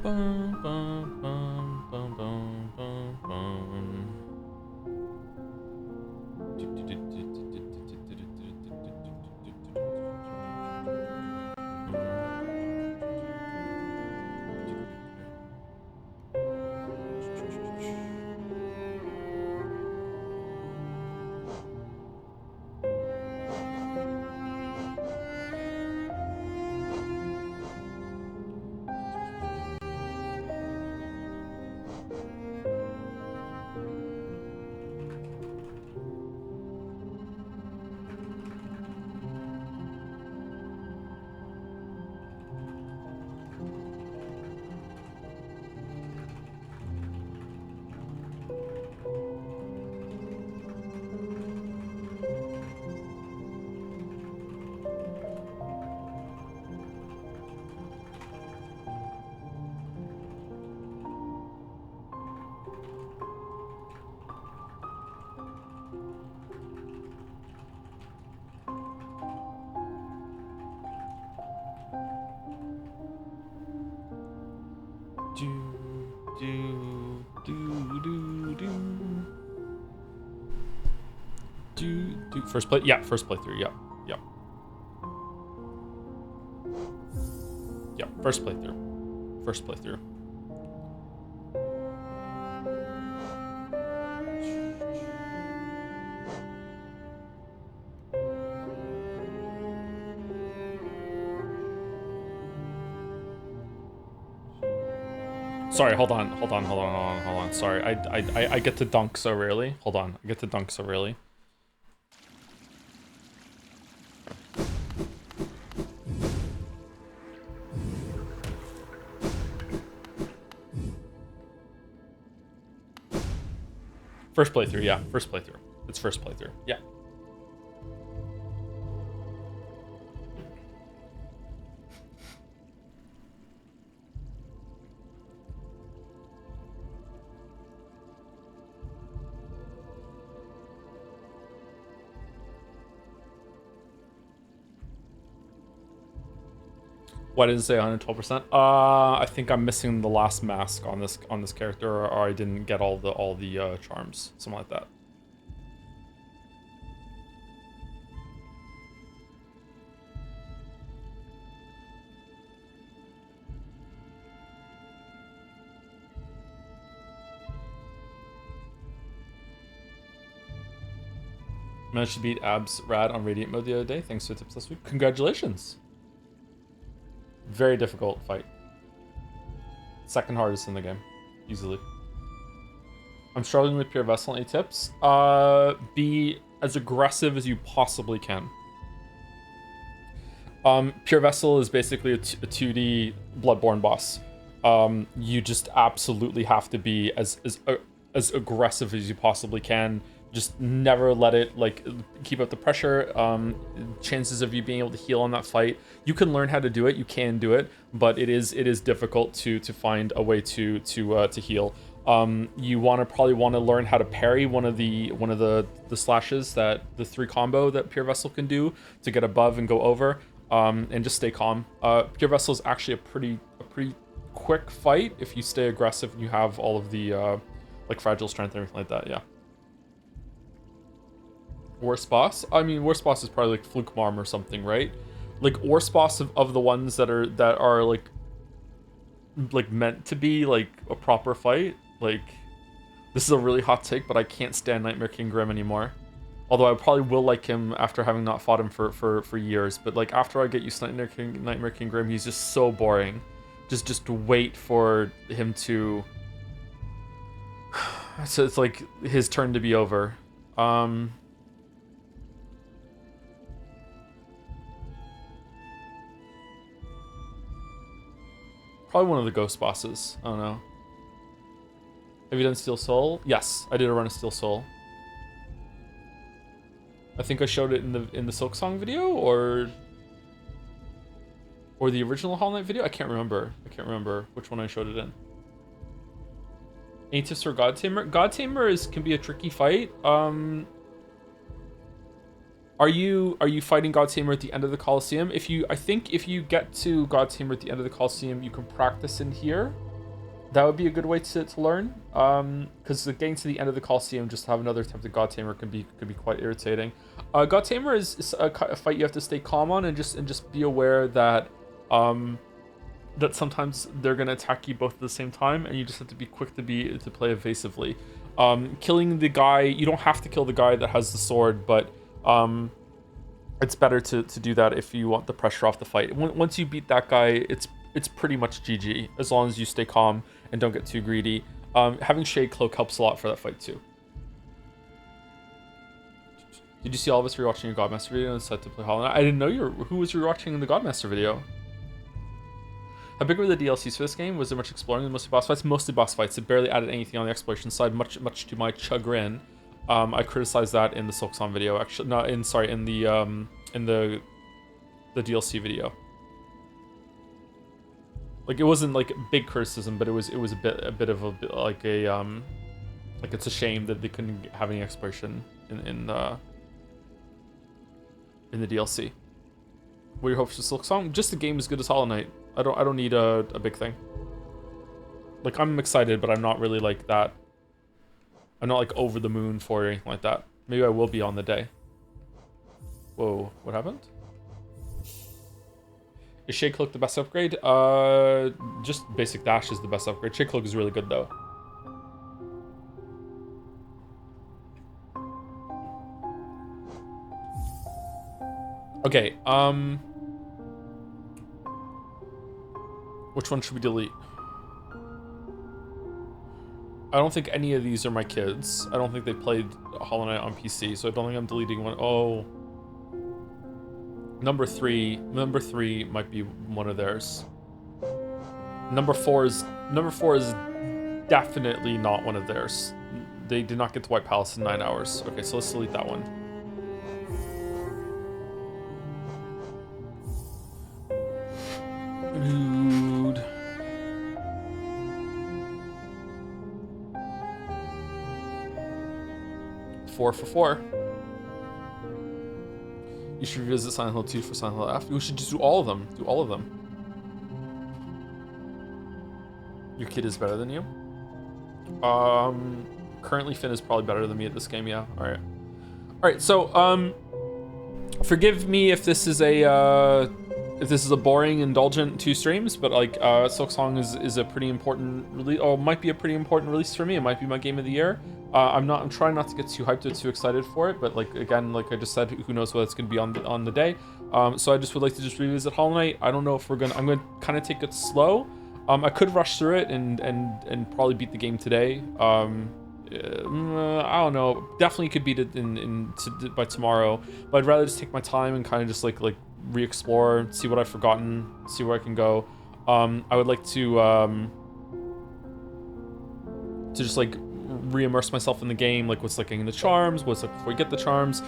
Bum, bum, bum, bum, bum, bum, bum. First play, yeah, first playthrough, yep. Yep, first playthrough. Sorry, hold on. Sorry, I get to dunk so rarely. Hold on, I get to dunk so rarely. First playthrough, yeah, first playthrough. It's first playthrough, yeah. Why did it say 112%? I think I'm missing the last mask on this character, or I didn't get all the charms, something like that. Managed to beat Abs Rad on Radiant mode the other day. Thanks to the tips last week. Congratulations. Very difficult fight. Second hardest in the game, easily. I'm struggling with Pure Vessel. Any tips? Be as aggressive as you possibly can. Pure Vessel is basically a 2D Bloodborne boss. You just absolutely have to be as aggressive as you possibly can. Just never let it, like, keep up the pressure. Chances of you being able to heal on that fight, you can learn how to do it. You can do it, but it is difficult to find a way to heal. You probably want to learn how to parry one of the slashes, that the 3 combo that Pure Vessel can do to get above and go over, and just stay calm. Pure Vessel is actually a pretty quick fight if you stay aggressive and you have all of the like fragile strength and everything like that. Yeah. Worst boss? I mean, worst boss is probably like Fluke Marm or something, right? Like worst boss of the ones that are like meant to be like a proper fight. Like, this is a really hot take, but I can't stand Nightmare King Grim anymore. Although I probably will like him after having not fought him for years. But like after I get used to Nightmare King Grim, he's just so boring. Just wait for him to. So it's like his turn to be over. Probably one of the ghost bosses. I don't know. Have you done Steel Soul? Yes, I did a run of Steel Soul. I think I showed it in the Silksong video, or the original Hollow Knight video. I can't remember which one I showed it in. Any tips for God Tamer? God Tamer can be a tricky fight. Are you fighting God Tamer at the end of the Coliseum? I think if you get to God Tamer at the end of the Coliseum, you can practice in here. That would be a good way to learn. Because getting to the end of the Coliseum, just to have another attempt at God Tamer could be quite irritating. God Tamer is a fight you have to stay calm on, and just be aware that that sometimes they're gonna attack you both at the same time, and you just have to be quick to play evasively. Killing the guy, you don't have to kill the guy that has the sword, but it's better to do that if you want the pressure off the fight. Once you beat that guy, it's pretty much GG, as long as you stay calm and don't get too greedy. Having Shade Cloak helps a lot for that fight too. Did you see all of us rewatching your Godmaster video and decided to play Hollow Knight? I didn't know who was rewatching the Godmaster video. How big were the DLCs for this game? Was there much exploring? Mostly boss fights? Mostly boss fights. It barely added anything on the exploration side, much to my chagrin. I criticized that in the Silksong video, actually. Not in, sorry, in the DLC video. Like, it wasn't like big criticism, but it was a bit of a like it's a shame that they couldn't have any exploration in the DLC. What are your hopes for Silksong? Just a game as good as Hollow Knight. I don't need a big thing. Like, I'm excited, but I'm not really like that. I'm not like over the moon for it or anything like that. Maybe I will be on the day. Whoa, what happened? Is Shade Cloak the best upgrade? Just basic dash is the best upgrade. Shade Cloak is really good though. Okay, which one should we delete? I don't think any of these are my kids. I don't think they played Hollow Knight on PC, so I don't think I'm deleting one. Oh. Number three might be one of theirs. Number four is definitely not one of theirs. They did not get to White Palace in 9 hours. Okay, so let's delete that one. Dude. Four for 4. You should revisit Silent Hill 2 for Silent Hill F. We should just do all of them. Do all of them. Your kid is better than you? Currently Finn is probably better than me at this game, yeah. Alright. Alright, so, forgive me if this is a boring, indulgent 2 streams, but like, Silksong is a pretty important release, or might be a pretty important release for me. It might be my game of the year. I'm trying not to get too hyped or too excited for it, but like, again, like I just said, who knows what it's gonna be on the day. So I just would like to just revisit Hollow Knight. I don't know if I'm gonna kind of take it slow. I could rush through it and probably beat the game today. I don't know. Definitely could beat it by tomorrow, but I'd rather just take my time and kind of just like re-explore, see what I've forgotten, see where I can go. I would like to just like re-immerse myself in the game, like what's like getting the charms, what's like before you get the charms,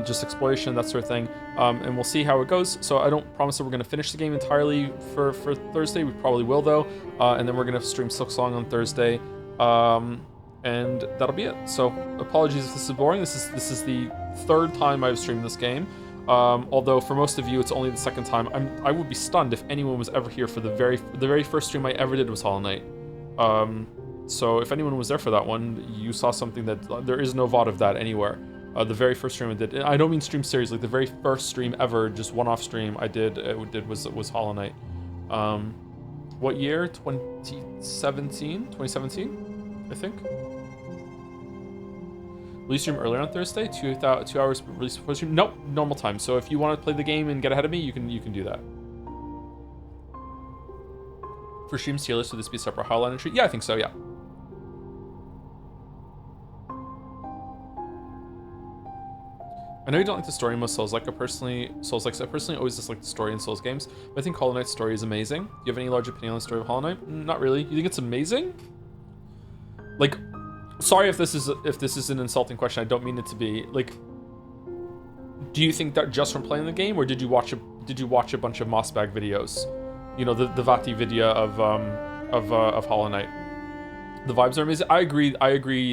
just exploration, that sort of thing. And we'll see how it goes. So I don't promise that we're going to finish the game entirely for Thursday. We probably will though. And then we're going to stream Silksong on Thursday. And that'll be it. So apologies if this is boring. This is the 3rd time I've streamed this game. Although for most of you it's only the 2nd time. I would be stunned if anyone was ever here for the very first stream I ever did was Hollow Knight. So if anyone was there for that one, you saw something that there is no VOD of that anywhere. The very first stream I did, and I don't mean stream series, like the very first stream ever, just one-off stream I did was Hollow Knight. What year? 2017? 2017, I think. Will you stream earlier on Thursday? 2 hours release before stream? Nope, normal time. So if you want to play the game and get ahead of me, you can do that. For stream tier list, would this be a separate Hollow entry? Yeah, I think so, yeah. I know you don't like the story in most Souls-like. I personally always dislike the story in Souls games, but I think Hollow Knight's story is amazing. Do you have any large opinion on the story of Hollow Knight? Not really. You think it's amazing? Like, sorry if this is an insulting question. I don't mean it to be. Like, do you think that just from playing the game, or did you watch a bunch of Mossbag videos? You know, the Vati video of Hollow Knight. The vibes are amazing. I agree.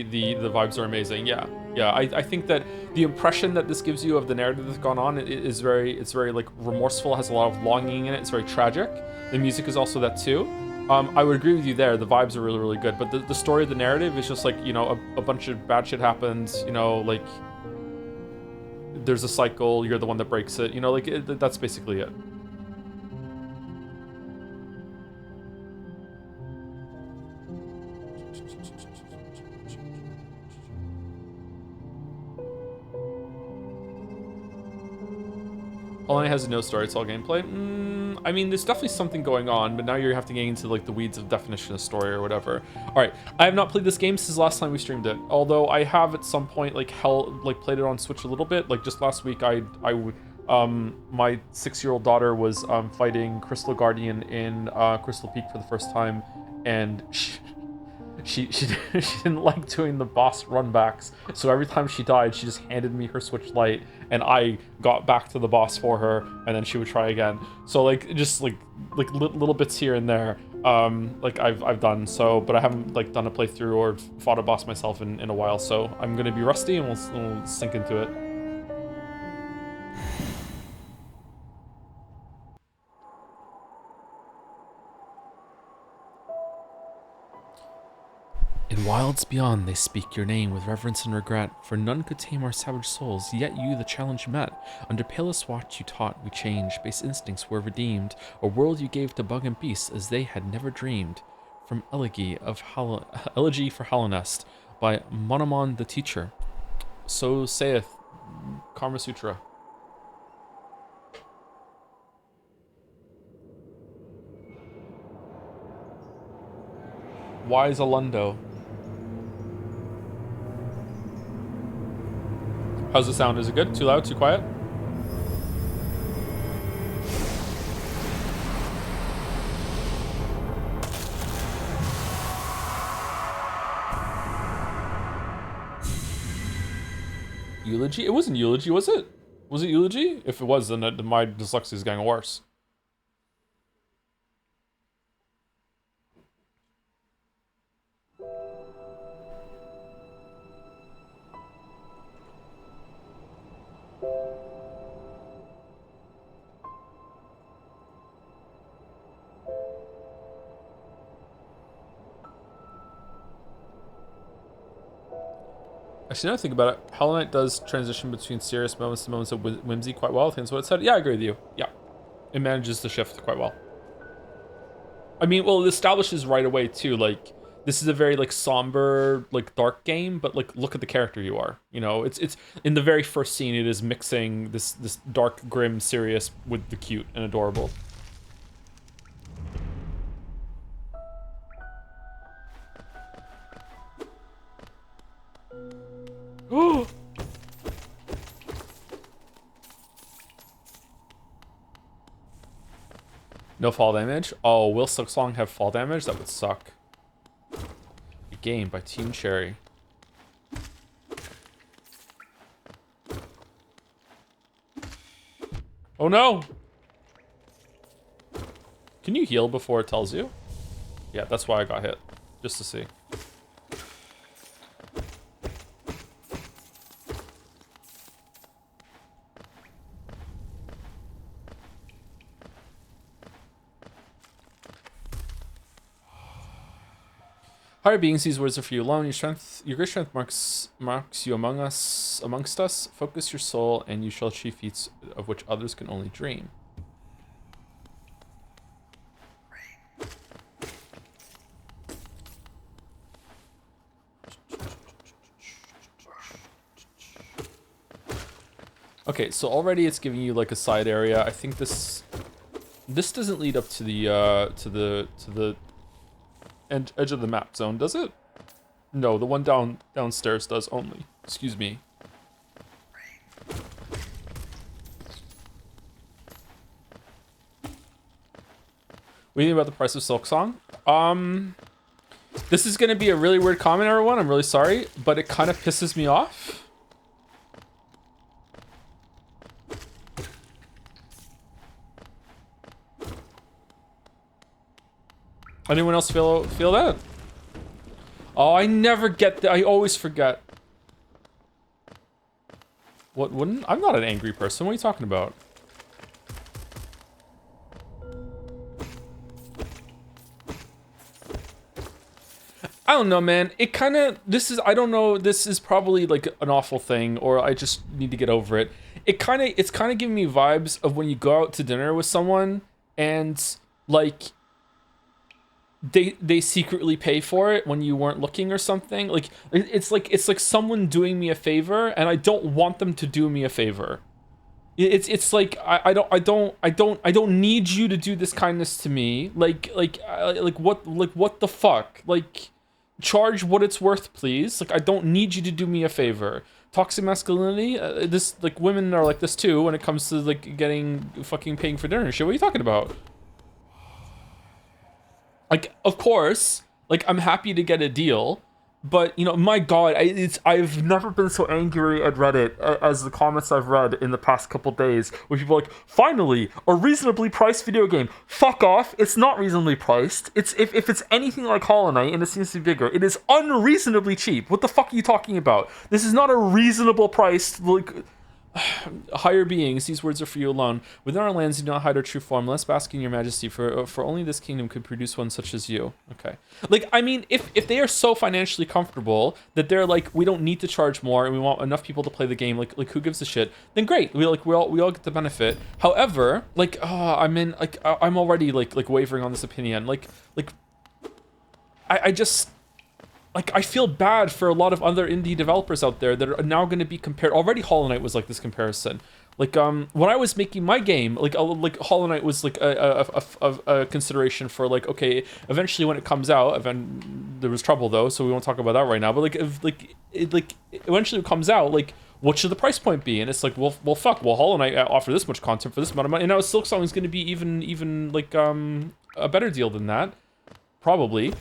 The vibes are amazing. Yeah. I think that the impression that this gives you of the narrative that's gone on it's very like remorseful. It has a lot of longing in it. It's very tragic. The music is also that too. I would agree with you there. The vibes are really, really good, but the story of the narrative is just like, you know, a bunch of bad shit happens, you know, like there's a cycle, you're the one that breaks it, you know, like that's basically it. Only has no story, it's all gameplay. I mean, there's definitely something going on, but now you have to get into like the weeds of definition of story or whatever. All right, I have not played this game since last time we streamed it. Although I have at some point like played it on Switch a little bit. Like just last week, my 6-year-old daughter was fighting Crystal Guardian in Crystal Peak for the first time, and she didn't like doing the boss runbacks, so every time she died, she just handed me her Switch Lite, and I got back to the boss for her, and then she would try again. So like just like little bits here and there, like I've done so, but I haven't like done a playthrough or fought a boss myself in a while. So I'm gonna be rusty, and we'll sink into it. In wilds beyond they speak your name with reverence and regret, for none could tame our savage souls, yet you the challenge met. Under palest watch you taught we change, base instincts were redeemed, a world you gave to bug and beast as they had never dreamed. From Elegy for Halonest by Monomon the Teacher. So saith Karma Sutra. Wise Alundo. How's the sound? Is it good? Too loud? Too quiet? Eulogy? It wasn't Eulogy, was it? Was it Eulogy? If it was, then my dyslexia is getting worse. Actually, now I think about it, Hollow Knight does transition between serious moments to moments of whimsy quite well. I think that's what it said. Yeah, I agree with you. Yeah. It manages to shift quite well. I mean, well, it establishes right away, too, like, this is a very, like, somber, like, dark game, but, like, look at the character you are. You know, it's in the very first scene, it is mixing this dark, grim, serious with the cute and adorable. Oh! No fall damage? Oh, will Silksong have fall damage? That would suck. A game by Team Cherry. Oh no! Can you heal before it tells you? Yeah, that's why I got hit. Just to see. Higher beings, these words are for you alone. Your great strength marks you amongst us. Focus your soul, and you shall achieve feats of which others can only dream. Okay, so already it's giving you like a side area. I think this doesn't lead up to the edge of the map zone, does it? No, the one downstairs does only. Excuse me. What do you think about the price of Silksong? This is gonna be a really weird comment, everyone. I'm really sorry, but it kind of pisses me off. Anyone else feel that? Oh, I never get that. I always forget. What wouldn't? I'm not an angry person. What are you talking about? I don't know, man. It kind of, this is, I don't know, this is probably like an awful thing, or I just need to get over it. It's kind of giving me vibes of when you go out to dinner with someone and like they secretly pay for it when you weren't looking or something. Like it's like someone doing me a favor and I don't want them to do me a favor. It's like I don't need you to do this kindness to me. Like what the fuck? Like, charge what it's worth, please. Like, I don't need you to do me a favor. Toxic masculinity. This, like, women are like this too when it comes to like getting fucking paying for dinner and shit. What are you talking about? Like, of course, like, I'm happy to get a deal, but, you know, my god, I've never been so angry at Reddit as the comments I've read in the past couple days, where people are like, finally, a reasonably priced video game. Fuck off, it's not reasonably priced. It's if it's anything like Hollow Knight, and it seems to be bigger, it is unreasonably cheap. What the fuck are you talking about? This is not a reasonable price, like... Higher beings, these words are for you alone. Within our lands, do not hide our true form. Let us bask in your majesty, for only this kingdom could produce one such as you. Okay. Like, I mean, if they are so financially comfortable that they're like, we don't need to charge more, and we want enough people to play the game, like who gives a shit? Then great. We all get the benefit. However, like, I'm already like wavering on this opinion. Like, I just. Like, I feel bad for a lot of other indie developers out there that are now going to be compared. Already Hollow Knight was like this comparison. Like, when I was making my game, like Hollow Knight was like a consideration for like, okay, eventually when it comes out, there was trouble though, so we won't talk about that right now. But like, eventually it comes out, like, what should the price point be? And it's like, well, fuck. Well, Hollow Knight offer this much content for this amount of money, and now Silksong is going to be even like a better deal than that, probably.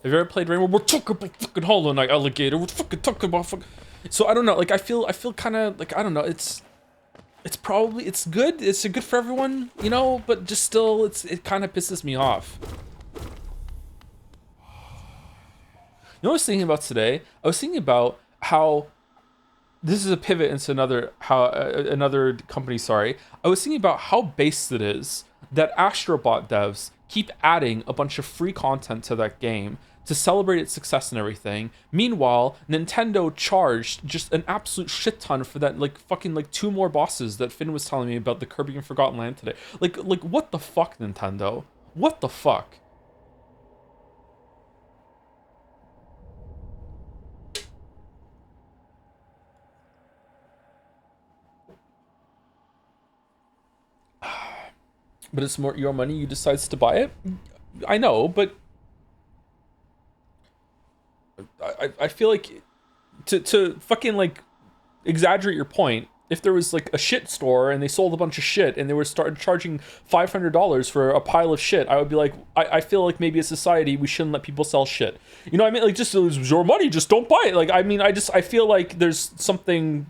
Have you ever played Rainbow? We're talking about fucking Hollow Knight, alligator. We're fucking talking about fucking... So I don't know. Like, I feel kind of like, I don't know. It's probably, it's good. It's good for everyone, you know. But just still, it kind of pisses me off. You know what I was thinking about today? I was thinking about how this is a pivot into another company. Sorry, I was thinking about how base it is that Astrobot devs keep adding a bunch of free content to that game to celebrate its success and everything. Meanwhile, Nintendo charged just an absolute shit ton for that, like, fucking, like, 2 more bosses that Finn was telling me about the Kirby and Forgotten Land today. Like, what the fuck, Nintendo? What the fuck? But it's more your money, you decides to buy it? I know, but I feel like to fucking like exaggerate your point, if there was like a shit store and they sold a bunch of shit and they were started charging $500 for a pile of shit, I would be like, I feel like maybe as society we shouldn't let people sell shit. You know what I mean? Like, just, it was your money, just don't buy it. Like, I mean, I feel like there's something,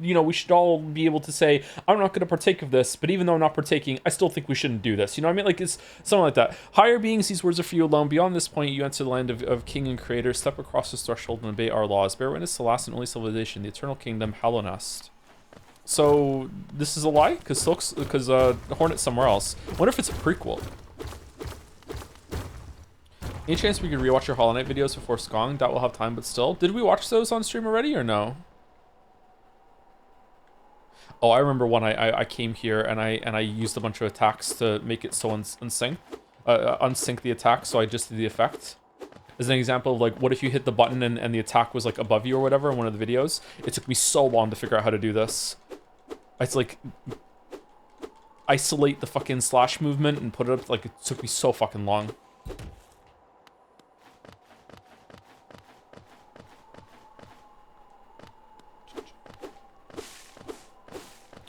you know, we should all be able to say, I'm not going to partake of this, but even though I'm not partaking, I still think we shouldn't do this. You know what I mean? Like, it's something like that. Higher beings, these words are for you alone. Beyond this point, you enter the land of king and creator. Step across this threshold and obey our laws. Bear witness to the last and only civilization, the eternal kingdom, Halonest. So, this is a lie? Because Hornet's somewhere else. I wonder if it's a prequel. Any chance we could rewatch your Hollow Knight videos before Skong? That will have time, but still. Did we watch those on stream already, or no? Oh, I remember when I came here and I used a bunch of attacks to make it so unsync the attack, so I just did the effect. As an example of like, what if you hit the button and the attack was like above you or whatever in one of the videos? It took me so long to figure out how to do this. It's like, isolate the fucking slash movement and put it up, like, it took me so fucking long.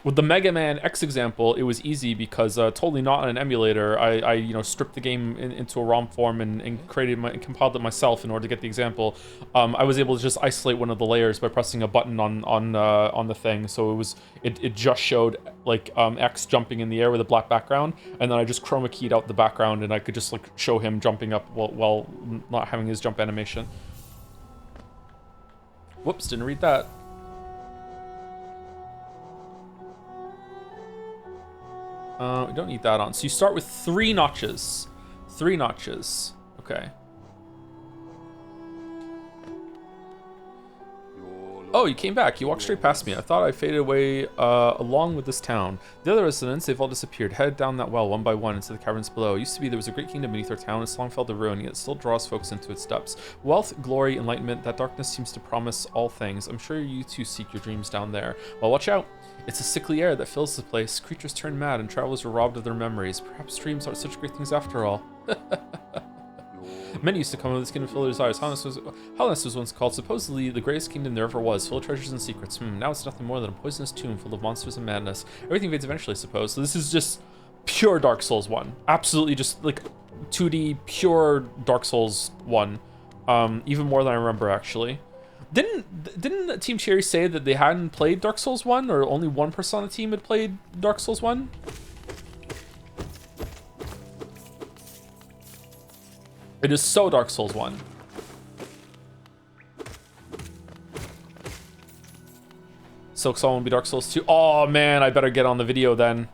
With the Mega Man X example, it was easy because totally not on an emulator. I you know, stripped the game into a ROM form and compiled it myself in order to get the example. I was able to just isolate one of the layers by pressing a button on the thing, so it just showed like X jumping in the air with a black background, and then I just chroma keyed out the background, and I could just like show him jumping up while not having his jump animation. Whoops, didn't read that. We don't need that on. So you start with 3 notches. 3 notches. Okay. Oh, you came back. You walked straight past me. I thought I faded away along with this town. The other residents, they've all disappeared. Head down that well, one by one, into the caverns below. It used to be there was a great kingdom beneath our town. It's long fell to ruin, yet it still draws folks into its depths. Wealth, glory, enlightenment, that darkness seems to promise all things. I'm sure you too seek your dreams down there. Well, watch out. It's a sickly air that fills the place. Creatures turn mad and travelers are robbed of their memories. Perhaps dreams aren't such great things after all. Many used to come to this kingdom to fill their desires. Hollis was once called supposedly the greatest kingdom there ever was, full of treasures and secrets. Now it's nothing more than a poisonous tomb full of monsters and madness. Everything fades eventually, I suppose. So this is just pure Dark Souls 1. Absolutely just like 2D pure Dark Souls 1. Even more than I remember, actually. Didn't Team Cherry say that they hadn't played Dark Souls 1, or only one person on the team had played Dark Souls 1? It is so Dark Souls 1. Silksong will be Dark Souls 2. Oh man, I better get on the video then.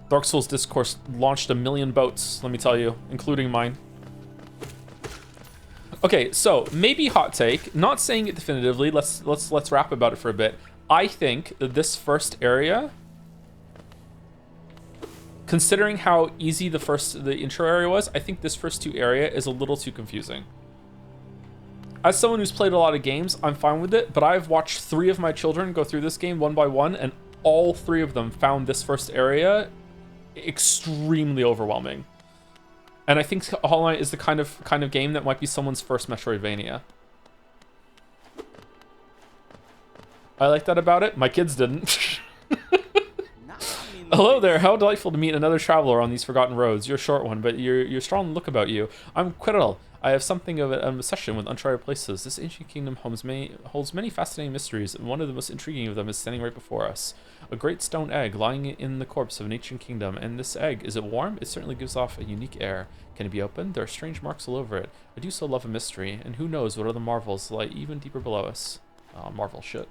Dark Souls Discourse launched a million boats, let me tell you, including mine. Okay, so maybe hot take. Not saying it definitively. Let's rap about it for a bit. I think that this first area, considering how easy the intro area was, I think this first 2 area is a little too confusing. As someone who's played a lot of games, I'm fine with it, but I've watched 3 of my children go through this game one by one, and all 3 of them found this first area extremely overwhelming. And I think Hollow Knight is the kind of game that might be someone's first Metroidvania. I like that about it. My kids didn't. Hello there, how delightful to meet another traveler on these forgotten roads. You're a short one, but you're strong look about you. I'm Quirrell. I have something of an obsession with uncharted places. This ancient kingdom holds many fascinating mysteries, and one of the most intriguing of them is standing right before us. A great stone egg lying in the corpse of an ancient kingdom, and this egg, is it warm? It certainly gives off a unique air. Can it be opened? There are strange marks all over it. I do so love a mystery, and who knows what other marvels lie even deeper below us. Oh, Marvel shit.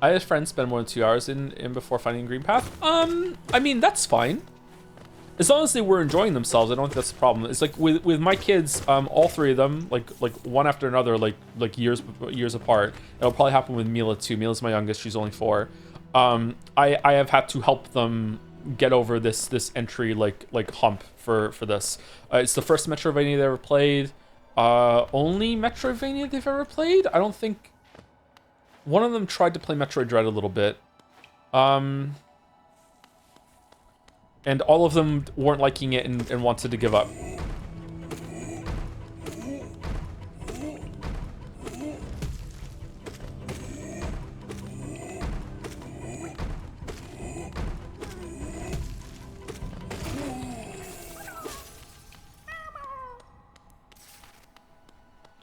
I had friends spend more than 2 hours in before finding Green Path. I mean, that's fine. As long as they were enjoying themselves, I don't think that's the problem. It's like with my kids, all 3 of them, like one after another, like years apart. It'll probably happen with Mila too. Mila's my youngest; she's only 4. I have had to help them get over this entry like hump for this. It's the first Metroidvania they ever played. Only Metroidvania they've ever played. I don't think. One of them tried to play Metroid Dread a little bit. And all of them weren't liking it and wanted to give up.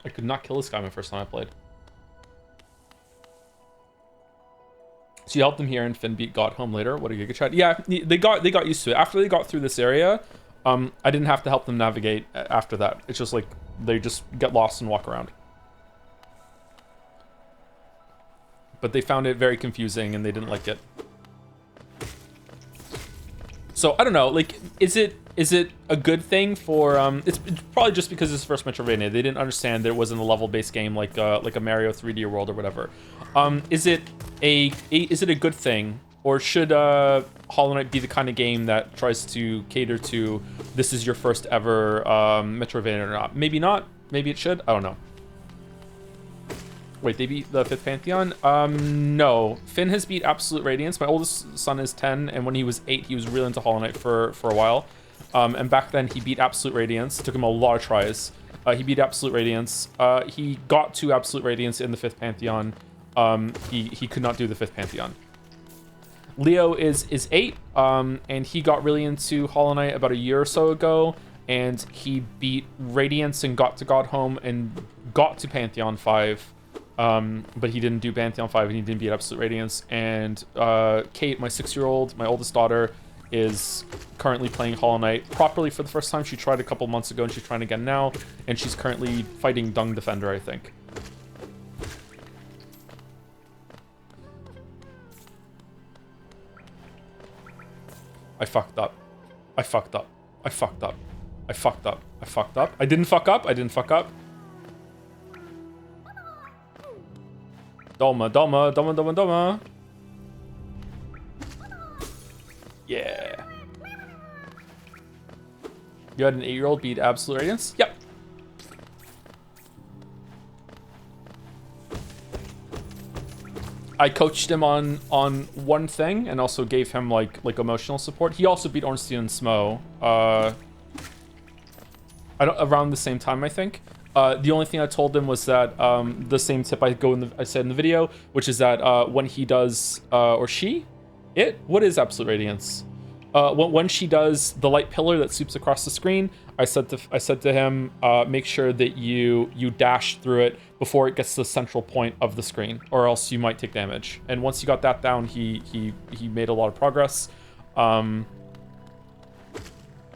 I could not kill this guy my first time I played. So you helped them here, and Finn beat God home later. What a giga chat. Yeah, they got used to it. After they got through this area, I didn't have to help them navigate after that. It's just like they just get lost and walk around. But they found it very confusing and they didn't like it. So I don't know. Like, is it a good thing for? It's probably just because it's the first Metroidvania. They didn't understand that it wasn't a level-based game like a Mario 3D World or whatever. Is it a good thing, or should Hollow Knight be the kind of game that tries to cater to this is your first ever Metroidvania or not? Maybe not. Maybe it should. I don't know. Wait, they beat the 5th Pantheon? No. Finn has beat Absolute Radiance. My oldest son is 10, and when he was 8, he was really into Hollow Knight for a while. And back then, he beat Absolute Radiance. It took him a lot of tries. He beat Absolute Radiance. He got to Absolute Radiance in the 5th Pantheon. He could not do the 5th Pantheon. Leo is 8, and he got really into Hollow Knight about a year or so ago, and he beat Radiance and got to God Home and got to Pantheon 5. But he didn't do Pantheon 5 and he didn't beat Absolute Radiance. And Kate, my 6-year-old, my oldest daughter, is currently playing Hollow Knight properly for the first time. She tried a couple months ago, and she's trying again now. And she's currently fighting Dung Defender, I think. I fucked up. I fucked up. I fucked up. I fucked up. I fucked up. I didn't fuck up. I didn't fuck up. Doma, Doma, Doma, Doma, Doma. Yeah. You had an 8-year-old beat Absolute Radiance? Yep. I coached him on one thing and also gave him like emotional support. He also beat Ornstein and Smo. Around the same time, I think. The only thing I told him was that the same tip I said in the video, which is that when he does or she, what is Absolute Radiance? When she does the light pillar that sweeps across the screen, I said to him, make sure that you dash through it before it gets to the central point of the screen, or else you might take damage. And once you got that down, he made a lot of progress.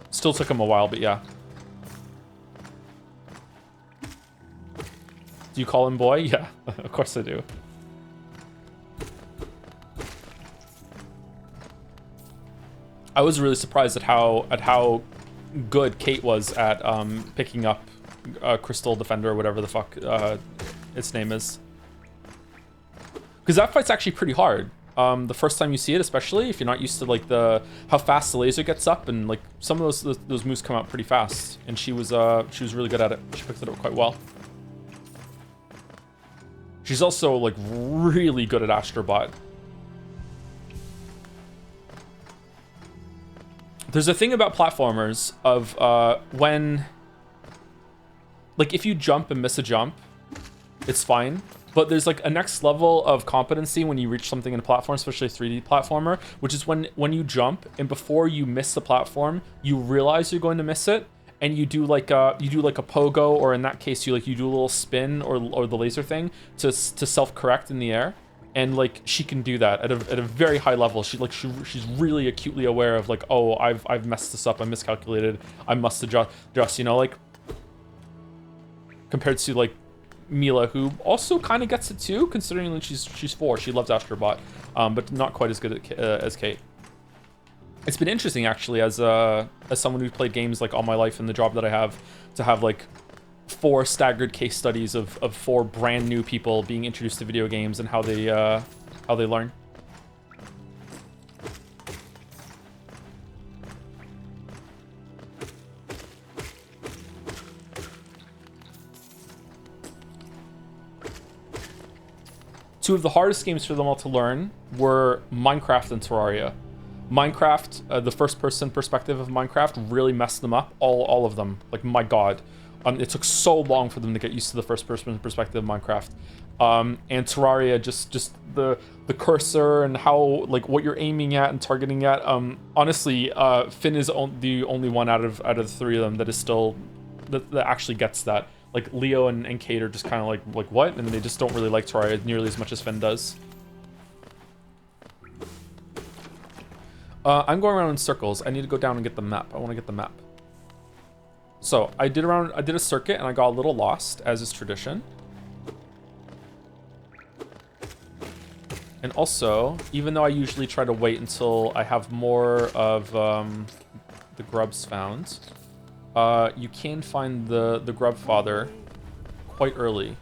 Still took him a while, but yeah. Do you call him boy? Yeah, of course I do. I was really surprised at how good Kate was at picking up Crystal Defender or whatever the fuck its name is. Because that fight's actually pretty hard. The first time you see it, especially if you're not used to like how fast the laser gets up, and like some of those moves come out pretty fast. And she was really good at it. She picked it up quite well. She's also like really good at Astrobot. There's a thing about platformers of when, like, if you jump and miss a jump, it's fine. But there's like a next level of competency when you reach something in a platform, especially a 3D platformer, which is when you jump and before you miss the platform, you realize you're going to miss it, and you do like a pogo, or in that case you do a little spin or the laser thing to self-correct in the air. And like she can do that at a very high level. She's really acutely aware of like, oh, I've messed this up, I miscalculated, I must adjust, you know, like compared to like Mila, who also kind of gets it too, considering that she's 4. She loves Astrobot, but not quite as good as Kate. It's been interesting actually as someone who's played games like all my life in the job that I have, to have like 4 staggered case studies of 4 brand new people being introduced to video games and how they learn. Two of the hardest games for them all to learn were Minecraft and Terraria. Minecraft, the first-person perspective of Minecraft really messed them up, all of them. Like, my god. It took so long for them to get used to the first-person perspective of Minecraft. And Terraria, just the cursor and how, like, what you're aiming at and targeting at. Honestly, Finn is the only one out of the 3 of them that is still, that actually gets that. Like, Leo and Kate are just kind of like, what? And they just don't really like Terraria nearly as much as Finn does. I'm going around in circles. I need to go down and get the map. I want to get the map. So I did a circuit and I got a little lost, as is tradition. And also, even though I usually try to wait until I have more of the grubs found, you can find the grub father quite early.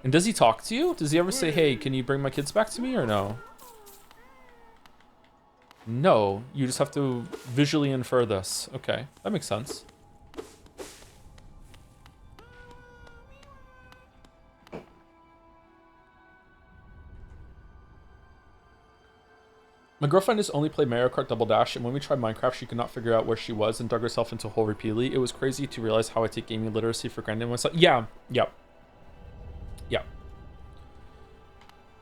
And does he talk to you? Does he ever say, hey, can you bring my kids back to me, or no? No, you just have to visually infer this. Okay, that makes sense. My girlfriend has only played Mario Kart Double Dash, and when we tried Minecraft, she could not figure out where she was and dug herself into a hole repeatedly. It was crazy to realize how I take gaming literacy for granted myself. Yeah.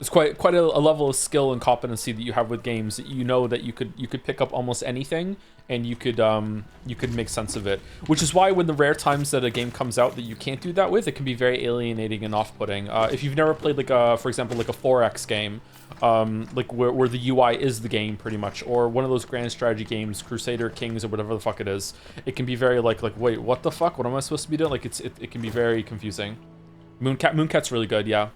It's quite a level of skill and competency that you have with games that you know that you could pick up almost anything and you could make sense of it. Which is why when the rare times that a game comes out that you can't do that with, it can be very alienating and off-putting. If you've never played like for example, like a 4X game, like where the UI is the game pretty much, or one of those grand strategy games, Crusader Kings or whatever the fuck it is, it can be very like wait, what the fuck? What am I supposed to be doing? Like it can be very confusing. Mooncat's really good, yeah.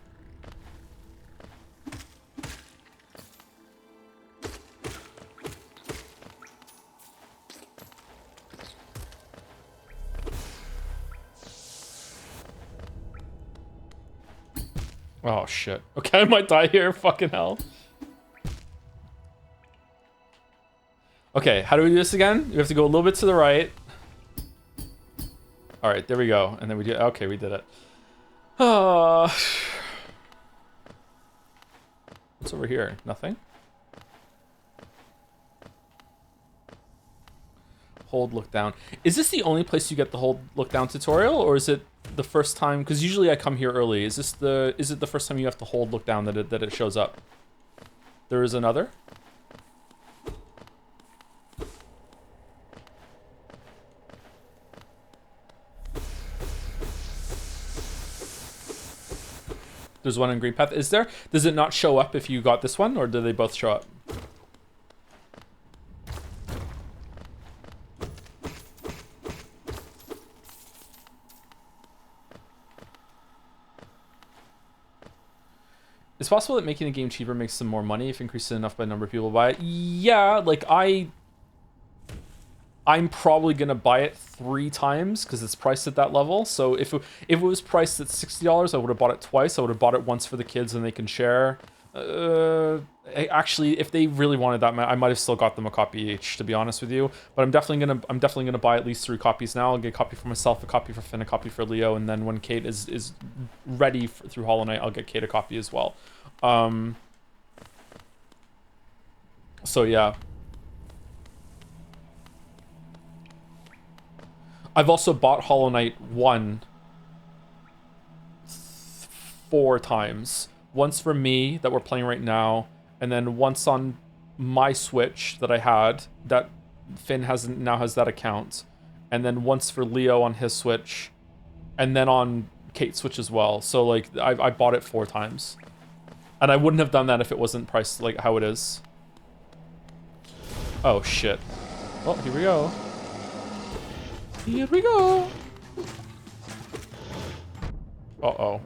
Oh shit. Okay, I might die here. Fucking hell. Okay, how do we do this again? We have to go a little bit to the right. All right, there we go. And then we do. Okay, we did it. What's over here? Nothing. Hold, look down. Is this the only place you get the hold, look down tutorial, or is it the first time? Because usually I come here early. Is it the first time you have to hold, look down that it shows up? There is another. There's one in Green Path. Is there? Does it not show up if you got this one, or do they both show up? It's possible that making a game cheaper makes them more money if increased enough by number of people buy it. Yeah, like I'm probably gonna buy it 3 times because it's priced at that level. So if it was priced at $60, I would have bought it twice. I would have bought it once for the kids and they can share. Actually, if they really wanted that, I might have still got them a copy each, to be honest with you. But I'm definitely gonna buy at least 3 copies now. I'll get a copy for myself, a copy for Finn, a copy for Leo, and then when Kate is ready through Hollow Knight, I'll get Kate a copy as well. So yeah. I've also bought Hollow Knight 1 4 times. Once for me that we're playing right now, and then once on my Switch that I had that Finn now has that account, and then once for Leo on his Switch, and then on Kate's Switch as well. So like I bought it 4 times, and I wouldn't have done that if it wasn't priced like how it is. Oh shit! Well, here we go. Here we go. Uh-oh.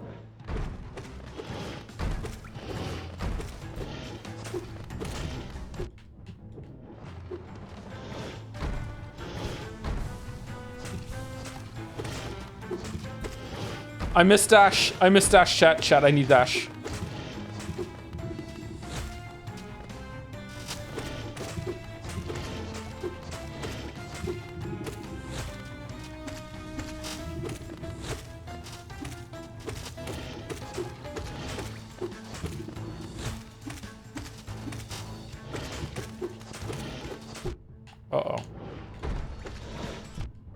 I missed dash. I missed dash, chat. Chat, I need dash. Uh-oh.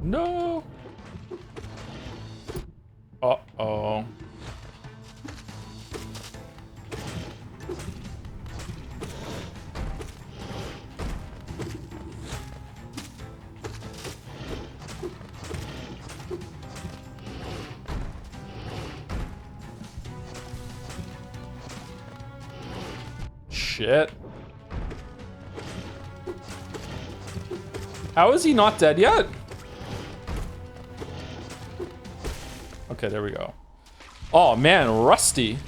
No! Uh-oh. Shit. How is he not dead yet? Okay, there we go. Oh man, Rusty.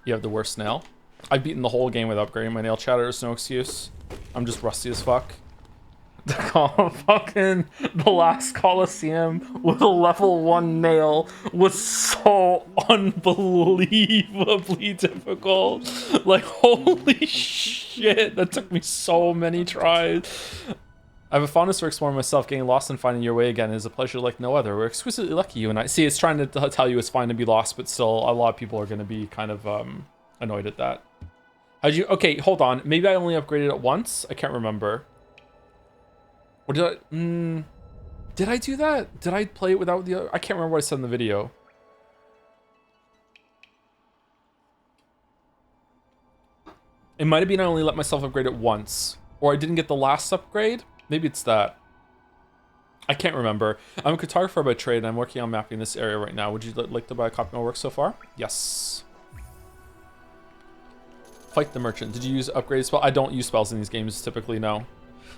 You have the worst nail. I've beaten the whole game with upgrading my nail chatter, is no excuse. I'm just rusty as fuck. Fucking the last Coliseum with a level 1 nail was so unbelievably difficult. Like, holy shit, that took me so many tries. I have a fondness for exploring myself. Getting lost and finding your way again is a pleasure like no other. We're exquisitely lucky, you and I. See, it's trying to tell you it's fine to be lost, but still, a lot of people are going to be kind of annoyed at that. Okay, hold on. Maybe I only upgraded it once. I can't remember. Or did I? Did I do that? Did I play it without the other? I can't remember what I said in the video. It might have been I only let myself upgrade it once. Or I didn't get the last upgrade. Maybe it's that. I can't remember. I'm a cartographer by trade, and I'm working on mapping this area right now. Would you like to buy a copy of my work so far? Yes. Fight the merchant. Did you use upgrade spell? I don't use spells in these games typically, no.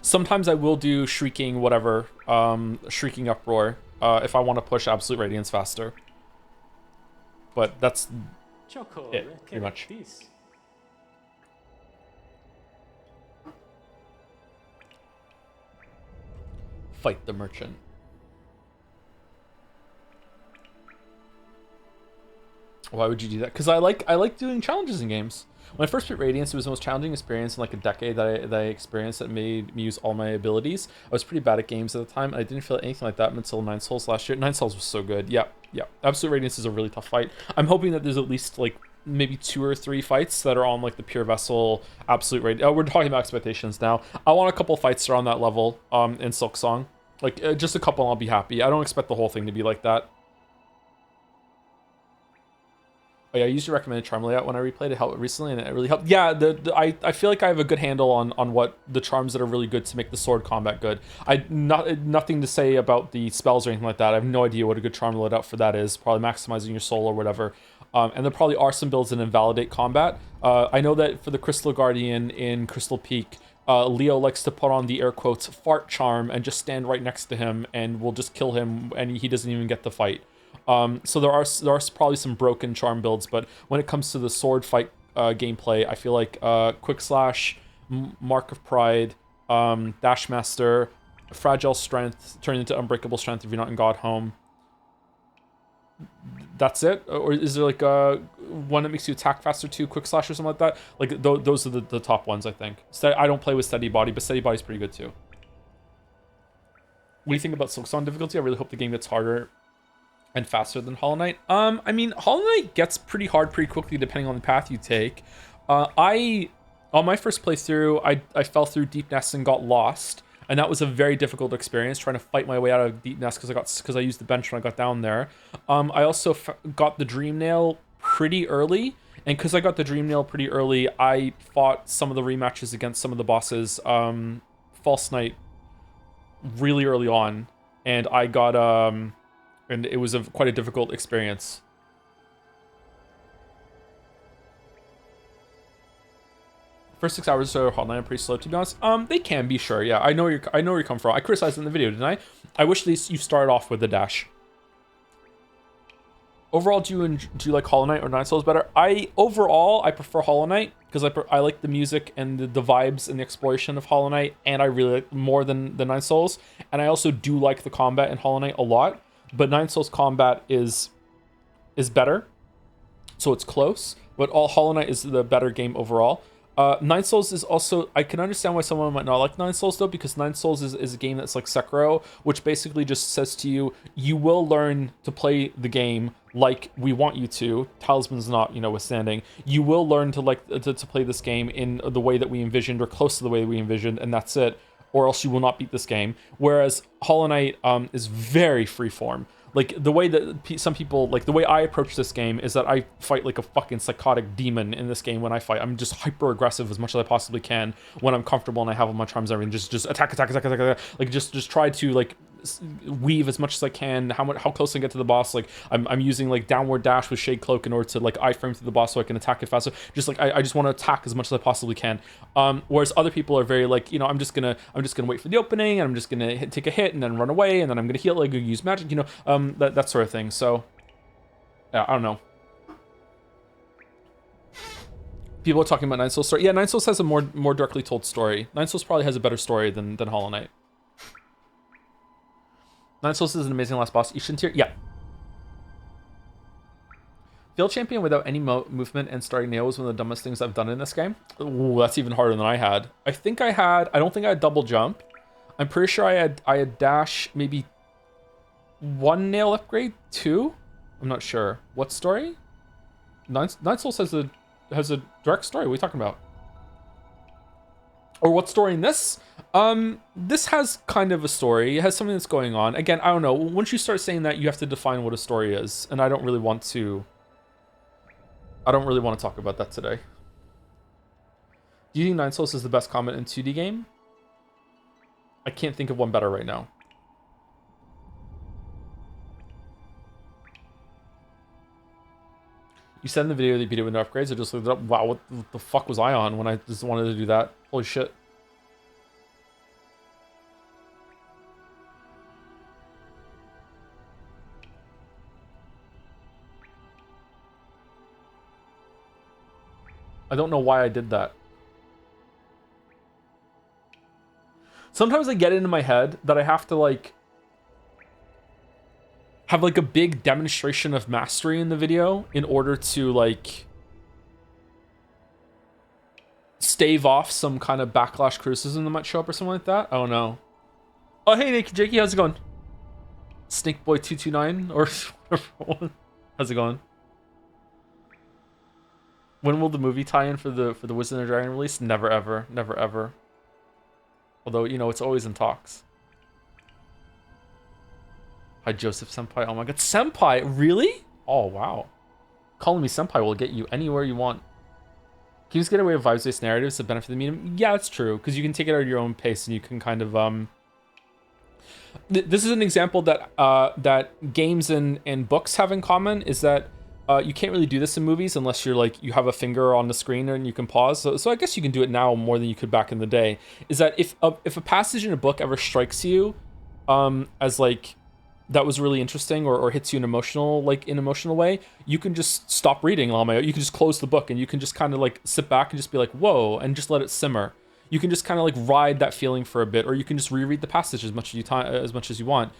Sometimes I will do shrieking whatever, shrieking uproar, if I want to push absolute radiance faster. But that's it, pretty much. Fight the merchant. Why would you do that? Because I like doing challenges in games. When I first played Radiance, it was the most challenging experience in like a decade that I experienced that made me use all my abilities. I was pretty bad at games at the time, and I didn't feel anything like that until Nine Souls last year. Nine Souls was so good. Yeah. Absolute Radiance is a really tough fight. I'm hoping that there's at least like maybe 2 or 3 fights that are on like the Pure Vessel Absolute Radiance. Oh, we're talking about expectations now. I want a couple fights that are on that level in Silksong. Like just a couple and I'll be happy. I don't expect the whole thing to be like that. Oh yeah, I used your recommended charm layout when I replayed it recently, and it really helped. Yeah, I feel like I have a good handle on what the charms that are really good to make the sword combat good. Nothing to say about the spells or anything like that. I have no idea what a good charm loadout for that is. Probably maximizing your soul or whatever. And there probably are some builds that invalidate combat. I know that for the Crystal Guardian in Crystal Peak, Leo likes to put on the air quotes fart charm and just stand right next to him, and we'll just kill him, and he doesn't even get the fight. So there are probably some broken charm builds, but when it comes to the sword fight gameplay, I feel like Quick Slash, Mark of Pride, Dash Master, Fragile Strength, turn into Unbreakable Strength if you're not in God Home. That's it? Or is there like one that makes you attack faster too, Quick Slash or something like that? Like those are the top ones, I think. I don't play with Steady Body, but Steady Body's pretty good too. What do you think about Silksong difficulty? I really hope the game gets harder and faster than Hollow Knight. I mean, Hollow Knight gets pretty hard pretty quickly depending on the path you take. On my first playthrough, I fell through Deep Nest and got lost, and that was a very difficult experience trying to fight my way out of Deep Nest because I used the bench when I got down there. I also got the Dream Nail pretty early, and because I got the Dream Nail pretty early, I fought some of the rematches against some of the bosses, False Knight, really early on, and I got and it was quite a difficult experience. First 6 hours or so, Hollow Knight are pretty slow, to be honest. They can be, sure. Yeah, I know where you come from. I criticized it in the video, didn't I? I wish you started off with the dash. Overall, do you like Hollow Knight or Nine Souls better? Overall I prefer Hollow Knight because I like the music and the vibes and the exploration of Hollow Knight, and I really like more than the Nine Souls. And I also do like the combat in Hollow Knight a lot. But Nine Souls combat is better, so it's close. But Hollow Knight is the better game overall. Nine Souls is also, I can understand why someone might not like Nine Souls though, because Nine Souls is a game that's like Sekiro, which basically just says to you, you will learn to play the game like we want you to. Talisman's not, withstanding. You will learn to play this game in the way that we envisioned or close to the way we envisioned, and that's it. Or else you will not beat this game. Whereas Hollow Knight is very freeform. Like, the way that some people, like, the way I approach this game is that I fight like a fucking psychotic demon in this game when I fight. I'm just hyper aggressive as much as I possibly can when I'm comfortable and I have all my charms and everything. Just attack. Like, just try to, like, weave as much as I can. How close I can get to the boss. Like, I'm using, like, downward dash with Shade Cloak in order to, like, iframe through the boss so I can attack it faster. Just, like, I just want to attack as much as I possibly can. Whereas other people are very, like, I'm just gonna wait for the opening, and I'm just gonna take a hit and then run away, and then I'm gonna heal, like, use magic, that sort of thing. So, yeah, I don't know. People are talking about Nine Souls story. Yeah, Nine Souls has a more directly told story. Nine Souls probably has a better story than Hollow Knight. Nine Souls is an amazing last boss. Ishin tier? Yeah. Field champion without any movement and starting nail was one of the dumbest things I've done in this game. Ooh, that's even harder than I had. I don't think I had double jump. I'm pretty sure I had dash, maybe 1 nail upgrade, 2? I'm not sure. What story? Nine Souls has a direct story. What are you talking about? Or what story in this? This has kind of a story. It has something that's going on. Again, I don't know. Once you start saying that, you have to define what a story is, and I don't really want to. I don't really want to talk about that today. Do you think Nine Souls is the best combat in 2D game? I can't think of one better right now. You said in the video that you beat it with no upgrades. I just looked it up. Wow, what the fuck was I on when I just wanted to do that? Holy shit. I don't know why I did that. Sometimes I get it into my head that I have to, like, have, like, a big demonstration of mastery in the video in order to, like, stave off some kind of backlash criticism that might show up or something like that. I don't know. Oh, hey, Nick, Jakey, how's it going? Snakeboy229 or whatever. How's it going? When will the movie tie in for the Wizard and the Dragon release? Never ever, never ever. Although, you know, it's always in talks. Hi, Joseph Senpai. Oh my god, Senpai, really? Oh wow. Calling me Senpai will get you anywhere you want. Can you just get away with vibes-based narratives to benefit the medium? Yeah, that's true, because you can take it at your own pace and you can kind of This is an example that that games and books have in common, is that you can't really do this in movies unless you're like, you have a finger on the screen and you can pause. So I guess you can do it now more than you could back in the day. Is that if a passage in a book ever strikes you as like, that was really interesting, or hits you in emotional way, you can just stop reading, Lama. You can just close the book and you can just kind of like sit back and just be like, whoa, and just let it simmer. You can just kind of like ride that feeling for a bit, or you can just reread the passage as much as you want.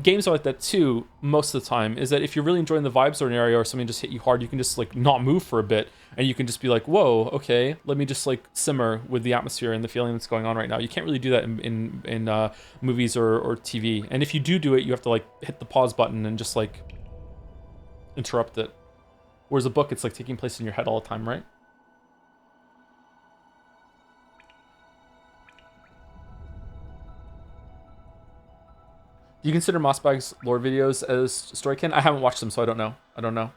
Games are like that too, most of the time, is that if you're really enjoying the vibes or an area or something just hit you hard, you can just like not move for a bit, and you can just be like, whoa, okay, let me just like simmer with the atmosphere and the feeling that's going on right now. You can't really do that in movies or TV. And if you do it, you have to like hit the pause button and just like interrupt it. Whereas a book, it's like taking place in your head all the time, right? Do you consider Mossbag's lore videos as storykin? I haven't watched them, so I don't know.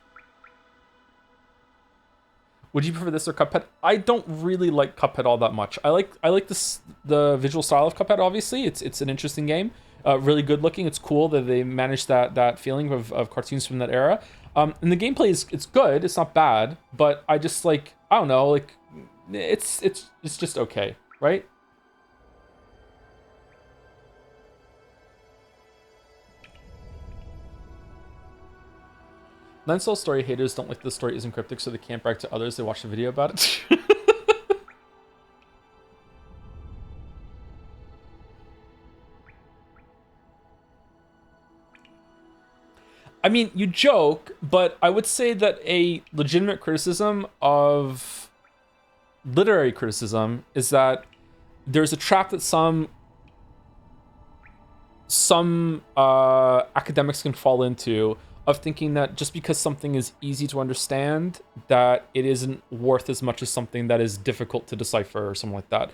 Would you prefer this or Cuphead? I don't really like Cuphead all that much. I like the visual style of Cuphead. Obviously, it's an interesting game. Really good looking. It's cool that they managed that feeling of cartoons from that era. And the gameplay it's good. It's not bad, but I just like, I don't know, like it's just okay, right? Nine Soul story haters don't like the story isn't cryptic, so they can't brag to others they watch the video about it. I mean, you joke, but I would say that a legitimate criticism of literary criticism is that there's a trap that some academics can fall into, of thinking that just because something is easy to understand, that it isn't worth as much as something that is difficult to decipher or something like that.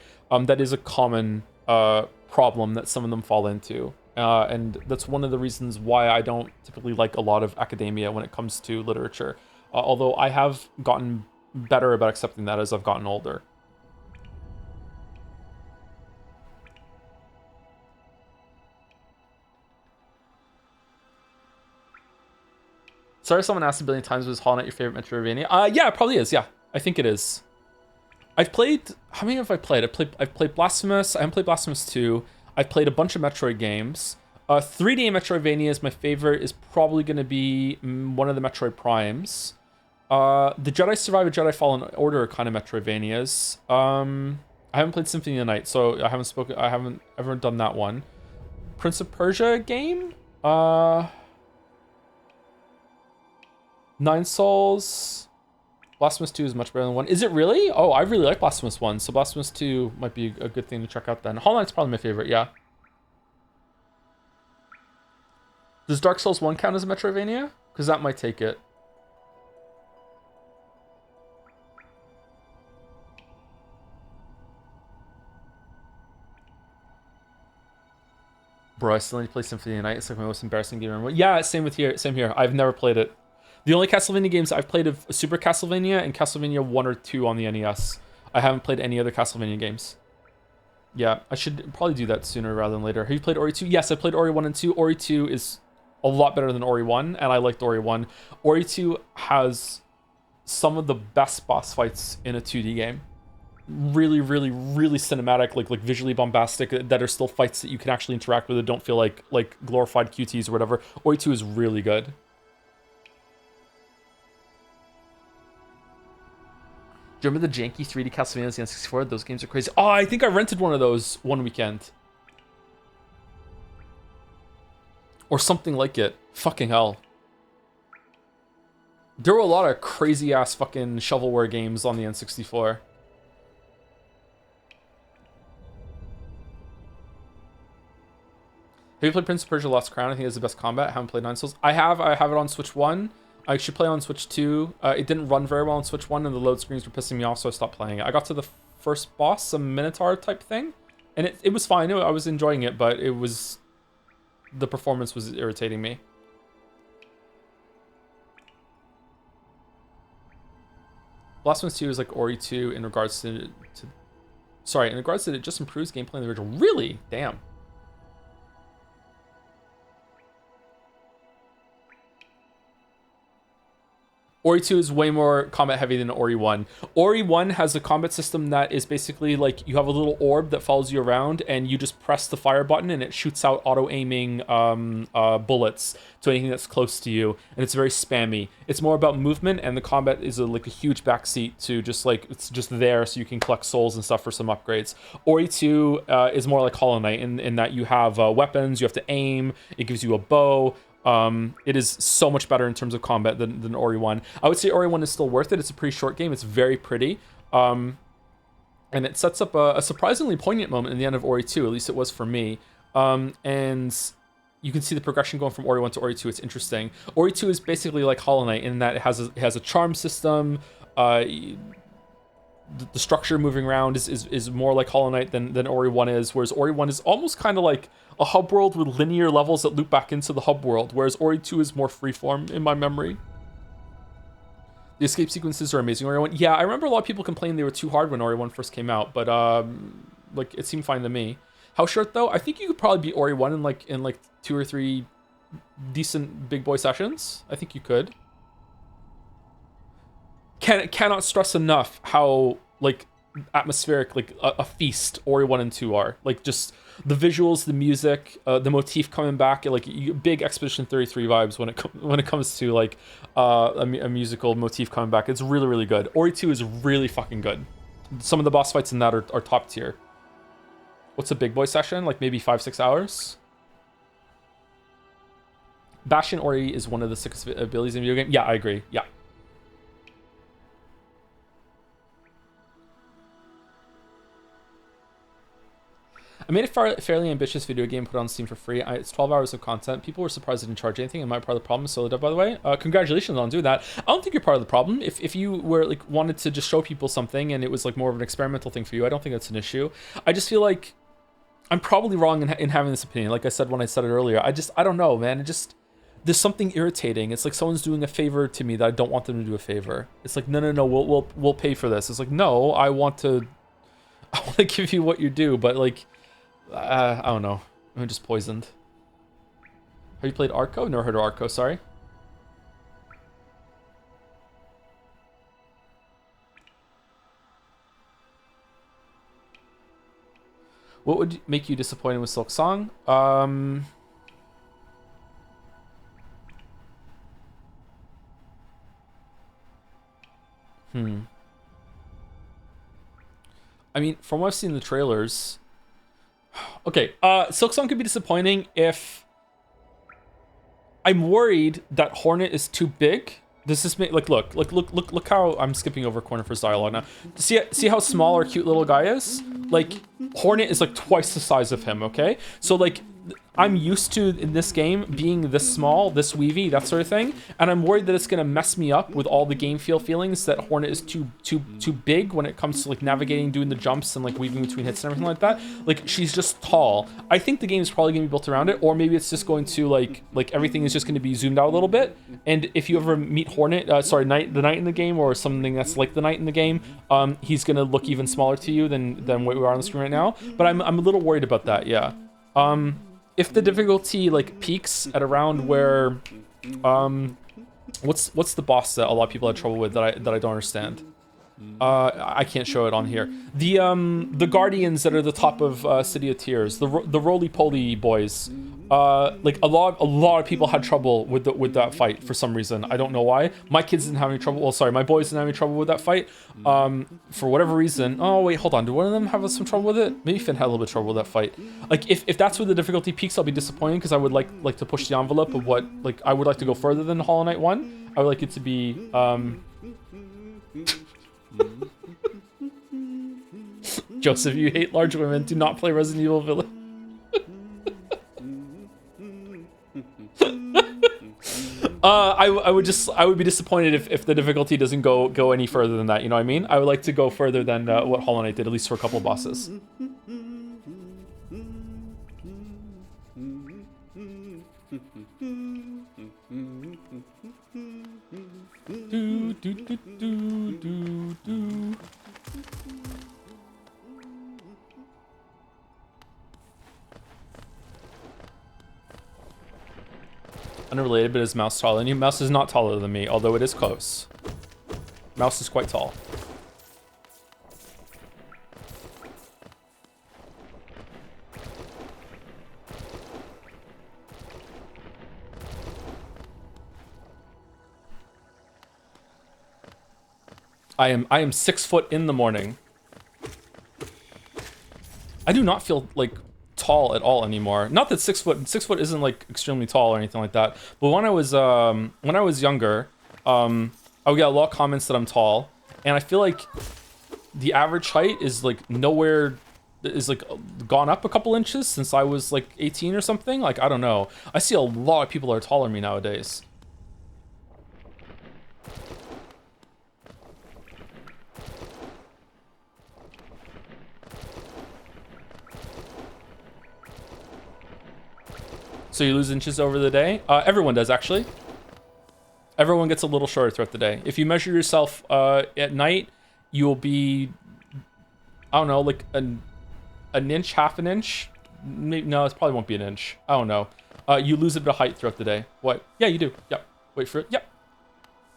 That is a common problem that some of them fall into. And that's one of the reasons why I don't typically like a lot of academia when it comes to literature. Although I have gotten better about accepting that as I've gotten older. Sorry, someone asked a billion times, was Hollow Knight your favorite Metroidvania? Yeah, it probably is. Yeah, I think it is. I've played... How many have I played? I've played Blasphemous. I haven't played Blasphemous 2. I've played a bunch of Metroid games. 3D Metroidvanias, my favorite is probably going to be one of the Metroid Primes. The Jedi Survivor, Jedi Fallen Order kind of Metroidvanias. I haven't played Symphony of the Night, so I haven't ever done that one. Prince of Persia game? Nine Souls. Blasphemous 2 is much better than 1. Is it really? Oh, I really like Blasphemous 1, so Blasphemous 2 might be a good thing to check out then. Hollow Knight's probably my favorite, yeah. Does Dark Souls 1 count as a Metroidvania? Because that might take it. Bro, I still need to play Symphony of the Night. It's like my most embarrassing game ever. Yeah, same here. Same here. I've never played it. The only Castlevania games I've played of Super Castlevania and Castlevania 1 or 2 on the NES. I haven't played any other Castlevania games. Yeah, I should probably do that sooner rather than later. Have you played Ori 2? Yes, I played Ori 1 and 2. Ori 2 is a lot better than Ori 1, and I liked Ori 1. Ori 2 has some of the best boss fights in a 2D game. Really, really, really cinematic, like visually bombastic, that are still fights that you can actually interact with that don't feel like glorified QTs or whatever. Ori 2 is really good. Do you remember the janky 3D Castlevania on N64? Those games are crazy. Oh, I think I rented one of those one weekend. Or something like it. Fucking hell. There were a lot of crazy ass fucking shovelware games on the N64. Have you played Prince of Persia Lost Crown? I think it's the best combat. I haven't played Nine Souls. I have it on Switch 1. I should play on Switch 2. It didn't run very well on Switch 1, and the load screens were pissing me off, so I stopped playing it. I got to the first boss, some Minotaur type thing, and it was fine. I was enjoying it, but it was... the performance was irritating me. Blasphemous 2 is like Ori 2 in regards to... Sorry, in regards to it just improves gameplay in the original. Really? Damn. Ori 2 is way more combat heavy than Ori 1. Ori 1 has a combat system that is basically like you have a little orb that follows you around and you just press the fire button and it shoots out auto-aiming bullets to anything that's close to you, and it's very spammy. It's more about movement, and the combat is like a huge backseat to just like, it's just there so you can collect souls and stuff for some upgrades. Ori 2 is more like Hollow Knight in that you have weapons, you have to aim, it gives you a bow. It is so much better in terms of combat than Ori 1. I would say Ori 1 is still worth it. It's a pretty short game. It's very pretty. And it sets up a surprisingly poignant moment in the end of Ori 2, at least it was for me. And you can see the progression going from Ori 1 to Ori 2. It's interesting. Ori 2 is basically like Hollow Knight in that it has a charm system. The structure moving around is more like Hollow Knight than Ori 1 is, whereas Ori 1 is almost kind of like a hub world with linear levels that loop back into the hub world, whereas Ori 2 is more freeform in my memory. The escape sequences are amazing. Ori 1, yeah, I remember a lot of people complaining they were too hard when Ori 1 first came out, but like it seemed fine to me. How short though? I think you could probably beat Ori 1 in like 2 or 3 decent big boy sessions. I think you could. Cannot stress enough how like atmospheric, like a feast Ori 1 and 2 are. Like just the visuals, the music, the motif coming back, like big Expedition 33 vibes when it comes to like a musical motif coming back. It's really, really good. Ori 2 is really fucking good. Some of the boss fights in that are top tier. What's a big boy session? Like maybe 5-6 hours? Bastion Ori is one of the sickest abilities in video game. Yeah, I agree. Yeah. I made a fairly ambitious video game put on Steam for free. It's 12 hours of content. People were surprised I didn't charge anything. Am I part of the problem? Solo dev, by the way. Congratulations on doing that. I don't think you're part of the problem. If you were like wanted to just show people something and it was like more of an experimental thing for you, I don't think that's an issue. I just feel like I'm probably wrong in having this opinion. Like I said when I said it earlier, I don't know, man. There's something irritating. It's like someone's doing a favor to me that I don't want them to do a favor. It's like no, we'll pay for this. It's like no, I want to give you what you do, but like. I don't know. I'm just poisoned. Have you played Arco? Never heard of Arco, sorry. What would make you disappointed with Silksong? I mean, from what I've seen in the trailers... Okay, Silksong could be disappointing if I'm worried that Hornet is too big. Does this make look how I'm skipping over Cornifer's dialogue now. See how small our cute little guy is? Like Hornet is like twice the size of him, okay? So like I'm used to in this game being this small, this weavy, that sort of thing, and I'm worried that it's gonna mess me up with all the game feel feelings that Hornet is too big when it comes to like navigating, doing the jumps, and like weaving between hits and everything like that. Like she's just tall. I think the game is probably gonna be built around it, or maybe it's just going to like everything is just gonna be zoomed out a little bit. And if you ever meet Hornet, the knight in the game, or something that's like the knight in the game, he's gonna look even smaller to you than what we are on the screen right now. But I'm a little worried about that. Yeah. If the difficulty like peaks at around where, what's the boss that a lot of people had trouble with that I don't understand? I can't show it on here. The guardians that are the top of City of Tears, the roly-poly boys. Like a lot of people had trouble with that fight for some reason. I don't know why. My kids didn't have any trouble. Well, sorry, my boys didn't have any trouble with that fight. For whatever reason. Oh wait, hold on. Did one of them have some trouble with it? Maybe Finn had a little bit of trouble with that fight. Like if that's where the difficulty peaks, I'll be disappointed because I would like to push the envelope of what I would like to go further than Hollow Knight 1. I would like it to be Joseph, you hate large women. Do not play Resident Evil Village. I would be disappointed if the difficulty doesn't go any further than that. You know what I mean? I would like to go further than what Hollow Knight did, at least for a couple bosses. Unrelated, but is Mouse taller than you? Mouse is not taller than me, although it is close. Mouse is quite tall. I am 6 foot in the morning. I do not feel like tall at all anymore. Not that 6 foot isn't like extremely tall or anything like that. But when I was younger, I would get a lot of comments that I'm tall, and I feel like the average height is like nowhere is like gone up a couple inches since I was like 18 or something. Like I don't know. I see a lot of people that are taller than me nowadays. So you lose inches over the day? Everyone does, actually. Everyone gets a little shorter throughout the day. If you measure yourself at night, you will be, I don't know, like an inch, half an inch? Maybe, no, it probably won't be an inch. I don't know. You lose a bit of height throughout the day. What? Yeah, you do. Yep. Wait for it. Yep.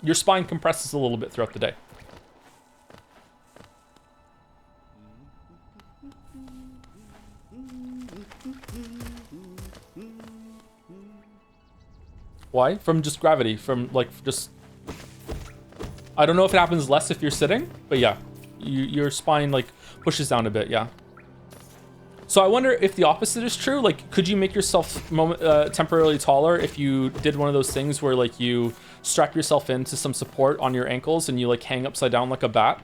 Your spine compresses a little bit throughout the day. Why? From just gravity, from like just, I don't know if it happens less if you're sitting, but yeah, your spine like pushes down a bit, yeah. So I wonder if the opposite is true. Like, could you make yourself temporarily taller if you did one of those things where like you strap yourself into some support on your ankles and you like hang upside down like a bat?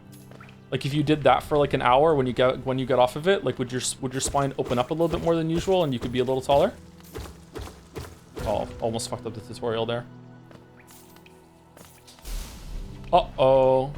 Like if you did that for like an hour when you get off of it, like would your spine open up a little bit more than usual and you could be a little taller? Oh, almost fucked up the tutorial there. Uh-oh.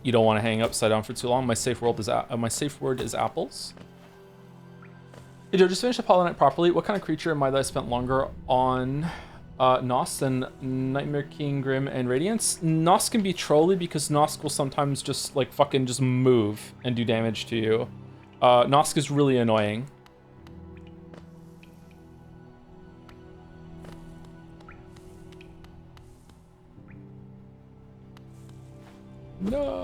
You don't want to hang upside down for too long. My safe word is apples. Hey Joe, just finished up Hollow Knight properly. What kind of creature am I that I spent longer on Nos than Nightmare King, Grim, and Radiance? Nos can be trolly because Nosk will sometimes just like fucking just move and do damage to you. Nosk is really annoying. No.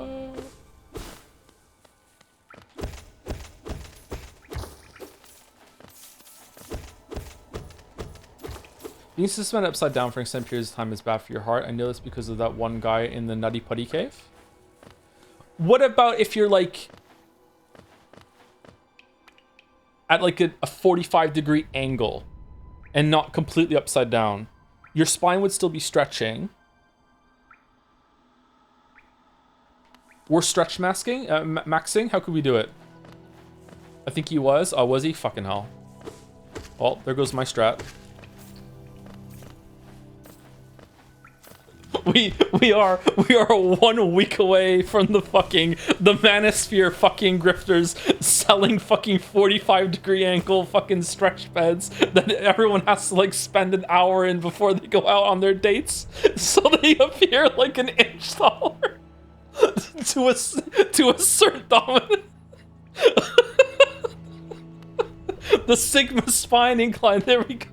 Being suspended upside down for extended periods of time is bad for your heart. I know this because of that one guy in the Nutty Putty Cave. What about if you're like at like a 45-degree angle and not completely upside down? Your spine would still be stretching. We're stretch masking, maxing. How could we do it? I think he was. Oh, was he? Fucking hell. Well, there goes my strat. We are 1 week away from the manosphere fucking grifters selling fucking 45-degree angle fucking stretch beds that everyone has to like spend an hour in before they go out on their dates, so they appear like an inch taller to assert dominance. The Sigma spine incline. There we go.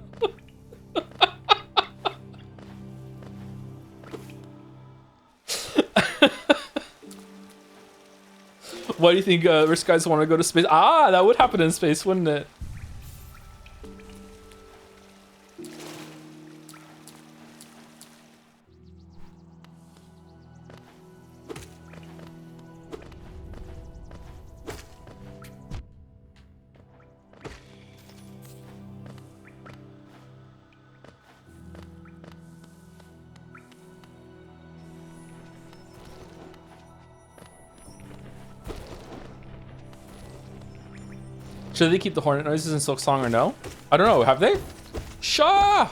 Why do you think rich guys want to go to space? Ah, that would happen in space, wouldn't it? Should they keep the hornet noises in Silksong or no? I don't know. Have they? Shaw!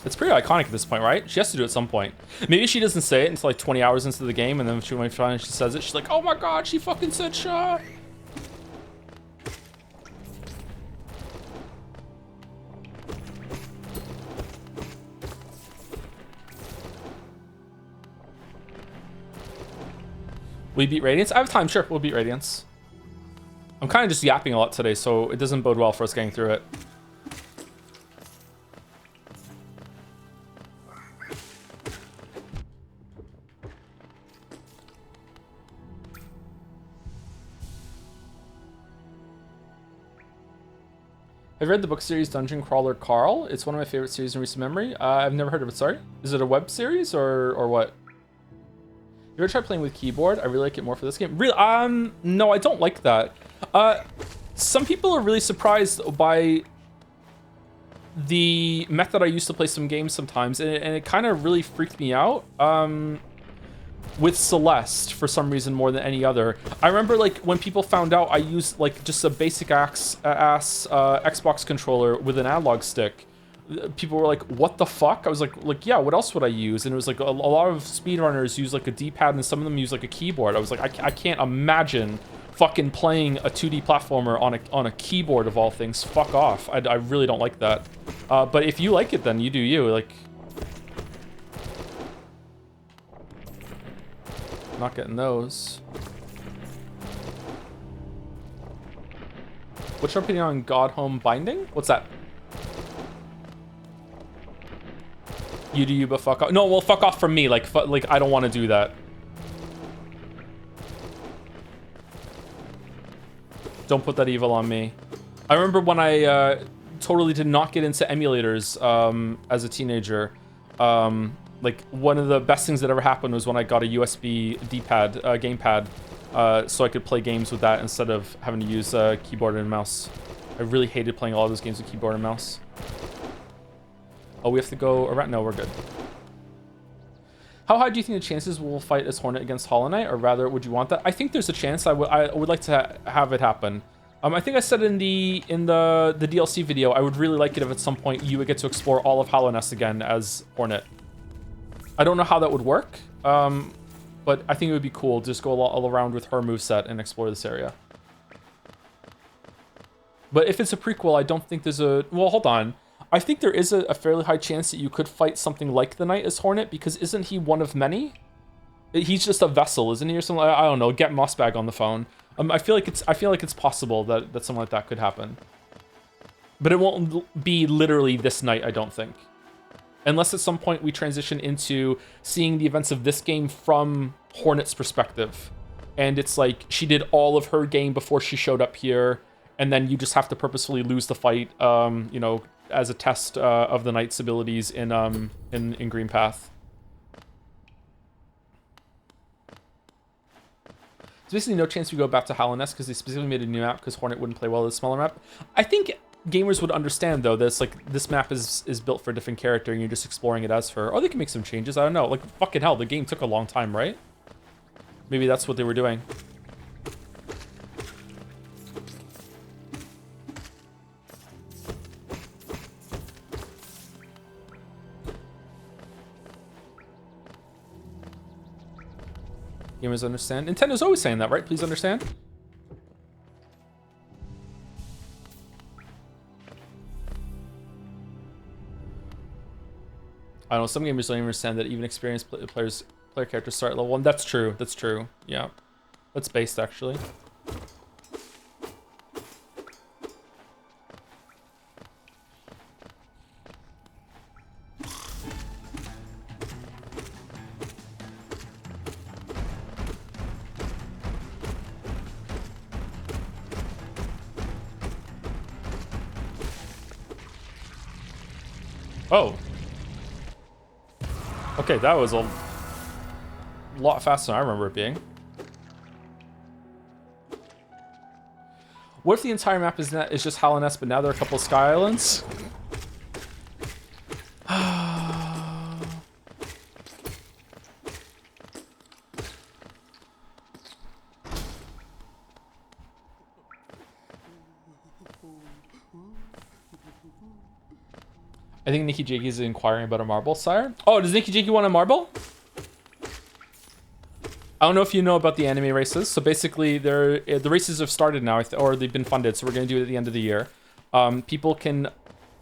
It's pretty iconic at this point, right? She has to do it at some point. Maybe she doesn't say it until like 20 hours into the game, and then when she finally says it, she's like, oh my god, she fucking said Shaw! We beat Radiance? I have time, sure, we'll beat Radiance. I'm kind of just yapping a lot today, so it doesn't bode well for us getting through it. I've read the book series Dungeon Crawler Carl. It's one of my favorite series in recent memory. I've never heard of it, sorry. Is it a web series or what? You ever try playing with keyboard? I really like it more for this game. Really? No, I don't like that. Some people are really surprised by the method I used to play some games sometimes, and it kind of really freaked me out. With Celeste, for some reason, more than any other. I remember like when people found out I used like just a basic ass Xbox controller with an analog stick. People were like, what the fuck? I was like, yeah, what else would I use? And it was like a lot of speedrunners use like a D-pad, and some of them use like a keyboard. I was like, I can't imagine fucking playing a 2D platformer on a keyboard of all things. Fuck off. I really don't like that. But if you like it, then you do you. Like, not getting those. What's your opinion on God Home Binding? What's that? You do you, but fuck off. No, well, fuck off from me. Like I don't want to do that. Don't put that evil on me. I remember when I totally did not get into emulators as a teenager. Like, one of the best things that ever happened was when I got a USB D-pad, gamepad, so I could play games with that instead of having to use keyboard and mouse. I really hated playing all those games with keyboard and mouse. Oh, we have to go around? No, we're good. How high do you think the chances we'll fight as Hornet against Hollow Knight, or rather, would you want that? I think there's a chance. I would like to have it happen. I think I said in the DLC video, I would really like it if at some point you would get to explore all of Hallownest again as Hornet. I don't know how that would work, but I think it would be cool to just go all around with her moveset and explore this area. But if it's a prequel, I don't think there's a... Well, hold on. I think there is a fairly high chance that you could fight something like the Knight as Hornet, because isn't he one of many? He's just a vessel, isn't he, or something? I don't know. Get Mossbag on the phone. I feel like it's possible that something like that could happen. But it won't be literally this night, I don't think. Unless at some point we transition into seeing the events of this game from Hornet's perspective. And it's like she did all of her game before she showed up here, and then you just have to purposefully lose the fight, you know, as a test of the Knight's abilities in Green Path. basically no chance we go back to Hallownest because they specifically made a new map because Hornet wouldn't play well with a smaller map. I think gamers would understand though this, like, this map is built for a different character and you're just exploring it as for, or they can make some changes. I don't know. Like, fucking hell, the game took a long time, right? Maybe that's what they were doing. Gamers understand. Nintendo's always saying that, right? Please understand. I don't know, some gamers don't even understand that even experienced player characters start at level 1. That's true. That's true. Yeah. That's based, actually. Oh. Okay, that was a lot faster than I remember it being. What if the entire map is just Hallownest, but now there are a couple of Sky Islands? I think Nikki Jakey is inquiring about a marble, sire. Oh, does Nikki Jakey want a marble? I don't know if you know about the anime races. So basically, the races have started now, or they've been funded. So we're going to do it at the end of the year. People can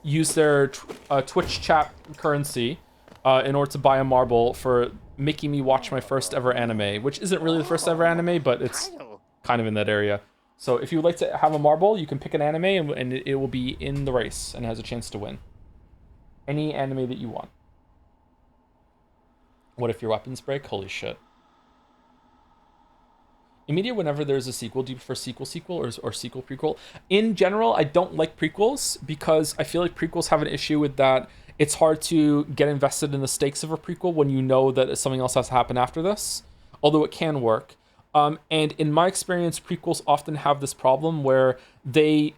use their Twitch chat currency in order to buy a marble for making me watch my first ever anime, which isn't really the first ever anime, but it's kind of in that area. So if you would like to have a marble, you can pick an anime and it will be in the race and has a chance to win. Any anime that you want. What if your weapons break? Holy shit. In media, whenever there's a sequel, do you prefer sequel or sequel prequel? In general, I don't like prequels because I feel like prequels have an issue with that. It's hard to get invested in the stakes of a prequel when you know that something else has to happen after this, although it can work. And in my experience, prequels often have this problem where they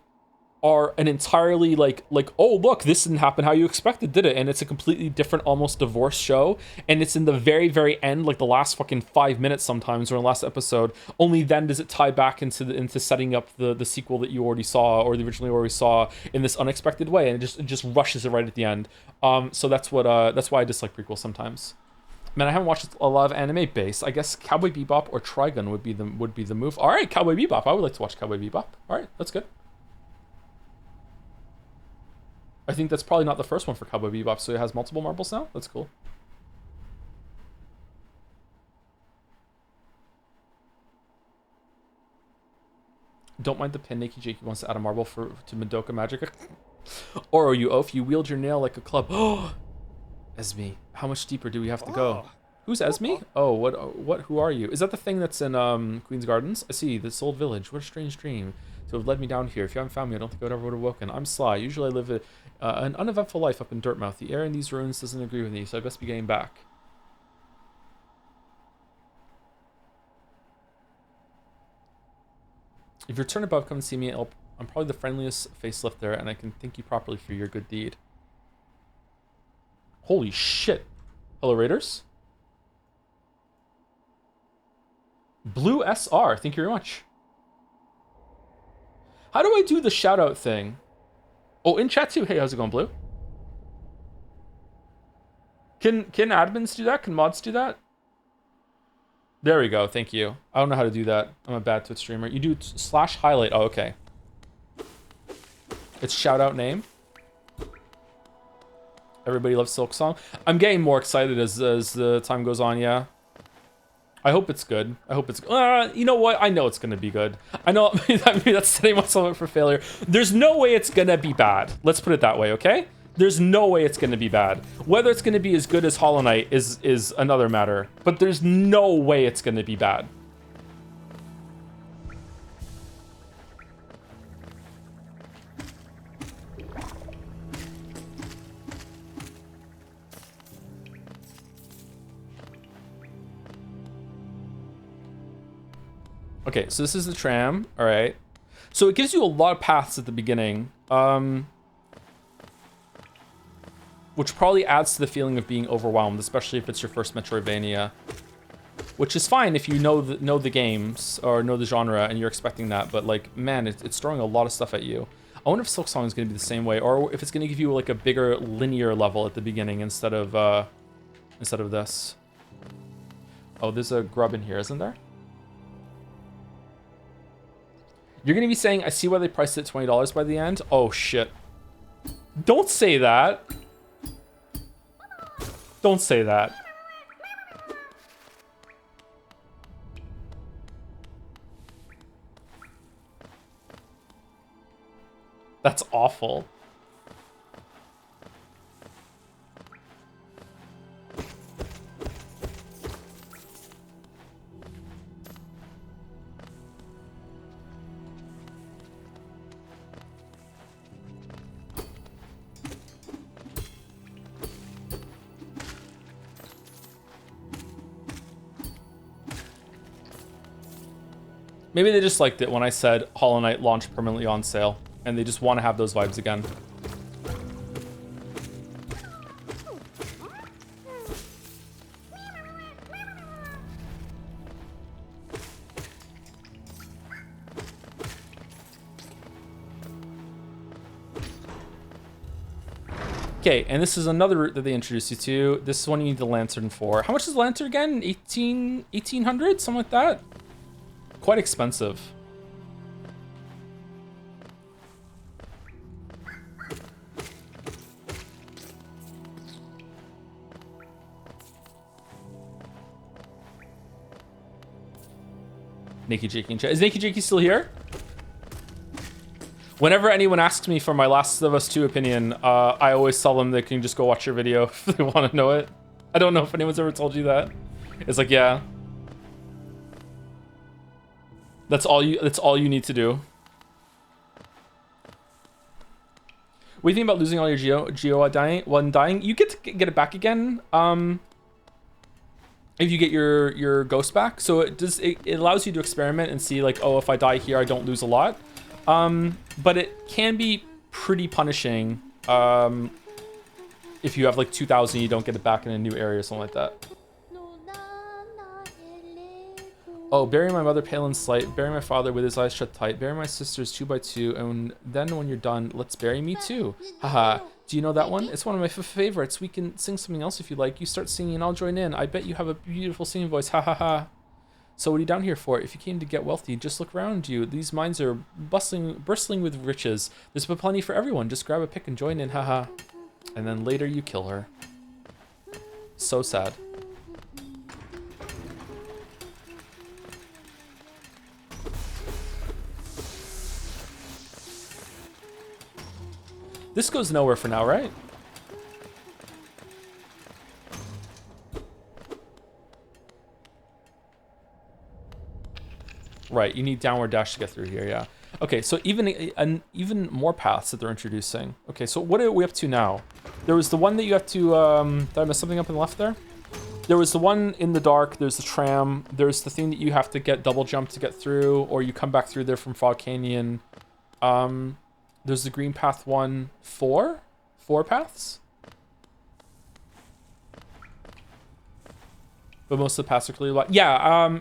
are an entirely like, oh, look, this didn't happen how you expected, did it? And it's a completely different, almost divorced show. And it's in the very, very end, like the last fucking 5 minutes sometimes, or in the last episode. Only then does it tie back into setting up the sequel that you already saw, or the originally already saw, in this unexpected way. And it just rushes it right at the end. So that's why I dislike prequels sometimes. Man, I haven't watched a lot of anime based. I guess Cowboy Bebop or Trigun would be the move. All right, Cowboy Bebop. I would like to watch Cowboy Bebop. All right, that's good. I think that's probably not the first one for Cowboy Bebop, so it has multiple marbles now? That's cool. Don't mind the pin. Nikki Jakey wants to add a marble to Madoka Magica. Or you oaf, you wield your nail like a club. Oh, Esme, how much deeper do we have to go? Who's Esme? Oh, what? Who are you? Is that the thing that's in Queen's Gardens? I see, this old village. What a strange dream to have led me down here. If you haven't found me, I don't think I would ever would have woken. I'm Sly. Usually I live an uneventful life up in Dirtmouth. The air in these ruins doesn't agree with me, so I best be getting back. If you return above, come and see me. I'm probably the friendliest facelift there, and I can thank you properly for your good deed. Holy shit. Hello, Raiders. Blue SR, thank you very much. How do I do the shout-out thing? Oh, in chat too. Hey, how's it going, Blue? Can admins do that? Can mods do that? There we go. Thank you. I don't know how to do that. I'm a bad Twitch streamer. You do /highlight. Oh, okay. It's shout-out name. Everybody loves Silksong. I'm getting more excited as the time goes on, yeah. I hope it's good. I hope it's... you know what? I know it's going to be good. I know that's setting myself up for failure. There's no way it's going to be bad. Let's put it that way, okay? There's no way it's going to be bad. Whether it's going to be as good as Hollow Knight is another matter. But there's no way it's going to be bad. Okay, so this is the tram. All right. So it gives you a lot of paths at the beginning, which probably adds to the feeling of being overwhelmed, especially if it's your first Metroidvania. Which is fine if you know the games or know the genre and you're expecting that, but like, man, it's throwing a lot of stuff at you. I wonder if Silksong is going to be the same way, or if it's going to give you like a bigger linear level at the beginning instead of this. Oh, there's a grub in here, isn't there? You're going to be saying, I see why they priced it $20 by the end. Oh shit! Don't say that. Don't say that. That's awful. Maybe they just liked it when I said Hollow Knight launched permanently on sale, and they just want to have those vibes again. Okay, and this is another route that they introduced you to. This is one you need the lantern for. How much is the lantern again? 1800? Something like that? Quite expensive. Naked Jakey in chat. Is Naked Jakey still here? Whenever anyone asks me for my Last of Us 2 opinion, I always tell them they can just go watch your video if they want to know it. I don't know if anyone's ever told you that. It's like, yeah. That's all you need to do. What do you think about losing all your geo dying? You get to get it back again. If you get your ghost back. So it allows you to experiment and see like, oh, if I die here, I don't lose a lot. But it can be pretty punishing if you have like 2,000, you don't get it back in a new area or something like that. Oh, bury my mother pale and slight, bury my father with his eyes shut tight, bury my sisters 2x2, and then when you're done, let's bury me too. Haha. Do you know that one? It's one of my favorites. We can sing something else if you like. You start singing and I'll join in. I bet you have a beautiful singing voice. Ha ha ha. So what are you down here for? If you came to get wealthy, just look around you. These mines are bristling with riches. There's plenty for everyone. Just grab a pick and join in. Haha. And then later you kill her. So sad. This goes nowhere for now, right? Right, you need downward dash to get through here, yeah. Okay, so even more paths that they're introducing. Okay, so what are we up to now? There was the one that you have to, did I mess something up in the left there? There was the one in the dark, there's the tram, there's the thing that you have to get double jump to get through, or you come back through there from Fog Canyon. There's the green path one, four paths? But most of the paths are clearly locked. Yeah,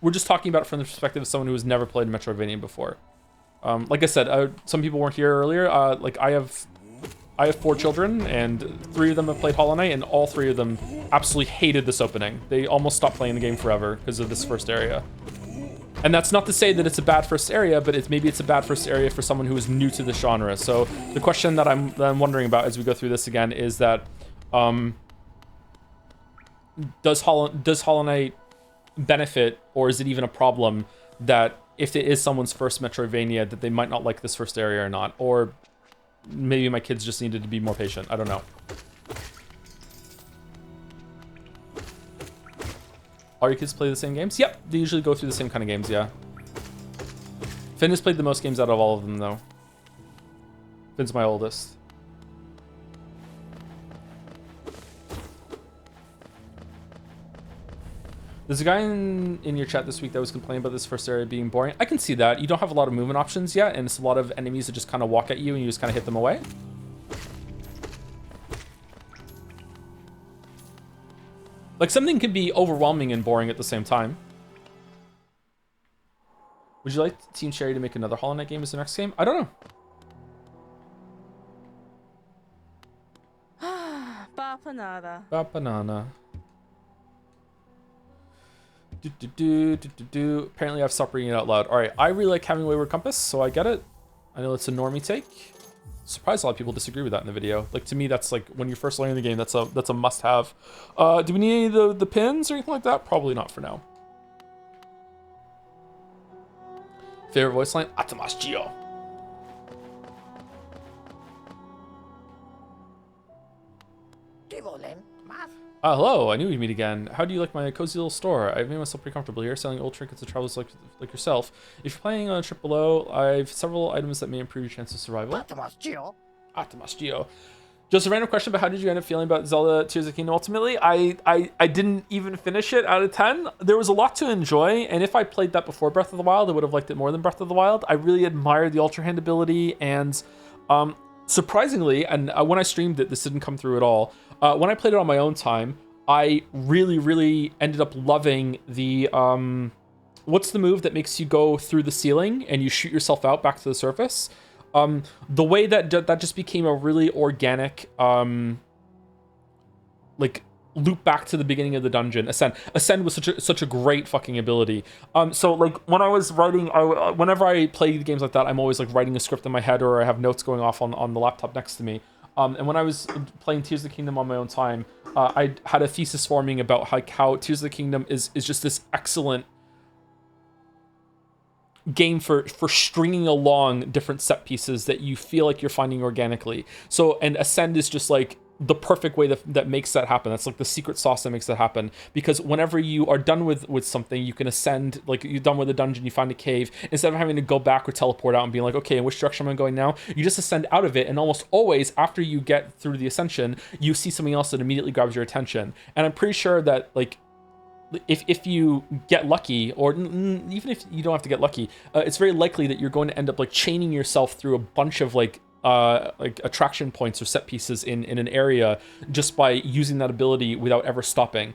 we're just talking about it from the perspective of someone who has never played Metroidvania before. Like I said, some people weren't here earlier. Like I have 4 children, and 3 of them have played Hollow Knight, and all 3 of them absolutely hated this opening. They almost stopped playing the game forever because of this first area. And that's not to say that it's a bad first area, but maybe it's a bad first area for someone who is new to the genre. So the question that I'm wondering about as we go through this again is that, does Hollow Knight benefit, or is it even a problem that if it is someone's first Metroidvania that they might not like this first area or not? Or maybe my kids just needed to be more patient. I don't know. All your kids play the same games? Yep, they usually go through the same kind of games, yeah. Finn has played the most games out of all of them, though. Finn's my oldest. There's a guy in your chat this week that was complaining about this first area being boring. I can see that. You don't have a lot of movement options yet, and it's a lot of enemies that just kind of walk at you and you just kind of hit them away. Like, something can be overwhelming and boring at the same time. Would you like Team Cherry to make another Hollow Knight game as the next game? I don't know. Bapanana. Apparently I've stopped reading it out loud. All right, I really like having Wayward Compass, so I get it. I know it's a normie take. Surprised a lot of people disagree with that in the video. Like, to me, that's like when you're first learning the game, that's a must-have. Do we need any of the pins or anything like that? Probably not for now. Favorite voice line? Atamas Gio. Hello, I knew we'd meet again. How do you like my cozy little store? I've made myself pretty comfortable here, selling old trinkets to travelers like yourself. If you're planning on a trip below, I've several items that may improve your chance of survival. Atamas Gio. Just a random question, but how did you end up feeling about Zelda Tears of the Kingdom ultimately? I didn't even finish it out of 10. There was a lot to enjoy, and if I played that before Breath of the Wild, I would have liked it more than Breath of the Wild. I really admired the Ultra Hand ability, and surprisingly, and when I streamed it, this didn't come through at all. When I played it on my own time, I really ended up loving the what's the move that makes you go through the ceiling and you shoot yourself out back to the surface? The way that just became a really organic like loop back to the beginning of the dungeon. Ascend was such a great fucking ability. So like when I was writing, whenever I play games like that, I'm always like writing a script in my head, or I have notes going off on the laptop next to me. And when I was playing Tears of the Kingdom on my own time, I had a thesis forming about like how Tears of the Kingdom is just this excellent game for stringing along different set pieces that you feel like you're finding organically. So, and Ascend is just like the perfect way that makes that happen. That's like the secret sauce that makes that happen, because whenever you are done with something, you can ascend. Like, you're done with a dungeon, you find a cave, instead of having to go back or teleport out and being like, okay, in which direction am I going now, you just ascend out of it, and almost always after you get through the ascension, you see something else that immediately grabs your attention. And I'm pretty sure that like if you get lucky, or even if you don't have to get lucky, it's very likely that you're going to end up like chaining yourself through a bunch of like attraction points or set pieces in an area just by using that ability without ever stopping.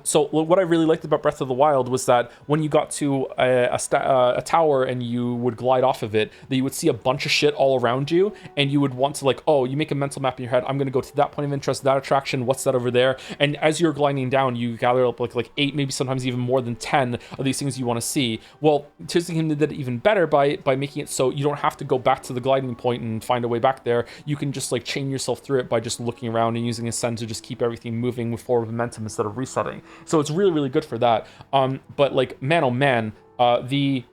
So what I really liked about Breath of the Wild was that when you got to a tower and you would glide off of it, that you would see a bunch of shit all around you, and you would want to like, oh, you make a mental map in your head, I'm going to go to that point of interest, that attraction, what's that over there? And as you're gliding down, you gather up like 8, maybe sometimes even more than 10 of these things you want to see. Well, Tears of the Kingdom did it even better by making it so you don't have to go back to the gliding point and find a way back there. You can just like chain yourself through it by just looking around and using Ascend to just keep everything moving with forward momentum instead of resetting. So it's really good for that. But like, man, oh man, the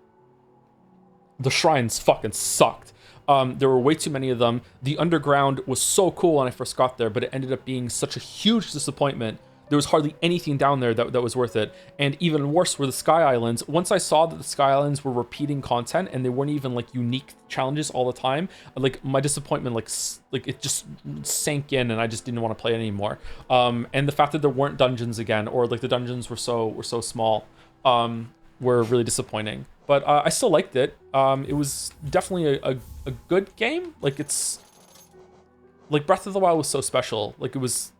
shrines fucking sucked. There were way too many of them. The underground was so cool when I first got there, but it ended up being such a huge disappointment. There was hardly anything down there that was worth it. And even worse were the Sky Islands. Once I saw that the Sky Islands were repeating content and they weren't even like unique challenges all the time, like my disappointment like it just sank in, and I just didn't want to play it anymore. And the fact that there weren't dungeons again, or like the dungeons were so small, were really disappointing. But I still liked it. It was definitely a good game. Like, it's like Breath of the Wild was so special. Like, it was,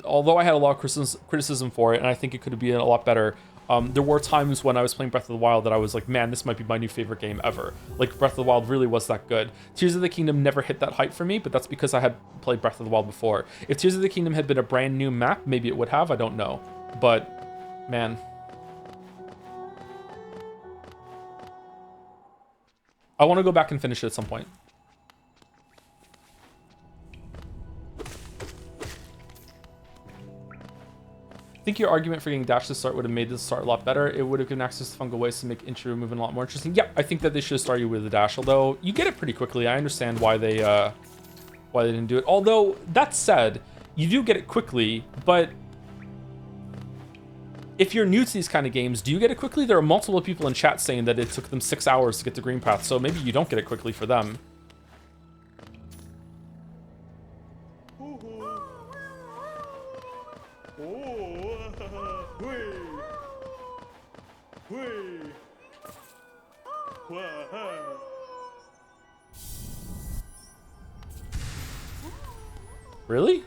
although I had a lot of criticism for it, and I think it could have been a lot better, there were times when I was playing Breath of the Wild that I was like, man, this might be my new favorite game ever. Like, Breath of the Wild really was that good. Tears of the Kingdom never hit that height for me, but that's because I had played Breath of the Wild before. If Tears of the Kingdom had been a brand new map, maybe it would have, I don't know. But, man. I want to go back and finish it at some point. I think your argument for getting dash to start would have made this start a lot better. It would have given access to fungal ways to make intro movement a lot more interesting. Yeah, I think that they should have started with the dash, although you get it pretty quickly. I understand why they didn't do it. Although, that said, you do get it quickly, but if you're new to these kind of games, do you get it quickly? There are multiple people in chat saying that it took them 6 hours to get to Green Path, so maybe you don't get it quickly for them. Really?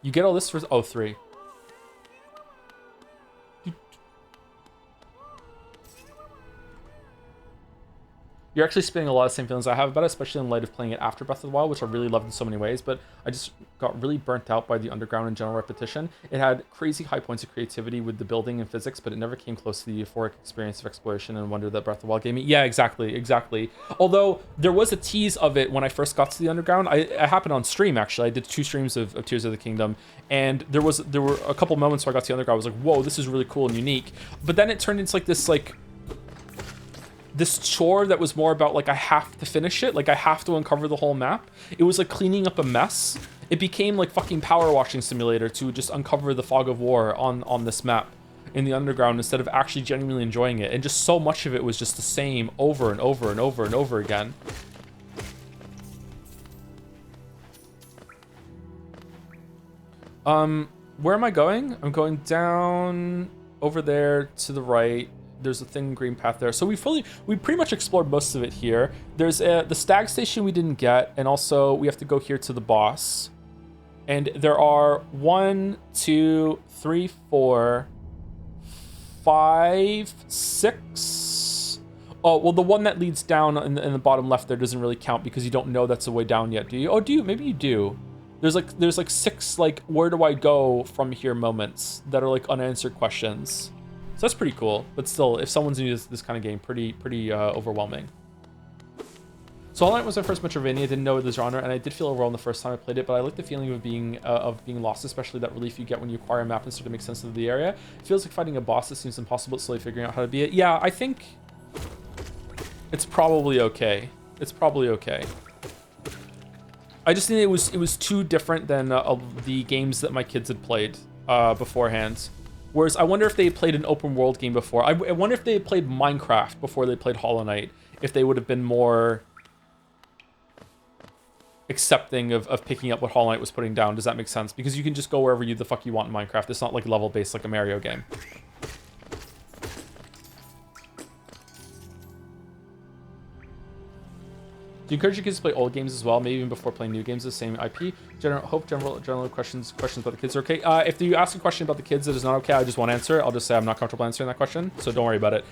You get all this for... Oh, 3. You're actually spinning a lot of the same feelings I have about it, especially in light of playing it after Breath of the Wild, which I really loved in so many ways, but I just got really burnt out by the underground and general repetition. It had crazy high points of creativity with the building and physics, but it never came close to the euphoric experience of exploration and wonder that Breath of the Wild gave me. Yeah, exactly. Although there was a tease of it when I first got to the underground. It happened on stream, actually. I did 2 streams of Tears of the Kingdom, and there were a couple moments where I got to the underground. I was like, whoa, this is really cool and unique. But then it turned into like this chore that was more about like I have to finish it, like I have to uncover the whole map. It was like cleaning up a mess. It became like fucking power washing simulator to just uncover the fog of war on this map in the underground instead of actually genuinely enjoying it. And just so much of it was just the same over and over and over and over again. Where am I going? I'm going down over there to the right. There's a thin green path there. So we pretty much explored most of it here. There's the stag station we didn't get, and also we have to go here to the boss. And there are 1, 2, 3, 4, 5, 6. Oh, well, the one that leads down in the bottom left there doesn't really count because you don't know that's the way down yet, do you? Oh, do you? Maybe you do. There's like 6 like where do I go from here moments that are like unanswered questions. So that's pretty cool, but still, if someone's new to this kind of game, pretty overwhelming. So Hollow Knight was my first Metroidvania. I didn't know the genre, and I did feel overwhelmed the first time I played it, but I like the feeling of being lost, especially that relief you get when you acquire a map and start to make sense of the area. It feels like fighting a boss that seems impossible, but slowly figuring out how to be it. Yeah, I think it's probably okay. It's probably okay. I just think it was too different than the games that my kids had played beforehand. Whereas I wonder if they played an open world game before. I wonder if they played Minecraft before they played Hollow Knight, if they would have been more accepting of picking up what Hollow Knight was putting down. Does that make sense? Because you can just go wherever the fuck you want in Minecraft. It's not like level based like a Mario game. Do you encourage your kids to play old games as well, maybe even before playing new games of the same IP? General questions about the kids are okay. If you ask a question about the kids that is not okay, I just won't answer it. I'll just say I'm not comfortable answering that question, so don't worry about it.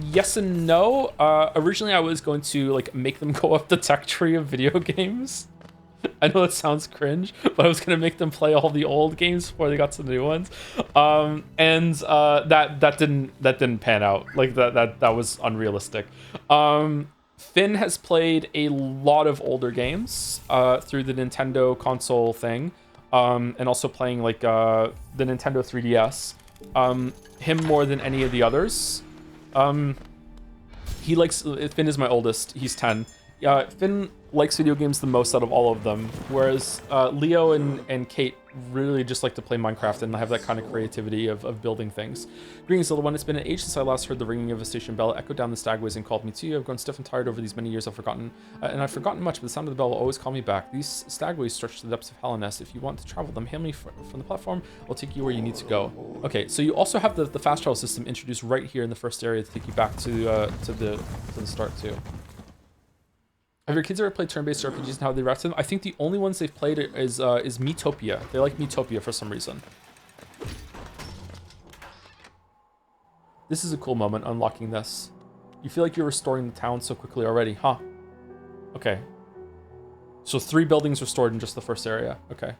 Yes and no. Originally, I was going to like make them go up the tech tree of video games. I know it sounds cringe, but I was gonna make them play all the old games before they got to the new ones, and that didn't pan out. Like that was unrealistic. Finn has played a lot of older games through the Nintendo console thing, and also playing like the Nintendo 3DS. Him more than any of the others. He likes Finn is my oldest. He's 10. Finn likes video games the most out of all of them, whereas Leo and Kate really just like to play Minecraft and have that kind of creativity of building things. Greetings, little one. It's been an age since I last heard the ringing of a station bell. It echoed down the stagways and called me to you. I've grown stiff and tired over these many years. I've forgotten much, but the sound of the bell will always call me back. These stagways stretch to the depths of Hallownest. If you want to travel them, hail me from the platform. I'll take you where you need to go. Okay, so you also have the fast travel system introduced right here in the first area to take you back to the start too. Have your kids ever played turn-based RPGs and how they react to them? I think the only ones they've played is Miitopia. They like Miitopia for some reason. This is a cool moment, unlocking this. You feel like you're restoring the town so quickly already, huh? Okay. So 3 buildings restored in just the first area. Okay.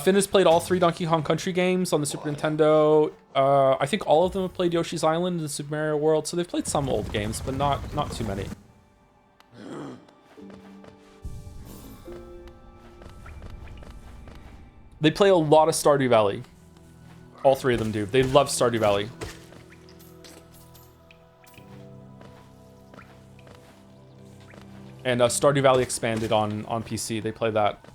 Finn has played all 3 Donkey Kong Country games on the Super Nintendo. I think all of them have played Yoshi's Island and Super Mario World, so they've played some old games, but not too many. They play a lot of Stardew Valley. All 3 of them do. They love Stardew Valley. And Stardew Valley Expanded on PC. They play that.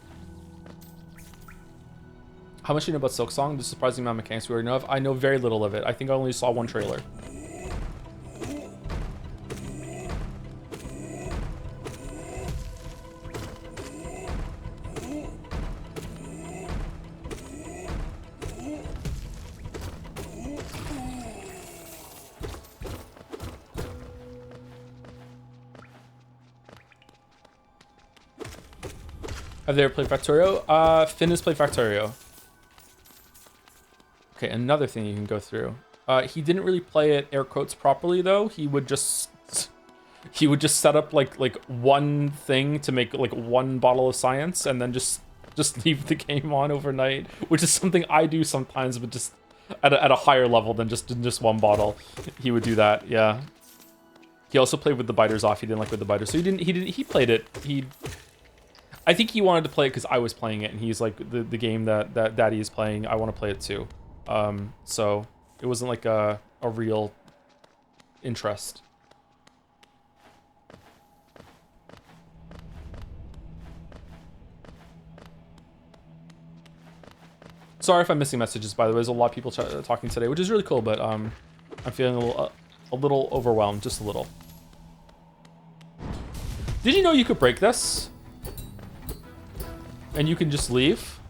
How much do you know about Silksong? The surprising amount of mechanics we already know of. I know very little of it. I think I only saw 1 trailer. Have they ever played Factorio? Finn has played Factorio. Okay, another thing you can go through. He didn't really play it air quotes properly though. He would just set up like one thing to make like one bottle of science and then just leave the game on overnight, which is something I do sometimes, but just at a higher level than just one bottle. He would do that, yeah. He also played with the biters off. He didn't like with the biters, so he played it. I think he wanted to play it because I was playing it, and he's like, the game that Daddy is playing, I want to play it too. So it wasn't like a real interest. Sorry if I'm missing messages, by the way. There's a lot of people talking today, which is really cool, but I'm feeling a little overwhelmed, just a little. Did you know you could break this? And you can just leave?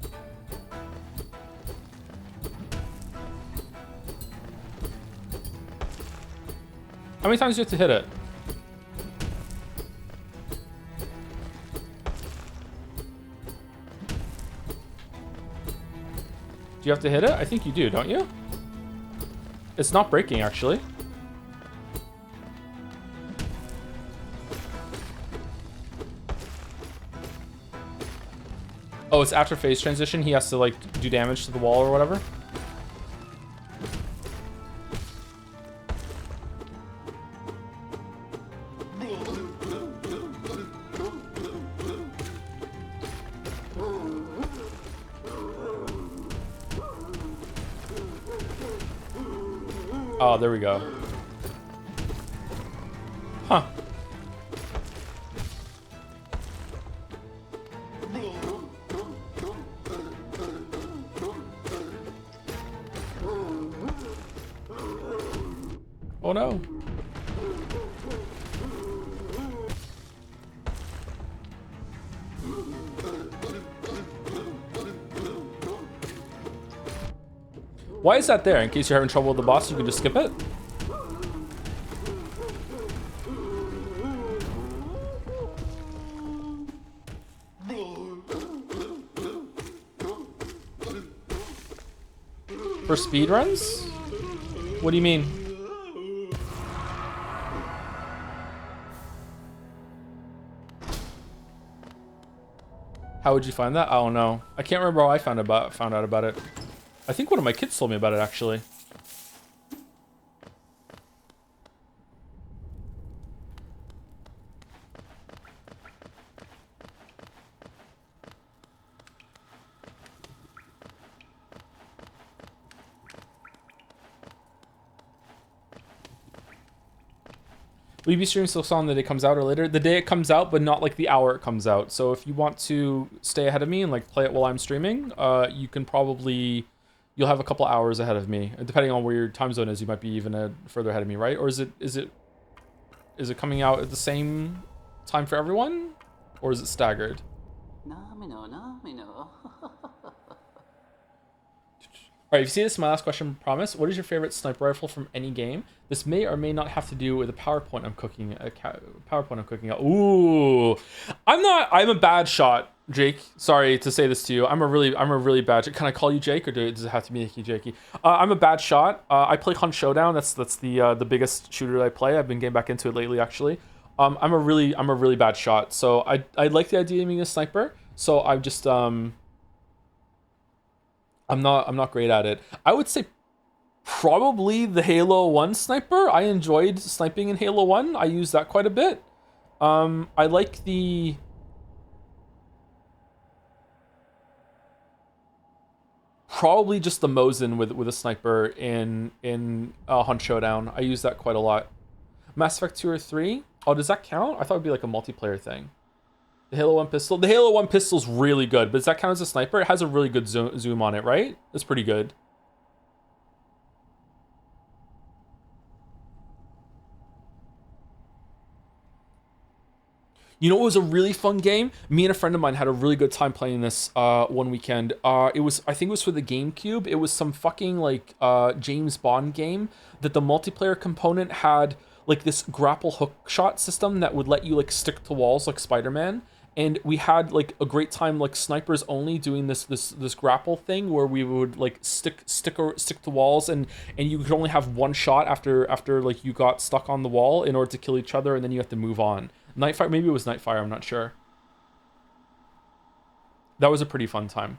How many times do you have to hit it? Do you have to hit it? I think you do, don't you? It's not breaking, actually. Oh, it's after phase transition. He has to, like, do damage to the wall or whatever. Oh, there we go. Huh. Oh no. Why is that there? In case you're having trouble with the boss, you can just skip it? For speedruns? What do you mean? How would you find that? I don't know. I can't remember how I found out about it. I think one of my kids told me about it, actually. Will you be streaming Silksong the day it comes out or later? The day it comes out, but not like the hour it comes out. So if you want to stay ahead of me and like play it while I'm streaming, you can probably, you'll have a couple hours ahead of me. Depending on where your time zone is, you might be even further ahead of me, right? Or is it coming out at the same time for everyone? Or is it staggered? Alright, if you see this, my last question, promise. What is your favorite sniper rifle from any game? This may or may not have to do with a PowerPoint I'm cooking. Ooh, I'm a bad shot, Jake. Sorry to say this to you. I'm a really bad. Can I call you Jake, or does it have to be Jakey? I'm a bad shot. I play Hunt Showdown. That's the biggest shooter that I play. I've been getting back into it lately, actually. I'm a really bad shot. So I like the idea of being a sniper. So I'm just I'm not great at it. I would say probably the Halo 1 sniper. I enjoyed sniping in Halo 1. I use that quite a bit. I like the probably just the Mosin with a sniper in Hunt Showdown. I use that quite a lot. Mass Effect 2 or 3? Oh, does that count? I thought it'd be like a multiplayer thing. The Halo 1 pistol. The Halo 1 pistol's really good, but does that count as a sniper? It has a really good zoom on it, right? It's pretty good. You know what was a really fun game? Me and a friend of mine had a really good time playing this one weekend. It was, I think it was for the GameCube. It was some fucking like James Bond game that the multiplayer component had like this grapple hook shot system that would let you like stick to walls like Spider-Man. And we had like a great time like snipers only doing this grapple thing where we would like stick to walls, and you could only have one shot after like you got stuck on the wall in order to kill each other, and then you have to move on. Nightfire, maybe it was Nightfire, I'm not sure. That was a pretty fun time.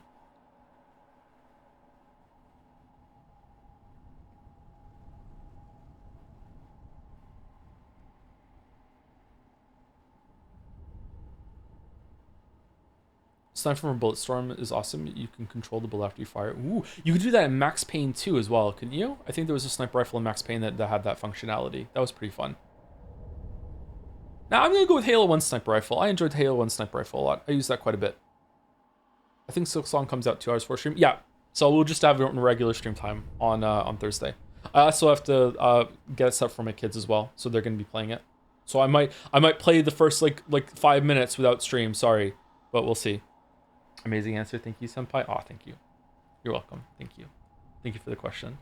Sniper from Bulletstorm is awesome. You can control the bullet after you fire. Ooh, you could do that in Max Payne 2 as well, couldn't you? I think there was a sniper rifle in Max Payne that had that functionality. That was pretty fun. Now I'm gonna go with Halo 1 sniper rifle. I enjoyed Halo 1 sniper rifle a lot. I used that quite a bit. I think Silksong comes out 2 hours before stream. Yeah, so we'll just have it on regular stream time on Thursday. I also have to get it set for my kids as well, so they're gonna be playing it. So I might play the first like 5 minutes without stream. Sorry, but we'll see. Amazing answer. Thank you, Senpai. Aw, thank you. You're welcome. Thank you. Thank you for the question.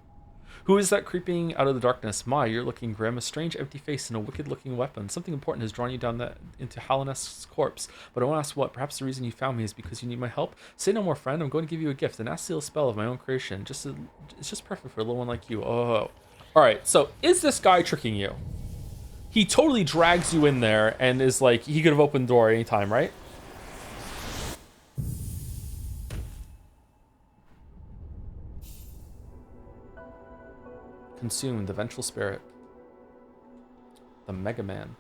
Who is that creeping out of the darkness? My, you're looking grim. A strange empty face and a wicked-looking weapon. Something important has drawn you down into Hallinesk's corpse. But I won't ask what. Perhaps the reason you found me is because you need my help? Say no more, friend. I'm going to give you a gift. A nasty little spell of my own creation. It's just perfect for a little one like you. Oh. Alright, so is this guy tricking you? He totally drags you in there and is like, he could have opened the door anytime, right? Consume the vengeful spirit. The Mega Man.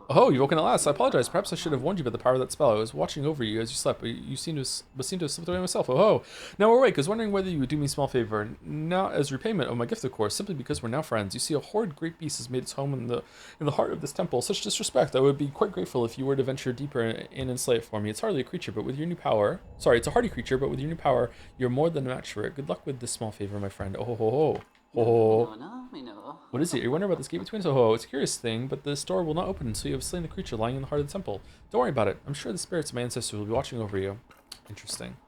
Oh, you've woken at last. I apologize. Perhaps I should have warned you about the power of that spell. I was watching over you as you slept, but you seem to have slipped away myself. Oh, now we're awake. I was wondering whether you would do me a small favor. Not as repayment of my gift, of course, simply because we're now friends. You see, a horrid great beast has made its home in the heart of this temple. Such disrespect. I would be quite grateful if you were to venture deeper in and slay it for me. It's hardly a creature, but with your new power... Sorry, it's a hardy creature, but with your new power, you're more than a match for it. Good luck with this small favor, my friend. Oh, ho, ho, ho. Oh. What is it? You're wondering about this gate between us? Oh, it's a curious thing, but this door will not open until you have slain the creature lying in the heart of the temple. Don't worry about it. I'm sure the spirits of my ancestors will be watching over you. Interesting.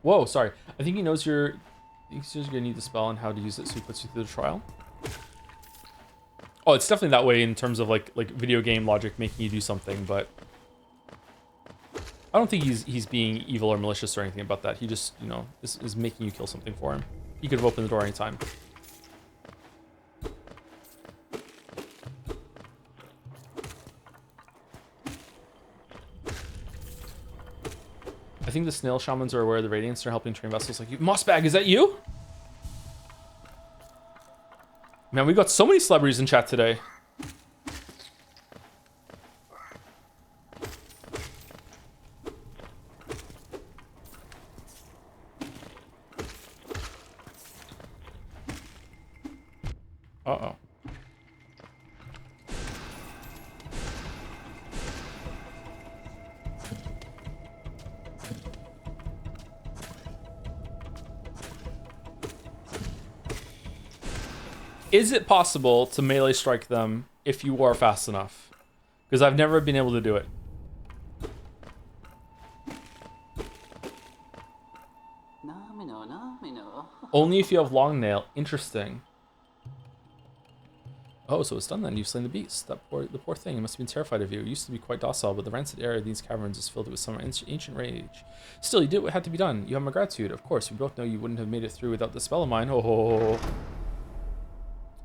Whoa, sorry. I think he knows you're gonna need the spell and how to use it, so he puts you through the trial. Oh, it's definitely that way in terms of like video game logic making you do something, but I don't think he's being evil or malicious or anything about that. He just, you know, is making you kill something for him. He could have opened the door anytime. I think the snail shamans are aware of the radiance and are helping train vessels like you. Mossbag, is that you? Man, we got so many celebrities in chat today. Uh-oh. Is it possible to melee strike them if you are fast enough? Because I've never been able to do it. Only if you have long nail. Interesting. Oh, so it's done then. You've slain the beast. The poor thing. It must have been terrified of you. It used to be quite docile, but the rancid air of these caverns has filled it with some ancient rage. Still, you did what had to be done. You have my gratitude. Of course, we both know you wouldn't have made it through without the spell of mine. Oh.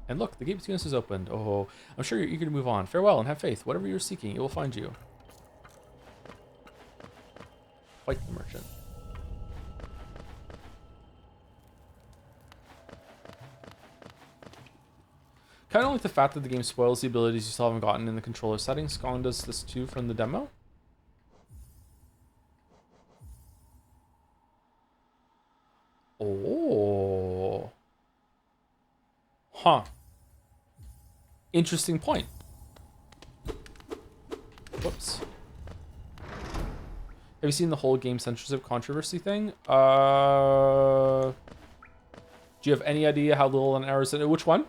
And look, the gate between us is opened. Oh, I'm sure you're eager to move on. Farewell and have faith. Whatever you're seeking, it will find you. Fight the merchant. Kind of like the fact that the game spoils the abilities you still haven't gotten in the controller settings. Gong does this too from the demo. Oh. Huh. Interesting point. Have you seen the whole game censorship controversy thing? Do you have any idea how little an hour is in it? Which one?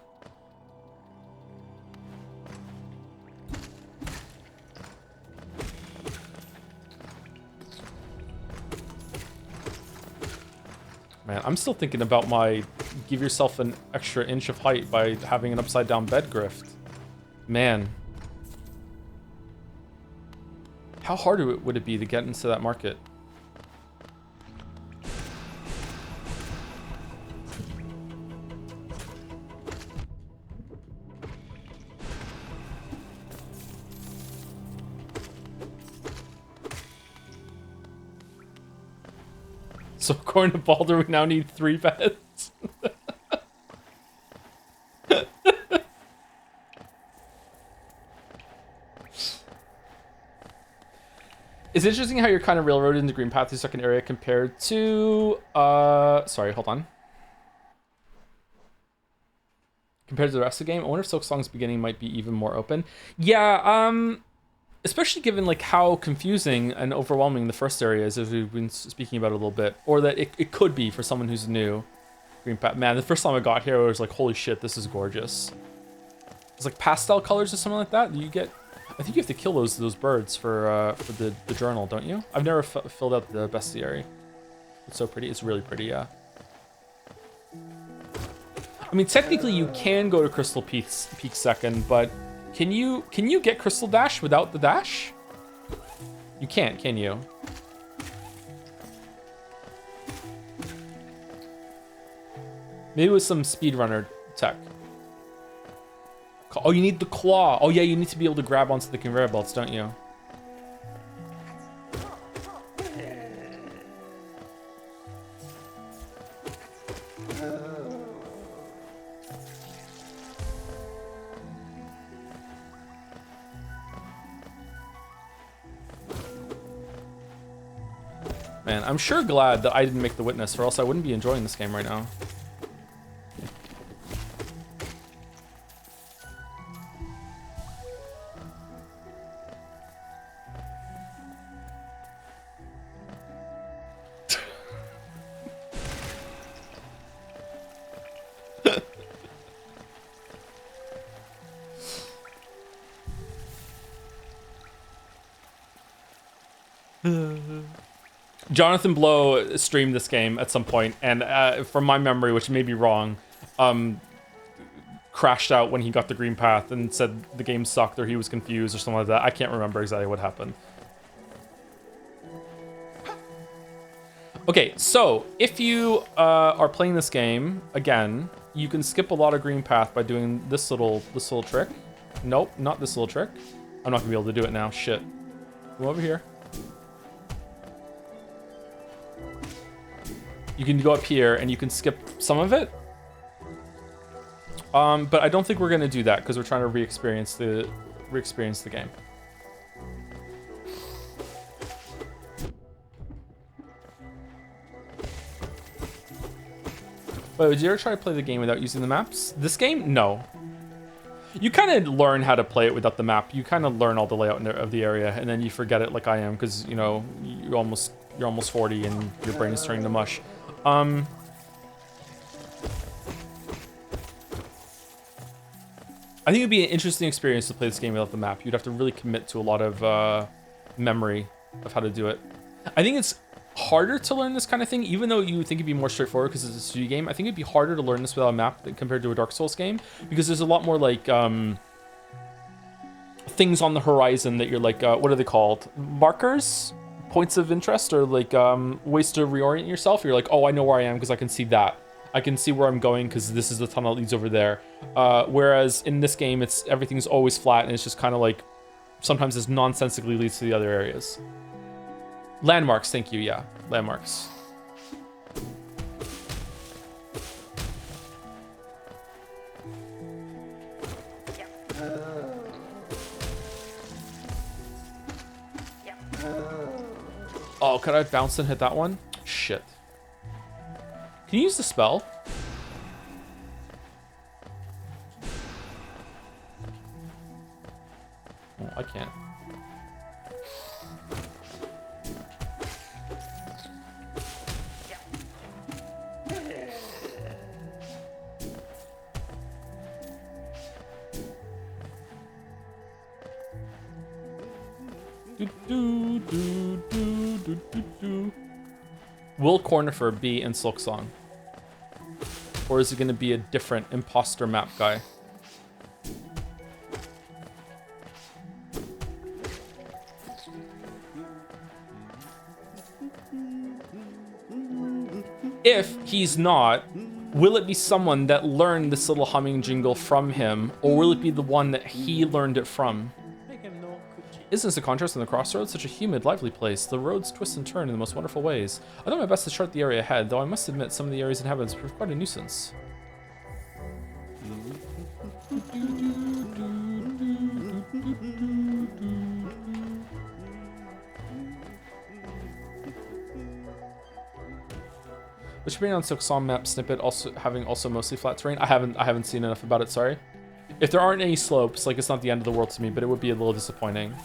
Man, I'm still thinking about my give yourself an extra inch of height by having an upside down bed grift. Man. How hard would it be to get into that market? So according to Baldur, we now need 3 beds. It's interesting how you're kind of railroaded into Green Path through second area compared to sorry, hold on. Compared to the rest of the game, I wonder if Silksong's beginning might be even more open. Yeah, especially given like how confusing and overwhelming the first area is, as we've been speaking about a little bit, or that it could be for someone who's new. Green Path, man, the first time I got here, I was like, holy shit, this is gorgeous. It's like pastel colors or something like that. You get, I think you have to kill those birds for the journal, don't you? I've never filled out the bestiary. It's so pretty. It's really pretty, yeah. I mean, technically you can go to Crystal Peak second, but can you get Crystal Dash without the dash? You can't, can you? Maybe with some speedrunner tech. Oh, you need the claw. Oh yeah, you need to be able to grab onto the conveyor belts, don't you? Man, I'm sure glad that I didn't make the witness, or else I wouldn't be enjoying this game right now. Jonathan Blow streamed this game at some point, and from my memory, which may be wrong, crashed out when he got the green path and said the game sucked or he was confused or something like that. I can't remember exactly what happened. Okay, so if you are playing this game again, you can skip a lot of green path by doing this little trick. Nope, not this little trick. I'm not gonna be able to do it now. Shit. Come over here. You can go up here and you can skip some of it. But I don't think we're gonna do that because we're trying to re-experience the game. Wait, did you ever try to play the game without using the maps? This game? No. You kind of learn how to play it without the map. You kind of learn all the layout of the area, and then you forget it like I am, because you know you're almost 40 and your brain is turning to mush. I think it'd be an interesting experience to play this game without the map. You'd have to really commit to a lot of memory of how to do it. I think it's harder to learn this kind of thing, even though you think it'd be more straightforward because it's a studio game. I think it'd be harder to learn this without a map compared to a Dark Souls game, because there's a lot more like things on the horizon that you're like, what are they called? Markers? Points of interest, or like ways to reorient yourself. You're like, oh, I know where I am because I can see that. I can see where I'm going because this is the tunnel that leads over there. Whereas in this game, everything's always flat and it's just kind of like sometimes this nonsensically leads to the other areas. Landmarks, thank you. Yeah, landmarks. Oh, could I have bounced and hit that one? Shit. Can you use the spell? Oh, I can't. Will Cornifer be in Silksong? Or is it going to be a different imposter map guy? If he's not, will it be someone that learned this little humming jingle from him, or will it be the one that he learned it from? Isn't this a contrast in the crossroads? Such a humid, lively place. The roads twist and turn in the most wonderful ways. I do my best to chart the area ahead, though I must admit some of the areas inhabitants prove quite a nuisance. Which opinion on Silksong map snippet also having mostly flat terrain? I haven't seen enough about it, sorry. If there aren't any slopes, like, it's not the end of the world to me, but it would be a little disappointing.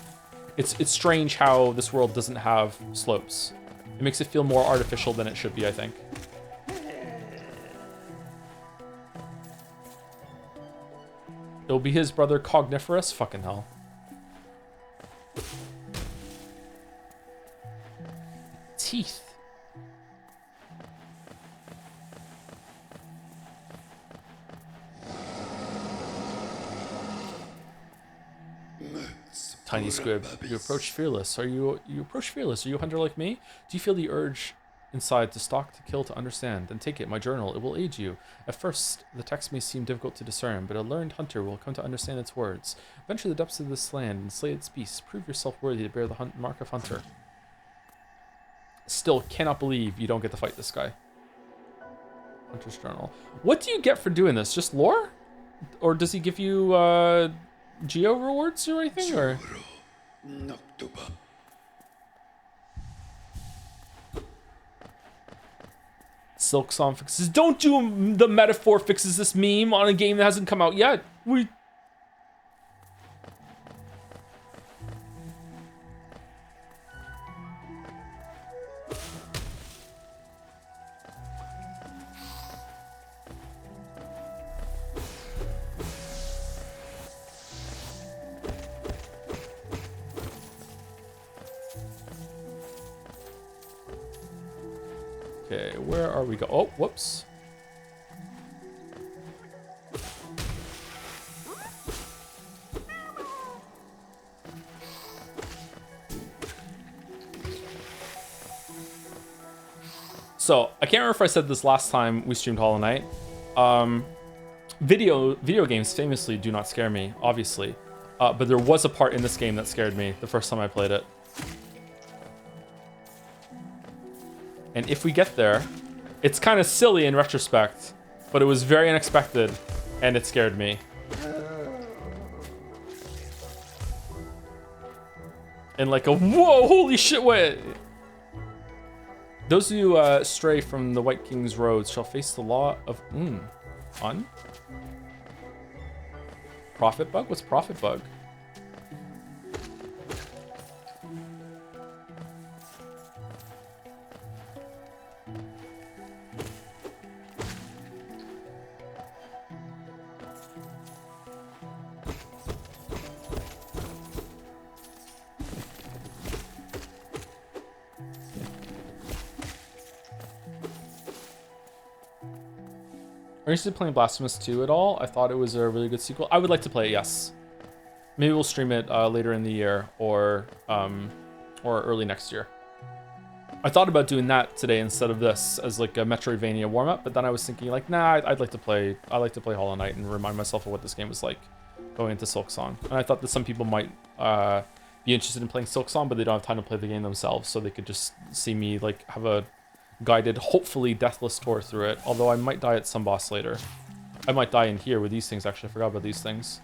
It's strange how this world doesn't have slopes. It makes it feel more artificial than it should be, I think. It'll be his brother Cogniferous? Fucking hell. Teeth. Tiny squib, you approach fearless. You approach fearless? Are you a hunter like me? Do you feel the urge inside to stalk, to kill, to understand? Then take it, my journal. It will aid you. At first, the text may seem difficult to discern, but a learned hunter will come to understand its words. Venture the depths of this land and slay its beasts. Prove yourself worthy to bear the mark of hunter. Still cannot believe you don't get to fight this guy. Hunter's journal. What do you get for doing this? Just lore? Or does he give you geo rewards or anything? Or Silksong fixes. Don't do the metaphor fixes this meme on a game that hasn't come out yet. Okay, where are we go? Oh, whoops. So, I can't remember if I said this last time we streamed Hollow Knight. Video games famously do not scare me, obviously. But there was a part in this game that scared me the first time I played it. And if we get there, it's kind of silly in retrospect, but it was very unexpected, and it scared me. And like a, whoa, holy shit, wait! Those who stray from the White King's roads shall face the law of, fun? Profit bug? What's profit bug? Are you still playing Blasphemous 2 at all? I thought it was a really good sequel. I would like to play it, yes. Maybe we'll stream it later in the year or early next year. I thought about doing that today instead of this as like a Metroidvania warm-up, but then I was thinking like, nah, I'd like to play Hollow Knight and remind myself of what this game was like going into Silksong. And I thought that some people might be interested in playing Silksong, but they don't have time to play the game themselves, so they could just see me like have a guided, hopefully deathless tour through it, although I might die at some boss later. I might die in here with these things, actually. I forgot about these things.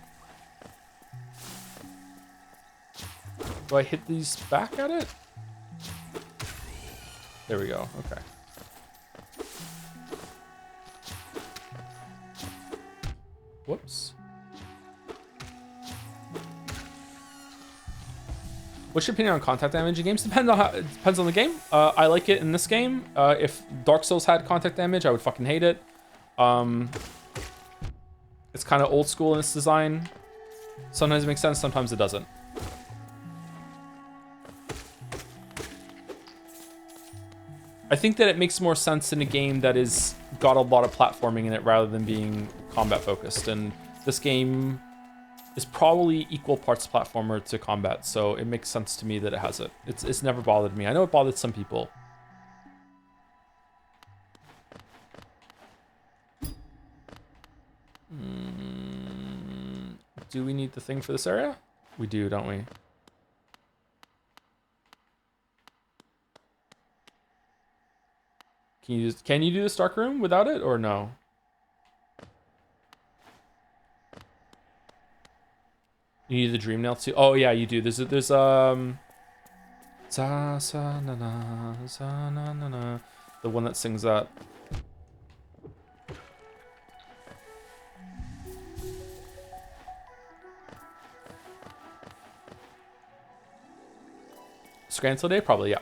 Do I hit these back at it? There we go, okay. Whoops. What's your opinion on contact damage in games? Depends on the game. I like it in this game. If Dark Souls had contact damage, I would fucking hate it. It's kind of old school in its design. Sometimes it makes sense, sometimes it doesn't. I think that it makes more sense in a game that is got a lot of platforming in it rather than being combat focused. And this game is probably equal parts platformer to combat, so it makes sense to me that it has it. It's never bothered me. I know it bothered some people. Do we need the thing for this area? We do, don't we? Can you do this dark room without it or no? You need the dream nail too. Oh yeah, you do. There's sa sa na na sa na na na, the one that sings that. Scranton Day, probably, yeah.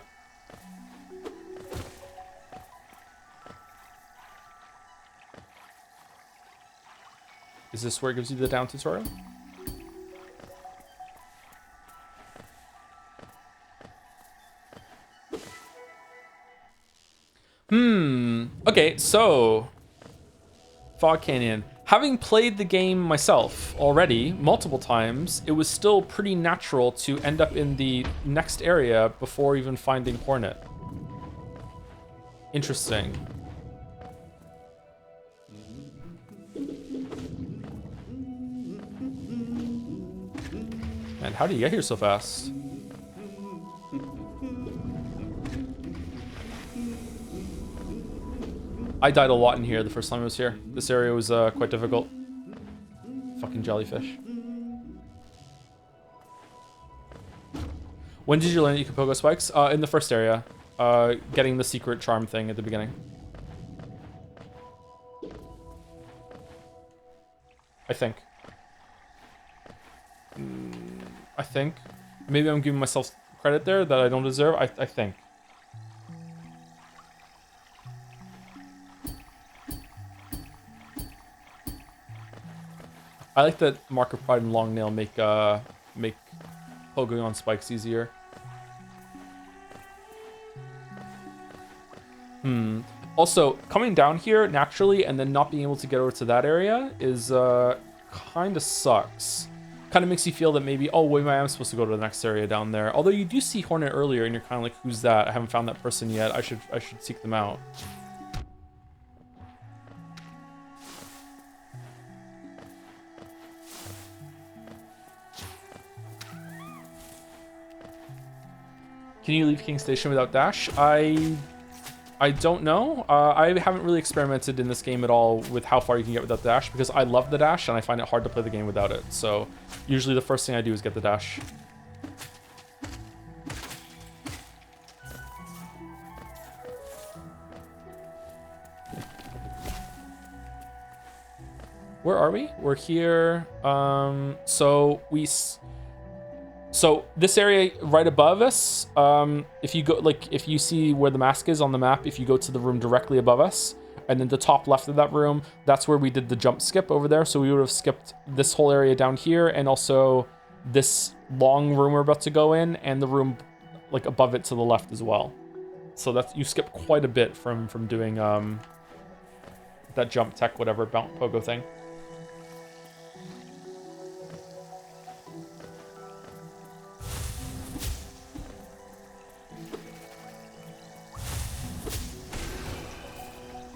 Is this where it gives you the down tutorial? Okay, so Fog Canyon. Having played the game myself already multiple times, it was still pretty natural to end up in the next area before even finding Hornet. Interesting. Man, how do you get here so fast? I died a lot in here the first time I was here. This area was quite difficult. Fucking jellyfish. When did you learn that you could pogo spikes? In the first area. Getting the secret charm thing at the beginning. I think. I think. Maybe I'm giving myself credit there that I don't deserve. I think. I like that Mark of Pride and Long Nail make pogoing on spikes easier. Also, coming down here naturally and then not being able to get over to that area is kind of sucks. Kind of makes you feel that maybe, oh, wait, I am supposed to go to the next area down there. Although you do see Hornet earlier and you're kind of like, who's that? I haven't found that person yet. I should seek them out. Can you leave King Station without dash? I don't know. I haven't really experimented in this game at all with how far you can get without the dash because I love the dash and I find it hard to play the game without it. So usually the first thing I do is get the dash. Where are we? We're here. So this area right above us, if you go, like, if you see where the mask is on the map, if you go to the room directly above us, and then the top left of that room, that's where we did the jump skip over there. So we would have skipped this whole area down here, and also this long room we're about to go in, and the room like above it to the left as well. So that's, you skip quite a bit from doing that jump tech, whatever, bounce pogo thing.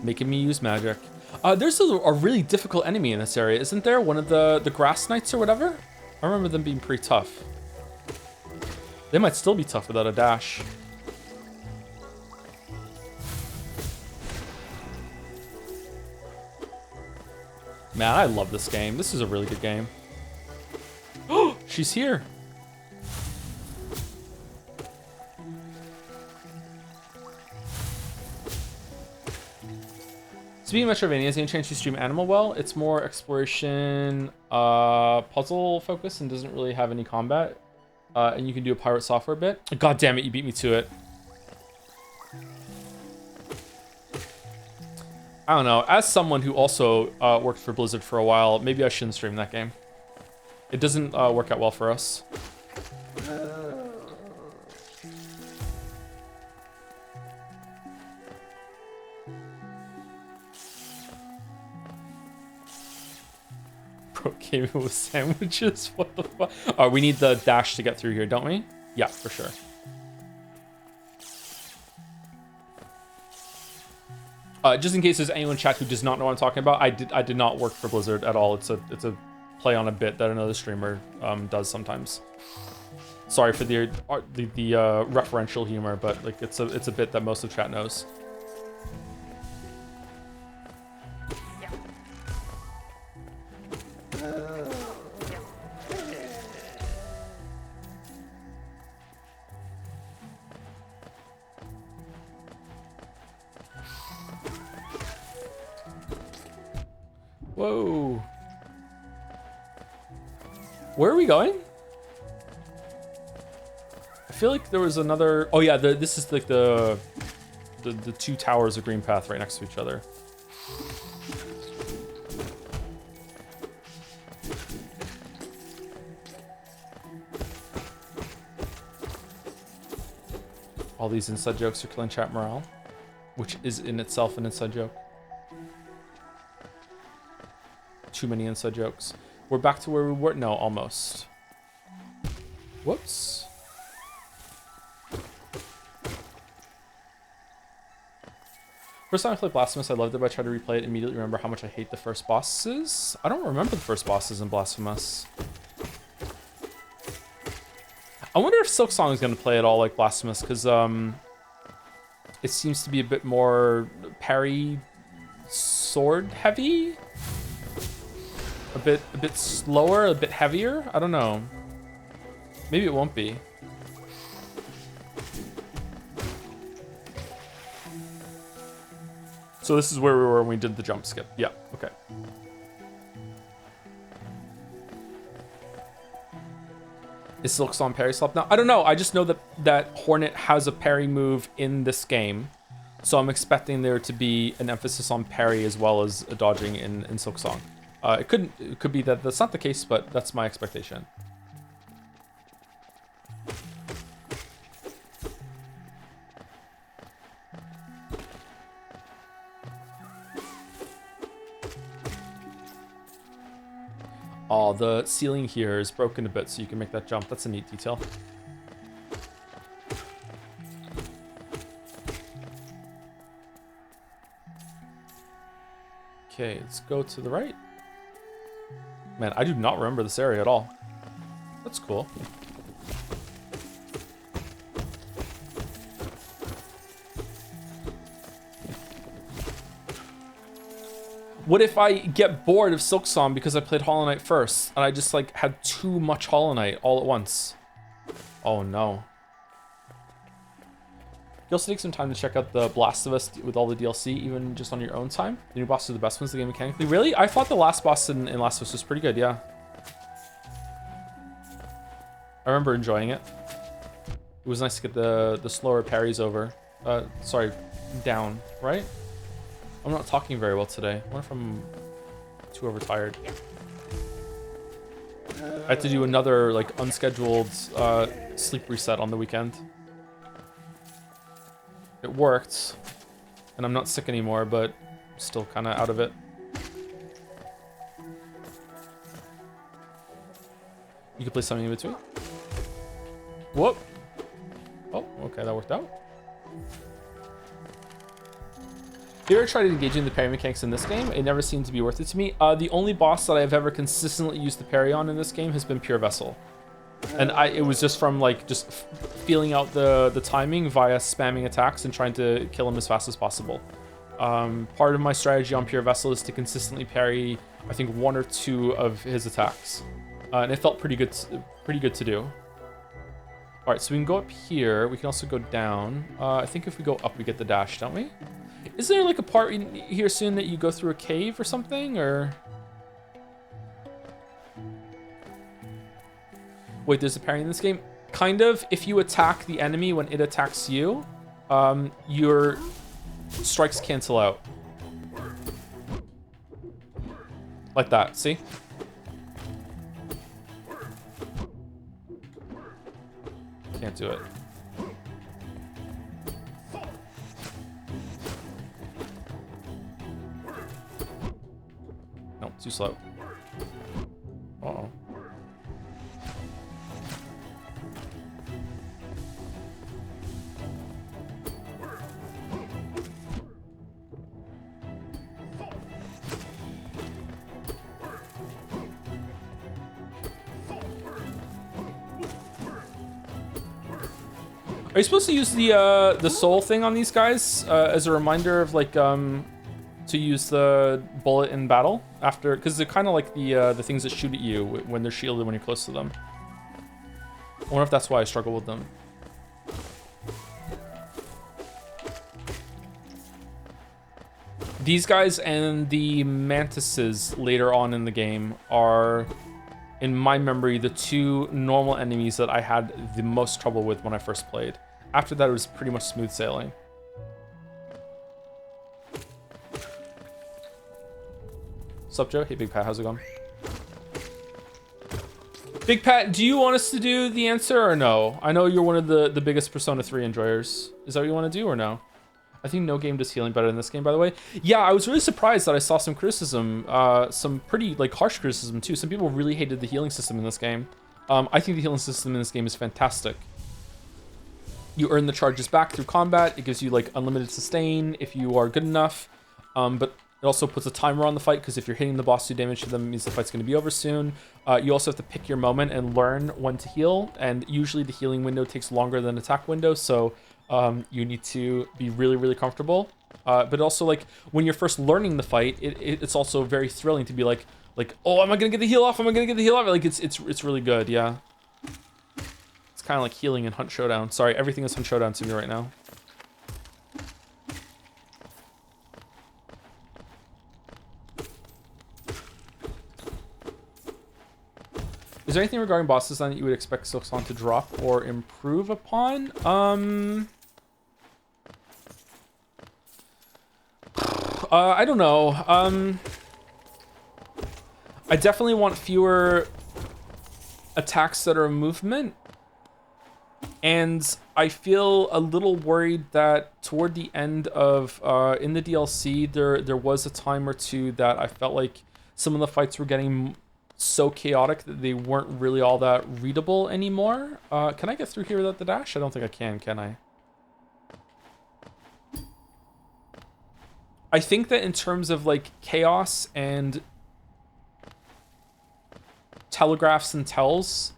Making me use magic. There's a really difficult enemy in this area, isn't there? One of the grass knights or whatever? I remember them being pretty tough. They might still be tough without a dash. Man, I love this game. This is a really good game. Oh, she's here. Speaking of Metroidvania, is any chance you stream Animal well? It's more exploration, puzzle focus, and doesn't really have any combat. And you can do a pirate software bit. God damn it, you beat me to it. I don't know. As someone who also worked for Blizzard for a while, maybe I shouldn't stream that game. It doesn't work out well for us. Bro came in with sandwiches. What the fuck? Oh, we need the dash to get through here, don't we? Yeah, for sure. Just in case there's anyone in chat who does not know what I'm talking about, I did not work for Blizzard at all. It's a play on a bit that another streamer does sometimes. Sorry for the referential humor, but like it's a bit that most of chat knows. Whoa. Where are we going? I feel like there was another... Oh yeah, this is like the two towers of green path right next to each other. All these inside jokes are killing chat morale, which is in itself an inside joke. Too many inside jokes. We're back to where we were. No, almost. Whoops. First time I played Blasphemous, I loved it, but I tried to replay it, immediately remember how much I hate the first bosses. I don't remember the first bosses in Blasphemous. I wonder if Silksong is going to play it all like Blasphemous, because it seems to be a bit more parry sword heavy. A bit slower, a bit heavier. I don't know. Maybe it won't be. So this is where we were when we did the jump skip. Yeah, okay. Is Silksong parry slap now? I don't know. I just know that Hornet has a parry move in this game. So I'm expecting there to be an emphasis on parry as well as dodging in Silksong. It could be that that's not the case, but that's my expectation. Oh, the ceiling here is broken a bit, so you can make that jump. That's a neat detail. Okay, let's go to the right. Man, I do not remember this area at all. That's cool. What if I get bored of Silksong because I played Hollow Knight first and I just like had too much Hollow Knight all at once? Oh no. You also take some time to check out the Blast of Us with all the DLC, even just on your own time. The new bosses are the best ones in the game mechanically. Really? I thought the last boss in Last of Us was pretty good, yeah. I remember enjoying it. It was nice to get the slower parries over. Sorry, down, right? I'm not talking very well today. I wonder if I'm too overtired. I had to do another like unscheduled sleep reset on the weekend. It worked, and I'm not sick anymore, but still kind of out of it. You could play something in between. Whoop. Oh, okay, that worked out. If you ever tried engaging the parry mechanics in this game, it never seemed to be worth it to me. The only boss that I've ever consistently used the parry on in this game has been Pure Vessel. And it was just from like just feeling out the timing via spamming attacks and trying to kill him as fast as possible. Part of my strategy on Pure Vessel is to consistently parry, I think, 1 or 2 of his attacks, and it felt pretty good to do. All right, so we can go up here. We can also go down. I think if we go up, we get the dash, don't we? Is there like a part in here soon that you go through a cave or something, or? Wait, there's a parry in this game? Kind of. If you attack the enemy when it attacks you, your strikes cancel out. Like that, see? Can't do it. No, too slow. Uh-oh. Are you supposed to use the soul thing on these guys as a reminder of like to use the bullet in battle after? Because they're kind of like the things that shoot at you when they're shielded when you're close to them. I wonder if that's why I struggle with them. These guys and the mantises later on in the game are, in my memory, the two normal enemies that I had the most trouble with when I first played. After that, it was pretty much smooth sailing. What's up, Joe? Hey, Big Pat, how's it going? Big Pat, do you want us to do the answer or no? I know you're one of the biggest Persona 3 enjoyers. Is that what you want to do or no? I think no game does healing better than this game, by the way. Yeah, I was really surprised that I saw some criticism, some pretty like harsh criticism too. Some people really hated the healing system in this game. I think the healing system in this game is fantastic. You earn the charges back through combat. It gives you like unlimited sustain if you are good enough. But it also puts a timer on the fight because if you're hitting the boss, do damage to them, it means the fight's going to be over soon. You also have to pick your moment and learn when to heal. And usually the healing window takes longer than attack window, so you need to be really, really comfortable. But also, like, when you're first learning the fight, it's also very thrilling to be like, oh, am I gonna get the heal off? Am I gonna get the heal off? Like, it's really good, yeah. It's kind of like healing in Hunt Showdown. Sorry, everything is Hunt Showdown to me right now. Is there anything regarding boss design that you would expect Silksong to drop or improve upon? I don't know. I definitely want fewer attacks that are movement. And I feel a little worried that toward the end of, in the DLC, there was a time or two that I felt like some of the fights were getting so chaotic that they weren't really all that readable anymore. Can I get through here without the dash? I don't think I can I? I think that in terms of like chaos and telegraphs and tells,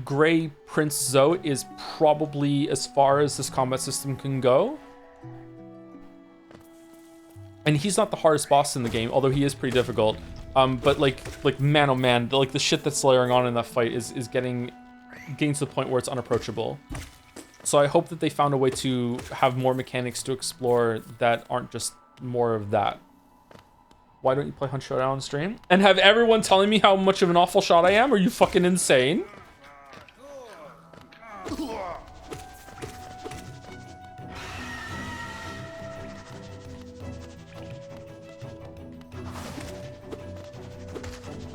Grey Prince Zote is probably as far as this combat system can go. And he's not the hardest boss in the game, although he is pretty difficult. But like man oh man, like the shit that's layering on in that fight is getting to the point where it's unapproachable. So I hope that they found a way to have more mechanics to explore that aren't just more of that. Why don't you play Hunt Showdown on stream? And have everyone telling me how much of an awful shot I am? Are you fucking insane?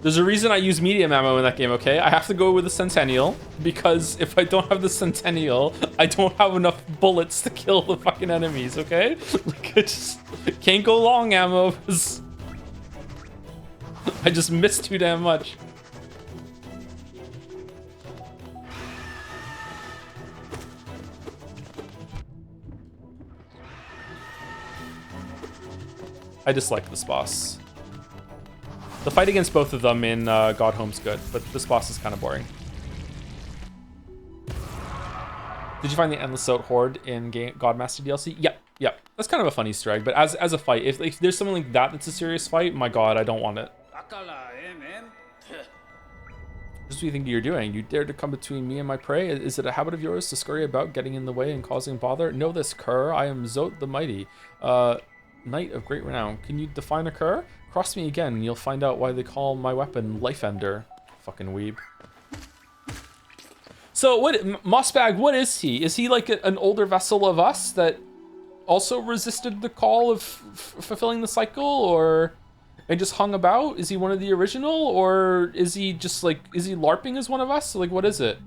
There's a reason I use medium ammo in that game, okay? I have to go with the Centennial, because if I don't have the Centennial, I don't have enough bullets to kill the fucking enemies, okay? Like, I just can't go long ammo, because I just miss too damn much. I dislike this boss. The fight against both of them in God Home's good, but this boss is kind of boring. Did you find the Endless Zote Horde in Godmaster DLC? Yep. That's kind of a fun Easter egg, but as a fight, if there's something like that that's a serious fight, my god, I don't want it. Just what do you think you're doing? You dare to come between me and my prey? Is it a habit of yours to scurry about, getting in the way and causing bother? Know this, cur. I am Zote the Mighty, knight of great renown. Can you define a cur? Cross me again, and you'll find out why they call my weapon Life Ender. Fucking weeb. So, Mossbag, what is he? Is he like an older vessel of us that also resisted the call of fulfilling the cycle, or and just hung about? Is he one of the original, or is he just like, is he LARPing as one of us? Like, what is it?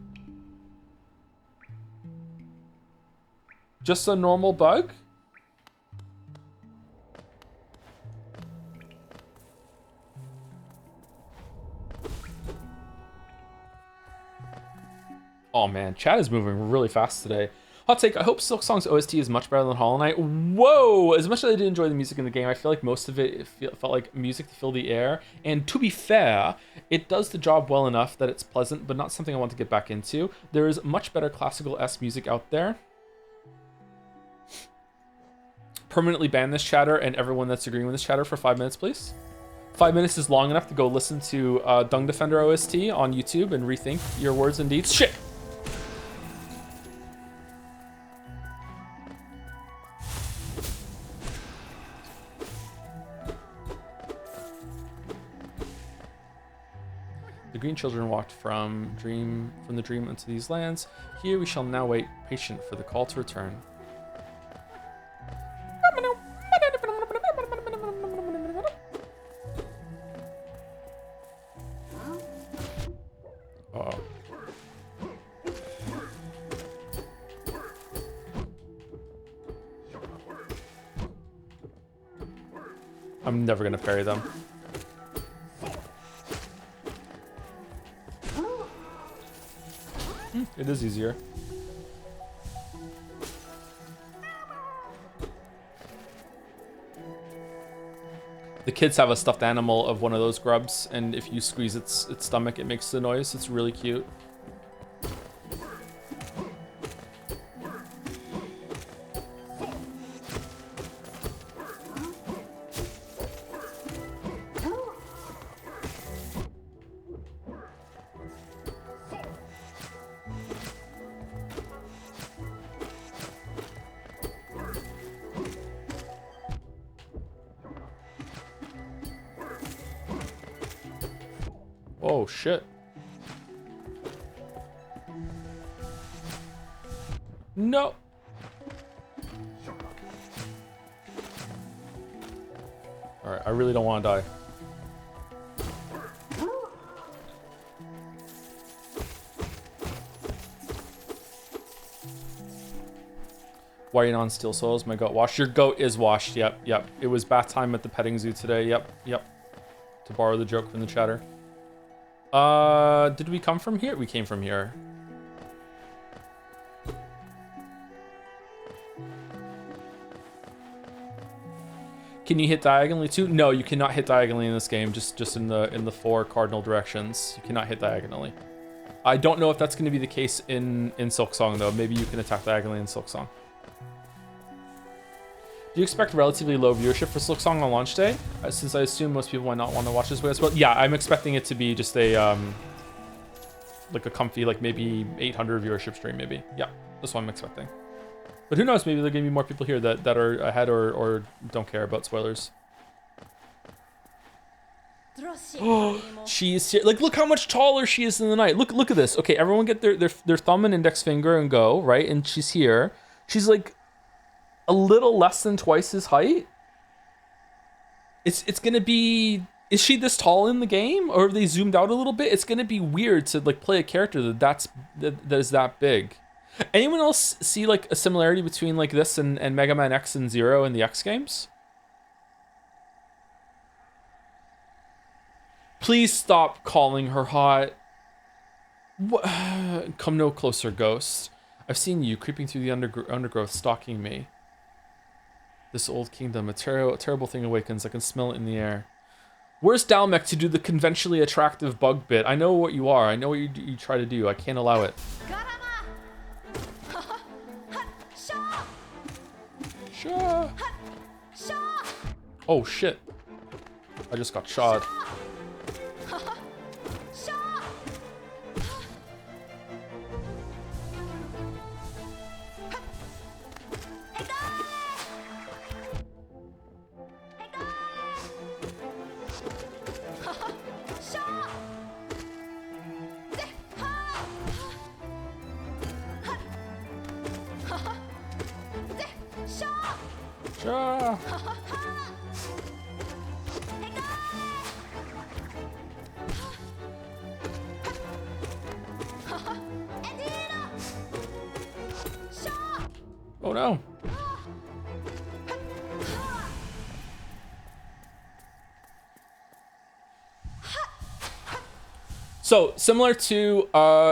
Just a normal bug? Oh man, chat is moving really fast today. Hot take, I hope Silksong's OST is much better than Hollow Knight. Whoa! As much as I did enjoy the music in the game, I feel like most of it felt like music to fill the air. And to be fair, it does the job well enough that it's pleasant, but not something I want to get back into. There is much better classical-esque music out there. Permanently ban this chatter and everyone that's agreeing with this chatter for 5 minutes, please. 5 minutes is long enough to go listen to Dung Defender OST on YouTube and rethink your words and deeds. Shit! The green children walked from the dream into these lands. Here we shall now wait patient for the call to return. Uh-oh. I'm never gonna parry them. It is easier. The kids have a stuffed animal of one of those grubs, and if you squeeze its stomach, it makes the noise. It's really cute. Oh shit. No. Alright, I really don't want to die. Why are you not on Steel Souls? My goat washed. Your goat is washed. Yep, yep. It was bath time at the petting zoo today. Yep, yep. To borrow the joke from the chatter. Did we come from here? We came from here. Can you hit diagonally too? No, you cannot hit diagonally in this game. Just in the 4 cardinal directions. You cannot hit diagonally. I don't know if that's going to be the case in Silksong though. Maybe you can attack diagonally in Silksong. Do you expect relatively low viewership for Silksong on launch day? Since I assume most people might not want to watch this way as well. Yeah, I'm expecting it to be just a like a comfy, like maybe 800 viewership stream, maybe. Yeah, that's what I'm expecting. But who knows? Maybe there are gonna be more people here that are ahead or don't care about spoilers. Oh, she is here. Like, look how much taller she is in the night. Look at this. Okay, everyone get their thumb and index finger and go right. And she's here. She's like a little less than twice his height. It's gonna be. Is she this tall in the game, or have they zoomed out a little bit? It's gonna be weird to like play a character that is that big. Anyone else see like a similarity between like this and Mega Man X and Zero in the X games? Please stop calling her hot. What? Come no closer, ghost. I've seen you creeping through the undergrowth, stalking me. This old kingdom, a terrible thing awakens. I can smell it in the air. Where's Dalmec to do the conventionally attractive bug bit? I know what you are. I know what you try to do. I can't allow it. Shaw. Oh shit. I just got shot. Shaw. Oh no. So similar to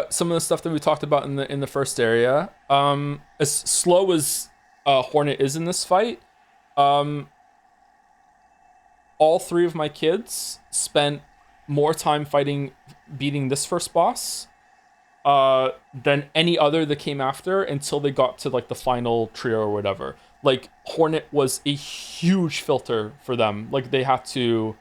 some of the stuff that we talked about in the first area, as slow as Hornet is in this fight, all three of my kids spent more time beating this first boss than any other that came after until they got to like the final trio or whatever. Like Hornet was a huge filter for them. Like they had to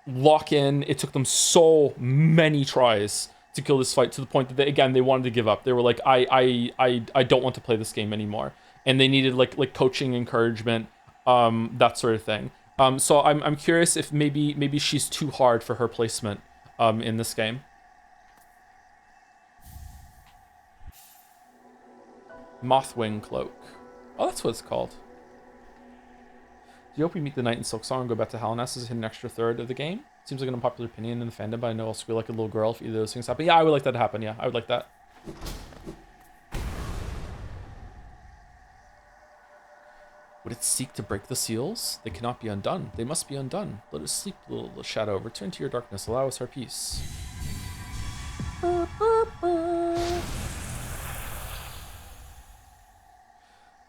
lock in. It took them so many tries to kill this fight to the point that they wanted to give up. They were like, I don't want to play this game anymore, and they needed like coaching, encouragement, that sort of thing. So I'm curious if maybe she's too hard for her placement in this game. Mothwing Cloak. Oh, that's what it's called. Do you hope we meet the knight in Silksong and go back to Hallownest as an extra third of the game? Seems like an unpopular opinion in the fandom, but I know I'll squeal like a little girl if either of those things happen. Yeah, I would like that to happen. Yeah, I would like that. Would it seek to break the seals? They cannot be undone. They must be undone. Let us sleep, little shadow. Return to your darkness. Allow us our peace.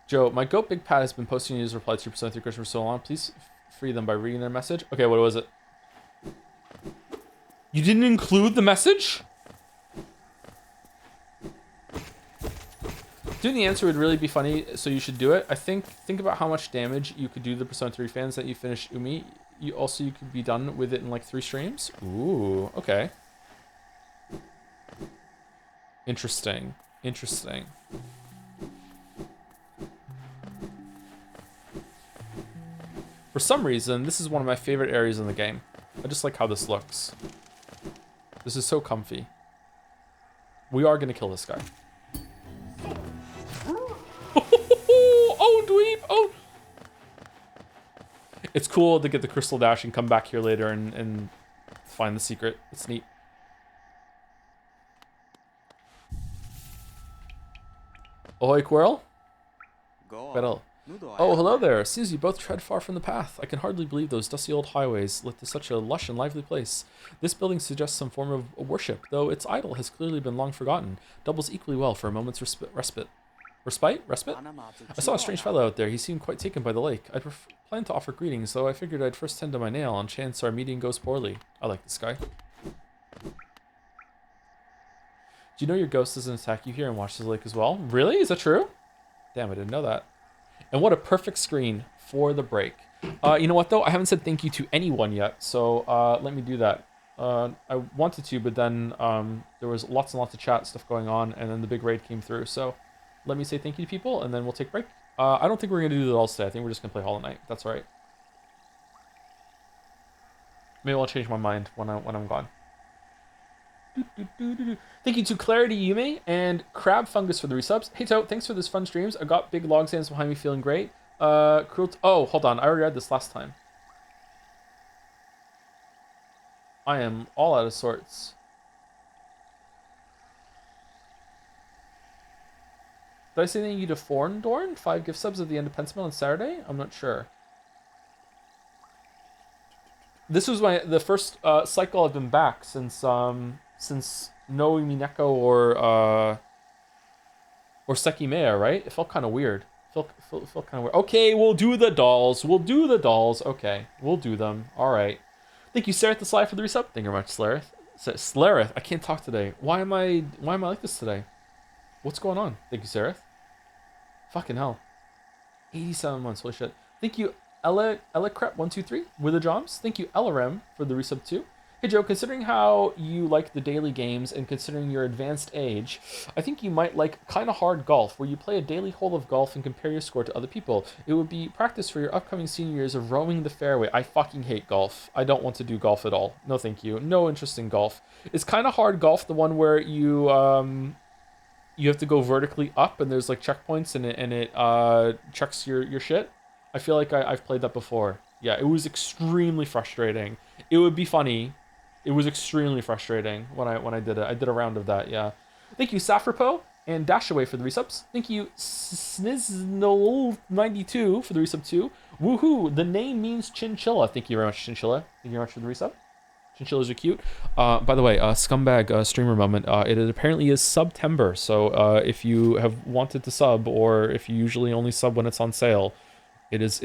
Joe, my goat Big Pat has been posting his reply to your Persona 3 question for so long. Please free them by reading their message. Okay, what was it? You didn't include the message? Doing the answer would really be funny, so you should do it. I think about how much damage you could do to the Persona 3 fans that you finish Umi. You could be done with it in like 3 streams. Ooh, okay. Interesting. For some reason, this is one of my favorite areas in the game. I just like how this looks. This is so comfy. We are gonna kill this guy. Oh, dweeb! Oh! It's cool to get the crystal dash and come back here later and find the secret. It's neat. Ahoy, Quirrell. Quirrell. Oh, hello there. Seems you both tread far from the path. I can hardly believe those dusty old highways led to such a lush and lively place. This building suggests some form of worship, though its idol has clearly been long forgotten. Doubles equally well for a moment's respite. Respite? I saw a strange fellow out there. He seemed quite taken by the lake. I'd planned to offer greetings, though I figured I'd first tend to my nail on chance our meeting goes poorly. I like this guy. Do you know your ghost doesn't attack you here and watches the lake as well? Really? Is that true? Damn, I didn't know that. And what a perfect screen for the break. You know what, though? I haven't said thank you to anyone yet, so let me do that. I wanted to, but then there was lots and lots of chat stuff going on, and then the big raid came through. So let me say thank you to people, and then we'll take a break. I don't think we're going to do the dolls today. I think we're just going to play Hollow Knight. That's all right. Maybe I'll change my mind when I'm gone. Thank you to Clarity Yume and Crab Fungus for the resubs. Hey Tote, thanks for this fun streams. I got big log stands behind me, feeling great. Oh, hold on, I already read this last time. I am all out of sorts. Did I say thank you to Forndorn? 5 gift subs at the end of Pensmail on Saturday? I'm not sure. This was the first cycle I've been back since No Mineko or Sekimea, right? It felt kind of weird. Felt kind of weird. Okay, we'll do the dolls. Okay, we'll do them. All right. Thank you, Sareth the Sly, for the resub. Thank you very much, Slareth. Slareth, I can't talk today. Why am I like this today? What's going on? Thank you, Sareth. Fucking hell. 87 months. Holy shit. Thank you, Ellacrep123 with the Joms. Thank you, Ellarem, for the resub too. Hey Joe, considering how you like the daily games and considering your advanced age, I think you might like Kinda Hard Golf, where you play a daily hole of golf and compare your score to other people. It would be practice for your upcoming senior years of roaming the fairway. I fucking hate golf. I don't want to do golf at all. No thank you. No interest in golf. Is Kinda Hard Golf the one where you have to go vertically up and there's like checkpoints and it checks your shit? I feel like I've played that before. Yeah, it was extremely frustrating. It would be funny. It was extremely frustrating when I did it. I did a round of that, yeah. Thank you, Safrapo and Dashaway for the resubs. Thank you, Sniznol92 for the resub too. Woohoo! The name means chinchilla. Thank you very much, Chinchilla. Thank you very much for the resub. Chinchillas are cute. By the way, scumbag streamer moment. It apparently is September. So if you have wanted to sub, or if you usually only sub when it's on sale, it is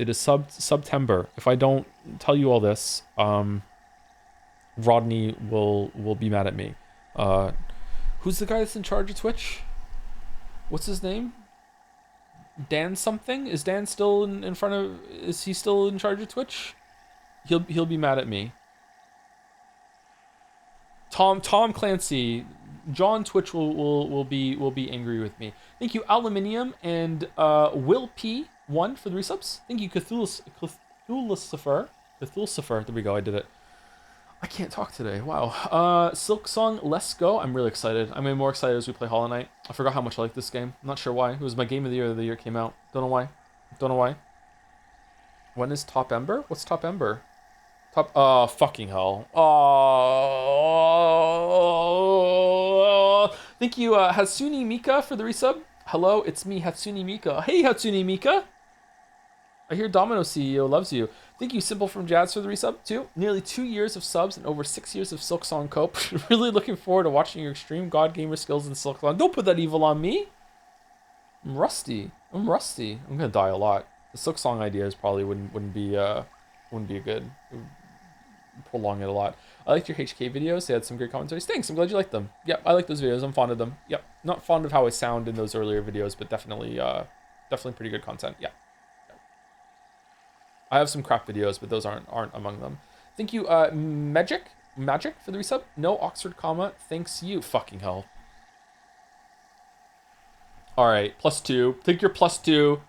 September. If I don't tell you all this, Rodney will be mad at me. Who's the guy that's in charge of Twitch? What's his name? Dan something? Is Dan still in front of? Is he still in charge of Twitch? He'll be mad at me. Tom Clancy, John Twitch will be angry with me. Thank you, Aluminium and Will P1 for the resubs. Thank you, Cthulhucifer. There we go. I did it. I can't talk today. Wow. Silksong, let's go. I'm really excited. I'm more excited as we play Hollow Knight. I forgot how much I like this game. I'm not sure why. It was my game of the year. The year it came out. Don't know why. Don't know why. When is Top Ember? What's Top Ember? Top. Oh, fucking hell. Oh. Thank you, Hatsune Mika, for the resub. Hello, it's me, Hatsune Mika. Hey, Hatsune Mika. I hear Domino CEO loves you. Thank you, Simple from Jazz, for the resub, too. Nearly 2 years of subs and over 6 years of Silksong cope. Really looking forward to watching your extreme God Gamer skills in Silksong. Don't put that evil on me. I'm rusty. I'm gonna die a lot. The Silksong ideas probably wouldn't be a good. Prolong it a lot. I liked your HK videos. They had some great commentaries. Thanks. I'm glad you liked them. Yep, I like those videos. I'm fond of them. Yep. Not fond of how I sound in those earlier videos, but definitely pretty good content. Yeah. I have some crap videos, but those aren't among them. Thank you, Magic for the resub. No Oxford comma. Thanks you. Fucking hell. All right, +2. Take your +2.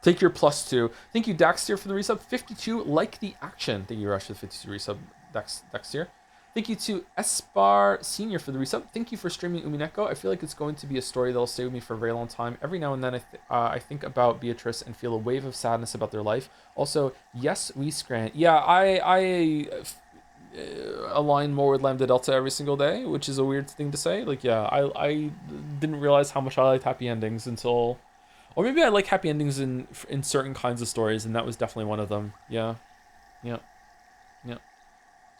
Take your +2. Thank you, Daxtier, for the resub. 52, like the action. Thank you, Rush, for the 52 resub, Daxtier. Thank you to Espar Senior for the resub. Thank you for streaming Umineko. I feel like it's going to be a story that'll stay with me for a very long time. Every now and then I think about Beatrice and feel a wave of sadness about their life. Also, yes, we scran. Yeah, I align more with Lambda Delta every single day, which is a weird thing to say. Like, yeah, I didn't realize how much I liked happy endings until... Or maybe I like happy endings in certain kinds of stories, and that was definitely one of them. Yeah.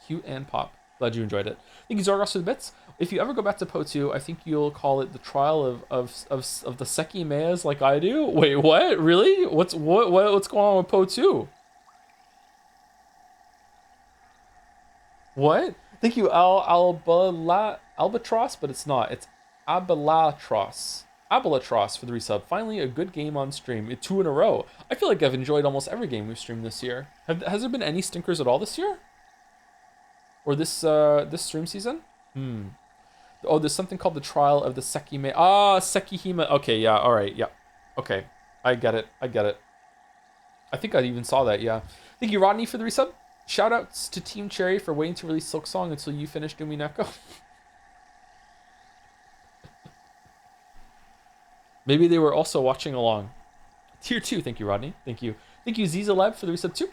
Cute and pop. Glad you enjoyed it. Thank you, Zorgos, for the bits. If you ever go back to Po 2, I think you'll call it the trial of the Seki Meas like I do. Wait, what? Really? What's going on with Po 2? What? Thank you, Albatross, but it's not. It's Abelatros for the resub. Finally, a good game on stream. 2 in a row. I feel like I've enjoyed almost every game we've streamed this year. Has there been any stinkers at all this year? Or this stream season? Oh, there's something called the Trial of the Sekime. Sekihime. Okay, yeah, alright, yeah. Okay, I get it. I think I even saw that, yeah. Thank you, Rodney, for the resub. Shoutouts to Team Cherry for waiting to release Silksong until you finished Umineko. Maybe they were also watching along. Tier 2, thank you, Rodney. Thank you. Thank you, Zizaleb, for the resub 2.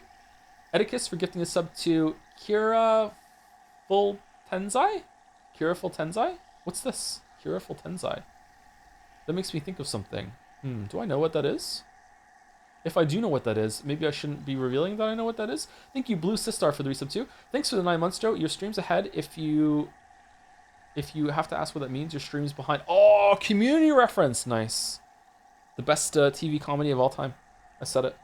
Edicus for gifting a sub to Kira Full Tenzai? What's this? Kira Full Tenzai. That makes me think of something. Do I know what that is? If I do know what that is, maybe I shouldn't be revealing that I know what that is. Thank you, Blue Sistar, for the resub 2. Thanks for the 9 months, Joe. Your stream's ahead. If you have to ask what that means, your stream's behind. Oh, community reference. Nice. The best TV comedy of all time. I said it.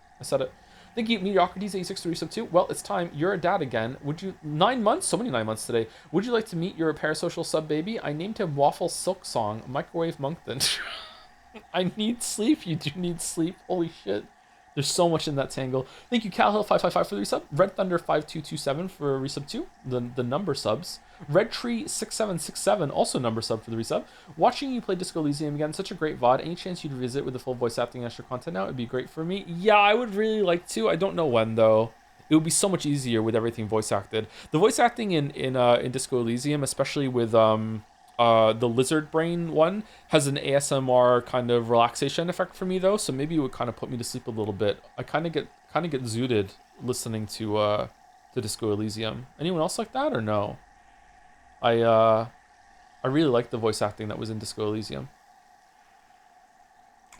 Thank you, Mediocrities86 for the resub 2. Well, it's time. You're a dad again. Would you... 9 months? So many 9 months today. Would you like to meet your parasocial sub baby? I named him Waffle Silksong, Microwave Monkton. I need sleep. You do need sleep. Holy shit. There's so much in that tangle. Thank you, CalHill555 for the resub. Red Thunder 5227 for resub 2. The number subs. Red Tree 6767 also number sub for the resub. Watching you play Disco Elysium again, such a great VOD. Any chance you'd revisit with the full voice acting extra content now? It'd be great for me. Yeah, I would really like to. I don't know when though. It would be so much easier with everything voice acted. The voice acting in Disco Elysium, especially with the lizard brain one, has an ASMR kind of relaxation effect for me though, so maybe it would kind of put me to sleep a little bit. I kind of get zooted listening to Disco Elysium. Anyone else like that or no? I really like the voice acting that was in Disco Elysium.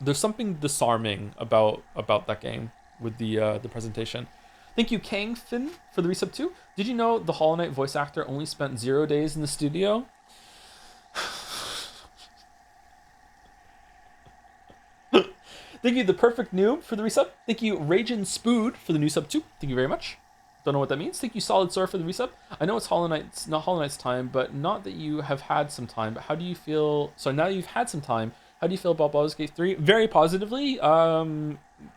There's something disarming about that game with the presentation. Thank you, Kang Finn, for the resub too. Did you know the Hollow Knight voice actor only spent 0 days in the studio? Thank you, The Perfect Noob, for the resub. Thank you, Ragin Spood, for the new sub too. Thank you very much. Don't know what that means. Thank you, Solid Sword, for the resub. I know it's not Hollow Knight's time, but not that you have had some time. But how do you feel? So now you've had some time. How do you feel about Baldur's Gate 3? Very positively.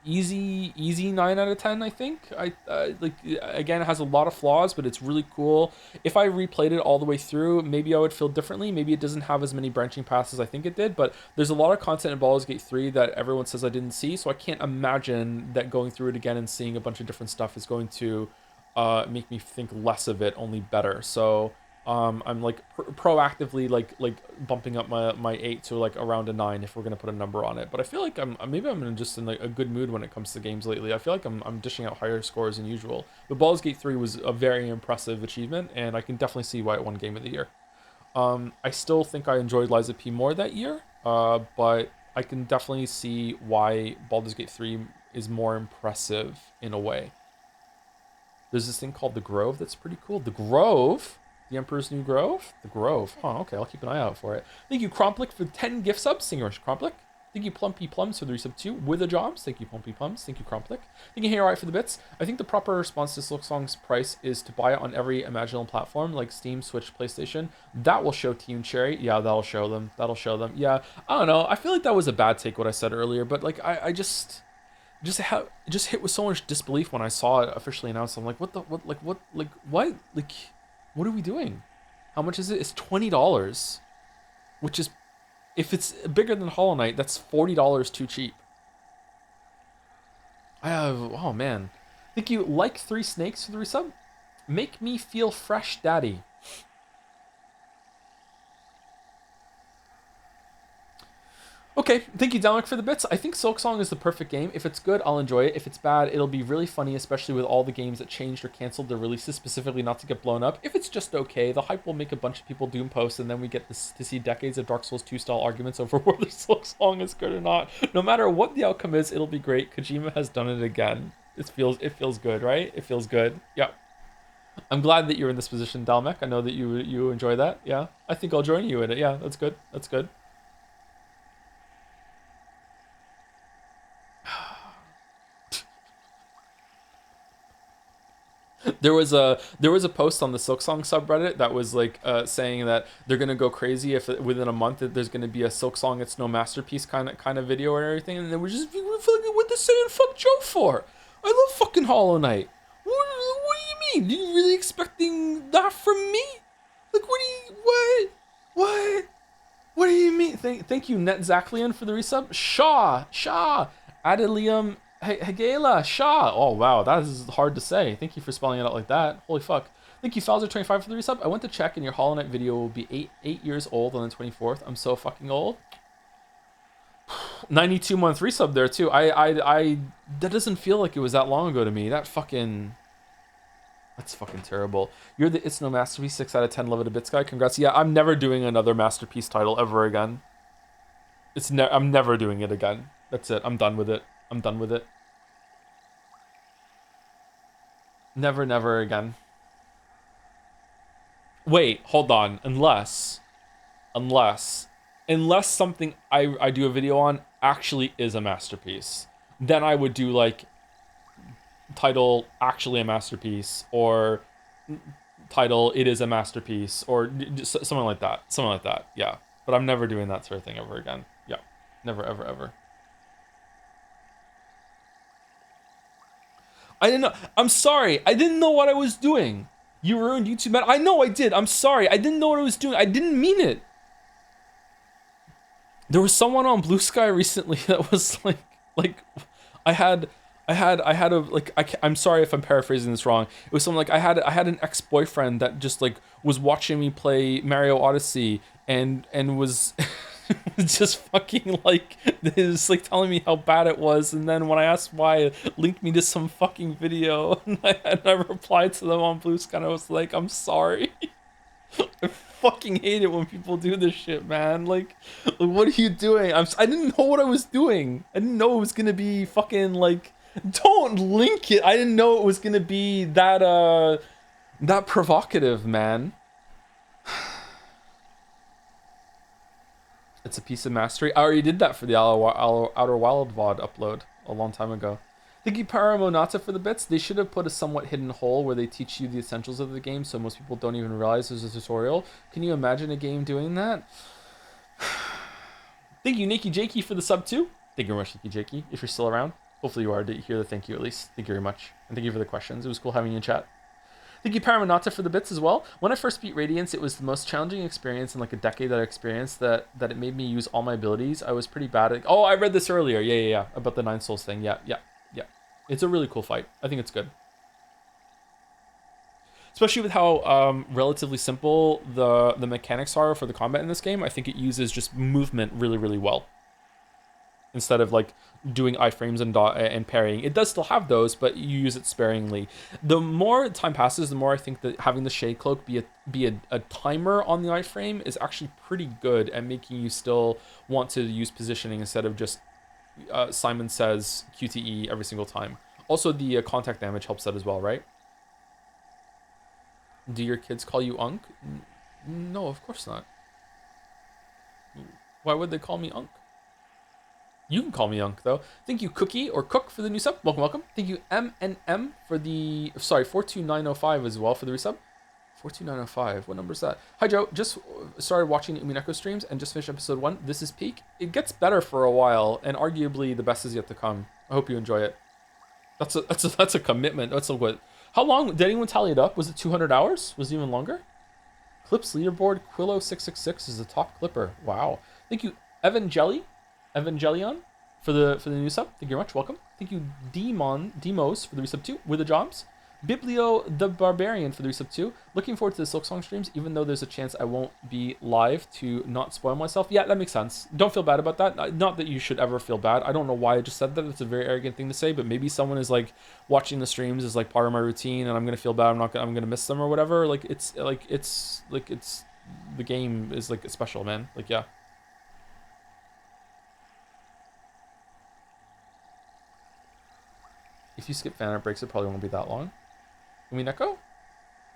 Easy 9 out of 10, I think. Like, again, it has a lot of flaws, but it's really cool. If I replayed it all the way through, maybe I would feel differently. Maybe it doesn't have as many branching paths as I think it did, but there's a lot of content in Baldur's Gate 3 that everyone says I didn't see, so I can't imagine that going through it again and seeing a bunch of different stuff is going to make me think less of it, only better. So I'm like proactively like bumping up my 8 to like around a 9 if we're gonna put a number on it. But I feel like I'm just in like a good mood when it comes to games lately. I feel like I'm dishing out higher scores than usual. But Baldur's Gate 3 was a very impressive achievement, and I can definitely see why it won Game of the Year. I still think I enjoyed Lies of P more that year, but I can definitely see why Baldur's Gate 3 is more impressive in a way. There's this thing called The Grove that's pretty cool. The Grove? The Emperor's New Grove? The Grove. Oh, okay, I'll keep an eye out for it. Thank you, Cromplick, for 10 gift subs. Thank you, Cromplick. Thank you, Plumpy Plums, for the resub 2 with the jobs. Thank you, Plumpy Plums. Thank you, Cromplick. Thank you, Hey Alright, for the bits. I think the proper response to Silksong's price is to buy it on every imaginable platform, like Steam, Switch, PlayStation. That will show Team Cherry. Yeah, that'll show them. That'll show them. Yeah, I don't know. I feel like that was a bad take, what I said earlier, but like, I just hit with so much disbelief when I saw it officially announced. I'm like, what, what are we doing? How much is it? It's $20, which is, if it's bigger than Hollow Knight, that's $40 too cheap. Oh man. Thank you, Like 3 Snakes, for the resub. Make me feel fresh, daddy. Okay, thank you, Dominic, for the bits. I think Silksong is the perfect game. If it's good, I'll enjoy it. If it's bad, it'll be really funny, especially with all the games that changed or canceled their releases specifically not to get blown up. If it's just okay, the hype will make a bunch of people doom posts, and then we get to see decades of Dark Souls 2 style arguments over whether Silksong is good or not. No matter what the outcome is, it'll be great. Kojima has done it again. It feels good, right? It feels good. Yeah. I'm glad that you're in this position, Dalmek. I know that you enjoy that. Yeah. I think I'll join you in it. Yeah, that's good. That's good. There was a post on the Silksong subreddit that was like saying that they're gonna go crazy if within a month that there's gonna be a Silksong It's No Masterpiece kind of video or everything, and they were just feeling what they're saying fuck Joe for. I love fucking Hollow Knight. What do you mean? Are you really expecting that from me? Like what do you mean? Thank you, Net Zaclian, for the resub. Shaw Adelium Hegela Shaw. Oh wow, that is hard to say. Thank you for spelling it out like that. Holy fuck. Thank you, Falzer25, for the resub. I went to check and your Hollow Knight video will be 8 years old on the 24th. I'm so fucking old. 92-month resub there too. I that doesn't feel like it was that long ago to me. That's fucking terrible. You're the It's No Masterpiece 6 out of 10 love it a bits guy. Congrats. Yeah, I'm never doing another masterpiece title ever again. I'm never doing it again. That's it. I'm done with it. Never again. Wait, hold on. Unless something I do a video on actually is a masterpiece, then I would do like title actually a masterpiece, or title it is a masterpiece, or something like that. Yeah, but I'm never doing that sort of thing ever again. Yeah, never ever. I didn't know. I'm sorry. I didn't know what I was doing. You ruined YouTube, man. I know I did. I'm sorry. I didn't know what I was doing. I didn't mean it. There was someone on Blue Sky recently that was like I had a like I'm sorry if I'm paraphrasing this wrong. It was something like I had an ex-boyfriend that just like was watching me play Mario Odyssey and was just fucking like this, like telling me how bad it was, and then when I asked why, it linked me to some fucking video, and I replied to them on Blue Sky, and I was like, I'm sorry. I fucking hate it when people do this shit, man. Like what are you doing? I didn't know what I was doing. I didn't know it was gonna be fucking like Don't link it. I didn't know it was gonna be that provocative, man. It's a piece of mastery. I already did that for the Outer Wild VOD upload a long time ago. Thank you, Paramonata, for the bits. They should have put a somewhat hidden hole where they teach you the essentials of the game so most people don't even realize there's a tutorial. Can you imagine a game doing that? Thank you, Nikki Jakey, for the sub too. Thank you very much, Nikki Jakey, if you're still around. Hopefully you are. Did you hear the thank you at least? Thank you very much. And thank you for the questions. It was cool having you in chat. Thank you, Paramonata, for the bits as well. When I first beat Radiance, it was the most challenging experience in like a decade that I experienced that it made me use all my abilities. I was pretty bad at... Oh, I read this earlier. Yeah. About the 9 Souls thing. Yeah. It's a really cool fight. I think it's good. Especially with how relatively simple the mechanics are for the combat in this game. I think it uses just movement really, really well. Instead of like doing iframes and parrying. It does still have those, but you use it sparingly. The more time passes, the more I think that having the Shade Cloak be a timer on the iframe is actually pretty good at making you still want to use positioning instead of just Simon Says QTE every single time. Also, the contact damage helps that as well, right? Do your kids call you Unk? No, of course not. Why would they call me Unk? You can call me Unk, though. Thank you, Cookie, or Cook, for the new sub. Welcome. Thank you, MNM, for the... Sorry, 42905 as well for the resub. 42905. What number is that? Hi, Joe. Just started watching Umineko streams and just finished episode 1. This is peak. It gets better for a while, and arguably the best is yet to come. I hope you enjoy it. That's a commitment. That's a what? How long? Did anyone tally it up? Was it 200 hours? Was it even longer? Clips leaderboard. Quillo666 is the top clipper. Wow. Thank you, Evangelion, for the new sub. Thank you very much. Welcome. Thank you, Demos, for the resub 2. With the jobs. Biblio the Barbarian for the resub 2. Looking forward to the Silksong streams, even though there's a chance I won't be live to not spoil myself. Yeah, that makes sense. Don't feel bad about that. Not that you should ever feel bad. I don't know why I just said that. It's a very arrogant thing to say, but maybe someone is like watching the streams is like part of my routine, and I'm gonna feel bad. I'm gonna miss them or whatever. Like it's the game is like special, man. Like yeah. If you skip fan art breaks, it probably won't be that long. Umineko?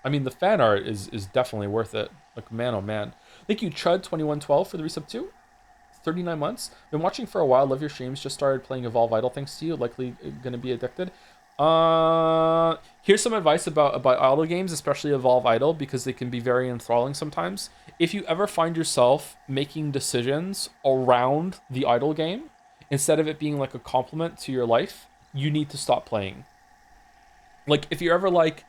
I mean, the fan art is definitely worth it. Like, man, oh man. Thank you, Chud2112, for the resub 2. 39 months. Been watching for a while. Love your streams. Just started playing Evolve Idol thanks to you. Likely going to be addicted. Here's some advice about idle games, especially Evolve Idol, because they can be very enthralling sometimes. If you ever find yourself making decisions around the idle game, instead of it being like a complement to your life, you need to stop playing. Like, if you're like,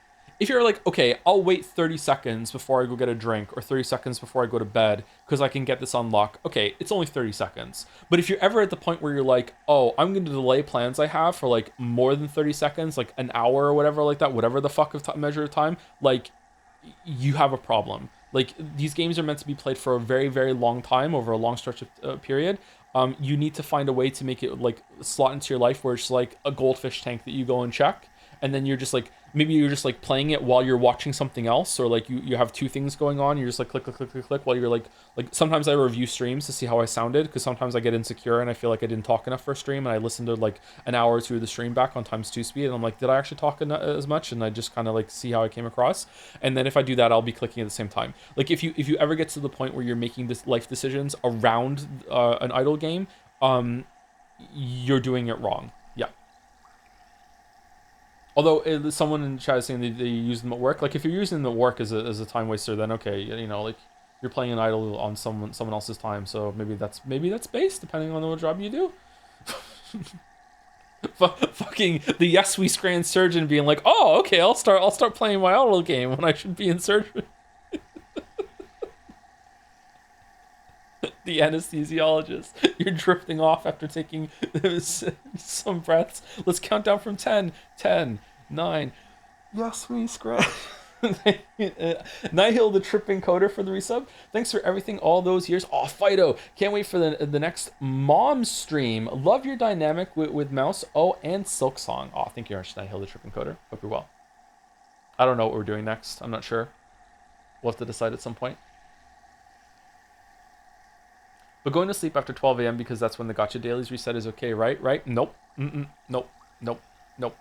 okay, I'll wait 30 seconds before I go get a drink, or 30 seconds before I go to bed, because I can get this unlocked. Okay, it's only 30 seconds. But if you're ever at the point where you're like, oh, I'm going to delay plans I have for, like, more than 30 seconds, like an hour or whatever like that, whatever the fuck of measure of time, like, you have a problem. Like, these games are meant to be played for a very, very long time, over a long stretch of period. You need to find a way to make it, like, slot into your life where it's like a goldfish tank that you go and check, and then you're just like, maybe you're just like playing it while you're watching something else, or like you have two things going on. You're just like click while you're like sometimes I review streams to see how I sounded, because sometimes I get insecure and I feel like I didn't talk enough for a stream, and I listen to like an hour or two of the stream back on ×2 speed, and I'm like, did I actually talk as much? And I just kind of like see how I came across, and then if I do that, I'll be clicking at the same time. Like, if you ever get to the point where you're making this life decisions around an idle game, you're doing it wrong. Yeah. Although someone in chat is saying they use them at work. Like, if you're using them at work as a time waster, then okay, you know, like, you're playing an idol on someone else's time. So maybe that's based, depending on what job you do. Fucking the Yes We Scran surgeon being like, oh, okay, I'll start playing my idol game when I should be in surgery. The anesthesiologist. You're drifting off after taking some breaths. Let's count down from 10. 10, 9. Yes, we scratch. Nihil, the tripping coder, for the resub. Thanks for everything all those years. Oh, Fido. Can't wait for the next mom stream. Love your dynamic with Mouse. Oh, and Silksong. Oh, thank you very much, Nihil, the tripping coder. Hope you're well. I don't know what we're doing next. I'm not sure. We'll have to decide at some point. But going to sleep after 12 a.m. because that's when the gacha dailies reset is okay, right? Right? Nope. Nope. Nope.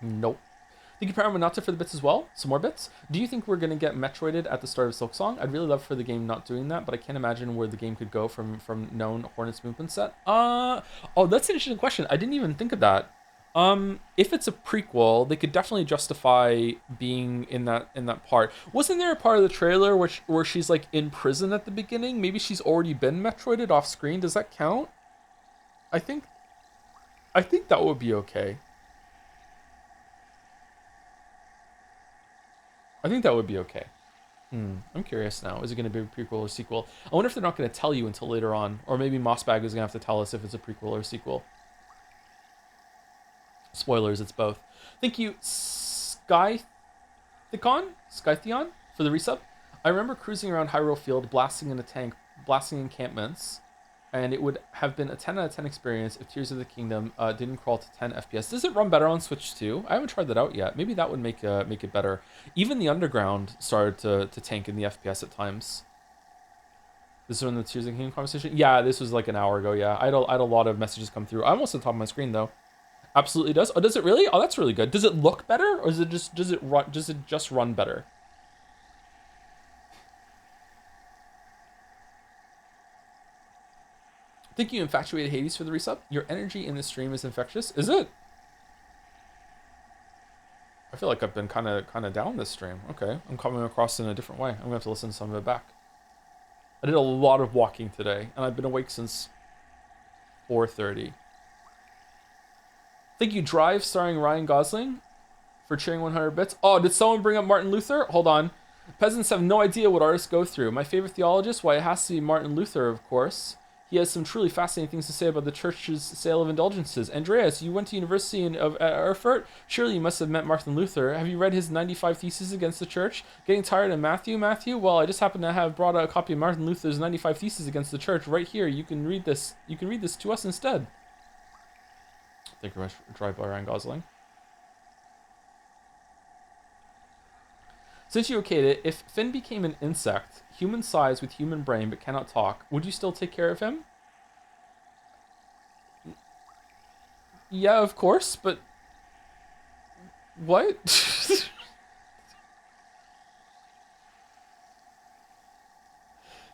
Nope. Thank you, Paramonata, for the bits as well. Some more bits. Do you think we're going to get Metroided at the start of Silksong? I'd really love for the game not doing that, but I can't imagine where the game could go from known Hornet's movement set. Oh, that's an interesting question. I didn't even think of that. If it's a prequel, they could definitely justify being in that part. Wasn't there a part of the trailer where she's like in prison at the beginning? Maybe she's already been Metroided off screen. Does that count? I think that would be okay. I think that would be okay. I'm curious now. Is it going to be a prequel or sequel? I wonder if they're not going to tell you until later on. Or maybe Mossbag is going to have to tell us if it's a prequel or a sequel. Spoilers, it's both. Thank you, Skytheon, for the resub. I remember cruising around Hyrule Field, blasting in a tank, blasting encampments, and it would have been a 10 out of 10 experience if Tears of the Kingdom didn't crawl to 10 FPS. Does it run better on Switch 2? I haven't tried that out yet. Maybe that would make it better. Even the Underground started to tank in the FPS at times. This is on the Tears of the Kingdom conversation? Yeah, this was like an hour ago, yeah. I had a lot of messages come through. I'm almost on top of my screen, though. Absolutely does. Oh, does it really? Oh, that's really good. Does it look better, or is it just does it just run better? Thank you, Infatuated Hades, for the resub. Your energy in this stream is infectious. Is it? I feel like I've been kind of down this stream. Okay, I'm coming across in a different way. I'm gonna have to listen to some of it back. I did a lot of walking today, and I've been awake since 4:30. Thank you, Drive, starring Ryan Gosling, for cheering 100 bits. Oh, did someone bring up Martin Luther? Hold on. Peasants have no idea what artists go through. My favorite theologist, why it has to be Martin Luther, of course. He has some truly fascinating things to say about the church's sale of indulgences. Andreas, you went to university at Erfurt? Surely you must have met Martin Luther. Have you read his 95 Theses against the church? Getting tired of Matthew? Well, I just happen to have brought a copy of Martin Luther's 95 Theses against the church right here. You can read this. You can read this to us instead. Thank you very much, Drive by Ryan Gosling. Since you okayed it, if Finn became an insect, human size with human brain but cannot talk, would you still take care of him? Yeah, of course, but... What?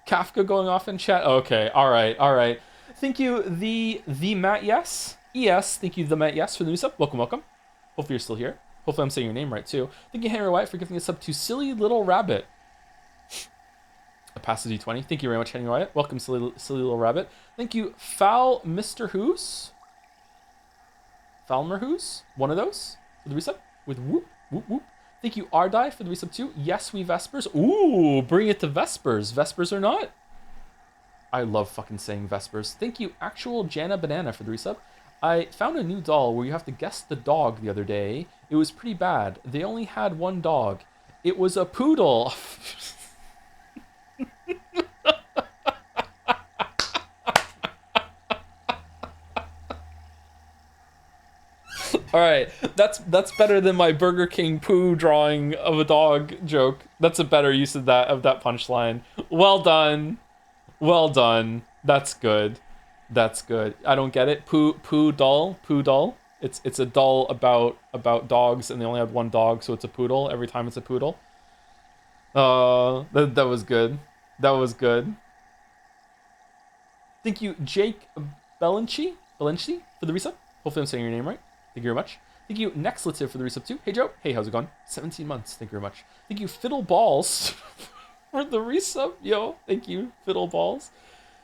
Kafka going off in chat? Okay, alright. Thank you, the Matt Yes. Yes, thank you, the Matt Yes, for the new sub. Welcome. Hopefully you're still here. Hopefully I'm saying your name right, too. Thank you, Henry White, for giving us up to Silly Little Rabbit. A pass D 20. Thank you very much, Henry White. Welcome, Silly Little Rabbit. Thank you, Foul Mr. Who's? Falmer Who's? One of those for the resub with whoop. Thank you, Ardai, for the resub, too. Yes, we Vespers. Ooh, bring it to Vespers. Vespers or not? I love fucking saying Vespers. Thank you, Actual Jana Banana, for the resub. I found a new doll where you have to guess the dog the other day. It was pretty bad. They only had one dog. It was a poodle. All right, that's better than my Burger King poo drawing of a dog joke. That's a better use of that punchline. Well done. That's good. I don't get it. Poo doll. It's a doll about dogs, and they only had one dog, so it's a poodle every time it's a poodle. That was good. Thank you, Jake Belenchi for the resub. Hopefully I'm saying your name right. Thank you very much. Thank you, Nexlative, for the resub too. Hey Joe. Hey, how's it going? 17 months. Thank you very much. Thank you, Fiddle Balls, for the resub. Yo, thank you, Fiddle Balls.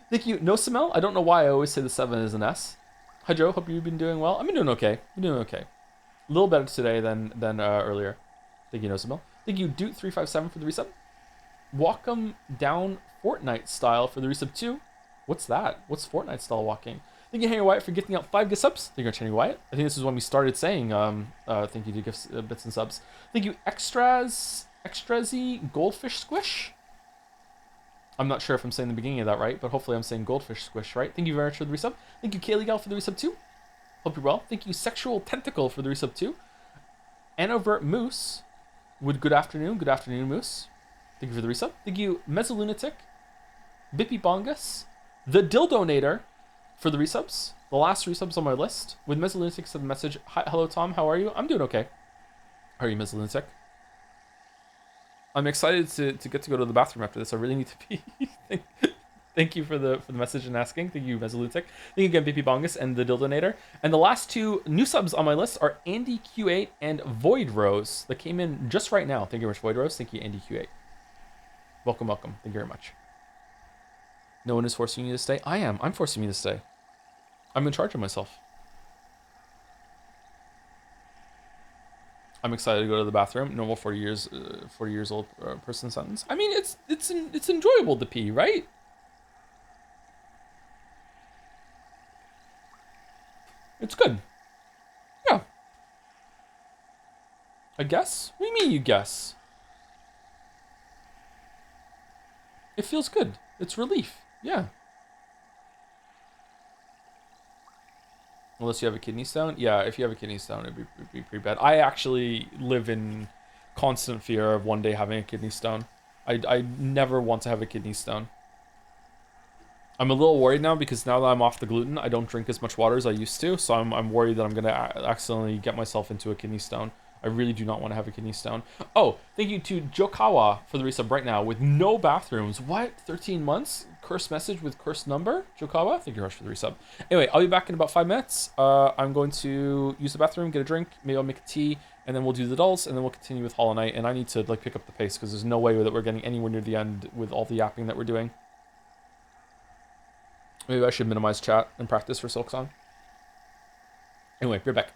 Thank you, Nosamel. I don't know why I always say the 7 is an S. Hi Joe, hope you've been doing well. I've been doing okay. A little better today than earlier. Thank you, Nosamel. Thank you, Dude357, for the resub. Walk 'em down Fortnite style for the resub too. What's that? What's Fortnite style walking? Thank you, Henry Wyatt, for gifting out 5 gift subs. Thank you, Henry Wyatt. I think this is when we started saying thank you to gifts, bits and subs. Thank you, Extrazy Goldfish Squish. I'm not sure if I'm saying the beginning of that right, but hopefully I'm saying Goldfish Squish right. Thank you very much for the resub. Thank you, Kaylee Gal, for the resub too. Hope you're well. Thank you, Sexual Tentacle, for the resub too. Anovert Moose with good afternoon. Good afternoon, Moose. Thank you for the resub. Thank you, Mezzolunatic, Bippy Bongus, the Dildonator, for the resubs. The last resubs on my list. With Mesolunatic sent the message, "Hi, hello Tom, how are you? I'm doing okay. How are you, Mesolunatic? I'm excited to get to go to the bathroom after this. I really need to pee." Thank you for the message and asking. Thank you, Mesolunatic. Thank you again, BP Bongus and the Dildonator. And the last two new subs on my list are Andy Q8 and Void Rose. That came in just right now. Thank you very much, Void Rose. Thank you, Andy Q8. Welcome, welcome. Thank you very much. No one is forcing you to stay. I am. I'm forcing me to stay. I'm in charge of myself. I'm excited to go to the bathroom. Normal 40 years old person sentence. I mean, it's enjoyable to pee, right? It's good. Yeah. I guess? What do you mean you guess? It feels good. It's relief. Yeah. Unless you have a kidney stone. Yeah, if you have a kidney stone, it'd be pretty bad. I actually live in constant fear of one day having a kidney stone. I never want to have a kidney stone. I'm a little worried now because now that I'm off the gluten, I don't drink as much water as I used to. So I'm worried that I'm going to accidentally get myself into a kidney stone. I really do not want to have a kidney stone. Oh, thank you to Jokawa for the resub right now with no bathrooms. What? 13 months? Cursed message with cursed number? Jokawa? Thank you, Rush, for the resub. Anyway, I'll be back in about 5 minutes. I'm going to use the bathroom, get a drink, maybe I'll make a tea, and then we'll do the dolls, and then we'll continue with Hollow Knight. And I need to like pick up the pace because there's no way that we're getting anywhere near the end with all the yapping that we're doing. Maybe I should minimize chat and practice for Silksong. Anyway, be right back.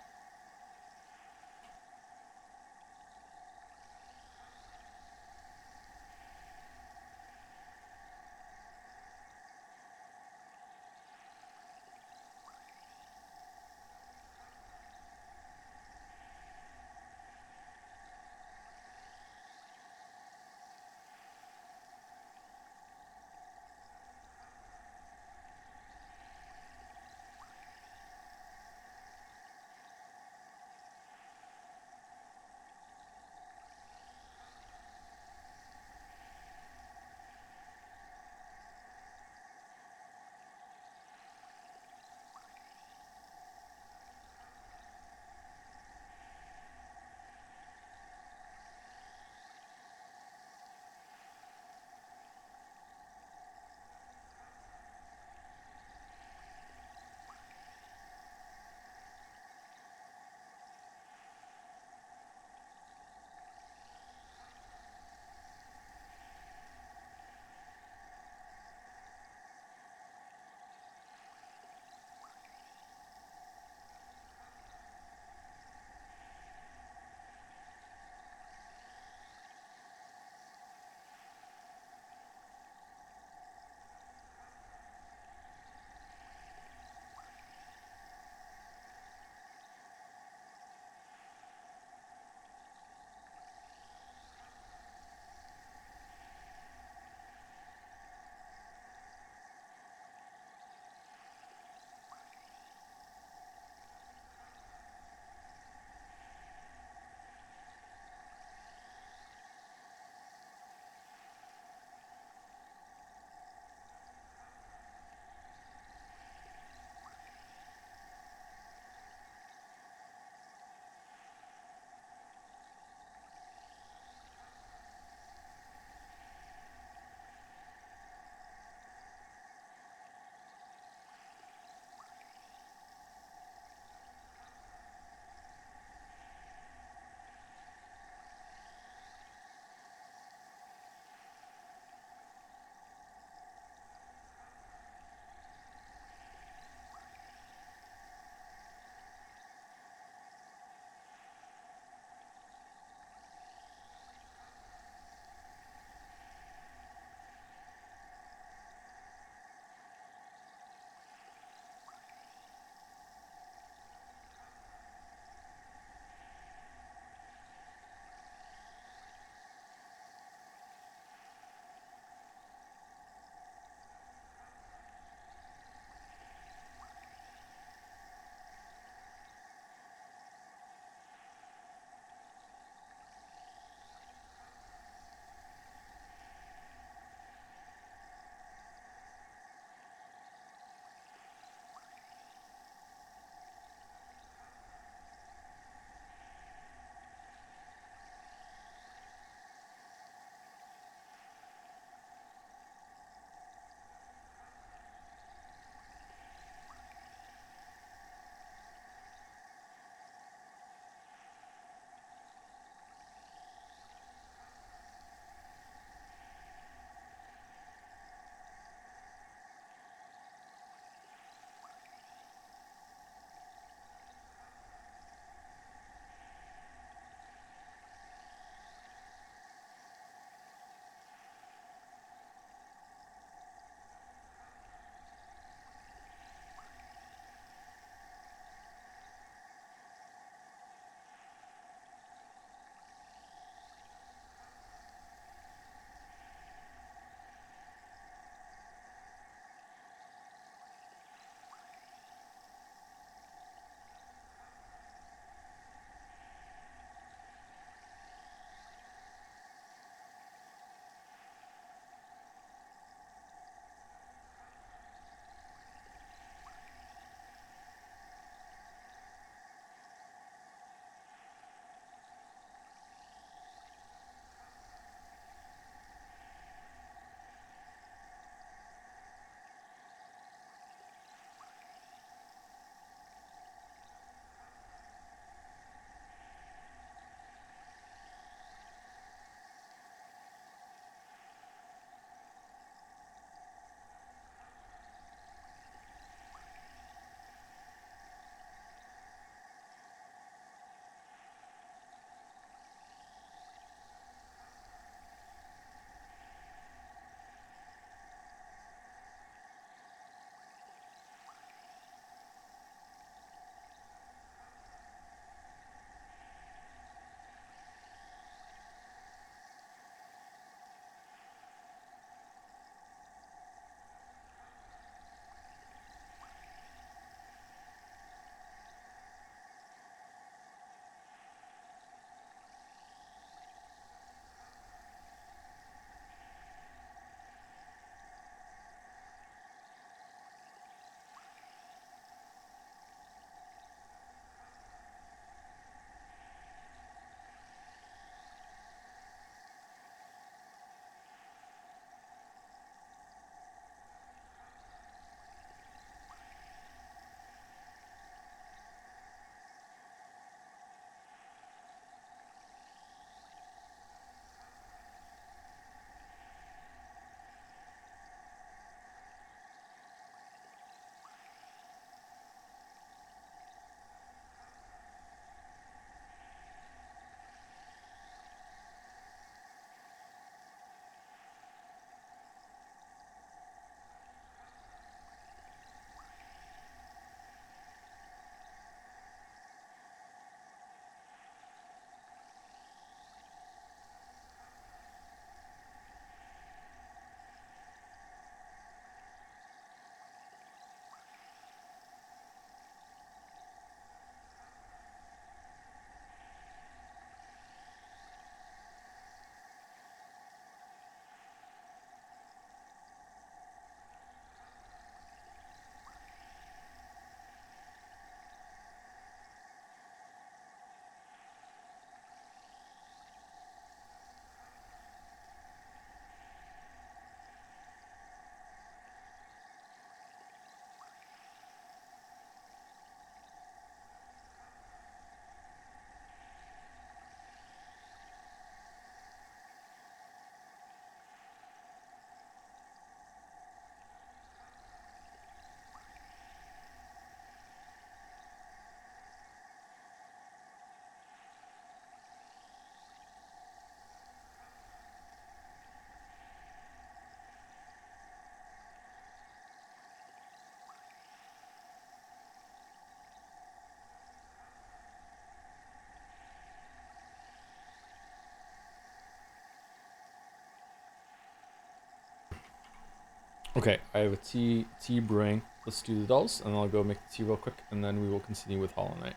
Okay, I have a tea brewing. Let's do the dolls, and I'll go make the tea real quick, and then we will continue with Hollow Knight.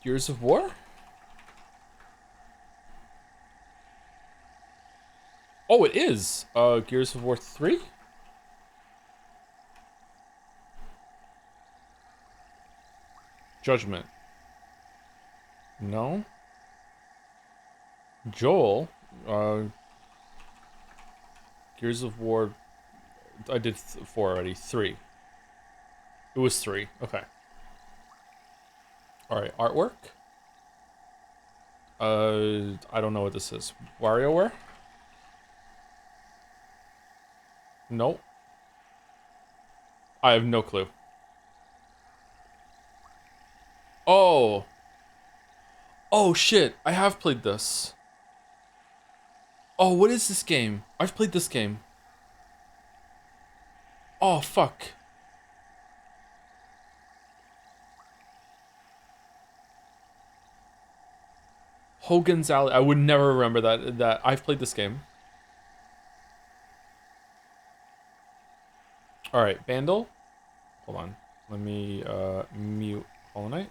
Gears of War? Oh, it is. Gears of War 3? Judgment. No. Joel. Gears of War. I did 4 already. 3. It was 3. Okay. Alright, artwork. I don't know what this is. WarioWare? Nope. I have no clue. Oh. Oh shit, I have played this. Oh, what is this game? I've played this game. Oh, fuck. Hogan's Alley. I would never remember that I've played this game. Alright, Bandle. Hold on. Let me mute Hollow Knight.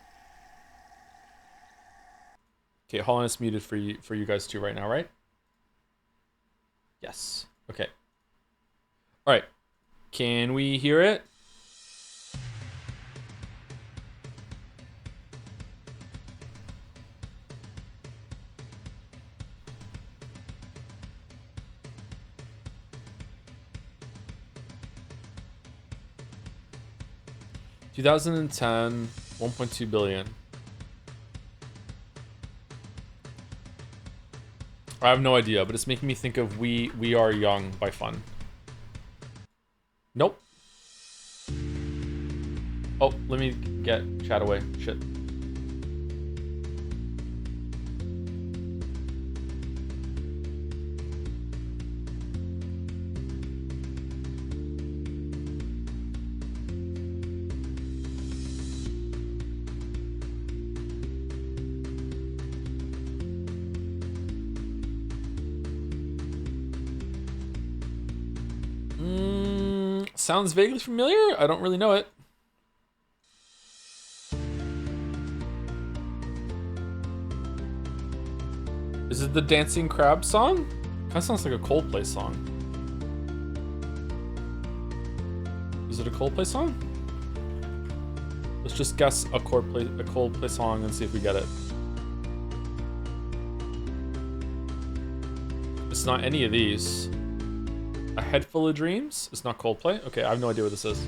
Okay, Hollow Knight's muted for you guys too right now, right? Yes. Okay. Alright. Can we hear it? Two 2010, 1.2 billion. I have no idea, but it's making me think of We Are Young by Fun. Nope. Oh, let me get chat away. Shit. Sounds vaguely familiar. I don't really know it. Is it the Dancing Crab song? Kind of sounds like a Coldplay song. Is it a Coldplay song? Let's just guess a Coldplay song and see if we get it. It's not any of these. A Head Full of Dreams? It's not Coldplay? Okay, I have no idea what this is.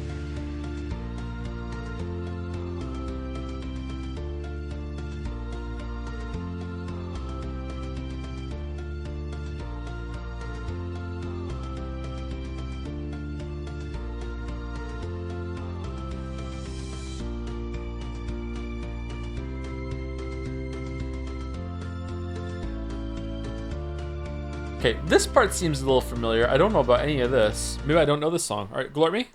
Okay, this part seems a little familiar. I don't know about any of this. Maybe I don't know this song. All right, Glort me.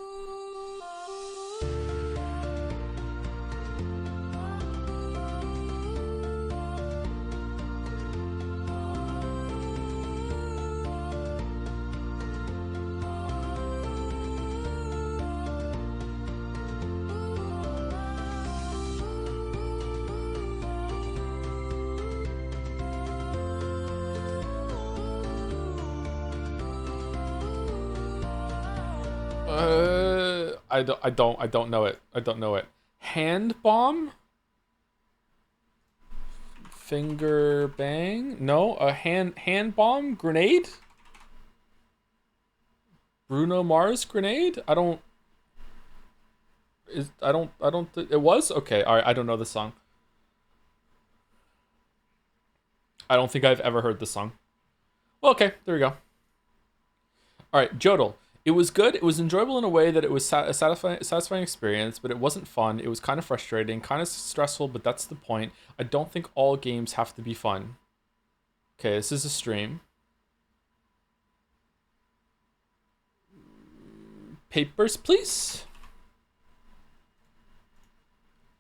I don't know it. I don't know it. Hand bomb? Finger bang? No, a hand bomb grenade? Bruno Mars grenade? I don't it was? Okay, all right, I don't know this song. I don't think I've ever heard this song. Well, okay, there we go. All right, Jodel. It was good. It was enjoyable in a way that it was a satisfying experience, but it wasn't fun. It was kind of frustrating, kind of stressful, but that's the point. I don't think all games have to be fun. Okay, this is a stream. Papers, please.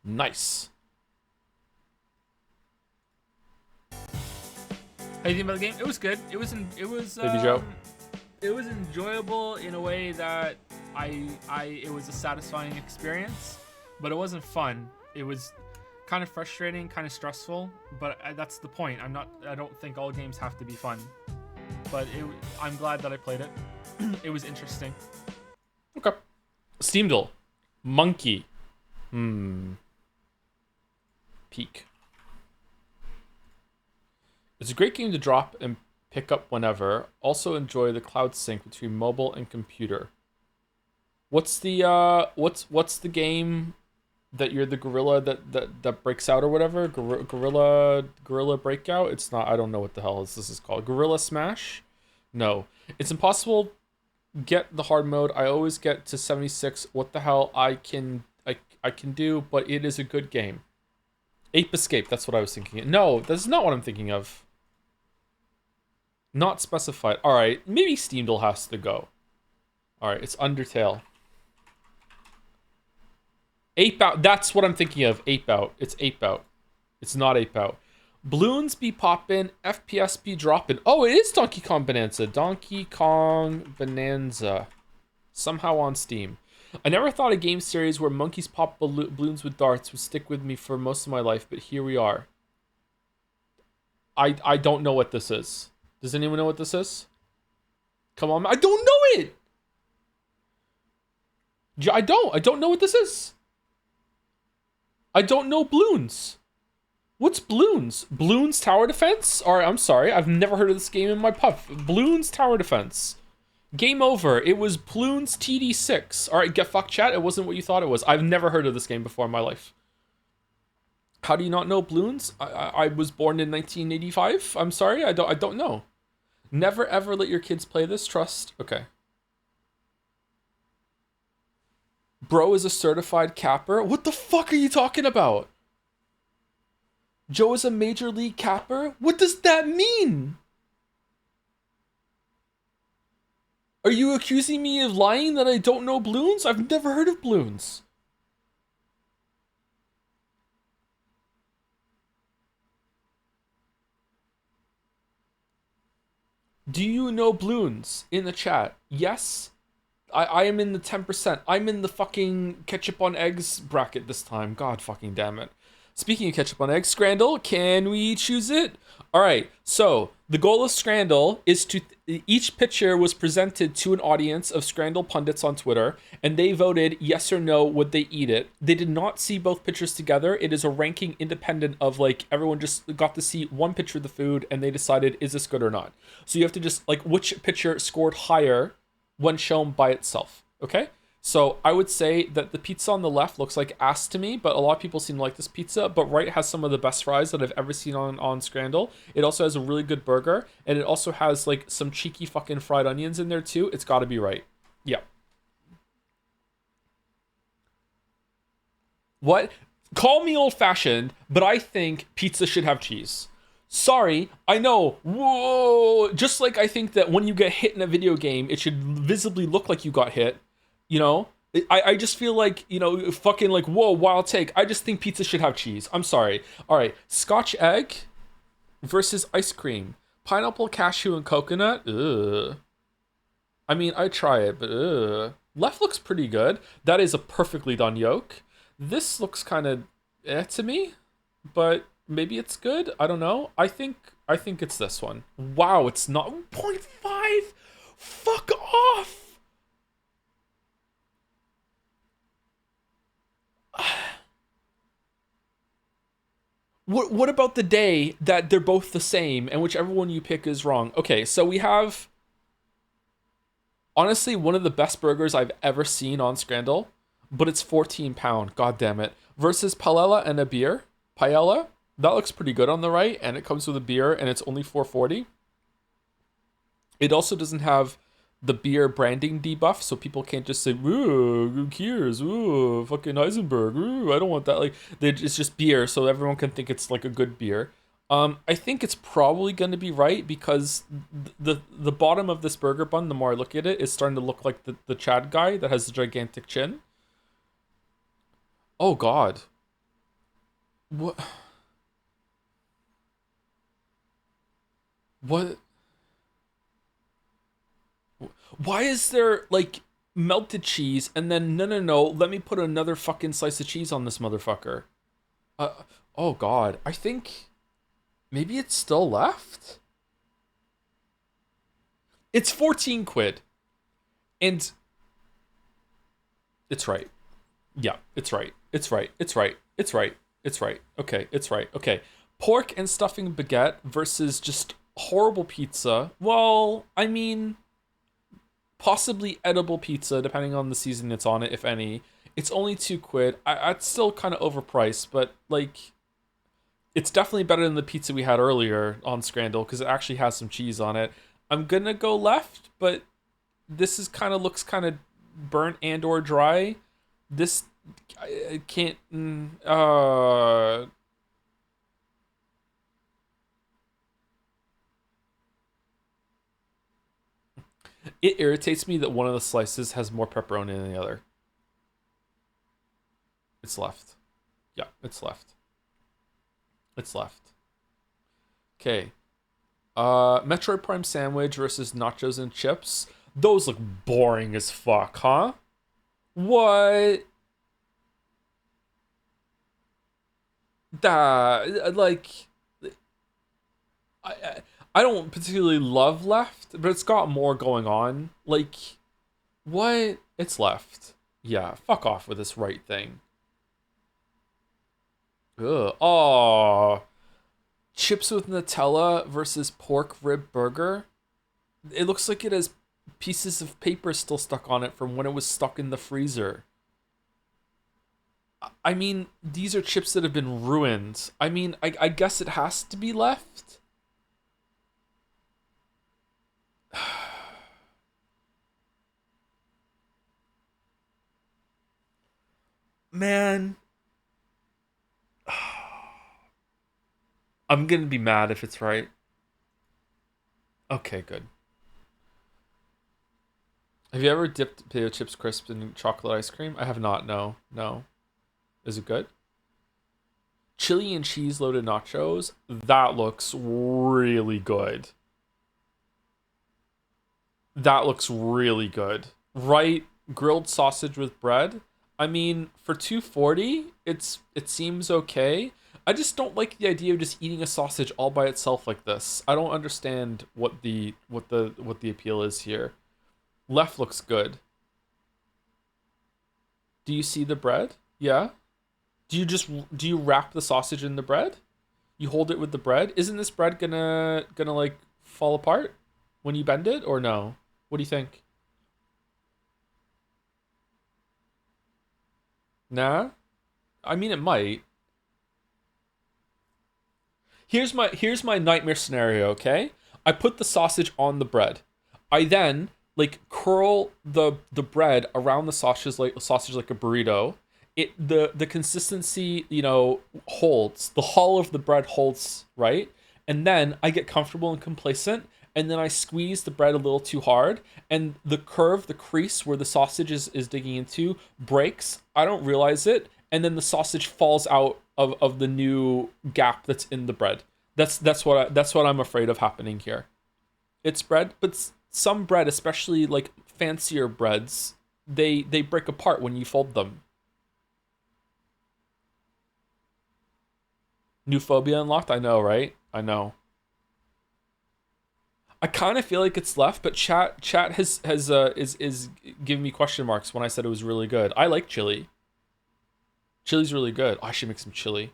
Nice. How do you think about the game? It was good. It was Baby Joe. it was enjoyable in a way that it was a satisfying experience, but it wasn't fun. It was kind of frustrating, kind of stressful, but that's the point. I don't think all games have to be fun, but I'm glad that I played it. It was interesting. Okay. Steamdle. Monkey. Peak. It's a great game to drop and pick up whenever. Also enjoy the cloud sync between mobile and computer. What's the what's the game that you're the gorilla that breaks out or whatever? Gorilla breakout? It's not, I don't know what the hell this is called. Gorilla Smash? No. It's impossible get the hard mode. I always get to 76. What the hell I can do, but it is a good game. Ape Escape, that's what I was thinking. No, that's not what I'm thinking of. Not specified. Alright, maybe Steamdle has to go. Alright, it's Undertale. Ape Out, that's what I'm thinking of. Ape Out. It's Ape Out. It's not Ape Out. Bloons be poppin', FPS be droppin'. Oh, it is Donkey Kong Bonanza. Donkey Kong Bonanza. Somehow on Steam. I never thought a game series where monkeys pop balloons with darts would stick with me for most of my life, but here we are. I don't know what this is. Does anyone know what this is? Come on, I don't know it! I don't know what this is. I don't know Bloons. What's Bloons? Bloons Tower Defense? Alright, I'm sorry. I've never heard of this game in my puff. Bloons Tower Defense. Game over. It was Bloons TD6. Alright, get fucked, chat. It wasn't what you thought it was. I've never heard of this game before in my life. How do you not know Bloons? I was born in 1985. I'm sorry. I don't know. Never ever let your kids play this. Trust. Okay. Bro is a certified capper. What the fuck are you talking about? Joe is a major league capper? What does that mean? Are you accusing me of lying that I don't know Bloons? I've never heard of Bloons. Do you know Bloons in the chat? Yes? I am in the 10%. I'm in the fucking ketchup on eggs bracket this time. God fucking damn it. Speaking of ketchup on eggs, Scrandle, can we choose it? All right, so the goal of Scrandle is to... each picture was presented to an audience of Scrandle pundits on Twitter, and they voted yes or no, would they eat it. They did not see both pictures together. It is a ranking independent of, like, everyone just got to see one picture of the food, and they decided, is this good or not? So you have to just, like, which picture scored higher when shown by itself, okay? So I would say that the pizza on the left looks like ass to me, but a lot of people seem to like this pizza. But right has some of the best fries that I've ever seen on Scrandle. It also has a really good burger, and it also has like some cheeky fucking fried onions in there too. It's got to be right. Yeah. What? Call me old-fashioned, but I think pizza should have cheese. Sorry, I know. Whoa! Just like I think that when you get hit in a video game, it should visibly look like you got hit. You know, I just feel like, you know, fucking like, whoa, wild take. I just think pizza should have cheese. I'm sorry. All right, Scotch egg versus ice cream. Pineapple, cashew, and coconut. Ugh. I mean, I try it, but ugh. Left looks pretty good. That is a perfectly done yolk. This looks kind of to me, but maybe it's good. I don't know. I think it's this one. Wow, it's not 0.5. Fuck off. What about the day that they're both the same and whichever one you pick is wrong? Okay, so we have honestly one of the best burgers I've ever seen on Scrandle, but it's 14 pound, god damn it, versus paella and a beer. Paella, that looks pretty good on the right, and it comes with a beer and it's only 440. It also doesn't have the beer branding debuff, so people can't just say, ooh, who cares? Ooh, fucking Heisenberg. Ooh, I don't want that. Like, it's just beer, so everyone can think it's like a good beer. I think it's probably going to be right because the bottom of this burger bun, the more I look at it, is starting to look like the Chad guy that has the gigantic chin. Oh, God. What? What? Why is there like melted cheese and then no, let me put another fucking slice of cheese on this motherfucker. Uh, oh god, I think maybe it's still left. It's 14 quid. And it's right. Yeah, it's right. It's right. It's right. It's right. It's right. Okay, it's right. Okay. Pork and stuffing baguette versus just horrible pizza. Well, I mean, possibly edible pizza, depending on the season it's on it, if any. It's only 2 quid. I'd still kind of overpriced, but like, it's definitely better than the pizza we had earlier on Scrandle because it actually has some cheese on it. I'm gonna go left, but this is kind of looks kind of burnt and or dry. This I can't. It irritates me that one of the slices has more pepperoni than the other. It's left. Yeah, it's left. It's left. Okay. Metroid Prime sandwich versus nachos and chips. Those look boring as fuck, huh? What? That like I I don't particularly love left, but it's got more going on. Like what? It's left. Yeah, fuck off with this right thing. Ugh. Oh, chips with Nutella versus pork rib burger. It looks like it has pieces of paper still stuck on it from when it was stuck in the freezer. I mean, these are chips that have been ruined. I mean, I guess it has to be left. Man, I'm gonna be mad if it's right. Okay, good. Have you ever dipped potato chips crisp in chocolate ice cream? I have not. No, no. Is it good? Chili and cheese loaded nachos. That looks really good. That looks really good. Right, grilled sausage with bread. I mean, for 240, it seems okay. I just don't like the idea of just eating a sausage all by itself like this. I don't understand what the appeal is here. Left looks good. Do you see the bread? Yeah. Do you wrap the sausage in the bread? You hold it with the bread? Isn't this bread gonna like fall apart when you bend it or no? What do you think? Nah? I mean it might. Here's my nightmare scenario, okay? I put the sausage on the bread. I then like curl the bread around the sausage like a burrito. The consistency, holds. The hull of the bread holds, right? And then I get comfortable and complacent, and then I squeeze the bread a little too hard, and the crease where the sausage is digging into breaks. I don't realize it, and then the sausage falls out of the new gap that's in the bread. That's what I'm afraid of happening here. It's bread, but some bread, especially like fancier breads, they break apart when you fold them. New phobia unlocked. I know, right? I know. I kind of feel like it's left, but chat has is giving me question marks when I said it was really good. I like chili. Chili's really good. Oh, I should make some chili.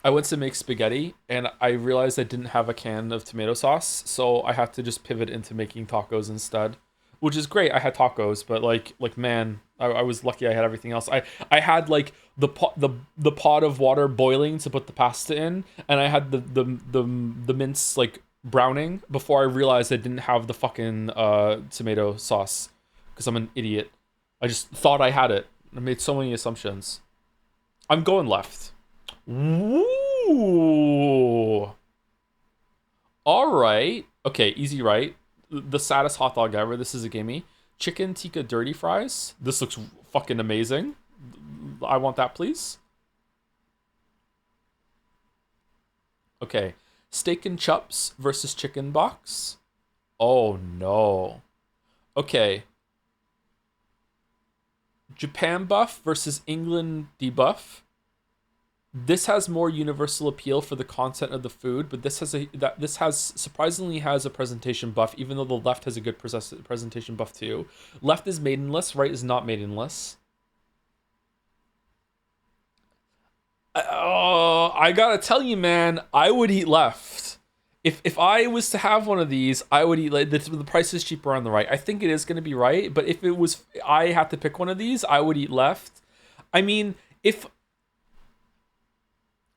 I went to make spaghetti and I realized I didn't have a can of tomato sauce, so I had to just pivot into making tacos instead, which is great. I had tacos, but like man, I was lucky I had everything else. I had like the pot of water boiling to put the pasta in, and I had the mince like browning before I realized I didn't have the fucking tomato sauce because I'm an idiot. I just thought I had it. I made so many assumptions. I'm going left. Ooh. All right. Okay, easy right. The saddest hot dog ever. This is a gimme. Chicken tikka dirty fries. This looks fucking amazing. I want that, please. Okay. Steak and chups versus chicken box. Oh no. Okay. Japan buff versus England debuff. This has more universal appeal for the content of the food, but this has surprisingly has a presentation buff, even though the left has a good presentation buff too. Left is maidenless, right is not maidenless. Oh, I gotta tell you, man, I would eat left. If I was to have one of these, I would eat like the price is cheaper on the right. I think it is gonna be right, but if it was I had to pick one of these, I would eat left. I mean, if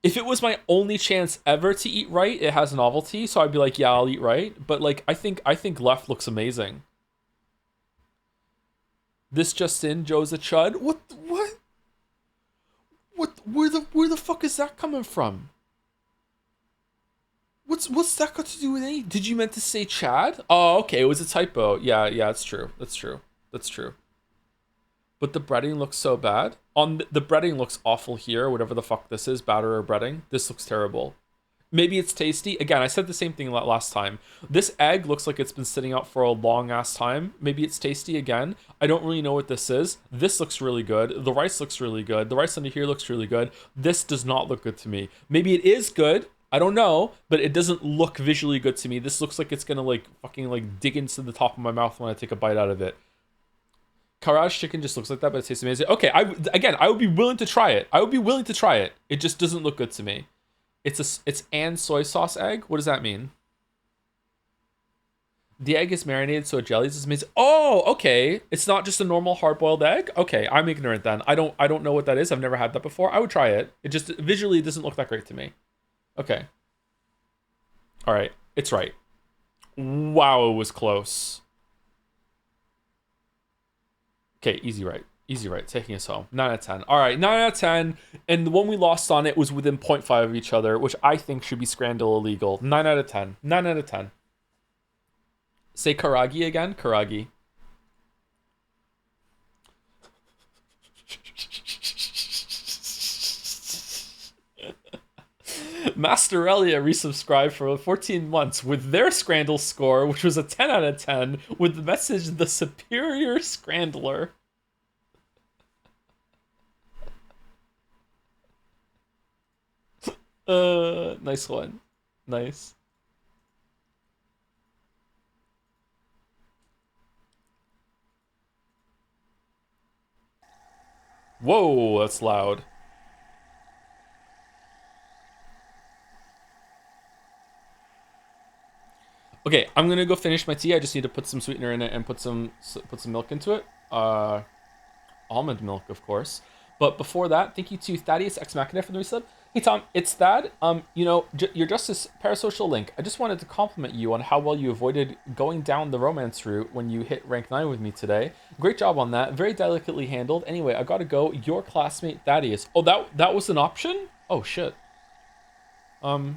it was my only chance ever to eat right, it has novelty, so I'd be like, yeah, I'll eat right. But like, I think left looks amazing. This just in, Joe's a chud. What? Where the fuck is that coming from? What's that got to do with any? Did you meant to say Chad? Oh, okay, it was a typo. Yeah, it's true. That's true. But the breading looks so bad. The breading looks awful here, whatever the fuck this is, batter or breading. This looks terrible. Maybe it's tasty. Again, I said the same thing last time. This egg looks like it's been sitting out for a long ass time. Maybe it's tasty again. I don't really know what this is. This looks really good. The rice looks really good. The rice under here looks really good. This does not look good to me. Maybe it is good. I don't know, but it doesn't look visually good to me. This looks like it's gonna like fucking like dig into the top of my mouth when I take a bite out of it. Karaage chicken just looks like that, but it tastes amazing. Okay, I would be willing to try it. It just doesn't look good to me. It's and soy sauce egg. What does that mean? The egg is marinated so it jellies. It's amazing. Oh, okay. It's not just a normal hard-boiled egg. Okay, I'm ignorant then. I don't know what that is. I've never had that before. I would try it. It just visually doesn't look that great to me. Okay. All right. It's right. Wow, it was close. Okay, easy right. Taking us home. 9 out of 10. All right, 9 out of 10. And the one we lost on it was within 0.5 of each other, which I think should be Scrandal illegal. 9 out of 10. 9 out of 10. Say Karagi again. Karagi. Masterelia resubscribed for 14 months with their Scrandal score, which was a 10 out of 10, with the message, the superior Scrandler. Nice one. Nice. Whoa, that's loud. Okay, I'm gonna go finish my tea. I just need to put some sweetener in it and put some milk into it. Almond milk, of course. But before that, thank you to Thaddeus X Machina for the resub. Hey Tom, it's Thad. You're just this parasocial link. I just wanted to compliment you on how well you avoided going down the romance route when you hit rank 9 with me today. Great job on that. Very delicately handled. Anyway, I gotta go. Your classmate Thaddeus. Oh, that was an option? Oh shit. Okay,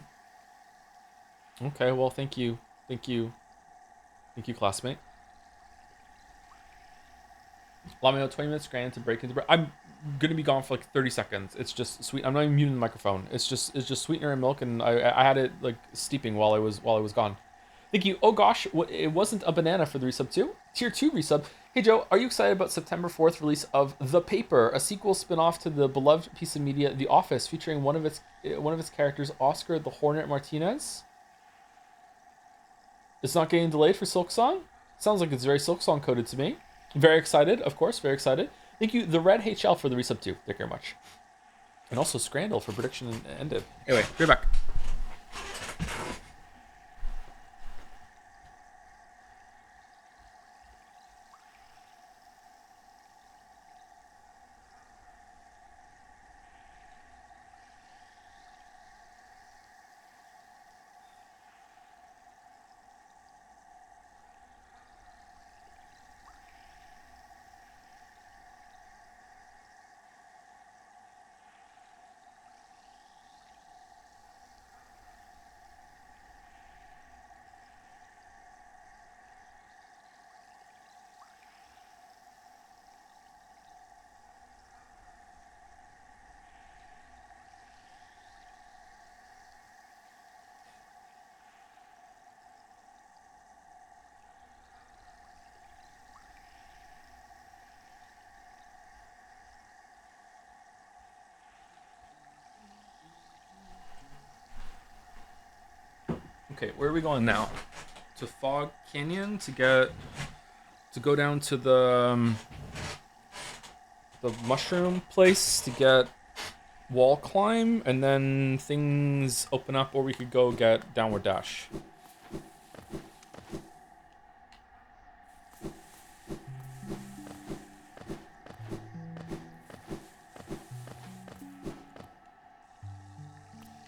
well, thank you. Thank you, classmate. Allow me 20 minutes granted to break into break. I'm gonna be gone for like 30 seconds. It's just sweet. I'm not even muting the microphone. It's just sweetener and milk, and I had it like steeping while I was gone. Thank you. Oh gosh, it wasn't a banana for the resub too. Tier 2 resub. Hey Joe, are you excited about September 4th release of The Paper, a sequel spin-off to the beloved piece of media The Office, featuring one of its characters, Oscar the Hornet Martinez? It's not getting delayed for Silksong? Sounds like it's very Silksong coded to me. Very excited, of course, very excited. Thank you, The Red HL, for the resub too. Thank you very much. And also Scrandal for prediction ended. Anyway, be right back. Okay, where are we going now? To Fog Canyon to go down to the mushroom place to get wall climb, and then things open up, or we could go get downward dash.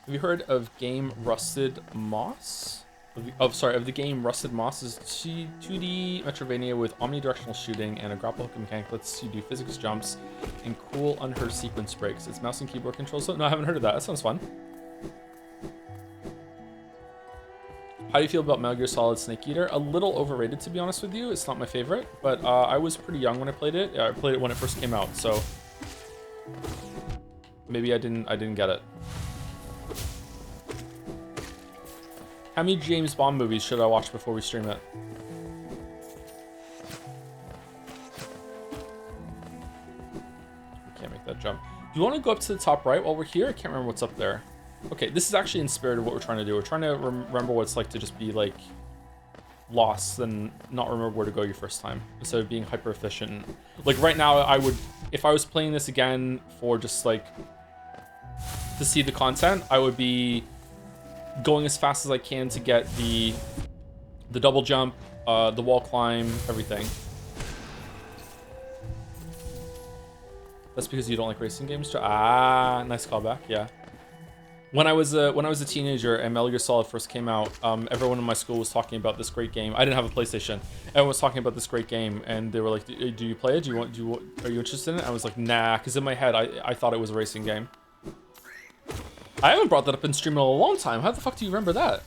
Have you heard of game Rusted Moss? Of the game Rusted Moss is 2D Metroidvania with omnidirectional shooting and a grapple hook mechanic lets you do physics jumps and cool unheard sequence breaks. It's mouse and keyboard controls. No, I haven't heard of that. That sounds fun. How do you feel about Metal Gear Solid Snake Eater? A little overrated, to be honest with you. It's not my favorite, but I was pretty young when I played it. I played it when it first came out, so maybe I didn't get it. How many James Bond movies should I watch before we stream it? We can't make that jump. Do you want to go up to the top right while we're here? I can't remember what's up there. Okay, this is actually in spirit of what we're trying to do. We're trying to remember what it's like to just be like lost and not remember where to go your first time instead of being hyper efficient. Like right now, I would, if I was playing this again for just like to see the content, I would be going as fast as I can to get the double jump, the wall climb, everything. That's because you don't like racing games? Ah, nice callback. Yeah. When I was a teenager and Metal Gear Solid first came out, everyone in my school was talking about this great game. I didn't have a PlayStation. Everyone was talking about this great game, and they were like, "Do you play it? Are you interested in it?" I was like, "Nah," because in my head I thought it was a racing game. I haven't brought that up in stream in a long time. How the fuck do you remember that?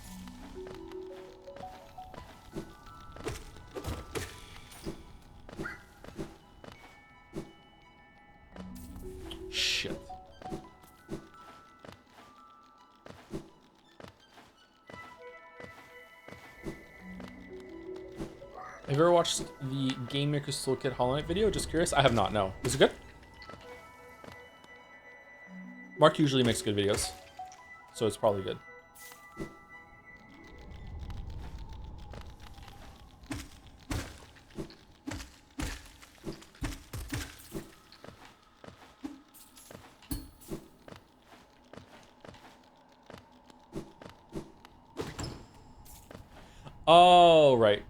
Shit. Have you ever watched the Game Maker's Toolkit Hollow Knight video? Just curious. I have not, no. Is it good? Mark usually makes good videos, so it's probably good. Oh, right.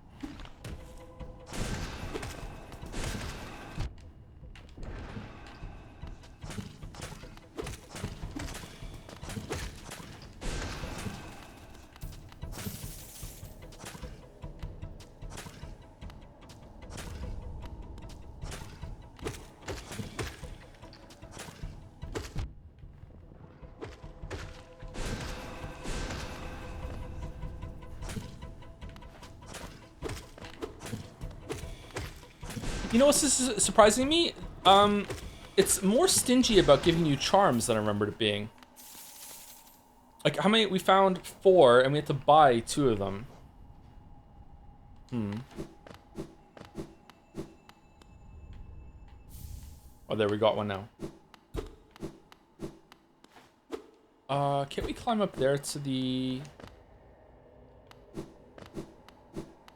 You know what's surprising me? It's more stingy about giving you charms than I remembered it being. Like, how many? We found 4, and we had to buy 2 of them. Oh, there, we got one now. Can't we climb up there to the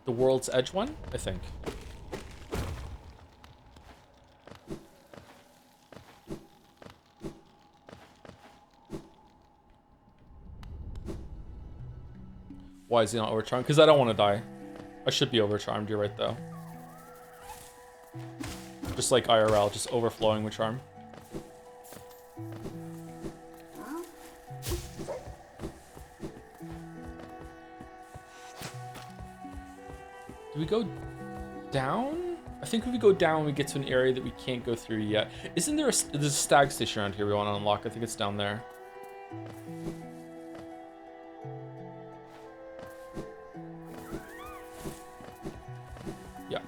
World's Edge one? I think. Why is he not overcharmed? Because I don't want to die. I should be overcharmed. You're right, though. Just like IRL, just overflowing with charm. Do we go down? I think if we go down, we get to an area that we can't go through yet. Isn't there there's a stag station around here we want to unlock? I think it's down there. Yeah.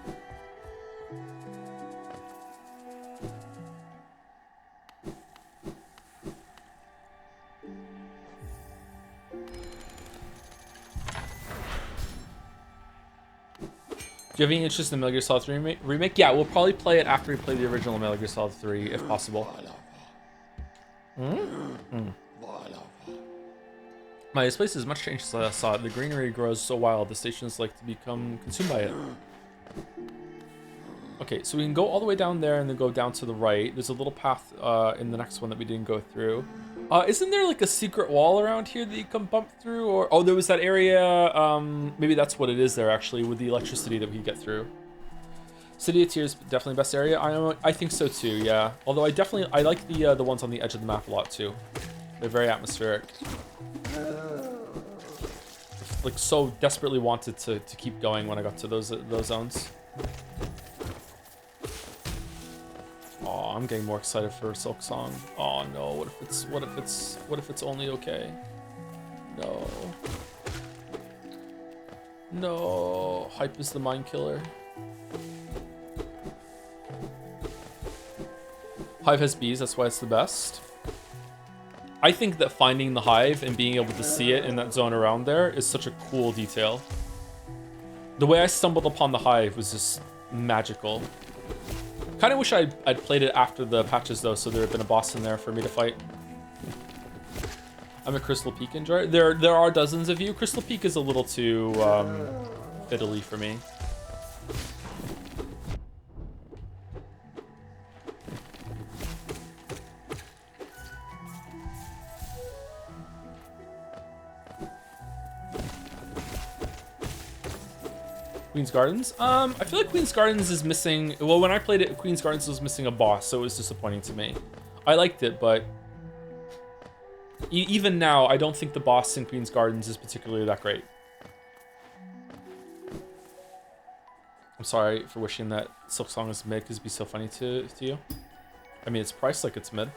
Do you have any interest in Metal Gear Solid 3 remake? Yeah, we'll probably play it after we play the original Metal Gear Solid 3, if possible. This place is much changed since I saw it. The greenery grows so wild. The stations like to become consumed by it. Okay, so we can go all the way down there and then go down to the right. There's a little path in the next one that we didn't go through. Isn't there like a secret wall around here that you can bump through? Or oh, there was that area. Maybe that's what it is there actually, with the electricity that we can get through. City of Tears, definitely best area. I think so too. Yeah. Although I like the ones on the edge of the map a lot too. They're very atmospheric. Like so desperately wanted to keep going when I got to those zones. Oh, I'm getting more excited for Silksong. Oh no, what if it's only okay? No. No, hype is the mind killer. Hive has bees, that's why it's the best. I think that finding the hive and being able to see it in that zone around there is such a cool detail. The way I stumbled upon the hive was just magical. Kind of wish I'd played it after the patches though, so there had been a boss in there for me to fight. I'm a Crystal Peak enjoyer. There are dozens of you. Crystal Peak is a little too fiddly for me. Queen's Gardens? I feel like Queen's Gardens is missing... Well, when I played it, Queen's Gardens was missing a boss, so it was disappointing to me. I liked it, but... even now, I don't think the boss in Queen's Gardens is particularly that great. I'm sorry for wishing that Silksong is mid, because it'd be so funny to you. I mean, it's priced like it's mid.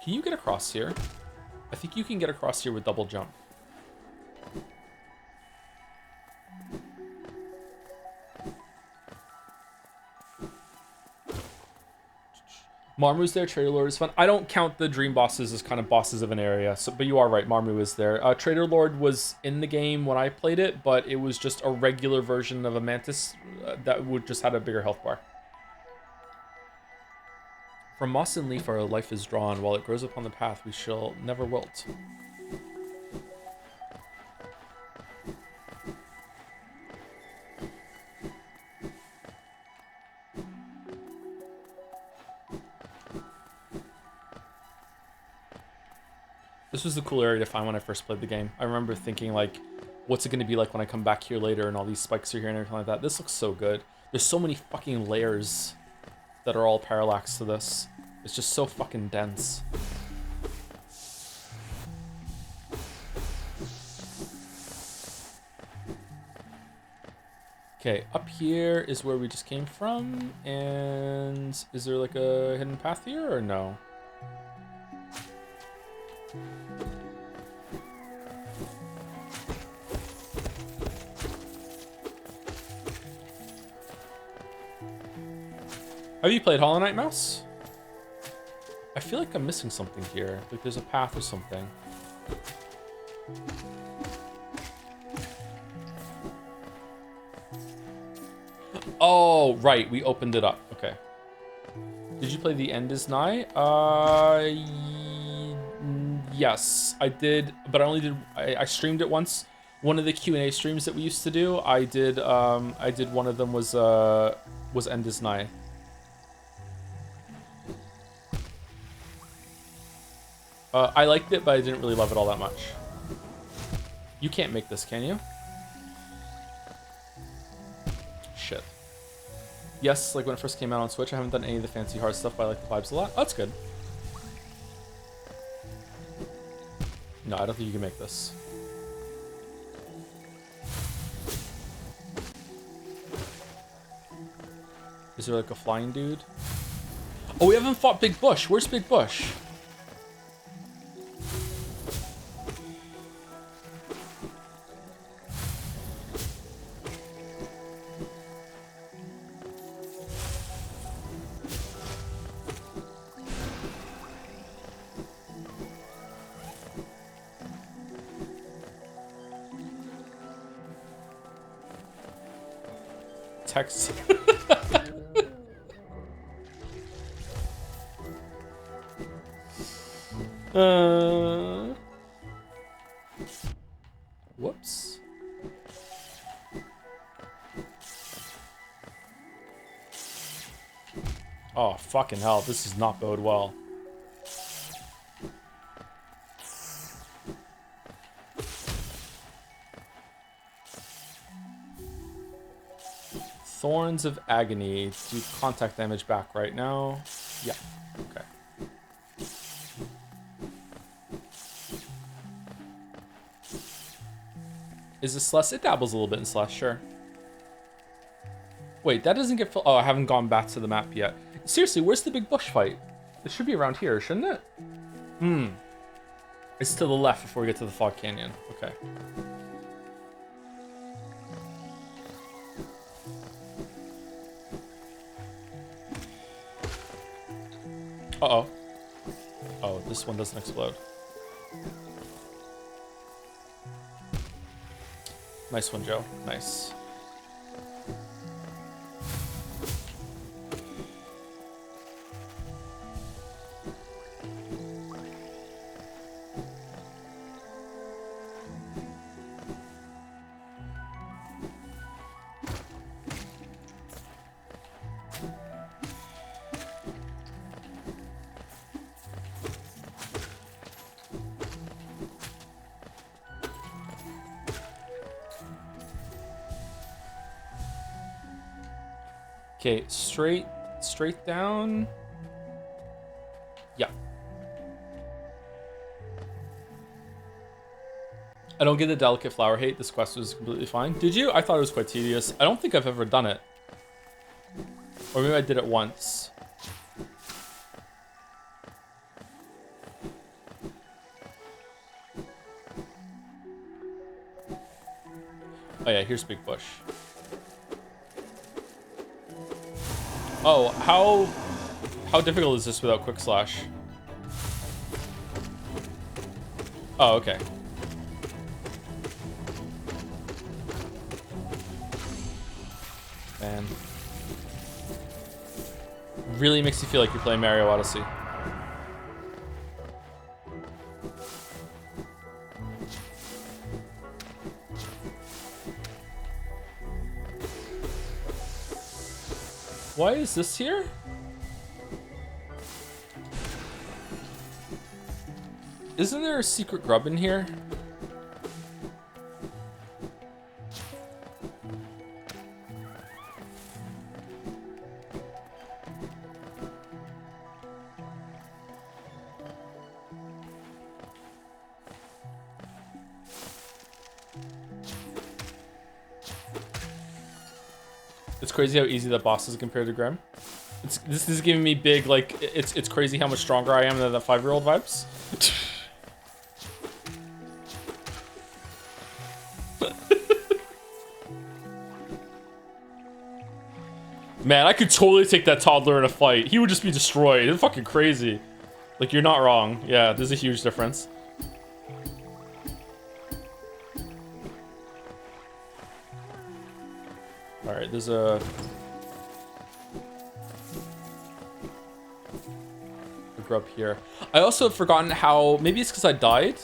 Can you get across here? I think you can get across here with double jump. Marmu's there, Trader Lord is fun. I don't count the dream bosses as kind of bosses of an area, so, but you are right, Marmu is there. Trader Lord was in the game when I played it, but it was just a regular version of a Mantis that would just had a bigger health bar. From moss and leaf our life is drawn, while it grows upon the path we shall never wilt. This was the cool area to find when I first played the game. I remember thinking, like, what's it going to be like when I come back here later and all these spikes are here and everything like that. This looks so good. There's so many fucking layers that are all parallax to this. It's just so fucking dense. Okay, up here is where we just came from. And is there like a hidden path here or no? Have you played Hollow Knight, Mouse? I feel like I'm missing something here. Like there's a path or something. Oh, right. We opened it up. Okay. Did you play The End Is Nigh? Yes, I did, but I only did. I streamed it once. One of the Q&A streams that we used to do, I did one of them was End Is Nigh. I liked it, but I didn't really love it all that much. You can't make this, can you? Shit. Yes, like when it first came out on Switch, I haven't done any of the fancy hard stuff, but I like the vibes a lot. Oh, that's good. No, I don't think you can make this. Is there like a flying dude? Oh, we haven't fought Big Bush. Where's Big Bush? Text. Oh, fucking hell. This does not bode well. Thorns of Agony. Do contact damage back right now. Yeah. Okay. Is this Celeste? It dabbles a little bit in Celeste, sure. Wait, that doesn't get... Oh, I haven't gone back to the map yet. Seriously, where's the big bush fight? It should be around here, shouldn't it? It's to the left before we get to the Fog Canyon. Okay. Uh-oh. Oh, this one doesn't explode. Nice one, Joe. Nice. Okay, straight down. Yeah. I don't get the delicate flower hate. This quest was completely fine. Did you? I thought it was quite tedious. I don't think I've ever done it. Or maybe I did it once. Oh yeah, here's Big Bush. Oh, how difficult is this without Quick Slash? Oh, okay. Man. Really makes you feel like you're playing Mario Odyssey. Why is this here? Isn't there a secret grub in here? It's crazy how easy that boss is compared to Grim. This is giving me big, like, it's crazy how much stronger I am than the 5-year-old vibes. Man, I could totally take that toddler in a fight. He would just be destroyed. It's fucking crazy. Like, you're not wrong. Yeah, there's a huge difference. Alright, there's a grub here. I also have forgotten how, maybe it's because I died.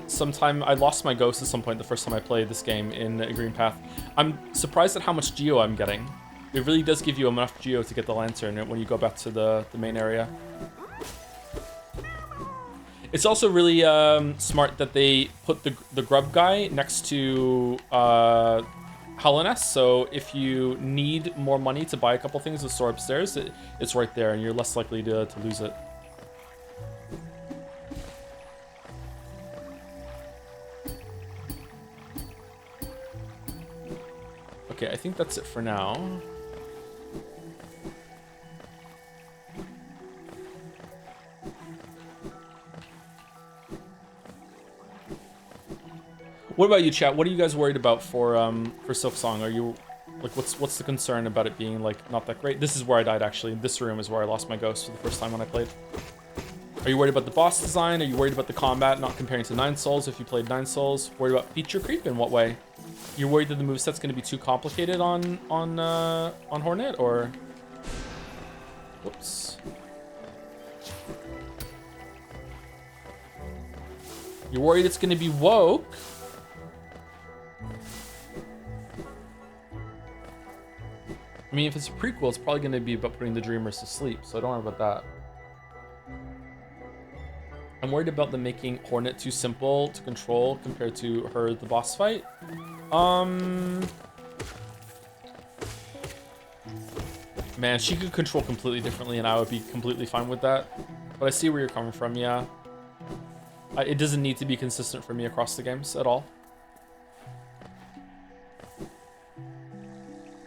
Sometime I lost my ghost at some point the first time I played this game in Green Path. I'm surprised at how much geo I'm getting. It really does give you enough geo to get the lantern when you go back to the main area. It's also really smart that they put the grub guy next to Helleness, so if you need more money to buy a couple things to store upstairs, it's right there and you're less likely to lose it. Okay, I think that's it for now. What about you, chat? What are you guys worried about for Silksong? Are you like what's the concern about it being like not that great? This is where I died actually. This room is where I lost my ghost for the first time when I played. Are you worried about the boss design? Are you worried about the combat not comparing to 9 Souls if you played 9 Souls? Worried about feature creep in what way? You're worried that the moveset's going to be too complicated on Hornet or? Whoops. You're worried it's going to be woke? I mean, if it's a prequel, it's probably going to be about putting the dreamers to sleep, so don't worry about that. I'm worried about them making Hornet too simple to control compared to her, the boss fight. Man, she could control completely differently, and I would be completely fine with that. But I see where you're coming from, yeah. It doesn't need to be consistent for me across the games at all.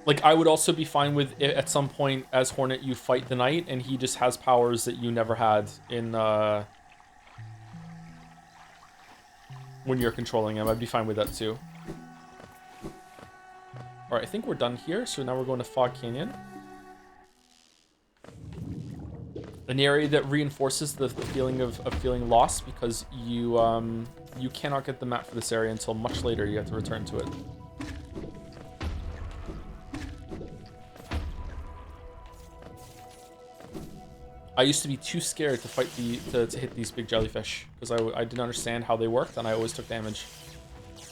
Like, I would also be fine with it at some point as Hornet you fight the knight, and he just has powers that you never had in, when you're controlling him. I'd be fine with that too. Alright, I think we're done here, so now we're going to Fog Canyon. An area that reinforces the feeling of feeling lost, because you cannot get the map for this area until much later. You have to return to it. I used to be too scared to fight to hit these big jellyfish, because I didn't understand how they worked, and I always took damage.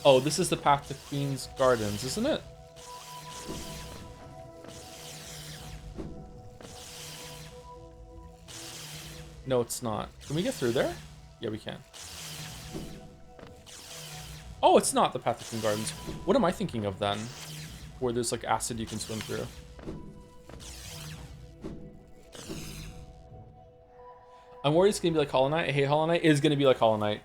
Oh, this is the path to Queen's Gardens, isn't it? No, it's not. Can we get through there? Yeah, we can. Oh, it's not the path to Queen's Gardens. What am I thinking of then? Where there's like acid you can swim through. I'm worried it's gonna be like Hollow Knight. I hate Hollow Knight. It is gonna be like Hollow Knight.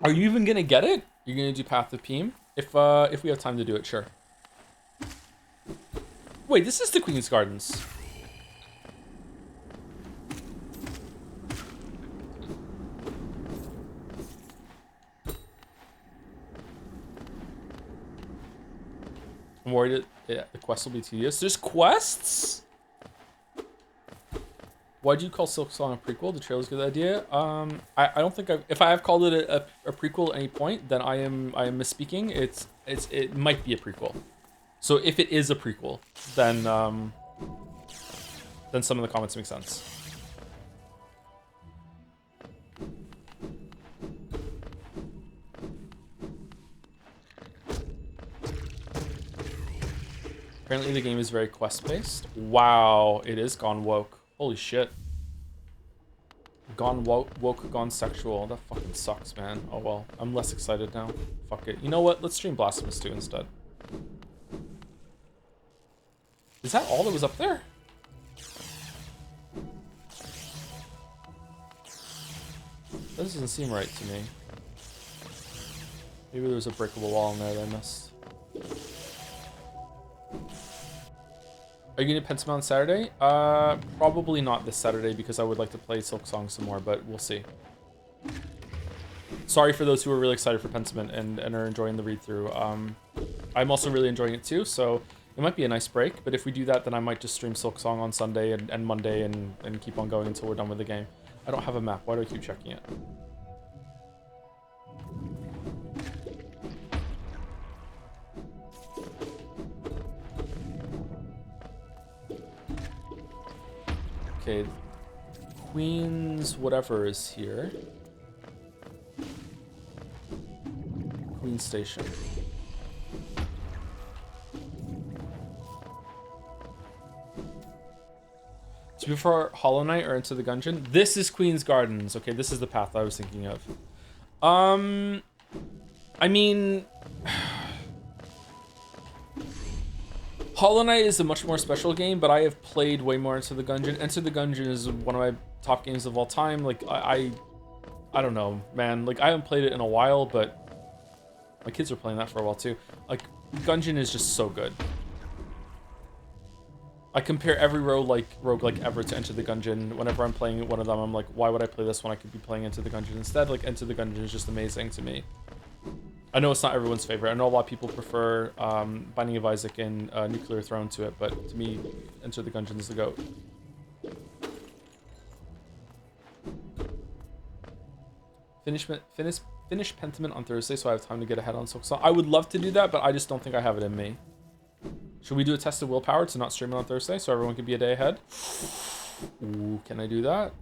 Are you even gonna get it? You're gonna do Path of Peem? If we have time to do it, sure. Wait, this is the Queen's Gardens. I'm worried the quest will be tedious. There's quests? Why'd you call Silksong a prequel? The trailer's a good idea. I don't think if I have called it a prequel at any point, then I am misspeaking. It might be a prequel. So if it is a prequel, then some of the comments make sense. Apparently the game is very quest-based. Wow, it is gone woke. Holy shit. Gone woke, gone sexual. That fucking sucks, man. Oh well, I'm less excited now. Fuck it. You know what? Let's stream Blasphemous 2 instead. Is that all that was up there? That doesn't seem right to me. Maybe there's a breakable wall in there that I missed. Are you going to Pentiment on Saturday? Probably not this Saturday, because I would like to play Silksong some more, but we'll see. Sorry for those who are really excited for Pentiment and are enjoying the read-through. I'm also really enjoying it too, so it might be a nice break, but if we do that, then I might just stream Silksong on Sunday and Monday and keep on going until we're done with the game. I don't have a map. Why do I keep checking it? Okay, Queen's whatever is here. Queen Station. So before Hollow Knight or Into the Gungeon? This is Queen's Gardens. Okay, this is the path I was thinking of. I mean... Hollow Knight is a much more special game, but I have played way more Into the Gungeon. Into the Gungeon is one of my top games of all time. Like, I don't know, man. Like, I haven't played it in a while, but my kids are playing that for a while too. Like, Gungeon is just so good. I compare every roguelike ever to Enter the Gungeon. Whenever I'm playing one of them, I'm like, why would I play this when I could be playing Enter the Gungeon instead? Like, Enter the Gungeon is just amazing to me. I know it's not everyone's favorite. I know a lot of people prefer Binding of Isaac and Nuclear Throne to it, but to me, Enter the Gungeon is the GOAT. Finish Pentiment on Thursday, so I have time to get ahead on Silksong. I would love to do that, but I just don't think I have it in me. Should we do a test of willpower to not stream it on Thursday so everyone can be a day ahead? Ooh, can I do that?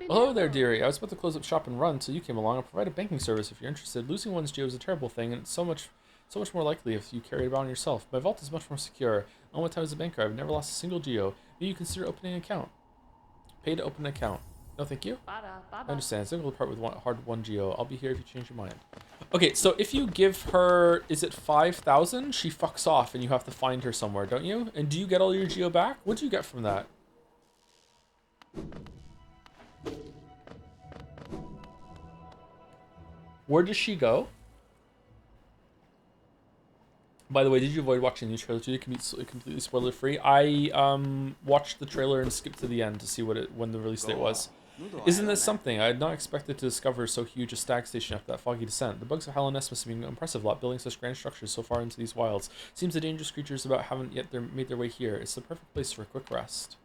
Hello there, dearie. I was about to close up shop and run until you came along. I'll provide a banking service if you're interested. Losing one's geo is a terrible thing, and it's So much more likely if you carry it around yourself. My vault is much more secure. On my time as a banker, I've never lost a single geo. Maybe you consider opening an account. Pay to open an account. No, thank you. I understand. Single part with one geo. I'll be here if you change your mind. Okay, so if you give her, is it 5,000? She fucks off and you have to find her somewhere, don't you? And do you get all your geo back? What do you get from that? Where does she go? By the way, did you avoid watching the new trailer today? It can be completely spoiler free. I watched the trailer and skipped to the end to see when the release date was. Isn't this something? I had not expected to discover so huge a stag station after that foggy descent. The bugs of Hallownest must have been an impressive lot, building such grand structures so far into these wilds. Seems the dangerous creatures about haven't yet made their way here. It's the perfect place for a quick rest.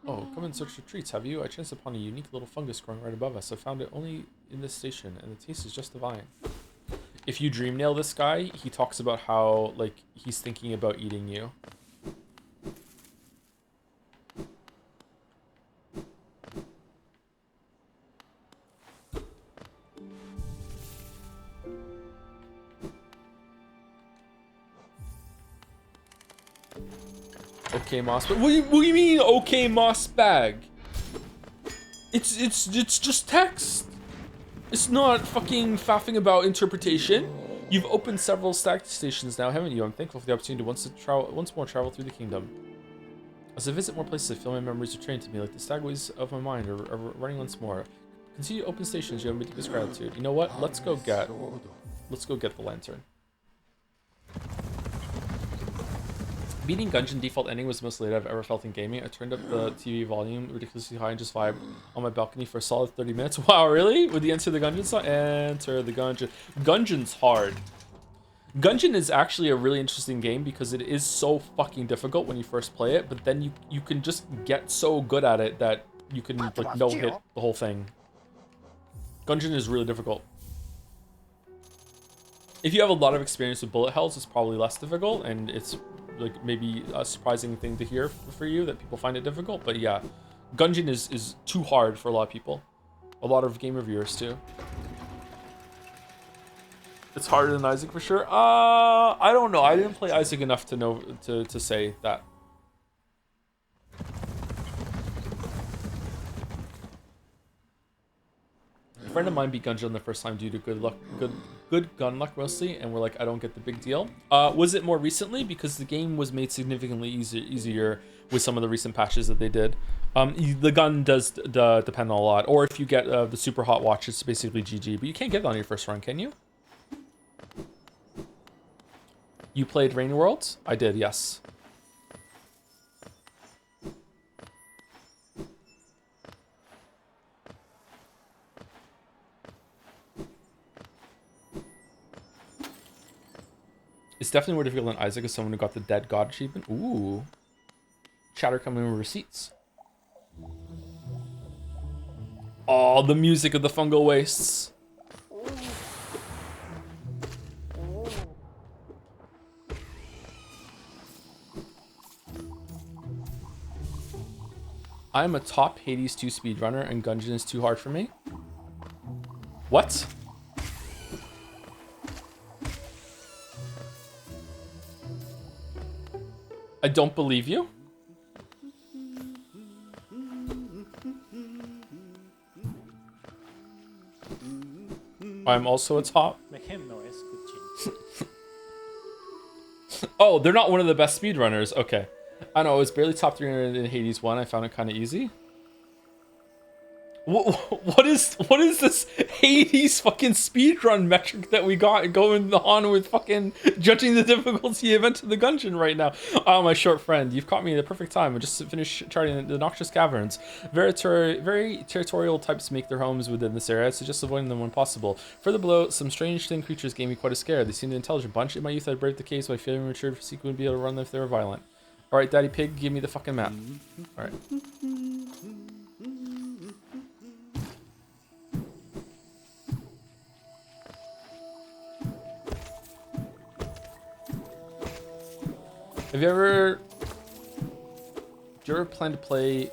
Oh, come and search for treats, have you? I chanced upon a unique little fungus growing right above us. I found it only in this station, and the taste is just divine. If you dream nail this guy, he talks about how, like, he's thinking about eating you. Okay, moss bag. What do you mean, okay, moss bag? It's just text. It's not fucking faffing about interpretation. You've opened several stag stations now, haven't you? I'm thankful for the opportunity to once more travel through the kingdom. As I visit more places, I feel my memories return to me, like the stagways of my mind are running once more. Continue to open stations, you have my deepest gratitude. You know what? Let's go get the lantern. Beating Gungeon default ending was the most late I've ever felt in gaming. I turned up the TV volume ridiculously high and just vibed on my balcony for a solid 30 minutes. Wow, really? With the Enter the Gungeon song? Enter the Gungeon. Gungeon's hard. Gungeon is actually a really interesting game because it is so fucking difficult when you first play it, but then you can just get so good at it that you can like no-hit the whole thing. Gungeon is really difficult. If you have a lot of experience with bullet hells, it's probably less difficult, and it's like maybe a surprising thing to hear for you that people find it difficult. But yeah, Gungeon is too hard for a lot of people. A lot of game reviewers too. It's harder than Isaac for sure. I don't know. I didn't play Isaac enough to know to say that. A friend of mine beat Gungeon the first time due to good gun luck mostly, and we're like, I don't get the big deal. Was it more recently? Because the game was made significantly easier with some of the recent patches that they did. The gun does depend on a lot, or if you get the super hot watch, it's basically GG. But you can't get it on your first run, can you? You played Rain Worlds? I did, yes. It's definitely more difficult than Isaac as someone who got the Dead God achievement. Ooh. Chatter coming with receipts. Oh, the music of the fungal wastes. I'm a top Hades 2 speedrunner and Gungeon is too hard for me. What? I don't believe you. I'm also a top. Make him noise. Oh, they're not one of the best speedrunners. Okay. I know, it was barely top 300 in Hades 1. I found it kind of easy. What is this Hades fucking speedrun metric that we got going on with fucking judging the difficulty of Enter the Gungeon right now? Oh, my short friend, you've caught me at the perfect time. I just finished charting the Noxious Caverns. Very territorial types make their homes within this area, so just avoiding them when possible. Further below, some strange thin creatures gave me quite a scare. They seemed an intelligent bunch. In my youth, I braved the caves, so I feel matured physique wouldn't be able to run them if they were violent. Alright, Daddy Pig, give me the fucking map. Alright. Do you ever plan to play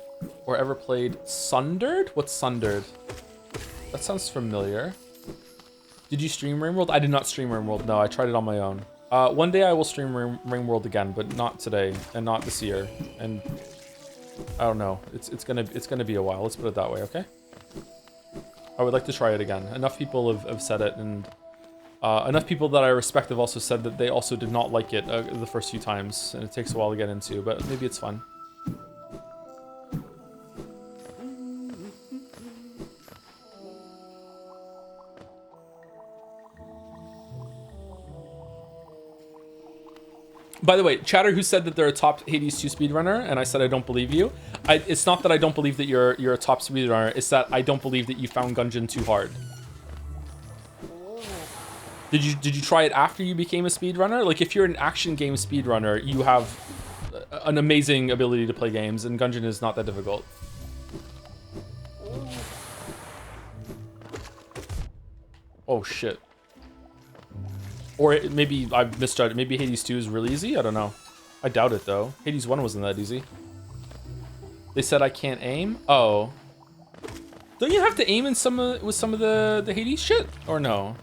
or ever played Sundered? What's Sundered? That sounds familiar. Did you stream Ringworld? I did not stream Ringworld. No, I tried it on my own. One day I will stream Ringworld again, but not today and not this year. And I don't know. It's gonna be a while. Let's put it that way. Okay. I would like to try it again. Enough people have said it, and enough people that I respect have also said that they also did not like it the first few times, and it takes a while to get into, but maybe it's fun. By the way, chatter who said that they're a top Hades 2 speedrunner, and I said I don't believe you. It's not that I don't believe that you're a top speedrunner, it's that I don't believe that you found Gungeon too hard. Did you try it after you became a speedrunner? Like, if you're an action game speedrunner, you have an amazing ability to play games, and Gungeon is not that difficult. Oh shit. Or maybe I misjudged. Maybe Hades 2 is really easy? I don't know. I doubt it, though. Hades 1 wasn't that easy. They said I can't aim? Oh. Don't you have to aim in with some of the Hades shit? Or no?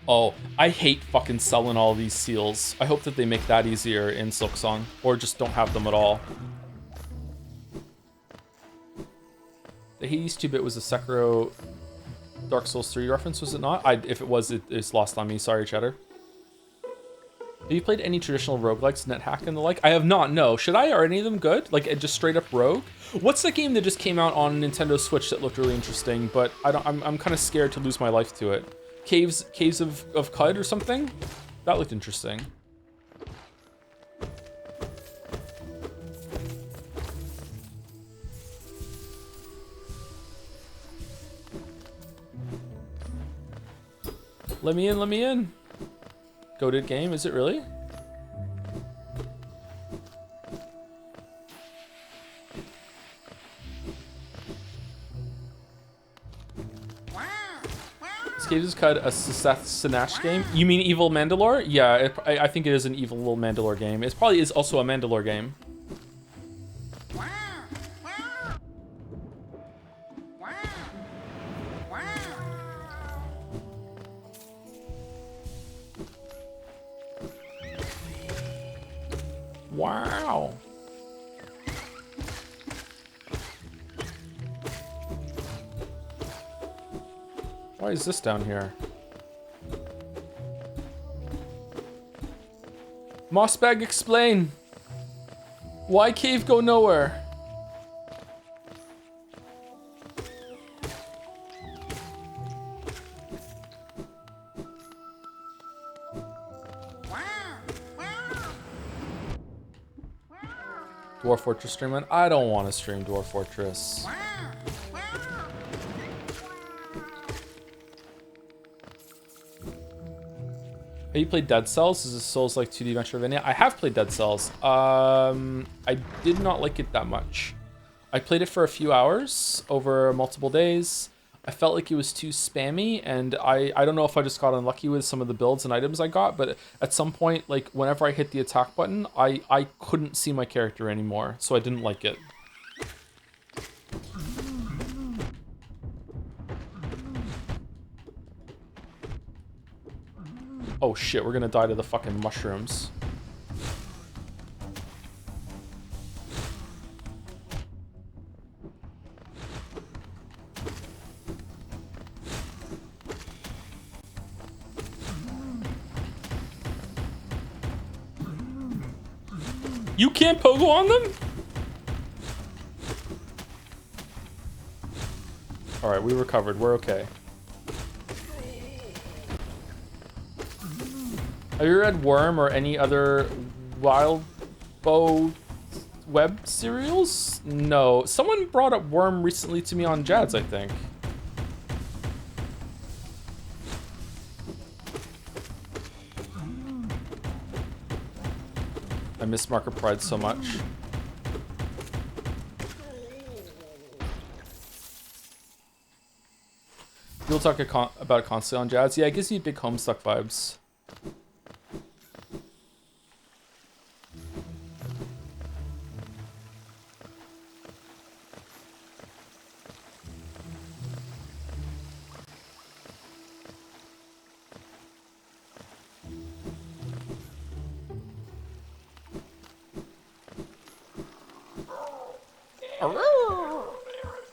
Oh, I hate fucking selling all these seals. I hope that they make that easier in Silksong. Or just don't have them at all. The Hades 2-bit was a Sekiro Dark Souls 3 reference, was it not? If it was, it's lost on me. Sorry, Cheddar. Have you played any traditional roguelikes, NetHack and the like? I have not, no. Should I? Are any of them good? Like, just straight up rogue? What's that game that just came out on Nintendo Switch that looked really interesting, but I'm kind of scared to lose my life to it. Caves of Cud or something? That looked interesting. Let me in, let me in. Goated game, is it really? Is Caves of Cud a Seth Sinash game? You mean Evil Mandalore? Yeah, I think it is an Evil Mandalore game. It probably is also a Mandalore game. Wow. Why is this down here? Mossbag, explain. Why cave go nowhere? Dwarf Fortress streaming? I don't want to stream Dwarf Fortress. Have you played Dead Cells? Is this Souls like 2D Metroidvania? I have played Dead Cells. I did not like it that much. I played it for a few hours over multiple days. I felt like it was too spammy, and I don't know if I just got unlucky with some of the builds and items I got, but at some point, like, whenever I hit the attack button, I couldn't see my character anymore, so I didn't like it. Oh shit, we're gonna die to the fucking mushrooms. You can't pogo on them? Alright, we recovered. We're okay. Have you read Worm or any other Wild Bow web serials? No. Someone brought up Worm recently to me on Jads, I think. I miss Marker Pride so much. talk about it constantly on Jazz. Yeah, it gives me big Homestuck vibes.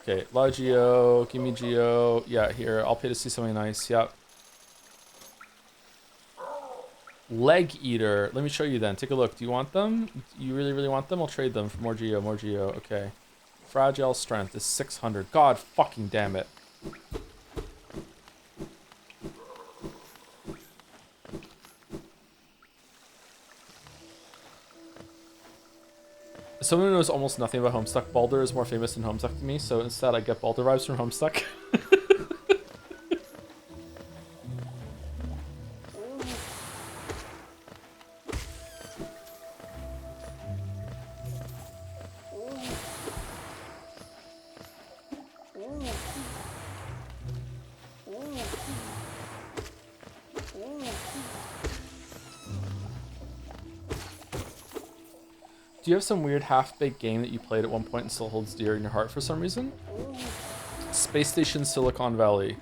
Okay, a lot of Geo. Give me Geo. Yeah, here. I'll pay to see something nice. Yep. Leg Eater. Let me show you then. Take a look. Do you want them? You really, really want them? I'll trade them for more Geo. More Geo. Okay. Fragile Strength is 600. God fucking damn it. Someone who knows almost nothing about Homestuck. Baldur is more famous than Homestuck to me, so instead I get Baldur vibes from Homestuck. Do you have some weird half-baked game that you played at one point and still holds dear in your heart for some reason? Space Station Silicon Valley.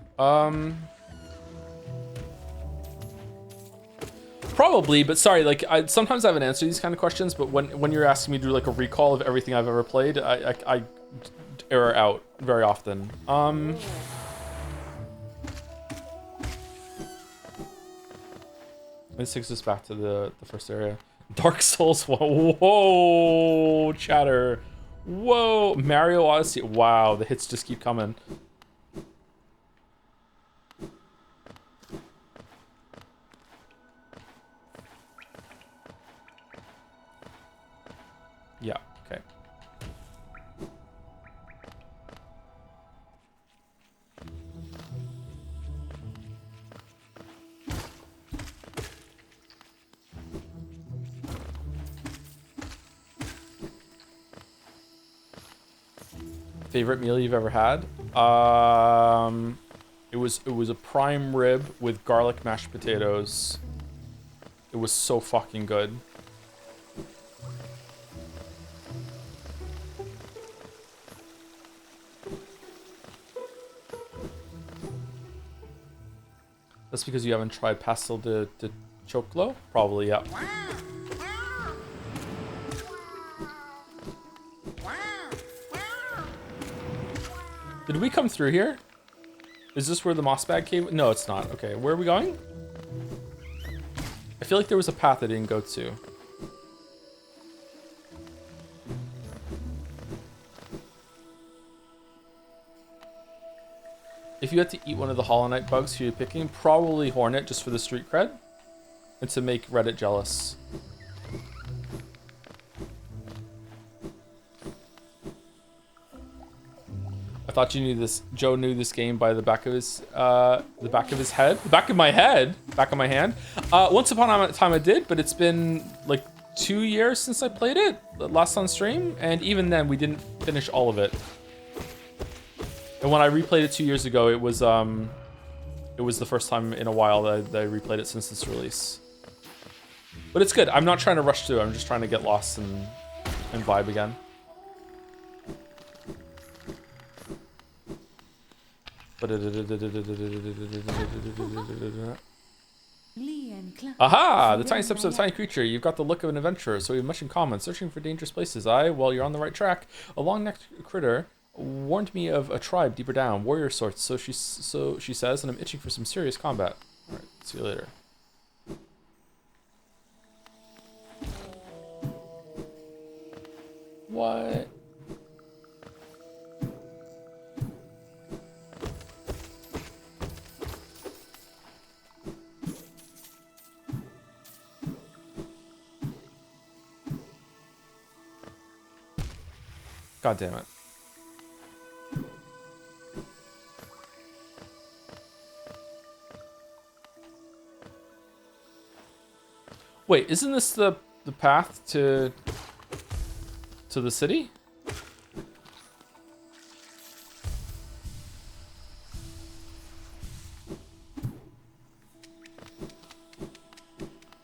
Probably, but sorry, like sometimes I haven't answered these kind of questions, but when you're asking me to do like a recall of everything I've ever played, I error out very often. This takes us back to the first area. Dark Souls. Whoa, chatter. Whoa, Mario Odyssey. Wow, the hits just keep coming. Yeah, okay. Favorite meal you've ever had? It was a prime rib with garlic mashed potatoes. It was so fucking good. That's because you haven't tried pastel de choclo? Probably, yeah. Did we come through here? Is this where the moss bag came? No, it's not. Okay, where are we going? I feel like there was a path I didn't go to. If you had to eat one of the Hollow Knight bugs who you're picking, probably Hornet just for the street cred and to make Reddit jealous. I thought you knew this. Joe knew this game by the back of his head, the back of my head, back of my hand. Once upon a time I did, but it's been like 2 years since I played it last on stream, and even then we didn't finish all of it. And when I replayed it 2 years ago, it was the first time in a while that I replayed it since its release. But it's good. I'm not trying to rush through. I'm just trying to get lost and vibe again. Aha! The tiny steps of a tiny creature. You've got the look of an adventurer, so we have much in common. Searching for dangerous places. Well, you're on the right track. A long-necked critter warned me of a tribe deeper down, warrior sorts. So she says, and I'm itching for some serious combat. All right, see you later. What? God damn it. Wait, isn't this the path to the city?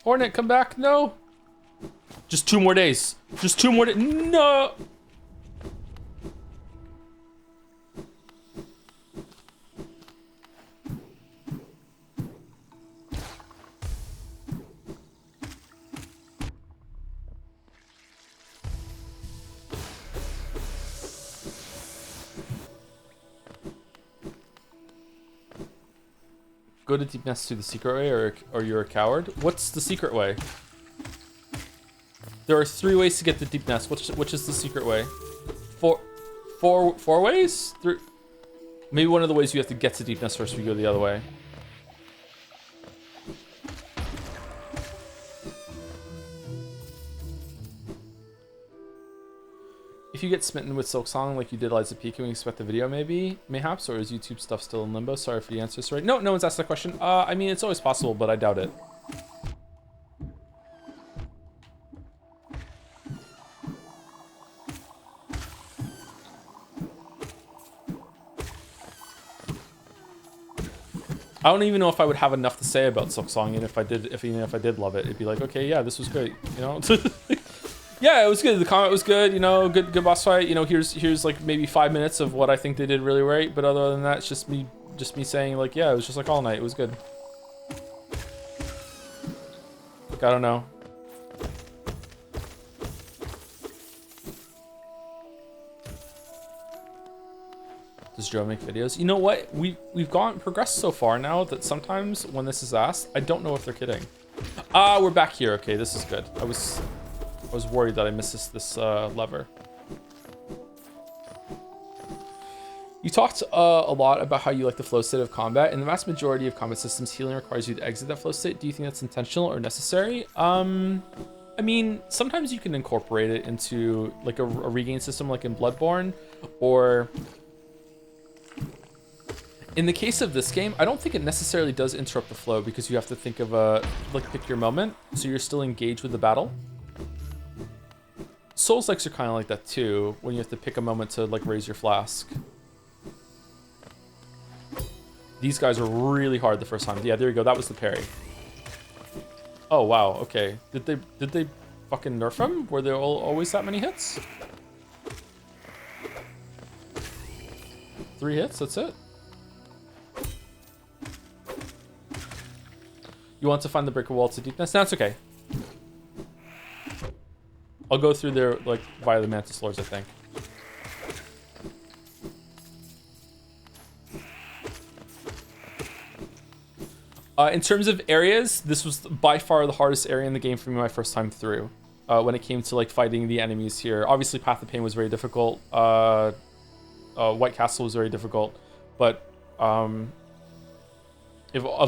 Hornet, come back. No. Just 2 more days. Just 2 more days. No. Go to deep nest through the secret way, or you're a coward. What's the secret way? There are 3 ways to get the deep nest. Which is the secret way? Four ways? 3. Maybe one of the ways you have to get to deep nest first. We go the other way. If you get smitten with Silksong like you did Liza P, can we expect the video mayhaps? Or is YouTube stuff still in limbo? Sorry for the answer, sorry. No one's asked that question. I mean, it's always possible, but I doubt it. I don't even know if I would have enough to say about Silksong, and even if I did love it, it'd be like, okay, yeah, this was great, you know? Yeah, it was good. The comment was good, you know, good boss fight. You know, here's like maybe 5 minutes of what I think they did really right, but other than that, it's just me saying like, yeah, it was just like All Night. It was good. Like, I don't know. Does Joe make videos? You know what? We've progressed so far now that sometimes when this is asked, I don't know if they're kidding. We're back here. Okay, this is good. I was worried that I missed this lever. You talked a lot about how you like the flow state of combat. In the vast majority of combat systems, healing requires you to exit that flow state. Do you think that's intentional or necessary? I mean, sometimes you can incorporate it into like a regain system like in Bloodborne, or in the case of this game, I don't think it necessarily does interrupt the flow because you have to think of like pick your moment, so you're still engaged with the battle. Souls-likes are kind of like that too, when you have to pick a moment to like raise your flask. These guys are really hard the first time. Yeah, there you go. That was the parry. Oh wow. Okay. Did they fucking nerf him? Were there always that many hits? 3 hits. That's it. You want to find the breaker wall to deepness? That's okay. I'll go through there like via the mantis lords, I think. In terms of areas, this was by far the hardest area in the game for me my first time through. When it came to like fighting the enemies here, obviously Path of Pain was very difficult. White Castle was very difficult, but of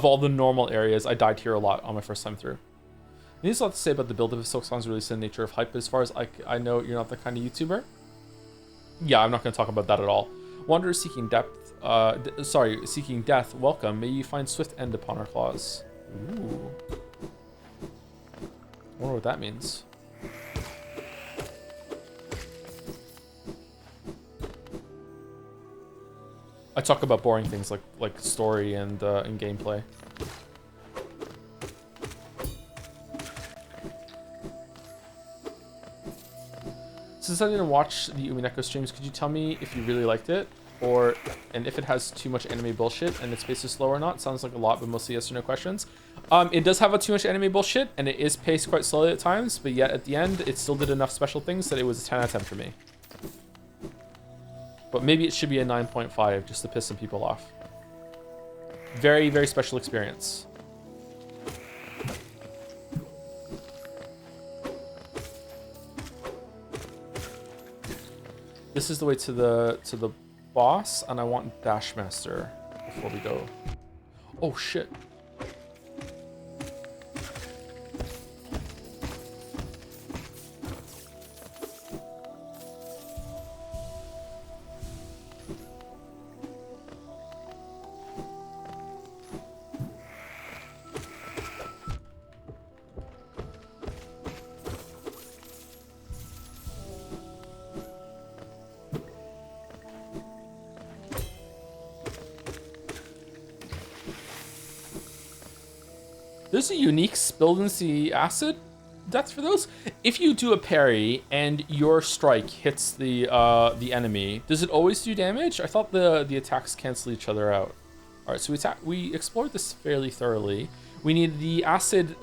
all the normal areas, I died here a lot on my first time through. There's a lot to say about the build of Silksong's release and the nature of hype, but as far as I know, you're not that kind of YouTuber. Yeah, I'm not going to talk about that at all. Wanderer seeking depth. Seeking death. Welcome. May you find swift end upon our claws. Ooh. I wonder what that means. I talk about boring things like story and gameplay. Since I didn't watch the Umineko streams, could you tell me if you really liked it, and if it has too much anime bullshit and its pace is slow or not? Sounds like a lot, but mostly yes or no questions. It does have too much anime bullshit, and it is paced quite slowly at times, but yet at the end, it still did enough special things that it was a 10 out of 10 for me. But maybe it should be a 9.5 just to piss some people off. Very, very special experience. This is the way to the boss, and I want Dashmaster before we go. Oh shit. There's a unique spilled in sea acid death for those. If you do a parry and your strike hits the enemy, does it always do damage? I thought the attacks cancel each other out. All right, so we explored this fairly thoroughly. We need the acid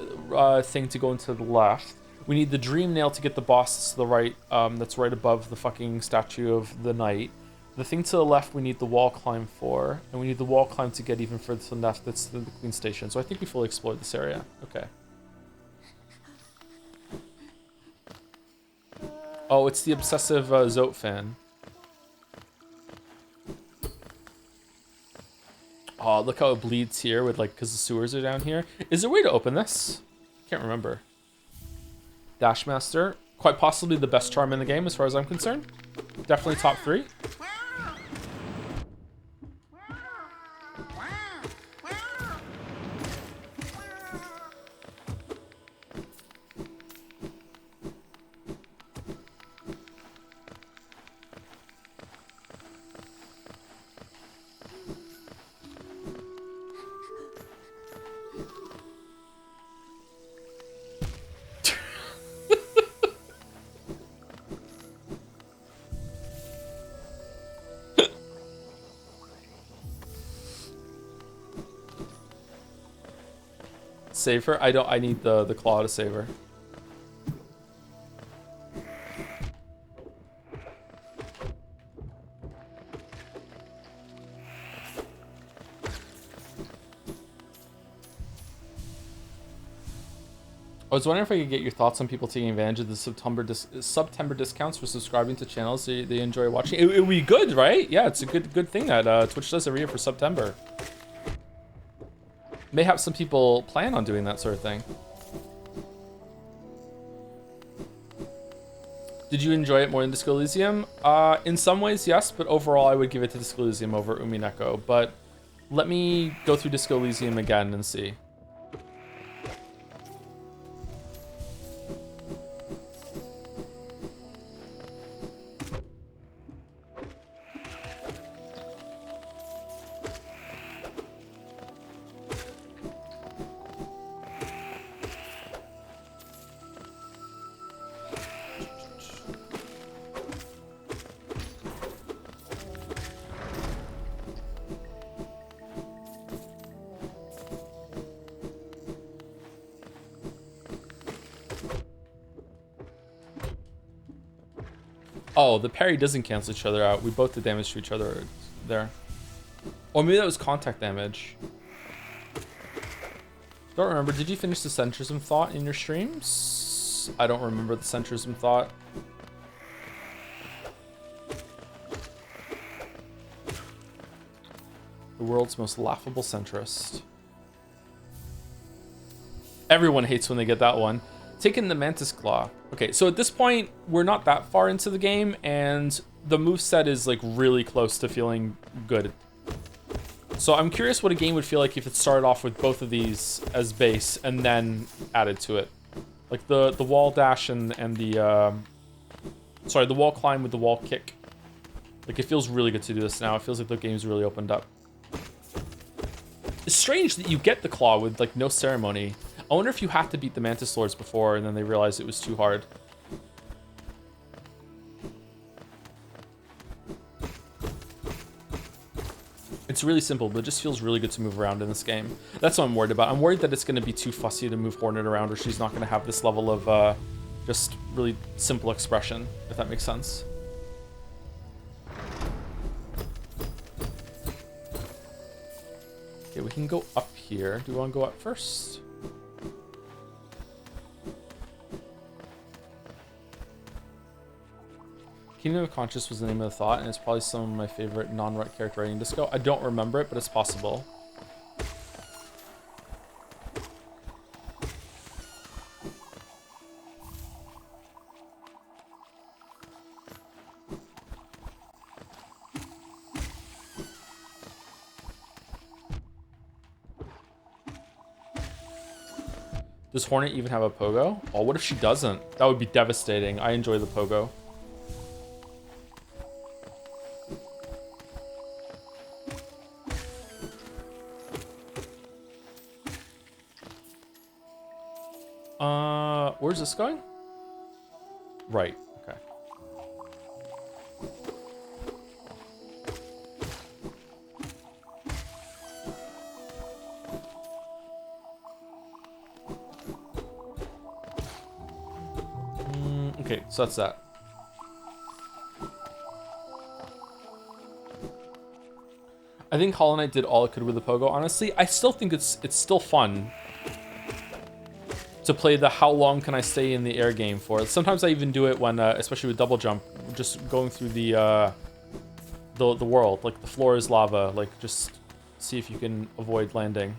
thing to go into the left. We need the dream nail to get the boss to the right. That's right above the fucking statue of the knight. The thing to the left we need the wall climb for, and we need the wall climb to get even further to the left. That's the Queen Station. So I think we fully explored this area. Okay. Oh, it's the obsessive Zote fan. Oh, look how it bleeds here with like, because the sewers are down here. Is there a way to open this? Can't remember. Dashmaster, quite possibly the best charm in the game as far as I'm concerned. Definitely top 3. Save her? I need the claw to save her. I was wondering if I could get your thoughts on people taking advantage of the September discounts for subscribing to channels they enjoy watching. It would be good, right? Yeah, it's a good thing that Twitch does every year for September. Mayhap some people plan on doing that sort of thing. Did you enjoy it more than Disco Elysium? In some ways, yes, but overall I would give it to Disco Elysium over Umineko. But let me go through Disco Elysium again and see. Oh, the parry doesn't cancel each other out. We both did damage to each other there. Or maybe that was contact damage. Don't remember. Did you finish the centrism thought in your streams? I don't remember the centrism thought. The world's most laughable centrist. Everyone hates when they get that one. Taking the Mantis Claw. Okay, so at this point, we're not that far into the game, and the moveset is like really close to feeling good. So I'm curious what a game would feel like if it started off with both of these as base and then added to it. Like the wall dash and the sorry, the wall climb with the wall kick. Like it feels really good to do this now. It feels like the game's really opened up. It's strange that you get the claw with like no ceremony. I wonder if you have to beat the Mantis Lords before and then they realized it was too hard. It's really simple, but it just feels really good to move around in this game. That's what I'm worried about. I'm worried that it's going to be too fussy to move Hornet around, or she's not going to have this level of just really simple expression, if that makes sense. Okay, we can go up here. Do we want to go up first? Kingdom of Conscious was the name of the thought, and it's probably some of my favorite non-rut character writing disco. I don't remember it, but it's possible. Does Hornet even have a pogo? Oh, what if she doesn't? That would be devastating. I enjoy the pogo. Where's this going? Right. Okay. Okay, so that's that. I think Hollow Knight did all it could with the pogo. Honestly, I still think it's still fun to play the how long can I stay in the air game for. Sometimes I even do it when, especially with double jump, just going through the world. Like the floor is lava. Like just see if you can avoid landing.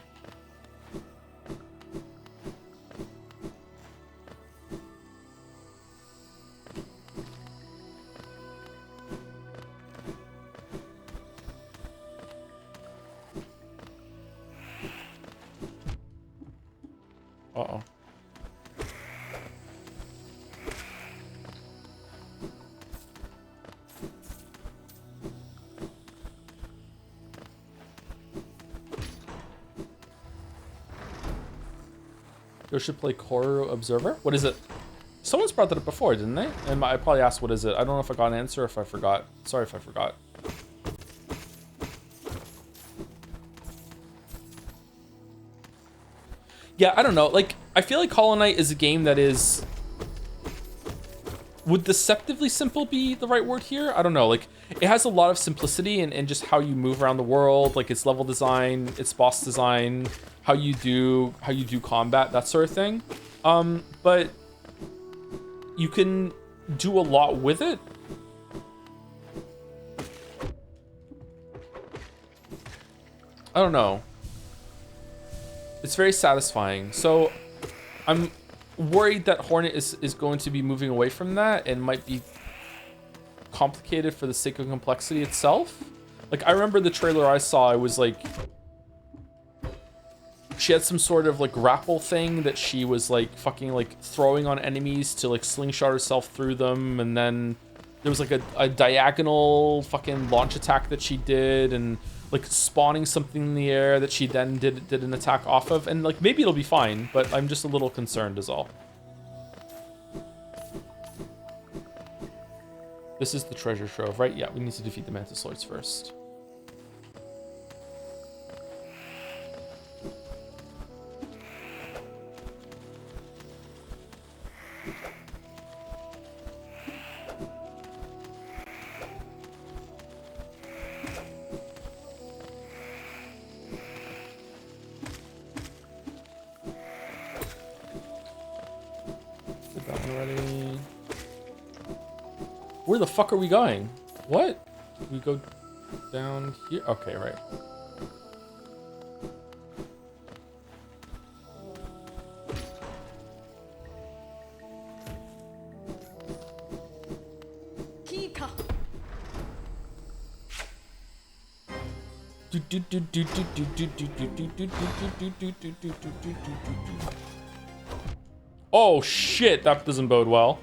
Uh-oh. You should play Koro Observer? What is it? Someone's brought that up before, didn't they? And I probably asked what is it. I don't know if I got an answer or if I forgot. Sorry if I forgot. Yeah, I don't know. Like, I feel like Hollow Knight is a game that is... Would deceptively simple be the right word here? I don't know. Like, it has a lot of simplicity in just how you move around the world, like its level design, its boss design, how you do combat, that sort of thing. But you can do a lot with it. I don't know. It's very satisfying. So I'm worried that Hornet is going to be moving away from that and might be complicated for the sake of complexity itself. Like, I remember the trailer I saw, it was like she had some sort of like grapple thing that she was like fucking like throwing on enemies to like slingshot herself through them, and then there was like a diagonal fucking launch attack that she did, and like spawning something in the air that she then did an attack off of, and like maybe it'll be fine, but I'm just a little concerned is all. This is the treasure trove, right? Yeah, we need to defeat the Mantis Lords first. Did that one already. Where the fuck are we going? What? We go down here? Okay, right. Oh shit, that doesn't bode well.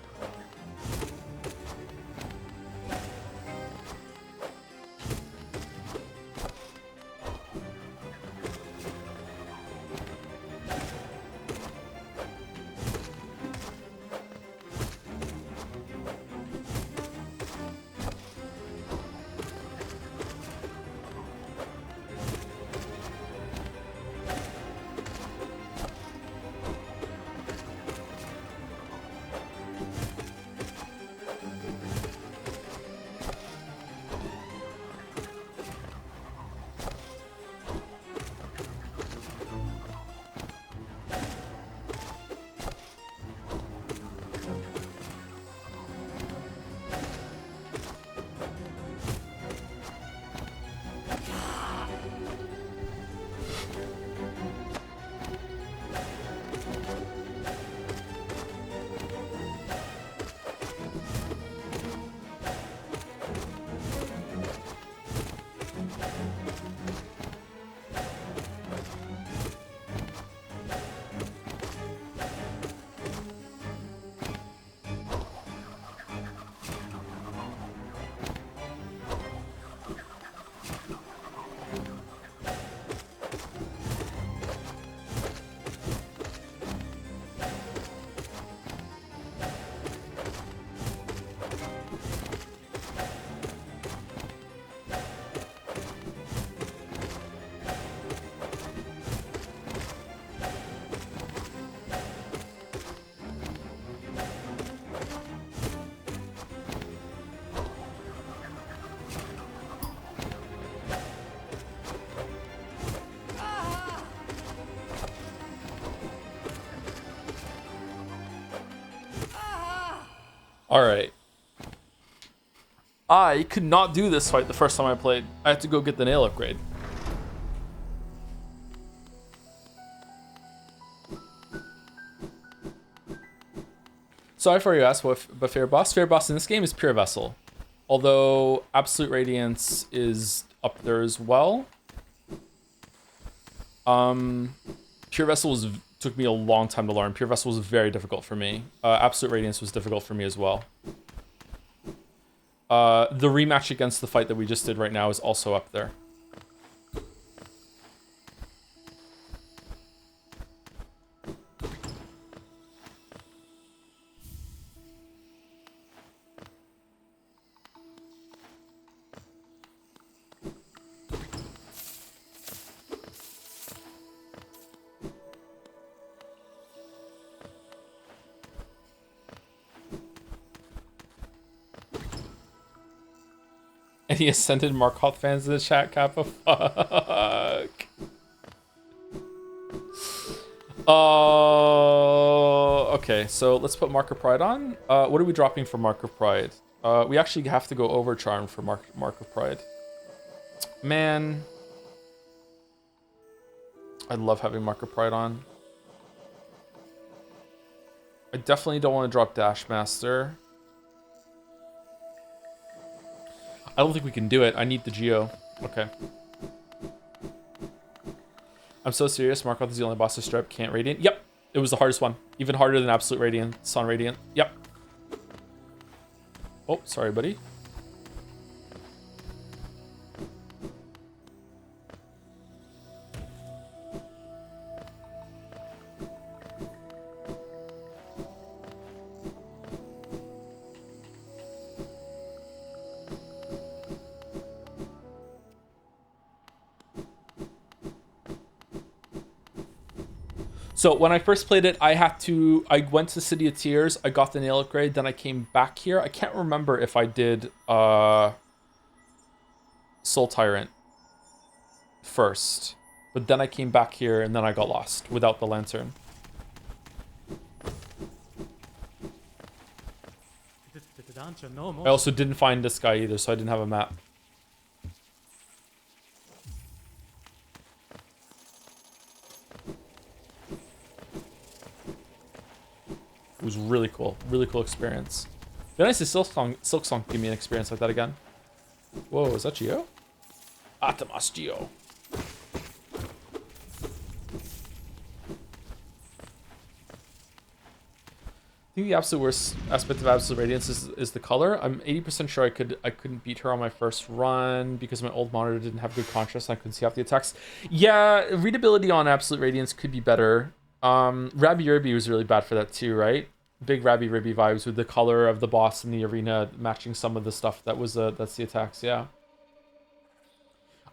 All right. I could not do this fight the first time I played. I had to go get the nail upgrade. Sorry for you asked, but fair boss? Fair boss in this game is Pure Vessel. Although Absolute Radiance is up there as well. Pure Vessel took me a long time to learn. Pure Vessel was very difficult for me. Absolute Radiance was difficult for me as well. The rematch against the fight that we just did right now is also up there. Any Ascended Markoth fans in the chat, Kappa? Fuck. Okay, so let's put Mark of Pride on. What are we dropping for Mark of Pride? We actually have to go over Charm for Mark of Pride. Man. I love having Mark of Pride on. I definitely don't want to drop Dash Master. I don't think we can do it. I need the Geo. Okay. I'm so serious. Markoth is the only boss to strip. Can't Radiant. Yep. It was the hardest one. Even harder than Absolute Radiance on Radiant. Yep. Oh, sorry, buddy. So when I first played it, I went to City of Tears, I got the nail upgrade, then I came back here. I can't remember if I did Soul Tyrant first, but then I came back here and then I got lost without the lantern. I also didn't find this guy either, so I didn't have a map. It was really cool experience. It'd be nice to Silksong give me an experience like that again. Whoa, is that Geo? Atamas Geo. I think the absolute worst aspect of Absolute Radiance is the color. I'm 80% sure I couldn't beat her on my first run because my old monitor didn't have good contrast and I couldn't see half the attacks. Yeah, readability on Absolute Radiance could be better. Rabby Ribby was really bad for that too, right? Big Rabby Ribby vibes with the color of the boss in the arena matching some of the stuff that's the attacks, yeah.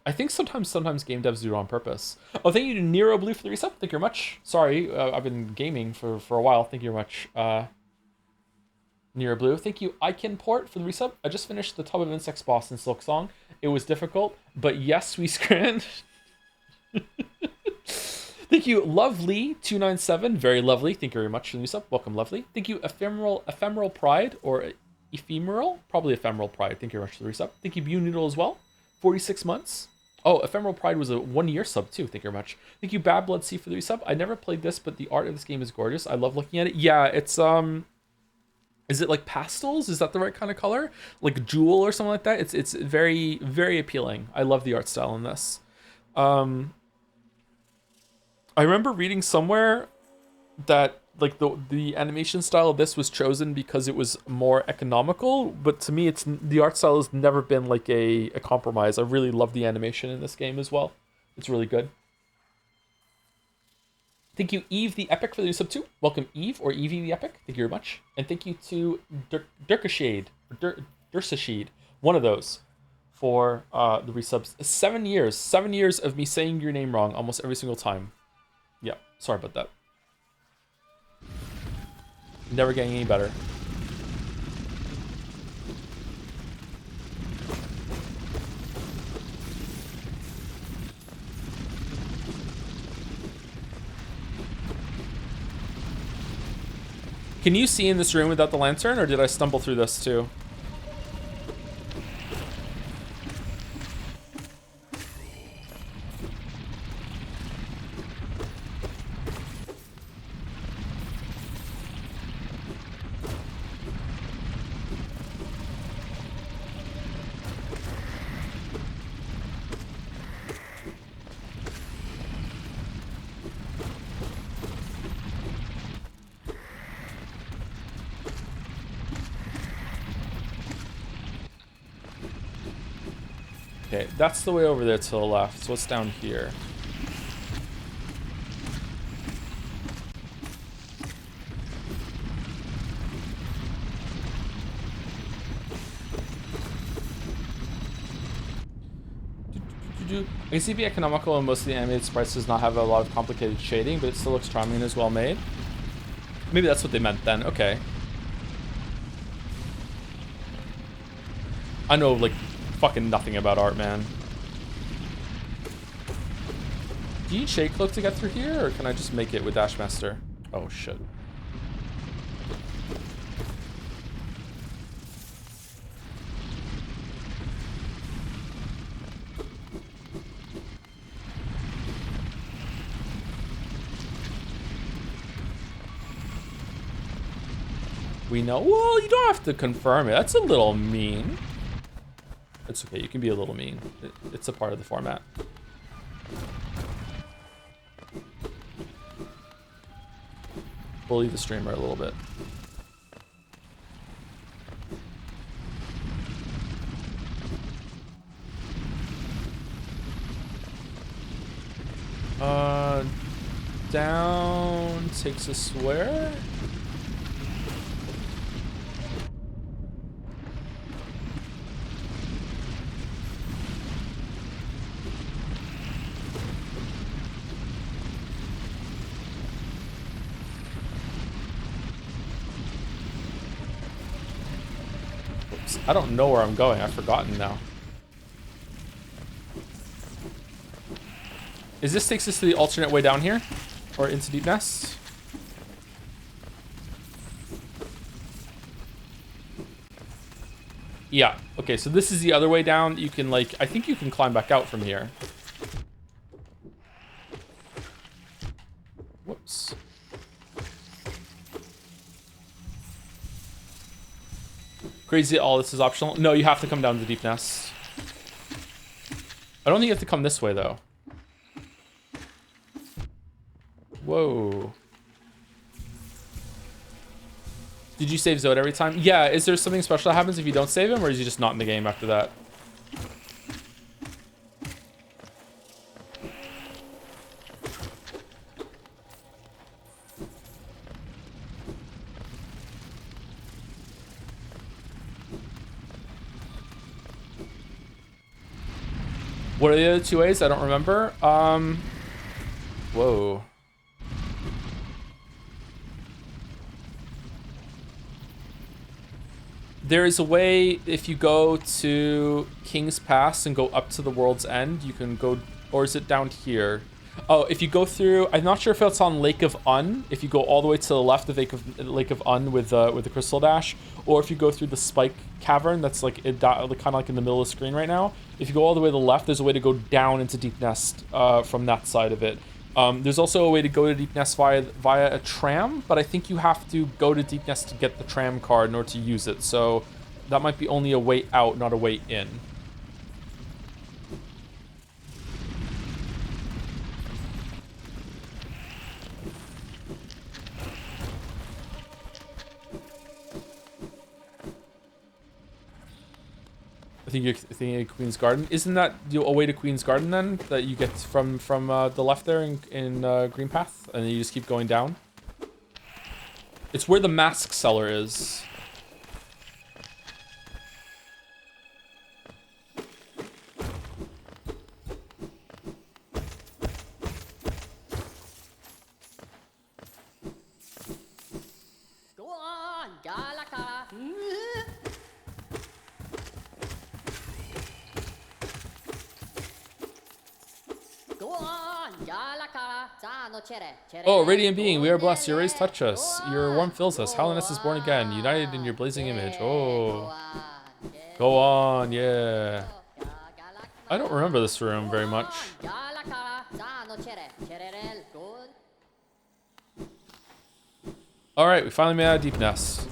I think sometimes game devs do it on purpose. Oh, thank you to Nero Blue for the resub. Thank you very much. Sorry, I've been gaming for a while. Thank you very much, Nero Blue. Thank you, Iken Port, for the resub. I just finished the Tub of Insects boss in Silksong. It was difficult, but yes, we scran. Thank you, Lovely297. Very lovely. Thank you very much for the resub. Welcome, Lovely. Thank you, Ephemeral Pride, or Ephemeral? Probably Ephemeral Pride. Thank you very much for the resub. Thank you, Bew Noodle as well. 46 months. Oh, Ephemeral Pride was a 1-year sub too. Thank you very much. Thank you, Bad Blood C for the resub. I never played this, but the art of this game is gorgeous. I love looking at it. Yeah, it's is it like pastels? Is that the right kind of color? Like jewel or something like that? It's very, very appealing. I love the art style in this. I remember reading somewhere that like the animation style of this was chosen because it was more economical, but to me the art style has never been like a compromise. I really love the animation in this game as well. It's really good. Thank you, Eve the Epic, for the sub 2. Welcome, Eve, or Evie the Epic. Thank you very much. And thank you to Dursashade, one of those, for the resubs. 7 years. 7 years of me saying your name wrong almost every single time. Yeah, sorry about that. Never getting any better. Can you see in this room without the lantern, or did I stumble through this too? Okay, that's the way over there to the left. So what's down here? I can see be economical, and most of the animated sprites does not have a lot of complicated shading, but it still looks charming and is well made. Maybe that's what they meant then. Okay. I know, like, fucking nothing about art, man. Do you need Shade Cloak to get through here, or can I just make it with Dashmaster? Oh, shit. We know. Well, you don't have to confirm it. That's a little mean. It's okay. You can be a little mean. It's a part of the format. Bully the streamer a little bit. Down takes us where? Oops, I don't know where I'm going. I've forgotten now. Is this takes us to the alternate way down here? Or into Deep Nest? Yeah. Okay, so this is the other way down. You can, like, I think you can climb back out from here. Whoops. Crazy, all this is optional. No, you have to come down to Deep Nest. I don't think you have to come this way, though. Whoa. Did you save Zod every time? Yeah, is there something special that happens if you don't save him, or is he just not in the game after that? What are the other two ways? I don't remember. Whoa. There is a way, if you go to King's Pass and go up to the World's End, you can go, or is it down here? Oh, if you go through, I'm not sure if it's on Lake of Un, if you go all the way to the left of Lake of Un with the Crystal Dash, or if you go through the Spike Cavern, that's like kind of like in the middle of the screen right now. If you go all the way to the left, there's a way to go down into Deep Nest from that side of it. There's also a way to go to Deep Nest via a tram, but I think you have to go to Deep Nest to get the tram card in order to use it. So that might be only a way out, not a way in. I think you're thinking of Queen's Garden. Isn't that a way to Queen's Garden then? That you get from the left there in Green Path? And then you just keep going down? It's where the mask seller is. Go on, Galaka. Go on, Galaka. Oh, radiant being, we are blessed. Your rays touch us. Your warmth fills us. Hallowness is born again, united in your blazing image. Oh. Go on, yeah. I don't remember this room very much. Alright, we finally made out of Deep Nest.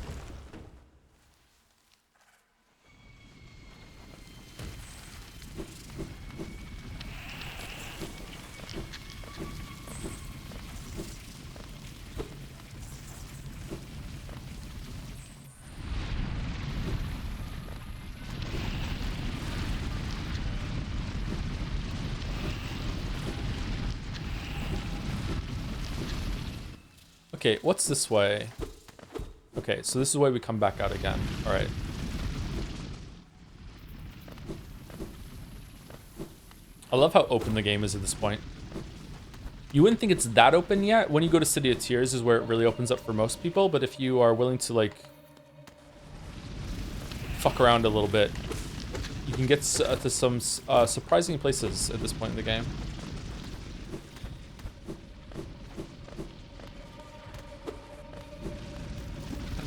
Okay, what's this way? Okay, so this is the way we come back out again. Alright. I love how open the game is at this point. You wouldn't think it's that open yet. When you go to City of Tears is where it really opens up for most people, but if you are willing to, like, fuck around a little bit, you can get to some surprising places at this point in the game.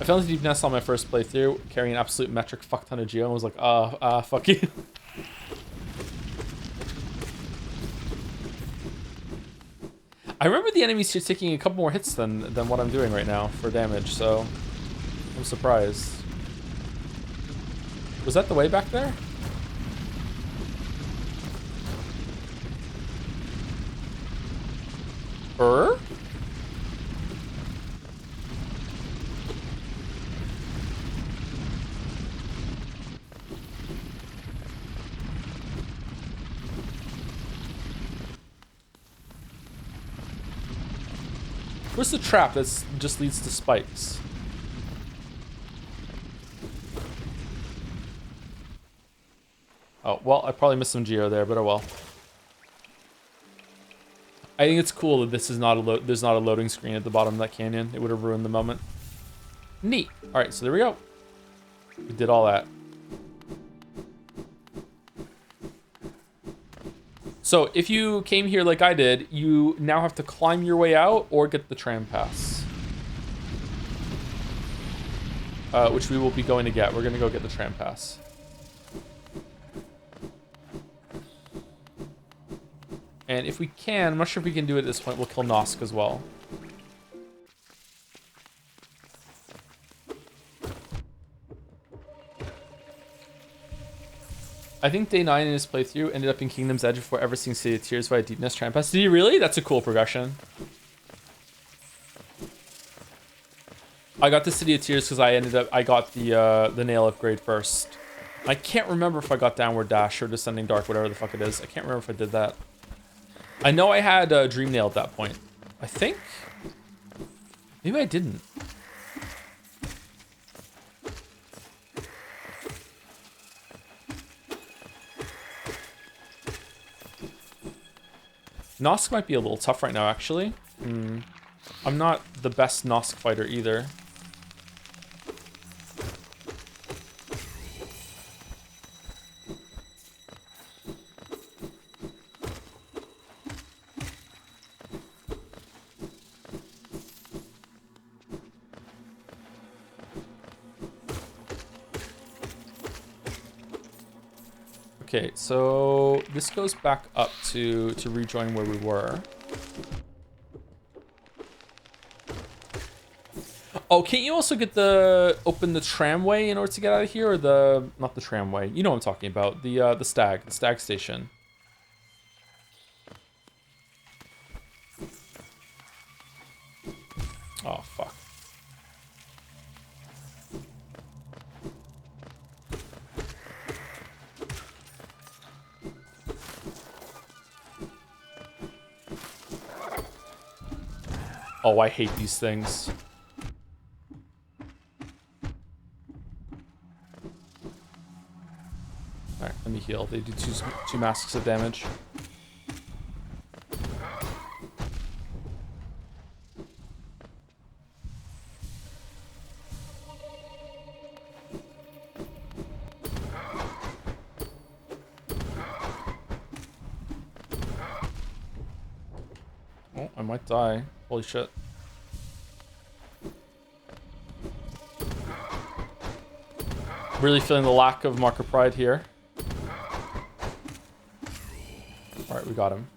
I fell into Deep Nest on my first playthrough, carrying an absolute metric fuck ton of geo, and was like, fuck you. I remember the enemies here taking a couple more hits than what I'm doing right now for damage, so I'm surprised. Was that the way back there? Where's the trap that just leads to spikes? Oh, well, I probably missed some geo there, but oh well. I think it's cool that this is not there's not a loading screen at the bottom of that canyon. It would have ruined the moment. Neat. All right, so there we go. We did all that. So if you came here like I did, you now have to climb your way out or get the tram pass. Which we will be going to get. We're going to go get the tram pass. And if we can, I'm not sure if we can do it at this point, we'll kill Nosk as well. I think day 9 in his playthrough ended up in Kingdom's Edge before ever seeing City of Tears via Deep Nest Tram Pass. Did he really? That's a cool progression. I got the City of Tears because I got the nail upgrade first. I can't remember if I got Downward Dash or Descending Dark, whatever the fuck it is. I can't remember if I did that. I know I had Dream Nail at that point. I think. Maybe I didn't. Nosk might be a little tough right now, actually. I'm not the best Nosk fighter either. Okay, so this goes back up to rejoin where we were. Oh, can't you also get open the tramway in order to get out of here, or not the tramway? You know what I'm talking about. The stag station. Oh fuck. Oh, I hate these things. Alright, let me heal. They do two masks of damage. I'm might die. Holy shit. Really feeling the lack of marker pride here. Alright, we got him.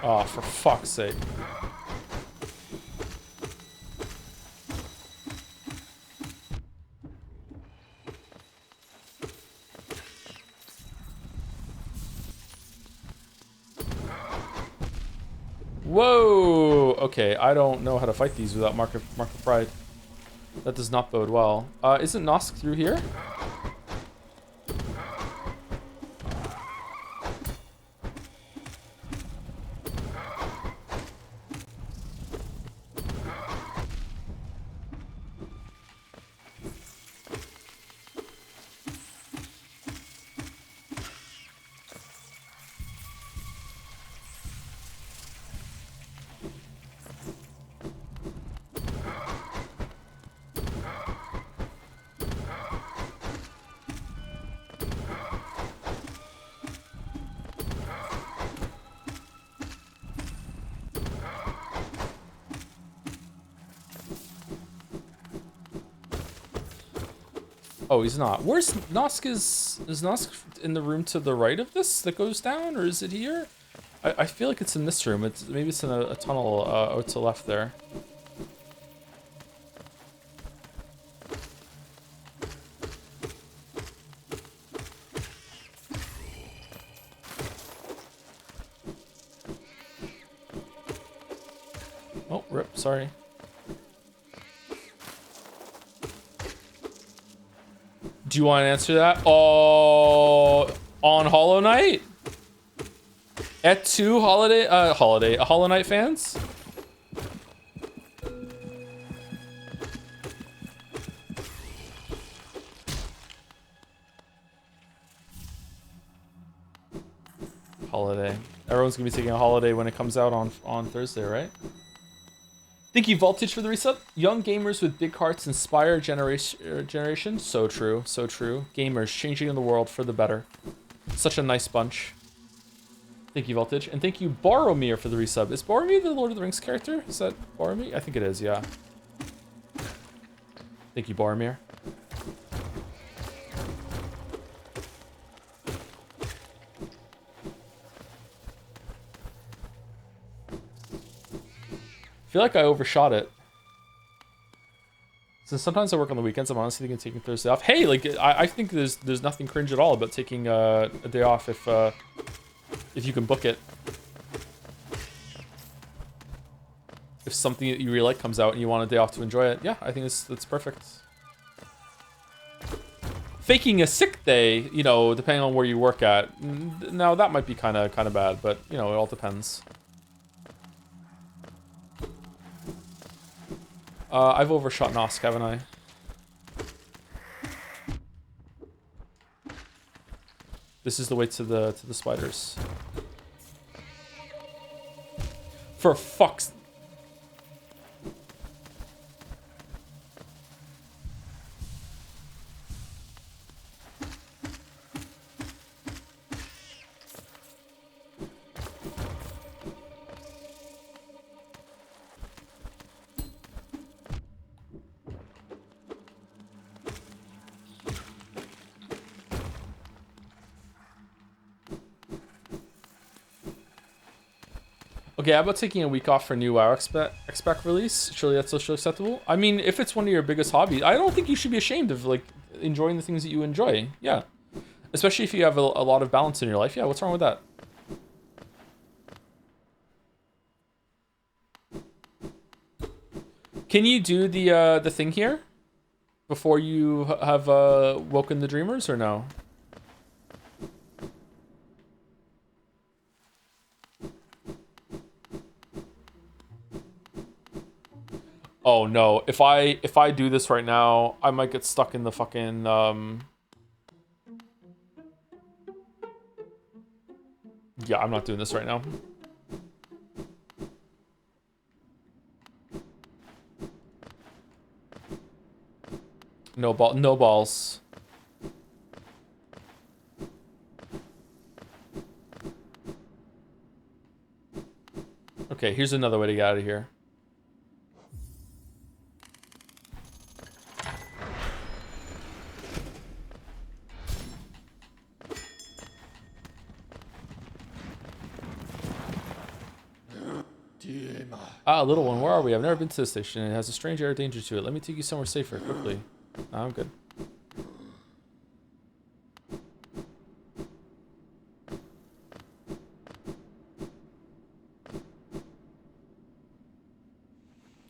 Oh, for fuck's sake. Whoa! Okay, I don't know how to fight these without marker pride. That does not bode well. Isn't Nosk through here? Oh, he's not. Where's Nosk? Is Nosk in the room to the right of this that goes down, or is it here? I feel like it's in this room. Maybe it's in a tunnel out to the left there. Oh, rip. Sorry. Do you want to answer that? Oh, on Hollow Knight? At 2 Hollow Knight fans? Holiday. Everyone's gonna be taking a holiday when it comes out on Thursday, right? Thank you, Voltage, for the resub. Young gamers with big hearts inspire generation. So true, so true. Gamers changing the world for the better. Such a nice bunch. Thank you, Voltage. And thank you, Boromir, for the resub. Is Boromir the Lord of the Rings character? Is that Boromir? I think it is, yeah. Thank you, Boromir. I feel like I overshot it. Since sometimes I work on the weekends, I'm honestly thinking of taking Thursday off. Hey, like I think there's nothing cringe at all about taking a day off if you can book it. If something that you really like comes out and you want a day off to enjoy it, yeah, I think that's perfect. Faking a sick day, you know, depending on where you work at, now that might be kind of bad, but you know, it all depends. I've overshot Nosk, haven't I? This is the way to the spiders. For fuck's... Okay, how about taking a week off for new WoW expect release? Surely that's socially acceptable. I mean, if it's one of your biggest hobbies, I don't think you should be ashamed of like enjoying the things that you enjoy. Yeah, especially if you have a lot of balance in your life. Yeah, what's wrong with that? Can you do the thing here before you have woken the dreamers, or no? Oh no, if I do this right now, I might get stuck in the fucking Yeah, I'm not doing this right now. No balls. Okay, here's another way to get out of here. Ah, little one, where are we? I've never been to this station. It has a strange air of danger to it. Let me take you somewhere safer, quickly. No, I'm good.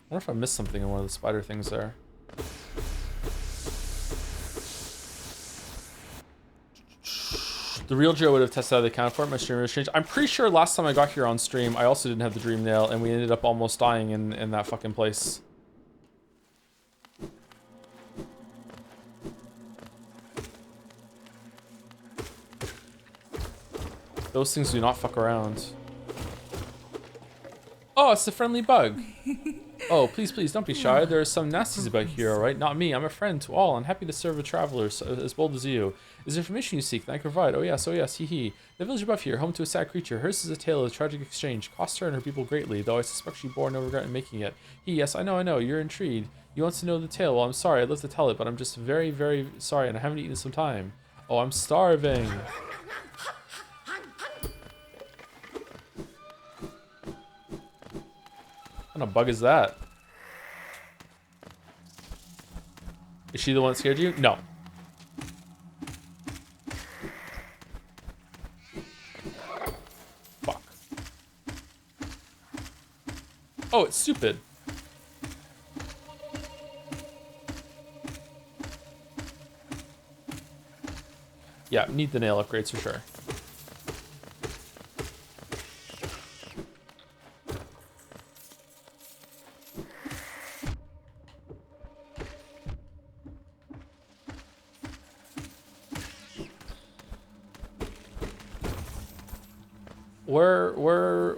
I wonder if I missed something in one of the spider things there. The real Joe would have tested out the account for it. My stream was changed. I'm pretty sure last time I got here on stream, I also didn't have the dream nail, and we ended up almost dying in that fucking place. Those things do not fuck around. Oh, it's the friendly bug. Oh, please, please, don't be shy. There are some nasties about here, alright? Not me. I'm a friend to all. I'm happy to serve a traveler as bold as you. Is there information you seek that I can provide? Oh yes, hee hee. The village above here, home to a sad creature. Hers is a tale of a tragic exchange. Cost her and her people greatly, though I suspect she bore no regret in making it. Yes, I know. You're intrigued. You want to know the tale? Well, I'm sorry. I'd love to tell it, but I'm just very, very sorry, and I haven't eaten in some time. Oh, I'm starving. What kind of bug is that? Is she the one that scared you? No. Fuck. Oh, it's stupid. Yeah, need the nail upgrades for sure.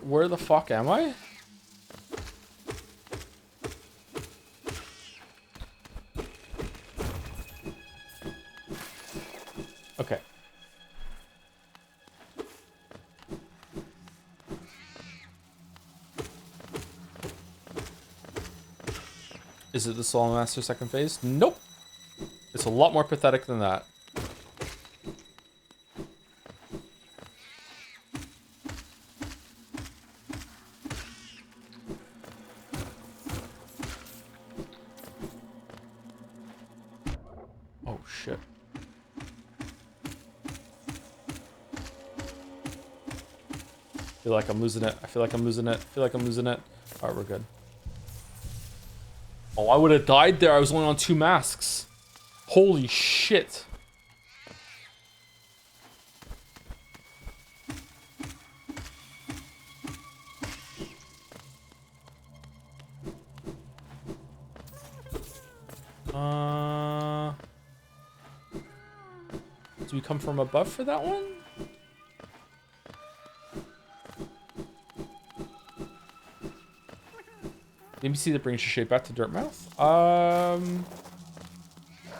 Where the fuck am I? Okay. Is it the Soul Master second phase? Nope. It's a lot more pathetic than that. Oh shit. I feel like I'm losing it. I feel like I'm losing it. Alright, we're good. Oh, I would have died there. I was only on 2 masks. Holy shit. Do we come from above for that one? NPC that brings your shape back to Dirtmouth? I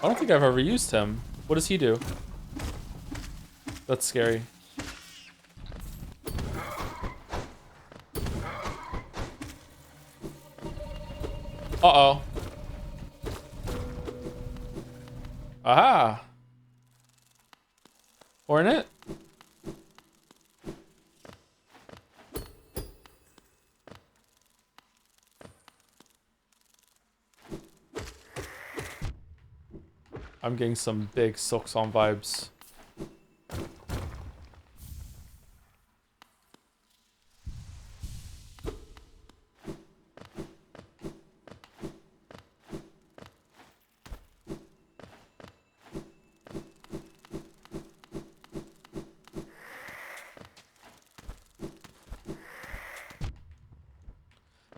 don't think I've ever used him. What does he do? That's scary. Uh-oh. Aha! Hornet? I'm getting some big Silksong vibes.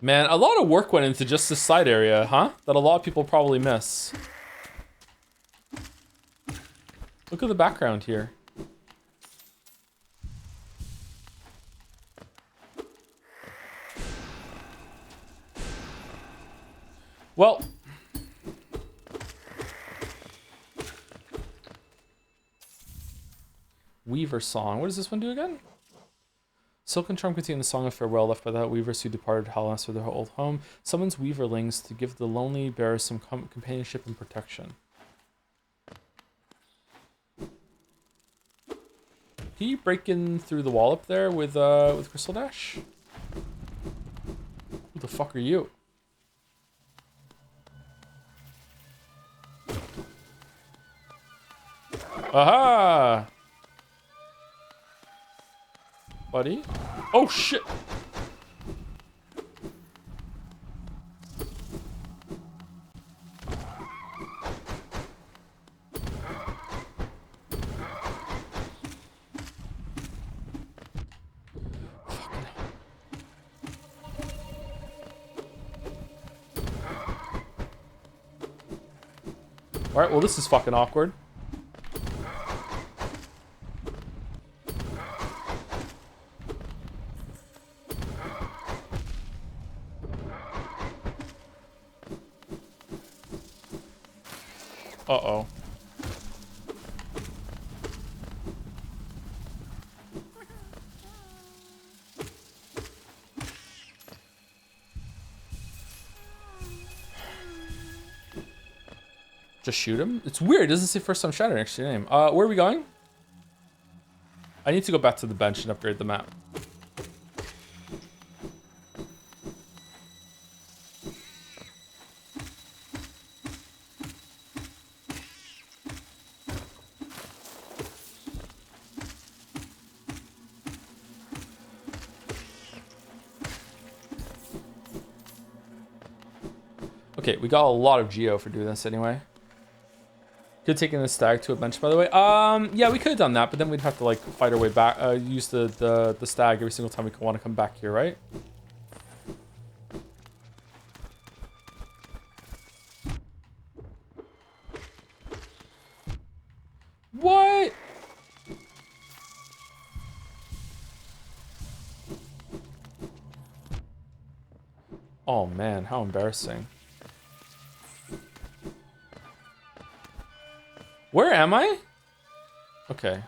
Man, a lot of work went into just this side area, huh? That a lot of people probably miss. Look at the background here. Well, Weaver Song. What does this one do again? Silken Charm contains the song of farewell left by the weavers who departed Hellas for their old home. Summons weaverlings to give the lonely bearers some companionship and protection. Can you break in through the wall up there with Crystal Dash? Who the fuck are you? Aha! Buddy? Oh shit! Alright, well this is fucking awkward. Uh-oh. Just shoot him? It's weird. It doesn't say first time shatter next to your name. Where are we going? I need to go back to the bench and upgrade the map. Okay, we got a lot of geo for doing this anyway. Could take in the stag to a bench, by the way. Yeah, we could have done that, but then we'd have to like fight our way back. Use the stag every single time we want to come back here, right? What? Oh man, how embarrassing. Where am I? Okay.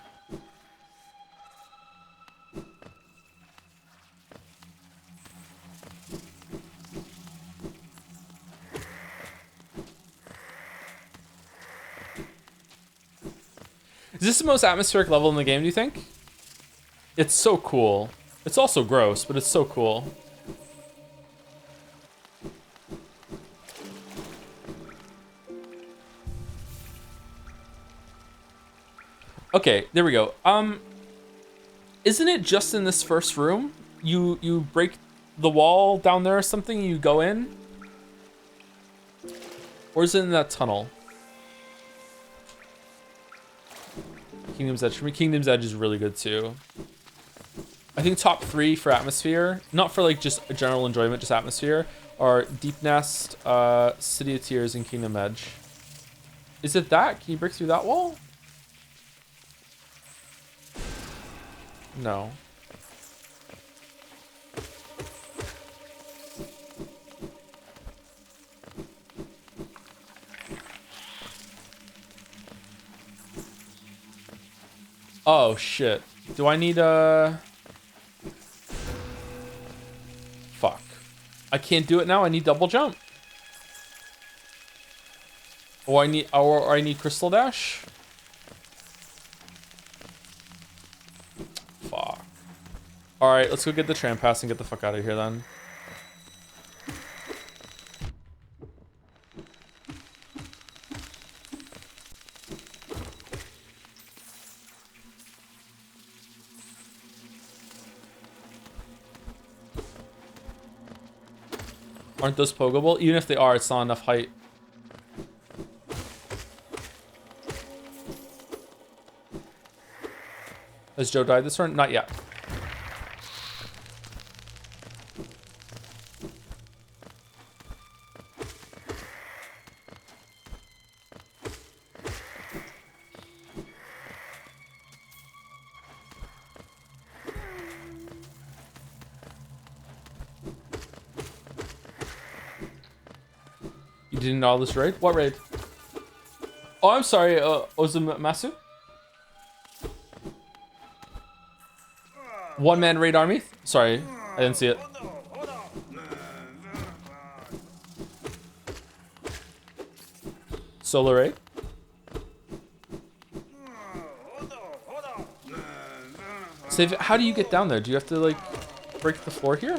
Is this the most atmospheric level in the game, do you think? It's so cool. It's also gross, but it's so cool. Okay, there we go. Isn't it just in this first room? You break the wall down there or something, you go in? Or is it in that tunnel? Kingdom's Edge. For me, Kingdom's Edge is really good too. I think top 3 for atmosphere, not for like just general enjoyment, just atmosphere, are Deep Nest, City of Tears, and Kingdom Edge. Is it that? Can you break through that wall? No. Oh shit. Do I need a... Fuck. I can't do it now. I need double jump. Or I need Crystal Dash. Fuck. Alright, let's go get the tram pass and get the fuck out of here then. Aren't those pogoable? Even if they are, it's not enough height. Has Joe died this turn? Not yet. didn't know this raid? What raid? Oh, I'm sorry, Ozumasu? One-man raid army? Sorry, I didn't see it. Solo raid? Save it. How do you get down there? Do you have to, like, break the floor here?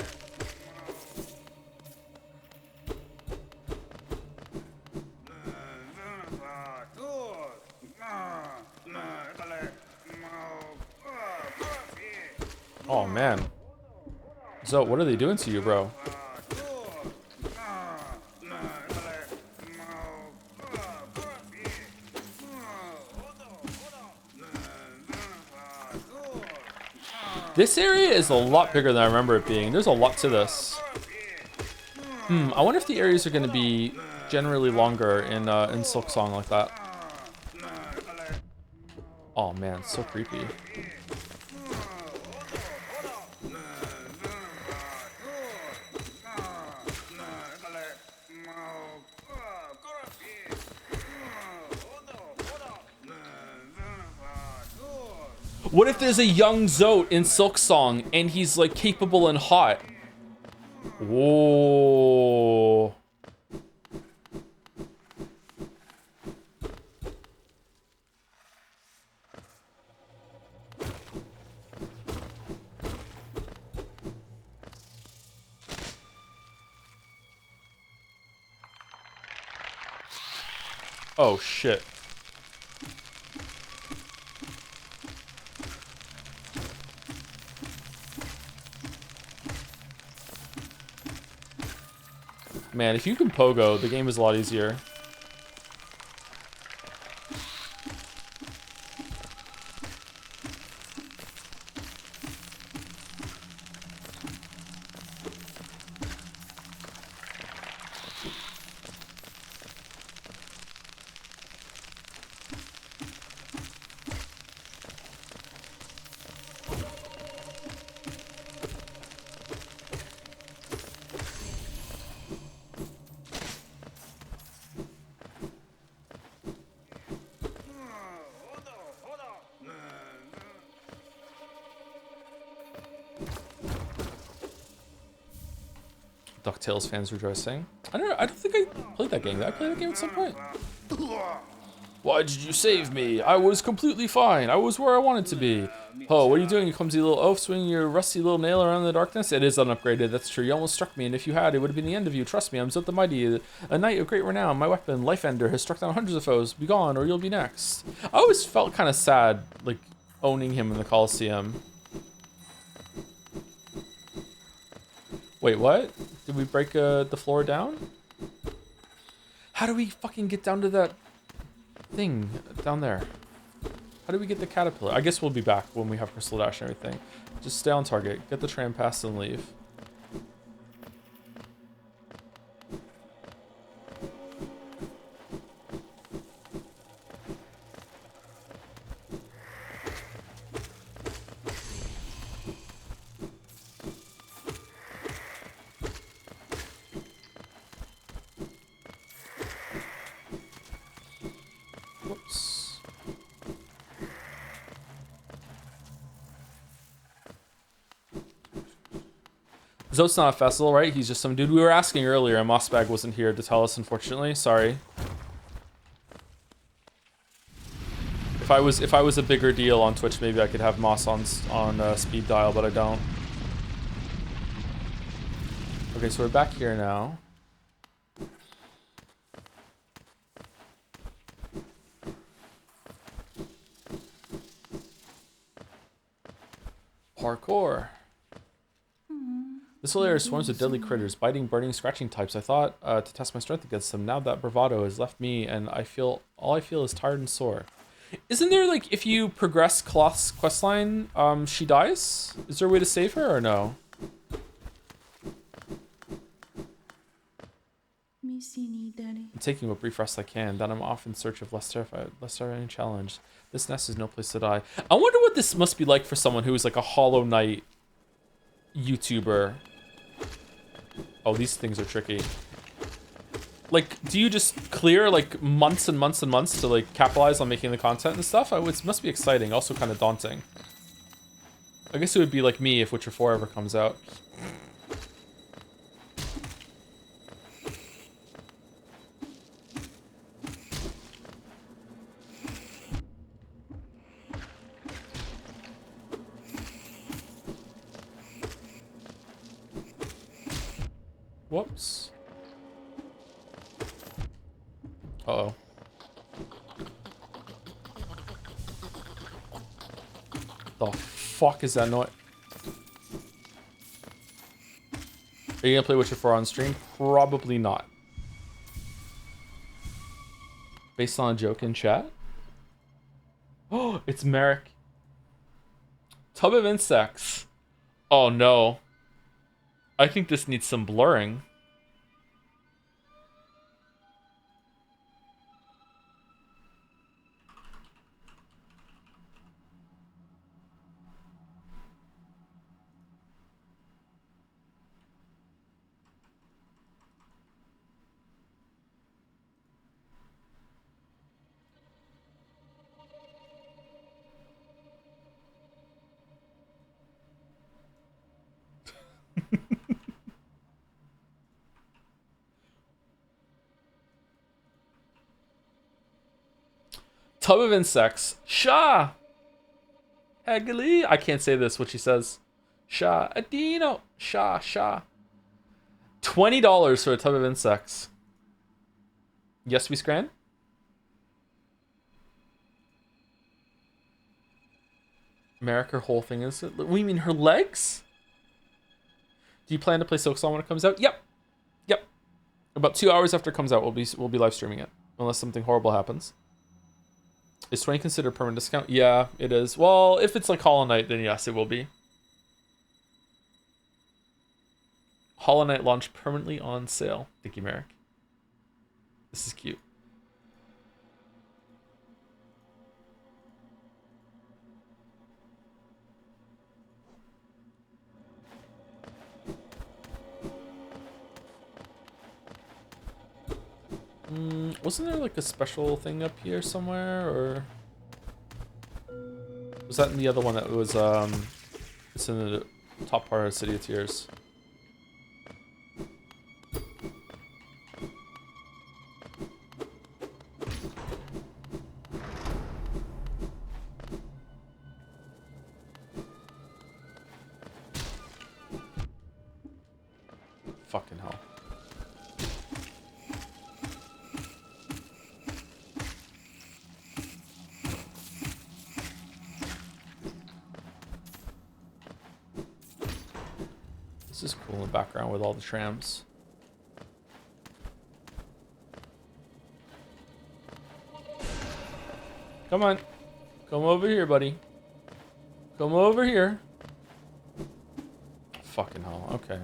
Oh, man. So, what are they doing to you, bro? This area is a lot bigger than I remember it being. There's a lot to this. I wonder if the areas are going to be generally longer in Silksong like that. Oh man, it's so creepy. What if there's a young Zote in Silksong and he's like capable and hot? Whoa. Oh shit. Man, if you can pogo, the game is a lot easier. DuckTales fans rejoicing. I don't think I played that game. Did I play that game at some point? Why did you save me? I was completely fine. I was where I wanted to be. Oh, what are you doing, you clumsy little oaf, swinging your rusty little nail around in the darkness? It is unupgraded, that's true. You almost struck me, and if you had, it would have been the end of you. Trust me, I'm Zot the Mighty, a knight of great renown. My weapon, Life Ender, has struck down hundreds of foes. Be gone, or you'll be next. I always felt kind of sad, like, owning him in the Coliseum. Wait, what? Did we break the floor down? How do we fucking get down to that thing down there? How do we get the caterpillar? I guess we'll be back when we have Crystal Dash and everything. Just stay on target, get the tram pass and leave. Zote's not a festival, right? He's just some dude. We were asking earlier, and Mossbag wasn't here to tell us, unfortunately. Sorry. If I was a bigger deal on Twitch, maybe I could have Moss on speed dial, but I don't. Okay, so we're back here now. Parkour. This whole area swarms with deadly critters, biting, burning, scratching types. I thought to test my strength against them. Now that bravado has left me, and all I feel is tired and sore. Isn't there, like, if you progress Cloth's questline, she dies? Is there a way to save her or no? I'm taking what brief rest I can. Then I'm off in search of less terrifying challenge. This nest is no place to die. I wonder what this must be like for someone who is like a Hollow Knight YouTuber. Oh, these things are tricky. Like, do you just clear like months and months and months to like capitalize on making the content and stuff? It must be exciting, also kind of daunting. I guess it would be like me if Witcher 4 ever comes out. Whoops. Uh-oh. The fuck is that noise? Are you gonna play Witcher 4 on stream? Probably not. Based on a joke in chat? Oh, it's Merrick. Tub of insects. Oh no. I think this needs some blurring. Tub of insects. Sha! Hegli. I can't say this, what she says. Sha. Adino. Sha. Sha. $20 for a tub of insects. Yes, we scran? Merrick, her whole thing is... What do you mean, her legs? Do you plan to play Silksong when it comes out? Yep. Yep. About 2 hours after it comes out, we'll be live streaming it. Unless something horrible happens. Is 20 considered permanent discount? Yeah, it is. Well, if it's like Hollow Knight, then yes, it will be. Hollow Knight launched permanently on sale. Thank you, Merrick. This is cute. Wasn't there like a special thing up here somewhere, or was that in the other one that was it's in the top part of City of Tears? Fucking hell. This is cool in the background with all the trams. Come on. Come over here, buddy. Come over here. Fucking hell. Okay.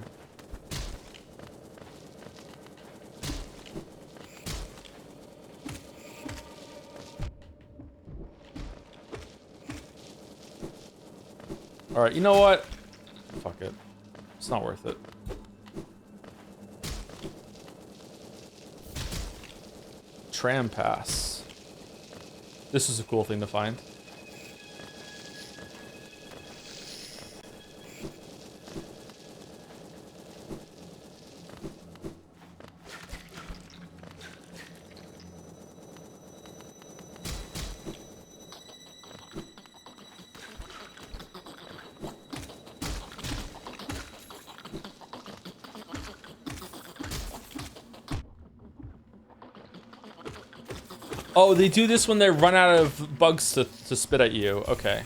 Alright, you know what? Fuck it. It's not worth it. Tram pass. This is a cool thing to find. Oh, they do this when they run out of bugs to spit at you. Okay.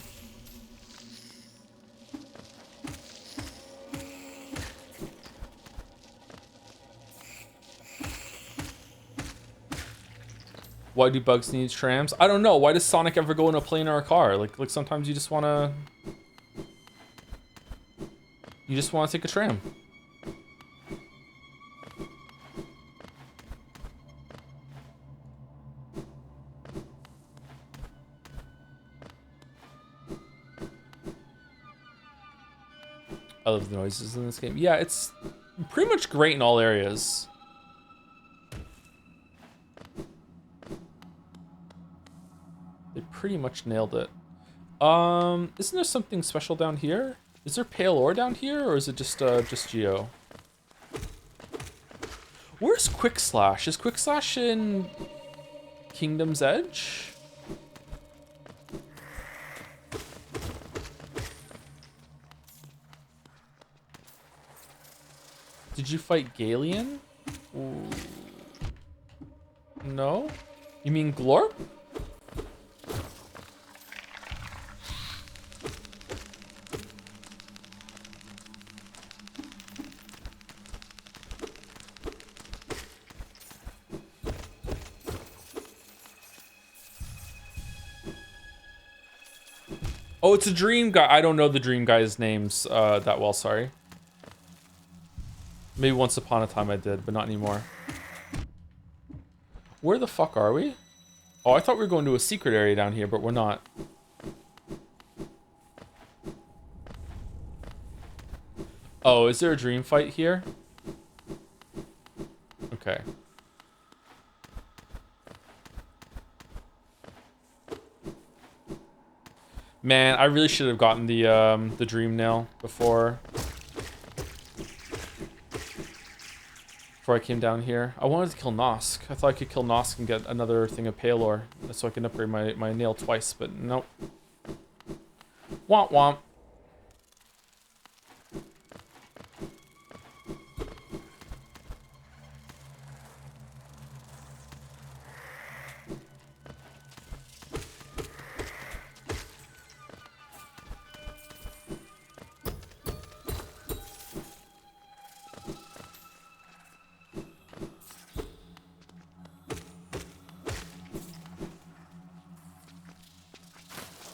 Why do bugs need trams? I don't know. Why does Sonic ever go in a plane or a car? Like sometimes you just wanna... You just wanna take a tram. I love the noises in this game. Yeah, it's pretty much great in all areas. pretty much nailed it. Isn't there something special down here? Is there pale ore down here, or is it just geo? Where's Quick Slash? Is Quick Slash in Kingdom's Edge? Did you fight Galeon? Ooh. No? You mean Glorp? Oh, it's a dream guy. I don't know the dream guy's names that well, sorry. Maybe once upon a time I did, but not anymore. Where the fuck are we? Oh, I thought we were going to a secret area down here, but we're not. Oh, is there a dream fight here? Okay. Man, I really should have gotten the dream nail before I came down here. I wanted to kill Nosk. I thought I could kill Nosk and get another thing of pale ore so I can upgrade my nail twice, but nope. Womp womp.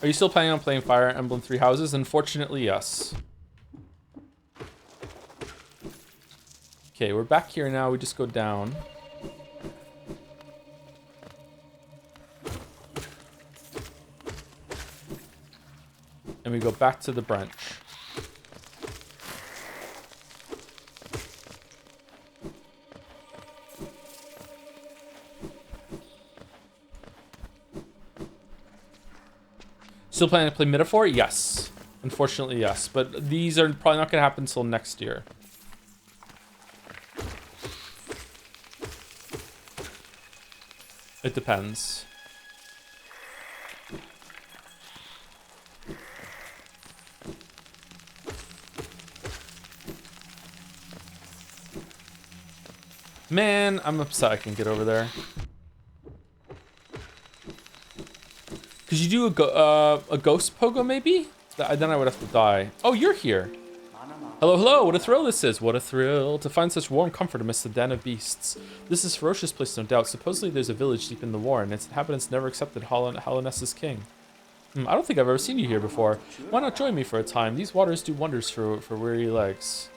Are you still planning on playing Fire Emblem Three Houses? Unfortunately, yes. Okay, we're back here now. We just go down. And we go back to the branch. Still planning to play Metaphor? Yes. Unfortunately, yes. But these are probably not going to happen until next year. It depends. Man, I'm upset I can get over there. Could you do a ghost pogo maybe? Then I would have to die. Oh, you're here. Hello, hello. What a thrill this is. What a thrill to find such warm comfort amidst the den of beasts. This is a ferocious place, no doubt. Supposedly there's a village deep in the war, and its inhabitants never accepted Hallowness as king. I don't think I've ever seen you here before. Why not join me for a time? These waters do wonders for weary legs.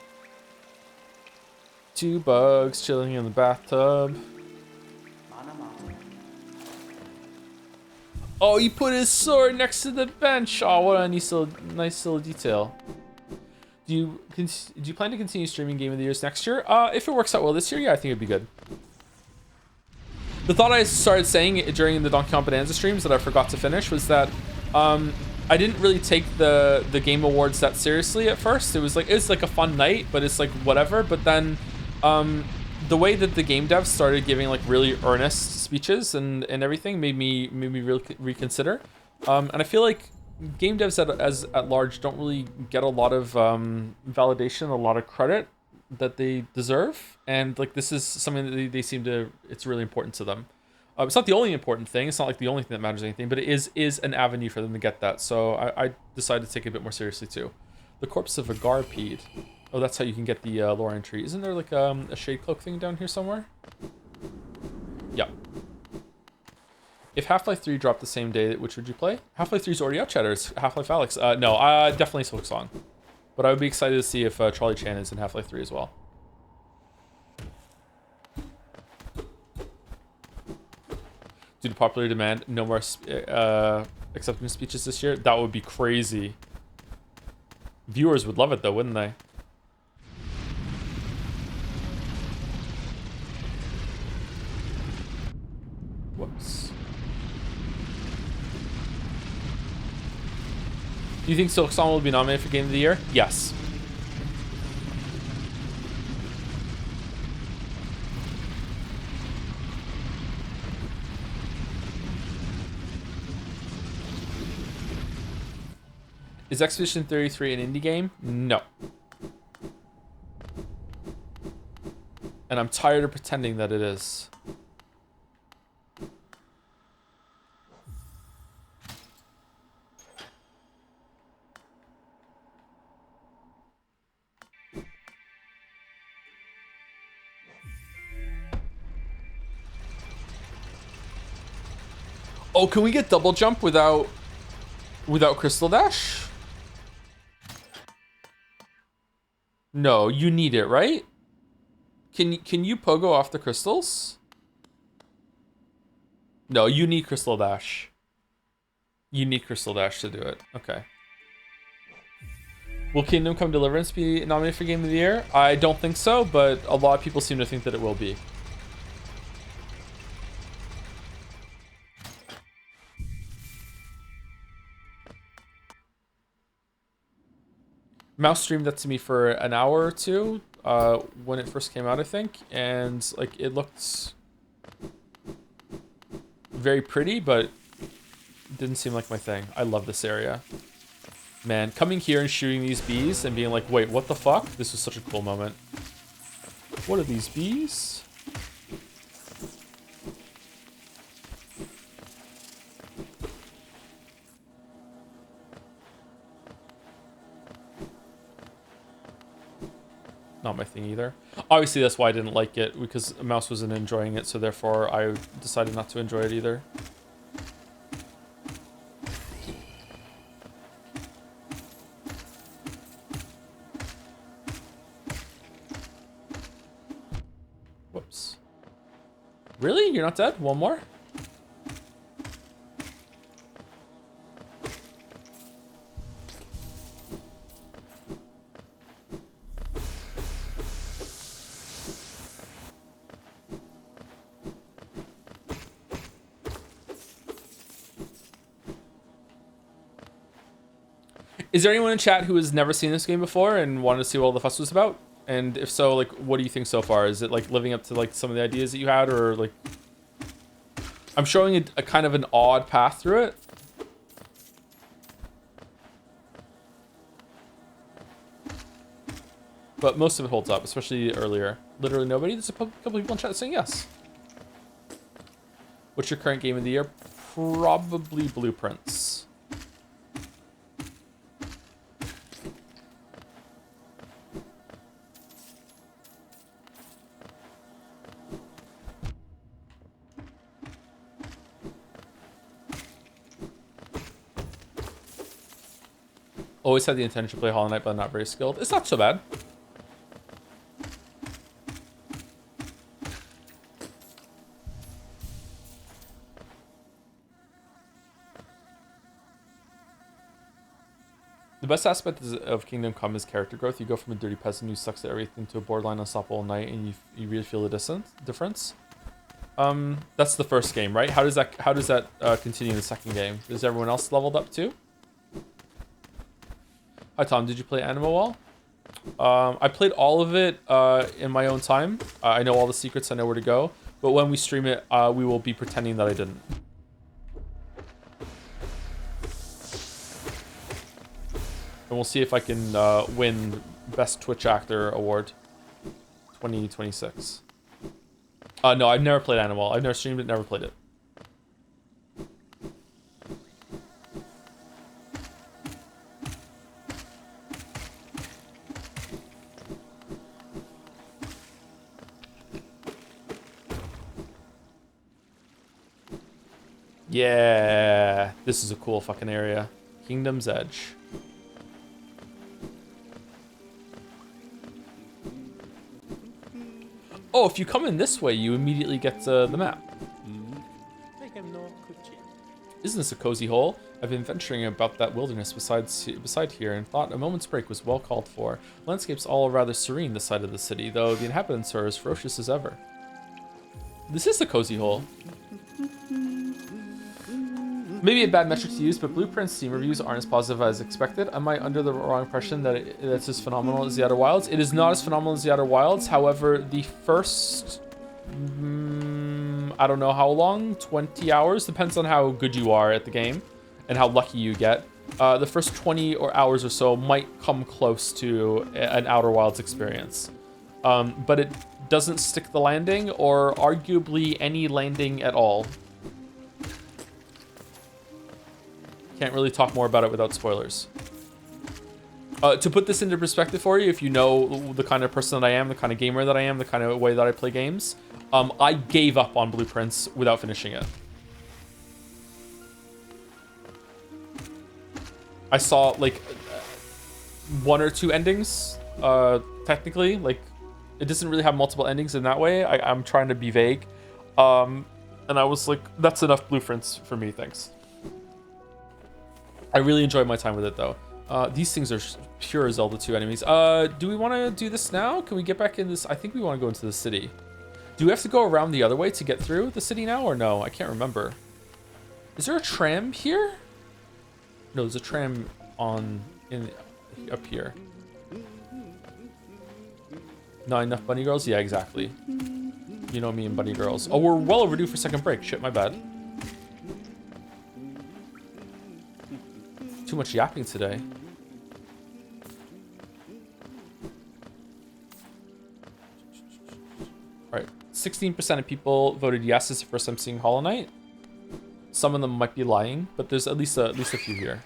2 bugs chilling in the bathtub. Oh, he put his sword next to the bench. Oh, what a nice little detail. Do you plan to continue streaming Game of the Years next year? If it works out well this year, yeah, I think it'd be good. The thought I started saying during the Donkey Kong Bonanza streams that I forgot to finish was that I didn't really take the Game Awards that seriously at first. It was like a fun night, but it's like whatever. But then the way that the game devs started giving like really earnest speeches and everything made me really reconsider. And I feel like game devs at large don't really get a lot of validation, a lot of credit that they deserve. And like this is something that they seem to, it's really important to them. It's not the only important thing. It's not like the only thing that matters anything, but it is an avenue for them to get that. So I decided to take it a bit more seriously too. The corpse of a Garpede. Oh, that's how you can get the lore entry. Isn't there like a shade cloak thing down here somewhere? Yeah. If Half-Life 3 dropped the same day, which would you play? Half-Life 3 is already out, Chatter. It's Half-Life Alyx. No, definitely Silksong. But I would be excited to see if Charlie Chan is in Half-Life 3 as well. Due to popular demand, no more acceptance speeches this year. That would be crazy. Viewers would love it though, wouldn't they? Whoops. Do you think Silksong will be nominated for Game of the Year? Yes. Is Expedition 33 an indie game? No. And I'm tired of pretending that it is. Oh, can we get double jump without Crystal Dash? No, you need it, right? Can you pogo off the crystals? No, you need Crystal Dash. You need Crystal Dash to do it. Okay. Will Kingdom Come Deliverance be nominated for Game of the Year? I don't think so, but a lot of people seem to think that it will be. Mouse streamed that to me for an hour or two when it first came out, I think, and like it looked very pretty, but it didn't seem like my thing. I love this area. Man, coming here and shooting these bees and being like, wait, what the fuck? This was such a cool moment. What are these bees? Not my thing either. Obviously, that's why I didn't like it, because Mouse wasn't enjoying it, so therefore I decided not to enjoy it either. Whoops. Really? You're not dead? One more? Is there anyone in chat who has never seen this game before and wanted to see what all the fuss was about? And if so, like, what do you think so far? Is it like living up to like some of the ideas that you had, or like? I'm showing a kind of an odd path through it. But most of it holds up, especially earlier. Literally nobody. There's a couple people in chat saying yes. What's your current game of the year? Probably Blueprints. Always had the intention to play Hollow Knight, but I'm not very skilled. It's not so bad. The best aspect of Kingdom Come is character growth. You go from a dirty peasant who sucks at everything to a borderline unstoppable knight, and you really feel the difference. That's the first game, right? How does that continue in the second game? Is everyone else leveled up too? Hi Tom, did you play Animal Wall? I played all of it in my own time. I know all the secrets, I know where to go. But when we stream it, we will be pretending that I didn't. And we'll see if I can win Best Twitch Actor Award 2026. No, I've never played Animal. I've never streamed it, never played it. Yeah, this is a cool fucking area. Kingdom's Edge. Oh, if you come in this way, you immediately get the map. Isn't this a cozy hole? I've been venturing about that wilderness beside here and thought a moment's break was well called for. Landscape's all rather serene this side of the city, though the inhabitants are as ferocious as ever. This is the cozy hole. Maybe a bad metric to use, but Blueprint's Steam reviews aren't as positive as expected. Am I under the wrong impression that it's as phenomenal as the Outer Wilds? It is not as phenomenal as the Outer Wilds. However, the first, I don't know how long, 20 hours, depends on how good you are at the game and how lucky you get. The first 20 hours or so might come close to an Outer Wilds experience. But it doesn't stick the landing, or arguably any landing at all. Can't really talk more about it without spoilers. To put this into perspective for you, if you know the kind of person that I am, the kind of gamer that I am, the kind of way that I play games, I gave up on Blueprints without finishing it. I saw like 1 or 2 endings, technically. Like, it doesn't really have multiple endings in that way. I'm trying to be vague. And I was like, that's enough Blueprints for me, thanks. I really enjoyed my time with it, though. These things are pure Zelda 2 enemies. Do we want to do this now? Can we get back in this? I think we want to go into the city. Do we have to go around the other way to get through the city now, or no? I can't remember. Is there a tram here? No, there's a tram up here. Not enough bunny girls? Yeah, exactly. You know me and bunny girls. Oh, we're well overdue for second break. Shit, my bad. Too much yapping today. Alright, 16% of people voted yes. It's the first time seeing Hollow Knight. Some of them might be lying, but there's at least a few here.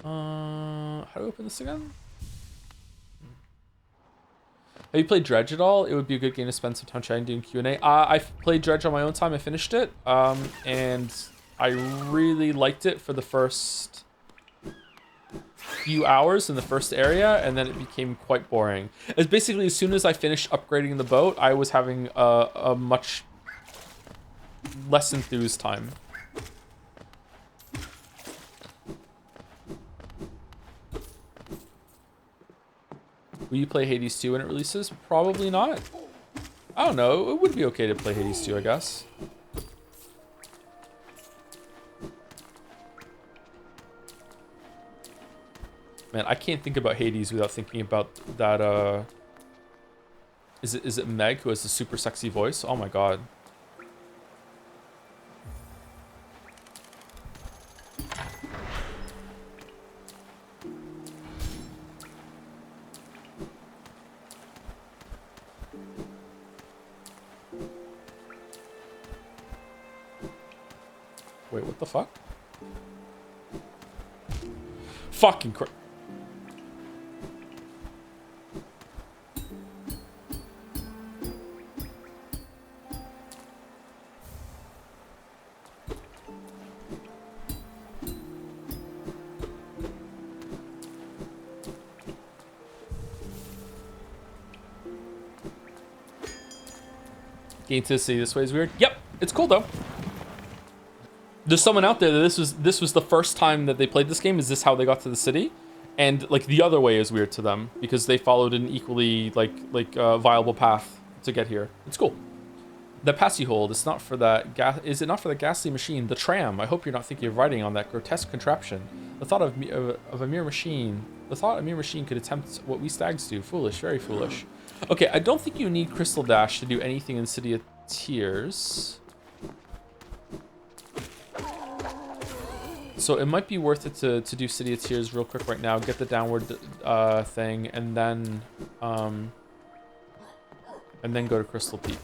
How do we open this again? Have you played Dredge at all? It would be a good game to spend some time chatting, doing Q&A. I've played Dredge on my own time. I finished it, and I really liked it for the first few hours in the first area, and then it became quite boring. It's basically, as soon as I finished upgrading the boat, I was having a much less enthused time. Will you play Hades 2 when it releases? Probably not. I don't know. It would be okay to play Hades 2, I guess. Man, I can't think about Hades without thinking about that, Is it Meg who has the super sexy voice? Oh my god. Wait, what the fuck? Fucking crap. Getting to the city this way is weird. Yep, it's cool though. There's someone out there that this was the first time that they played this game. Is this how they got to the city? And like the other way is weird to them because they followed an equally viable path to get here. It's cool. The pass you hold, it's not for that gas. Is it not for the ghastly machine? The tram. I hope you're not thinking of riding on that grotesque contraption. The thought of a mere machine. The thought a mere machine could attempt what we stags do. Foolish, very foolish. Okay, I don't think you need Crystal Dash to do anything in City of Tears. So it might be worth it to do City of Tears real quick right now, get the downward thing, and then go to Crystal Peak.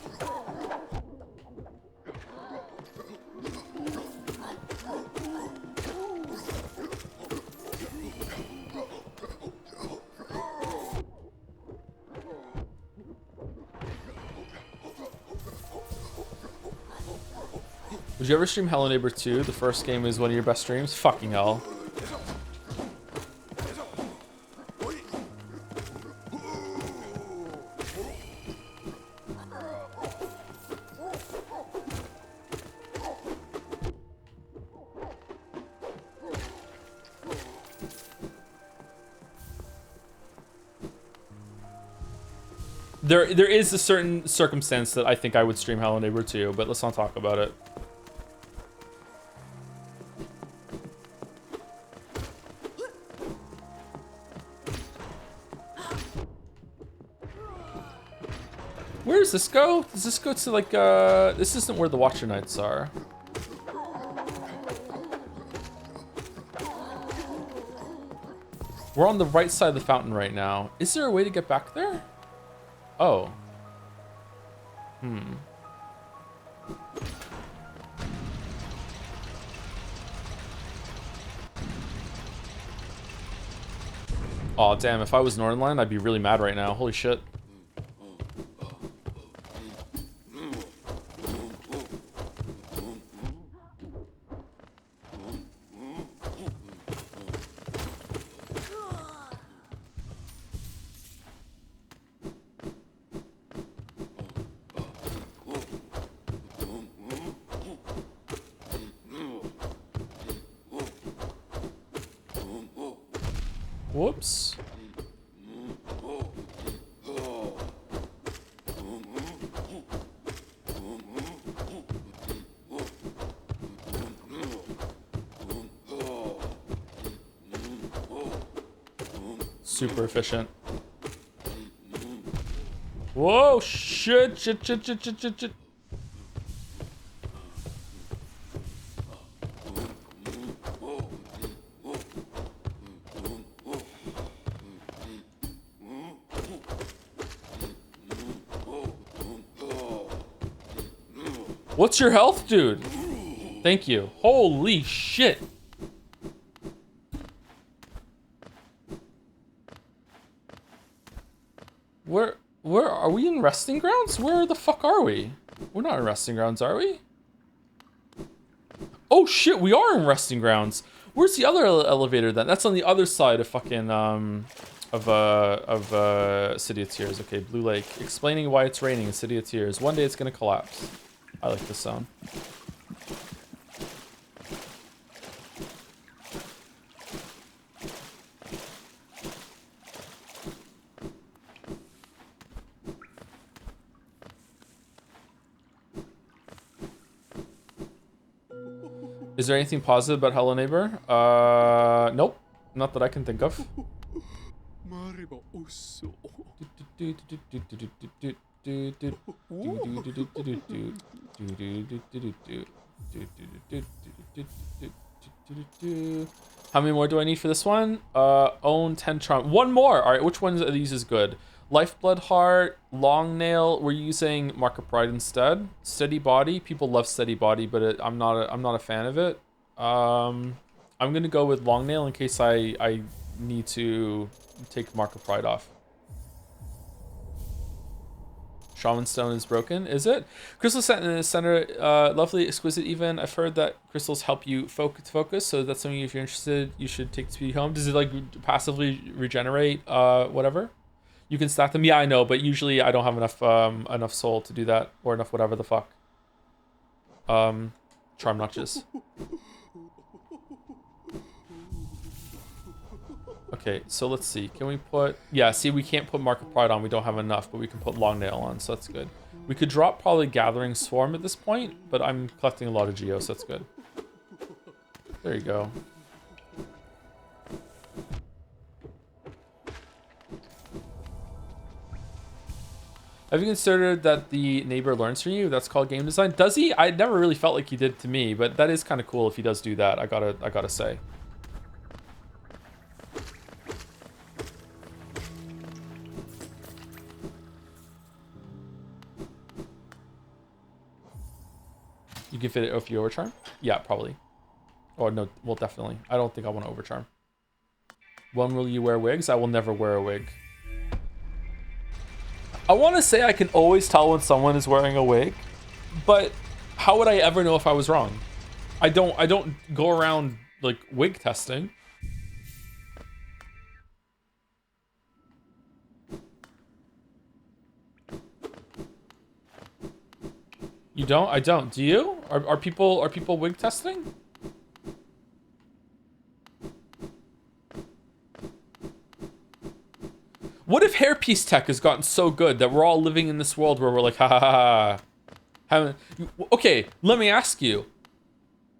Would you ever stream Hello Neighbor 2? The first game is one of your best streams? Fucking hell. There is a certain circumstance that I think I would stream Hello Neighbor too, but let's not talk about it. Where does this go? Does this go to like, this isn't where the Watcher Knights are. We're on the right side of the fountain right now. Is there a way to get back there? Oh. Aw, damn, if I was Northernland, I'd be really mad right now. Holy shit. Whoops. Super efficient. Whoa, shit. What's your health, dude? Thank you. Holy shit. Where are we in resting grounds? Where the fuck are we? We're not in resting grounds, are we? Oh shit, we are in resting grounds. Where's the other elevator then? That's on the other side of fucking City of Tears. Okay, Blue Lake. Explaining why it's raining in City of Tears. One day it's gonna collapse. I like this sound. Is there anything positive about Hello Neighbor? Nope. Not that I can think of. How many more do I need for this one? Own 10 charm. One more. All right, which ones of these is good? Lifeblood Heart, Long Nail. We're using Mark of Pride instead. Steady Body. People love Steady Body, but I'm not a fan of it. I'm gonna go with Long Nail in case I need to take Mark of Pride off. Shaman Stone is broken, is it? Crystal set in the center, lovely, exquisite even. I've heard that crystals help you focus, so that's something if you're interested, you should take Speedy home. Does it like passively regenerate whatever? You can stack them. Yeah, I know, but usually I don't have enough soul to do that, or enough whatever the fuck. Charm notches. Okay, so let's see. Can we put... Yeah, see, we can't put Mark of Pride on. We don't have enough, but we can put Long Nail on, so that's good. We could drop probably Gathering Swarm at this point, but I'm collecting a lot of Geo, so that's good. There you go. Have you considered that the neighbor learns from you? That's called game design. Does he? I never really felt like he did to me, but that is kind of cool if he does do that. I gotta say. You can fit it if you overcharm? Yeah, probably. Oh no, well definitely. I don't think I want to overcharm. When will you wear wigs? I will never wear a wig. I want to say I can always tell when someone is wearing a wig, but how would I ever know if I was wrong? I don't go around like wig testing. You don't? I don't. Do you? Are people wig testing? What if hairpiece tech has gotten so good that we're all living in this world where we're like, ha ha ha. Okay, let me ask you.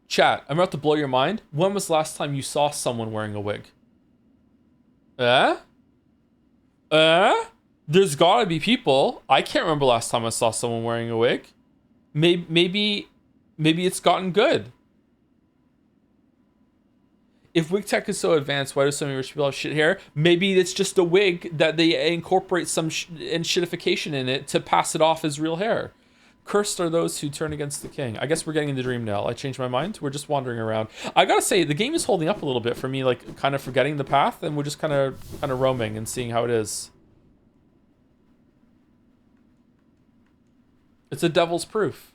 Chat, I'm about to blow your mind. When was the last time you saw someone wearing a wig? There's gotta be people. I can't remember last time I saw someone wearing a wig. Maybe it's gotten good. If wig tech is so advanced, why do so many rich people have shit hair? Maybe it's just a wig that they incorporate some shitification in it to pass it off as real hair. Cursed are those who turn against the king. I guess we're getting the dream now. I changed my mind. We're just wandering around. I gotta say, the game is holding up a little bit for me, like kind of forgetting the path, and we're just kind of roaming and seeing how it is. It's a devil's proof.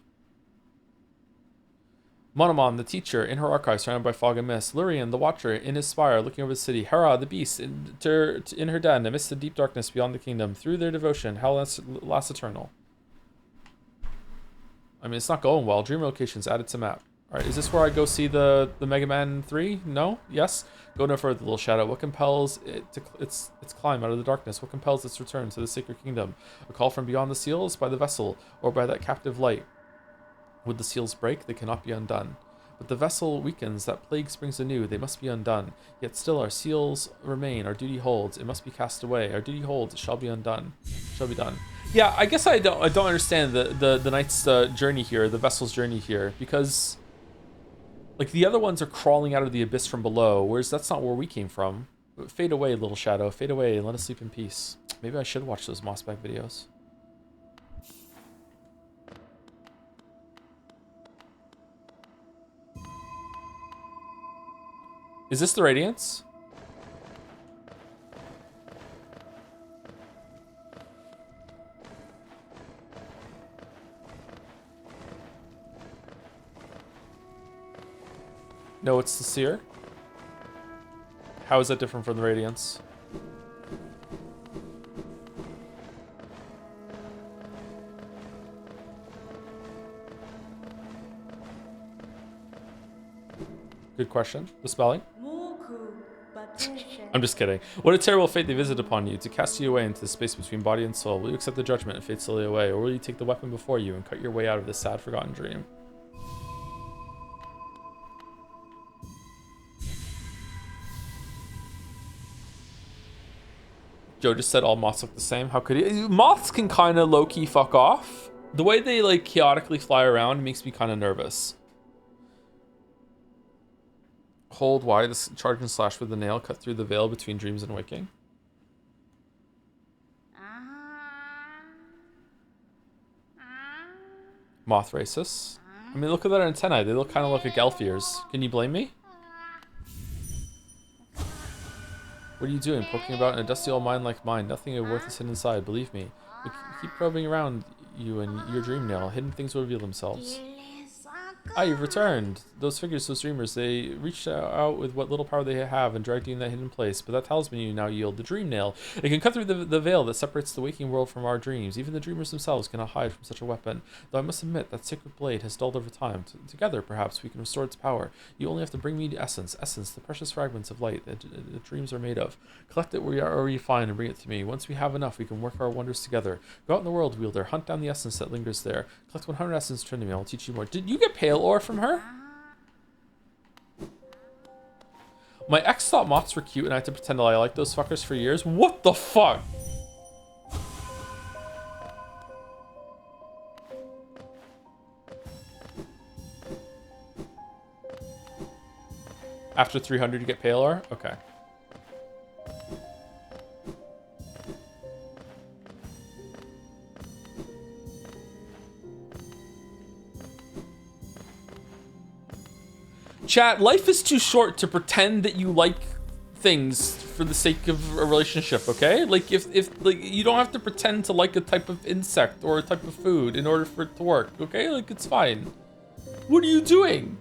Monomon, the teacher, in her archive, surrounded by fog and mist. Lurian, the watcher, in his spire, looking over the city. Hera, the beast, in her den, amidst the deep darkness beyond the kingdom. Through their devotion, hell lasts eternal. I mean, it's not going well. Dream locations added to map. All right, is this where I go see the Mega Man 3? No? Yes? Go no further, little shadow. What compels it to its climb out of the darkness? What compels its return to the sacred kingdom? A call from beyond the seals? By the vessel? Or by that captive light? Would the seals break? They cannot be undone. But the vessel weakens, that plague springs anew, they must be undone. Yet still our seals remain, our duty holds, it must be cast away. Our duty holds, it shall be undone. Shall be done. Yeah, I guess I don't understand the knight's journey here, the vessel's journey here, because like the other ones are crawling out of the abyss from below, whereas that's not where we came from. Fade away, little shadow, fade away and let us sleep in peace. Maybe I should watch those Mossback videos. Is this the Radiance? No, it's the Seer. How is that different from the Radiance? Good question. The spelling? I'm just kidding. What a terrible fate they visit upon you, to cast you away into the space between body and soul. Will you accept the judgment and fade slowly away, or will you take the weapon before you and cut your way out of this sad, forgotten dream? Joe just said all moths look the same. How could he? Moths can kind of low-key fuck off. The way they like chaotically fly around makes me kind of nervous. Hold Y to charge and slash with the nail, cut through the veil between dreams and waking. Moth racists. I mean, look at their antennae. They look kind of like a Gelfiers. Can you blame me? What are you doing? Poking about in a dusty old mind like mine. Nothing of worth is hidden inside, believe me. We keep probing around you and your dream nail. Hidden things will reveal themselves. Ah, you've returned. Those figures, those dreamers, they reached out with what little power they have and dragged you in that hidden place. But that talisman you now yield, the dream nail. It can cut through the veil that separates the waking world from our dreams. Even the dreamers themselves cannot hide from such a weapon. Though I must admit, that sacred blade has dulled over time. Together, perhaps, we can restore its power. You only have to bring me the essence, the precious fragments of light that dreams are made of. Collect it where you find and bring it to me. Once we have enough, we can work our wonders together. Go out in the world, wielder. Hunt down the essence that lingers there. Collect 100 essence, turn to me. I'll teach you more. Did you get pale ore from her? My ex thought moths were cute and I had to pretend that I liked those fuckers for years. What the fuck? After 300 you get pale ore? Okay. Chat, life is too short to pretend that you like things for the sake of a relationship, okay? Like, if like, you don't have to pretend to like a type of insect or a type of food in order for it to work, okay? Like, it's fine. What are you doing?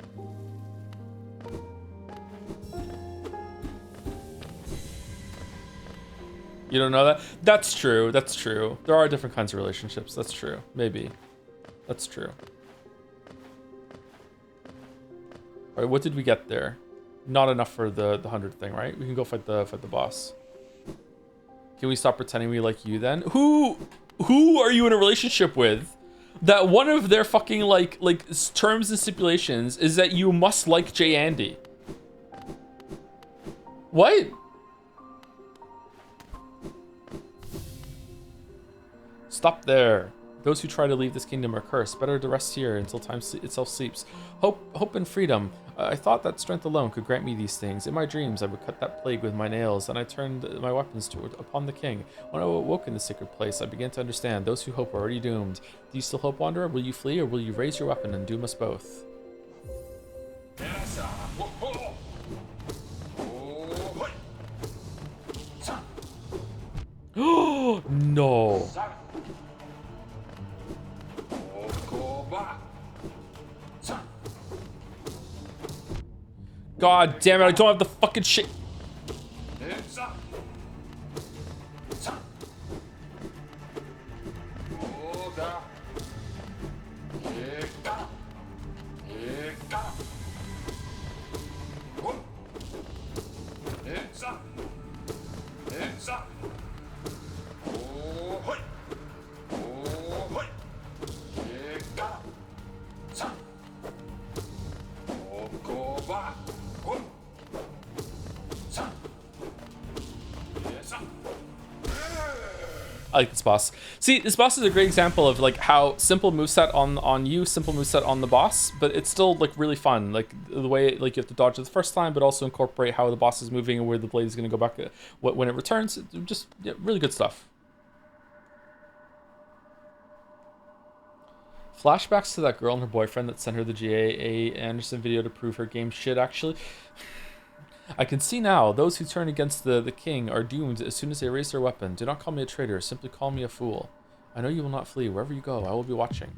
You don't know that? That's true, that's true. There are different kinds of relationships, that's true. Maybe. That's true. All right, what did we get there? Not enough for the 100 thing, right? We can go fight the boss. Can we stop pretending we like you then? Who are you in a relationship with? That one of their fucking like terms and stipulations is that you must like J Andy. What? Stop there. Those who try to leave this kingdom are cursed. Better to rest here until time itself sleeps. Hope and freedom. I thought that strength alone could grant me these things. In my dreams, I would cut that plague with my nails, and I turned my weapons upon the king. When I awoke in the sacred place, I began to understand. Those who hope are already doomed. Do you still hope, Wanderer? Will you flee, or will you raise your weapon and doom us both? Oh no. God damn it, I don't have the fucking shit. I like this boss. See, this boss is a great example of like how simple moveset on you, simple moveset on the boss, but it's still like really fun. Like the way like you have to dodge it the first time, but also incorporate how the boss is moving and where the blade is going to go back when it returns. Just really good stuff. Flashbacks to that girl and her boyfriend that sent her the GA Anderson video to prove her game shit, actually. I can see now, those who turn against the king are doomed as soon as they raise their weapon. Do not call me a traitor, simply call me a fool. I know you will not flee. Wherever you go, I will be watching.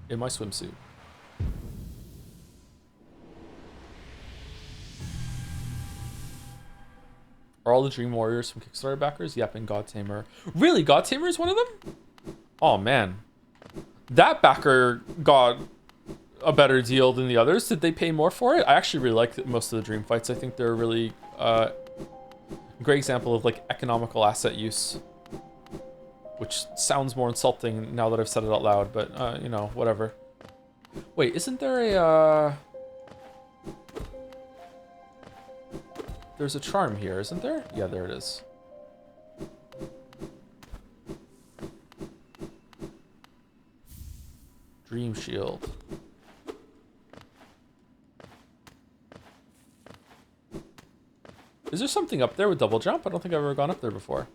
In my swimsuit. Are all the Dream Warriors from Kickstarter backers? Yep, and God Tamer. Really? God Tamer is one of them? Oh, man. That backer got a better deal than the others. Did they pay more for it? I actually really like most of the Dream fights. I think they're a really great example of like economical asset use, which sounds more insulting now that I've said it out loud, but you know, whatever. Wait, isn't there a there's a charm here, isn't there? Yeah, there it is. Dream Shield. Is there something up there with double jump? I don't think I've ever gone up there before.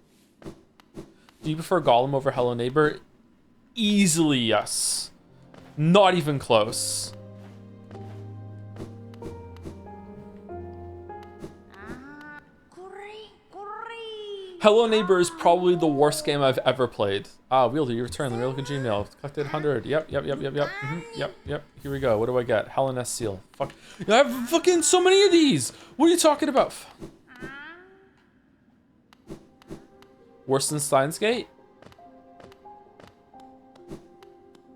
Do you prefer Gollum over Hello Neighbor? Easily, yes. Not even close. Hello Neighbor is probably the worst game I've ever played. Ah, Wielder, you return. The Real Dream Nail. Collected 100. Yep. Yep. Here we go. What do I get? Hell S Seal. Fuck. I have fucking so many of these. What are you talking about? Worse than Steins Gate?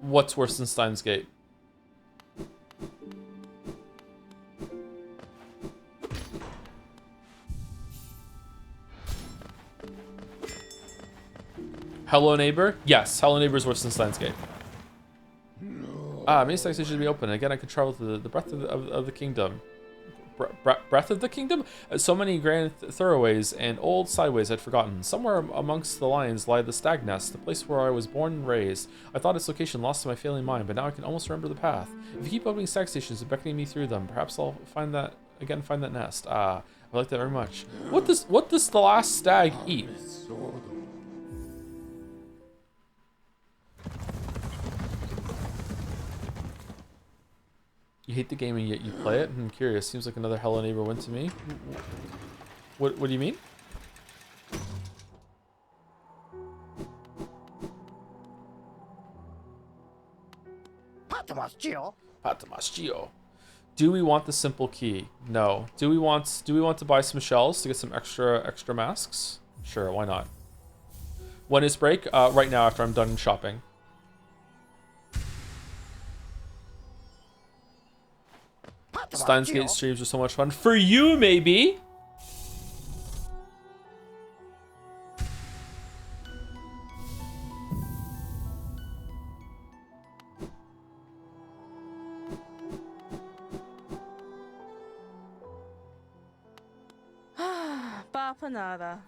What's worse than Steins Gate? Hello Neighbor? Yes, Hello Neighbor is worse than Steins Gate. Ah, many stations should be open. Again, I could travel to the breadth of the kingdom. Breadth of the kingdom? So many grand thoroughways and old sideways I'd forgotten. Somewhere amongst the lions lie the stag nest, the place where I was born and raised. I thought its location lost to my failing mind, but now I can almost remember the path. If you keep opening stag stations and beckoning me through them, perhaps I'll find that nest. Ah, I like that very much. What does the last stag eat? You hate the game and yet you play it? I'm curious. Seems like another Hello Neighbor win to me. What do you mean? Patamascio. Do we want the simple key? No. Do we want to buy some shells to get some extra masks? Sure, why not? When is break? Right now after I'm done shopping. Steins Gate streams are so much fun. For you, maybe. Panada.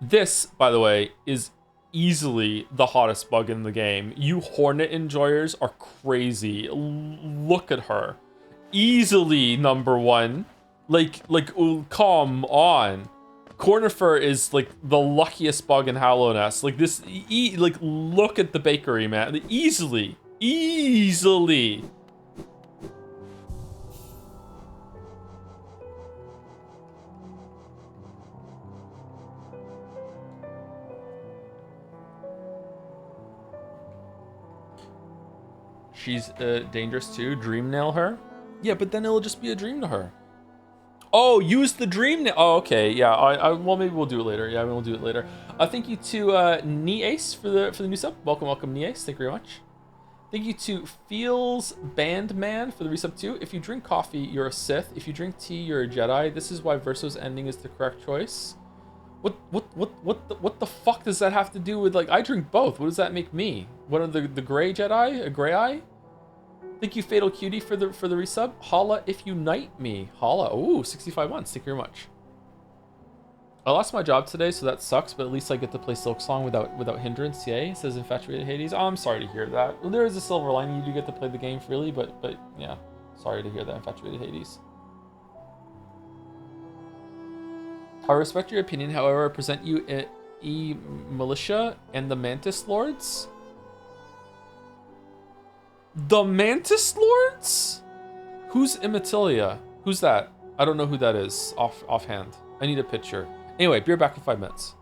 This, by the way, is easily the hottest bug in the game. You Hornet enjoyers are crazy. Look at her. Easily number one. Come on. Cornifer is like the luckiest bug in Hallownest. Like this, like look at the bakery, man. Easily. She's dangerous too. Dream nail her. Yeah, but then it'll just be a dream to her. Oh, use the dream nail. Oh, okay. Yeah. Well, maybe we'll do it later. Yeah, we'll do it later. Thank you to Niace for the new sub. Welcome, Niace. Thank you very much. Thank you to Feels Bandman for the resub too. If you drink coffee, you're a Sith. If you drink tea, you're a Jedi. This is why Verso's ending is the correct choice. What the fuck does that have to do with, like, I drink both? What does that make me? One of the gray Jedi? A gray eye? Thank you, Fatal Cutie, for the resub. Holla if you knight me. Holla. Ooh, 65 months. Thank you very much. I lost my job today, so that sucks, but at least I get to play Silksong without hindrance. Yay, says Infatuated Hades. Oh, I'm sorry to hear that. Well, there is a silver lining. You do get to play the game freely, but yeah. Sorry to hear that, Infatuated Hades. I respect your opinion, however, I present you Militia and the Mantis Lords. The Mantis Lords? Who's Imatilia? Who's that? I don't know who that is offhand. I need a picture. Anyway, be right back in 5 minutes.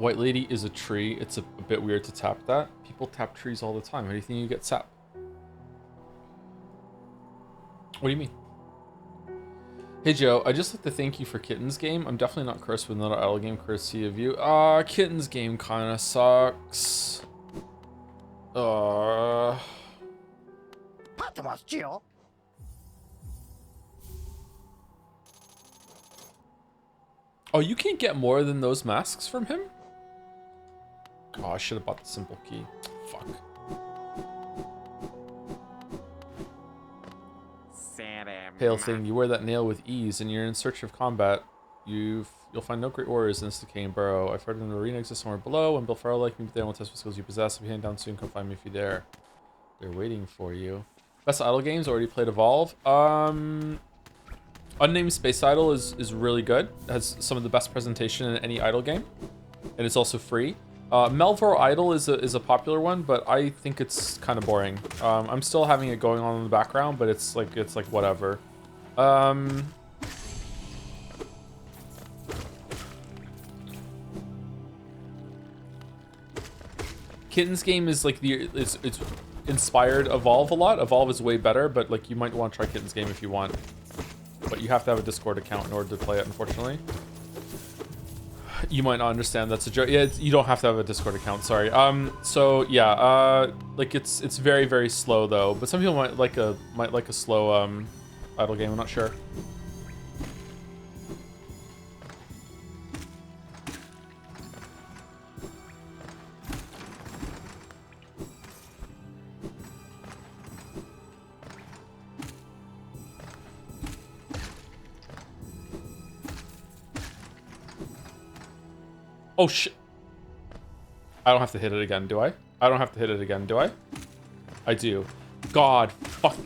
White lady is a tree. It's a bit weird to tap that. People tap trees all the time. How do you think you get sap? What do you mean? Hey Joe, I just like to thank you for Kitten's game. I'm definitely not cursed with another idle game courtesy of you. Kitten's game kinda sucks. Oh, you can't get more than those masks from him? Oh, I should have bought the simple key. Fuck. Pale thing, you wear that nail with ease and you're in search of combat. You'll find no great warriors in this decaying burrow. I've heard an arena exists somewhere below, and Bill Farrell like me, but they won't test what skills you possess. If you hand down soon, come find me if you dare. They're waiting for you. Best idle games, already played Evolve. Unnamed Space Idol is really good. It has some of the best presentation in any idle game. And it's also free. Melvor Idol is a popular one, but I think it's kind of boring. I'm still having it going on in the background, but it's like whatever. Kitten's game is like it's inspired Evolve a lot. Evolve is way better, but like you might want to try Kitten's game if you want. But you have to have a Discord account in order to play it, unfortunately. You might not understand that's a joke. Yeah, you don't have to have a Discord account, sorry. So yeah, like it's very, very slow though. But some people might like a slow idle game, I'm not sure. Oh shit. I don't have to hit it again, do I? I don't have to hit it again, do I? I do. God, fuck.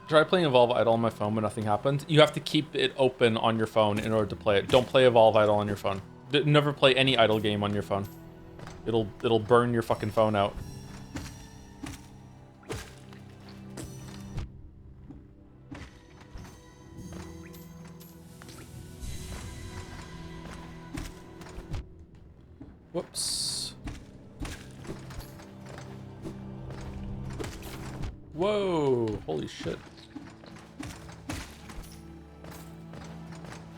Try playing Evolve Idle on my phone, but nothing happened. You have to keep it open on your phone in order to play it. Don't play Evolve Idle on your phone. Never play any idle game on your phone. It'll burn your fucking phone out. Whoops. Whoa, holy shit.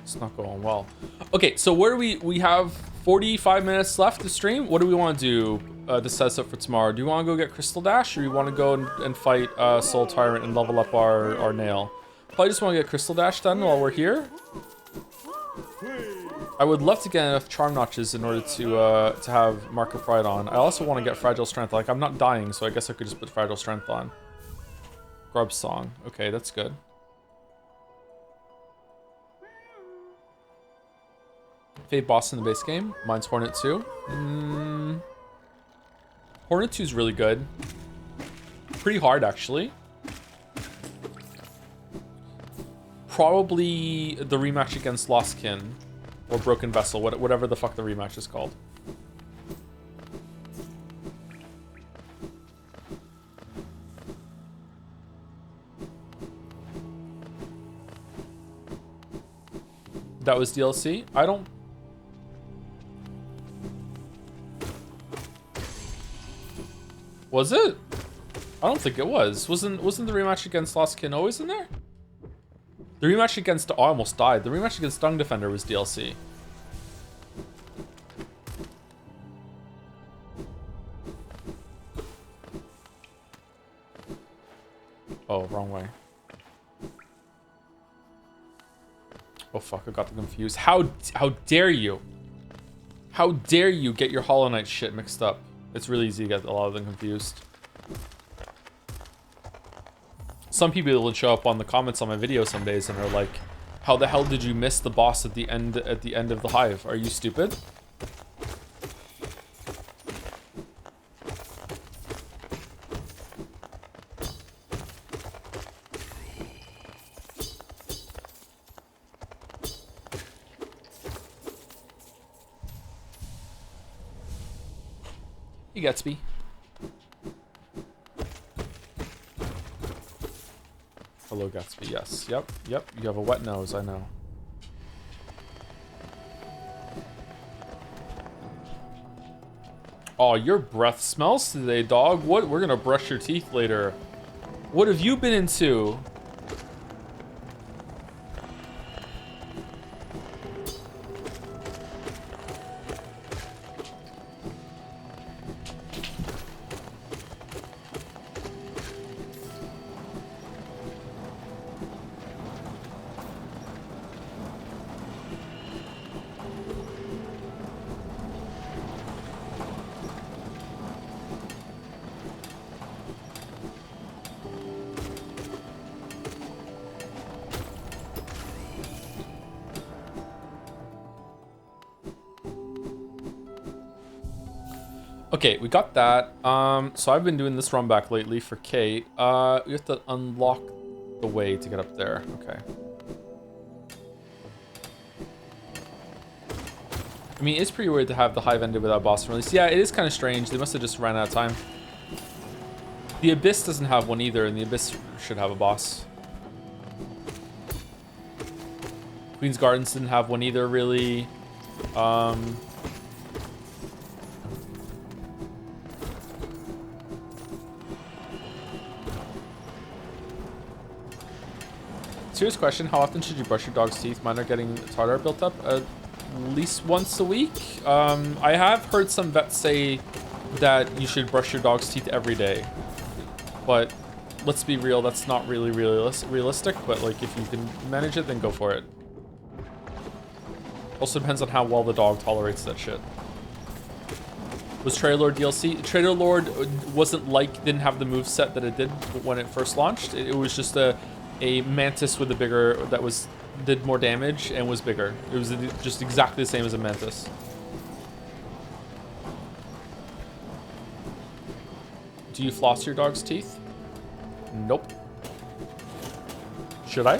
It's not going well. Okay, so where do we have 45 minutes left to stream. What do we want to do to set us up for tomorrow? Do you want to go get Crystal Dash, or do you want to go and fight Soul Tyrant and level up our nail? Probably just want to get Crystal Dash done while we're here. I would love to get enough charm notches in order to have Mark of Pride on. I also want to get Fragile Strength. Like, I'm not dying, so I guess I could just put Fragile Strength on. Grub Song. Okay, that's good. Fade boss in the base game. Mine's Hornet 2. Hornet 2 is really good. Pretty hard, actually. Probably the rematch against Lost Kin. Or Broken Vessel, whatever the fuck the rematch is called. That was DLC? I don't... Was it? I don't think it was. Wasn't the rematch against Lost Kin always in there? The rematch against... Oh, I almost died. The rematch against Dung Defender was DLC. Oh, wrong way. Oh, fuck. I got them confused. How dare you? How dare you get your Hollow Knight shit mixed up? It's really easy to get a lot of them confused. Some people will show up on the comments on my video some days and are like, how the hell did you miss the boss at the end of the hive? Are you stupid? He gets me. Hello, Gatsby. Yes. Yep. Yep. You have a wet nose. I know. Oh, your breath smells today, dog. What? We're gonna brush your teeth later. What have you been into? Okay, we got that. So I've been doing this run back lately for Kate. We have to unlock the way to get up there. Okay. I mean, it's pretty weird to have the hive ended without boss release. Yeah, it is kind of strange. They must have just ran out of time. The Abyss doesn't have one either, and the Abyss should have a boss. Queen's Gardens didn't have one either, really. Serious question, how often should you brush your dog's teeth? Mine are getting tartar built up at least once a week. I have heard some vets say that you should brush your dog's teeth every day. But let's be real, that's not really realistic. But like, if you can manage it, then go for it. Also depends on how well the dog tolerates that shit. Was Trader Lord DLC? Trader Lord didn't have the moveset that it did when it first launched. It was just a mantis with a bigger, did more damage and was bigger. It was just exactly the same as a mantis. Do you floss your dog's teeth? Nope. Should I?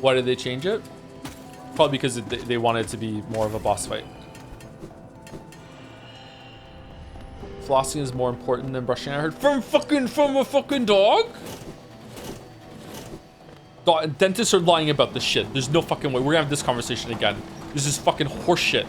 Why did they change it? Probably because they wanted it to be more of a boss fight. Flossing is more important than brushing. I heard from a fucking dog. Dentists are lying about this shit. There's no fucking way. We're gonna have this conversation again. This is fucking horseshit.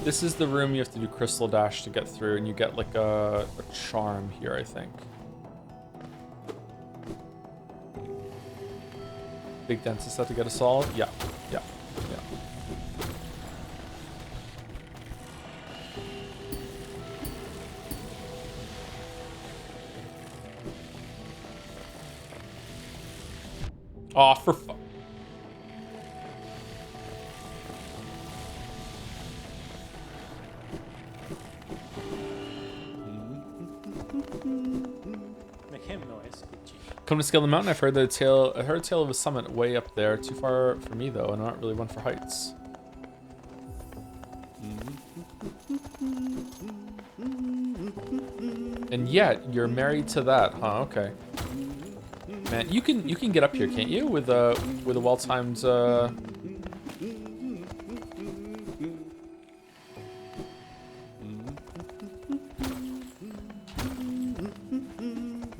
This is the room you have to do Crystal Dash to get through, and you get like a charm here, I think. Big dentist have to get a solid? Yeah, yeah, yeah. Aw, for fu- Make him noise. Come to scale the mountain. I've heard a tale of a summit way up there. Too far for me though, and not really one for heights. And yet you're married to that, huh? Okay. Man, you can get up here, can't you? With a well-timed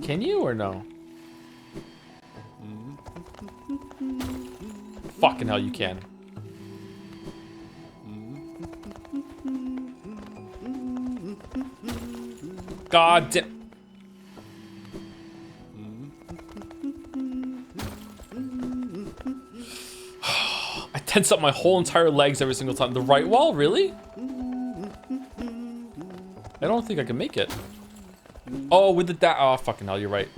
Can you or no? Fucking hell, you can. God damn. I tense up my whole entire legs every single time. The right wall, really? I don't think I can make it. Oh, with the oh, fucking hell, you're right.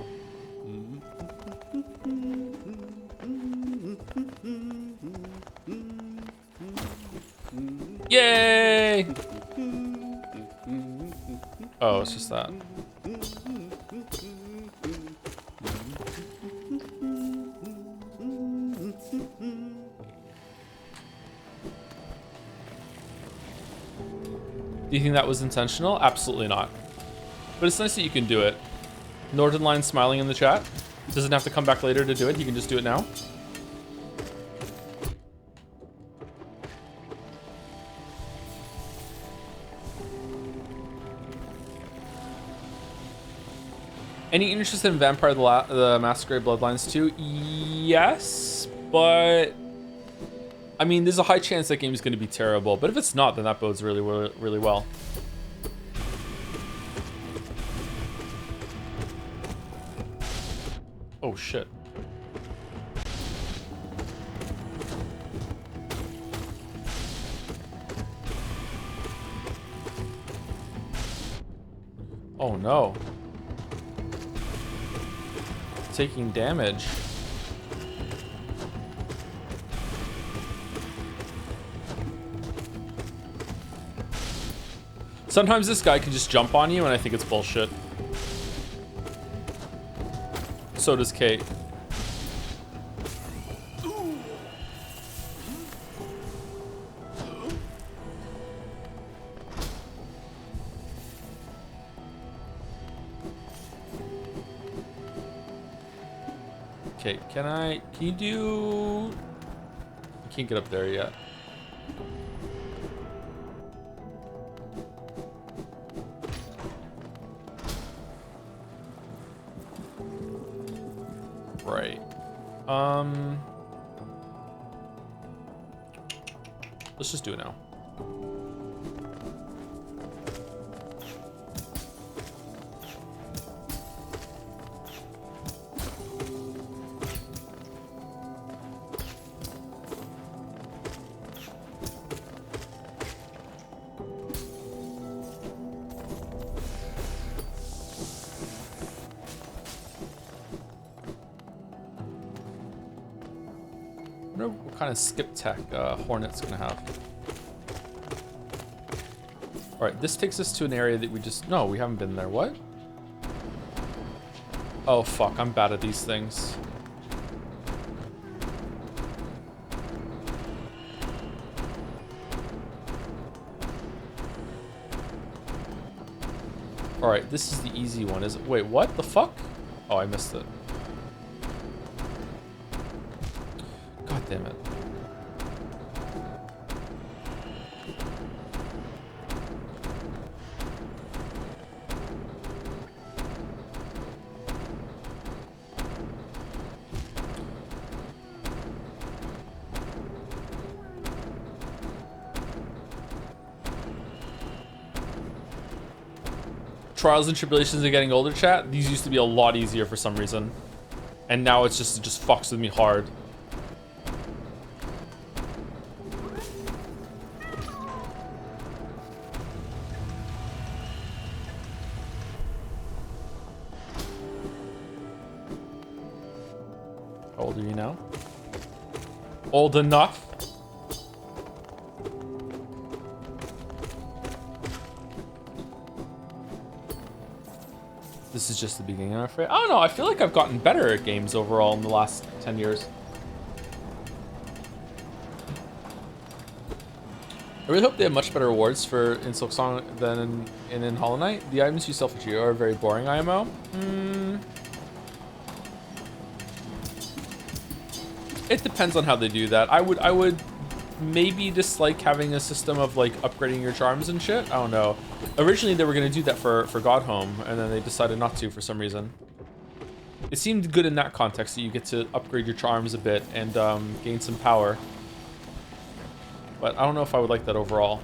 Yay! Oh, it's just that. Do you think that was intentional? Absolutely not. But it's nice that you can do it. Northern Line smiling in the chat. Doesn't have to come back later to do it. He can just do it now. Any interest in Vampire the Masquerade Bloodlines 2? Yes, but I mean, there's a high chance that game is going to be terrible. But if it's not, then that bodes really, really well. Oh shit. Oh no. Taking damage. Sometimes this guy can just jump on you and I think it's bullshit. So does Kate. Okay, can you do... I can't get up there yet. Right. Let's just do it now. I wonder what kind of skip tech Hornet's gonna have. Alright, this takes us to an area that we just... No, we haven't been there. What? Oh, fuck. I'm bad at these things. Alright, this is the easy one. Is it? Wait, what the fuck? Oh, I missed it. God damn it. Trials and tribulations of getting older, chat. These used to be a lot easier for some reason. And now it's just, it just fucks with me hard. How old are you now? Old enough? This is just the beginning, I'm afraid. I don't know, I feel like I've gotten better at games overall in the last 10 years. I really hope they have much better rewards for in Silksong than in Hollow Knight. The items you sell for Geo are very boring IMO. It depends on how they do that. I would maybe dislike having a system of like upgrading your charms and shit. I don't know. Originally they were gonna do that for Godhome, and then they decided not to for some reason. It seemed good in that context that you get to upgrade your charms a bit and gain some power. But I don't know if I would like that overall.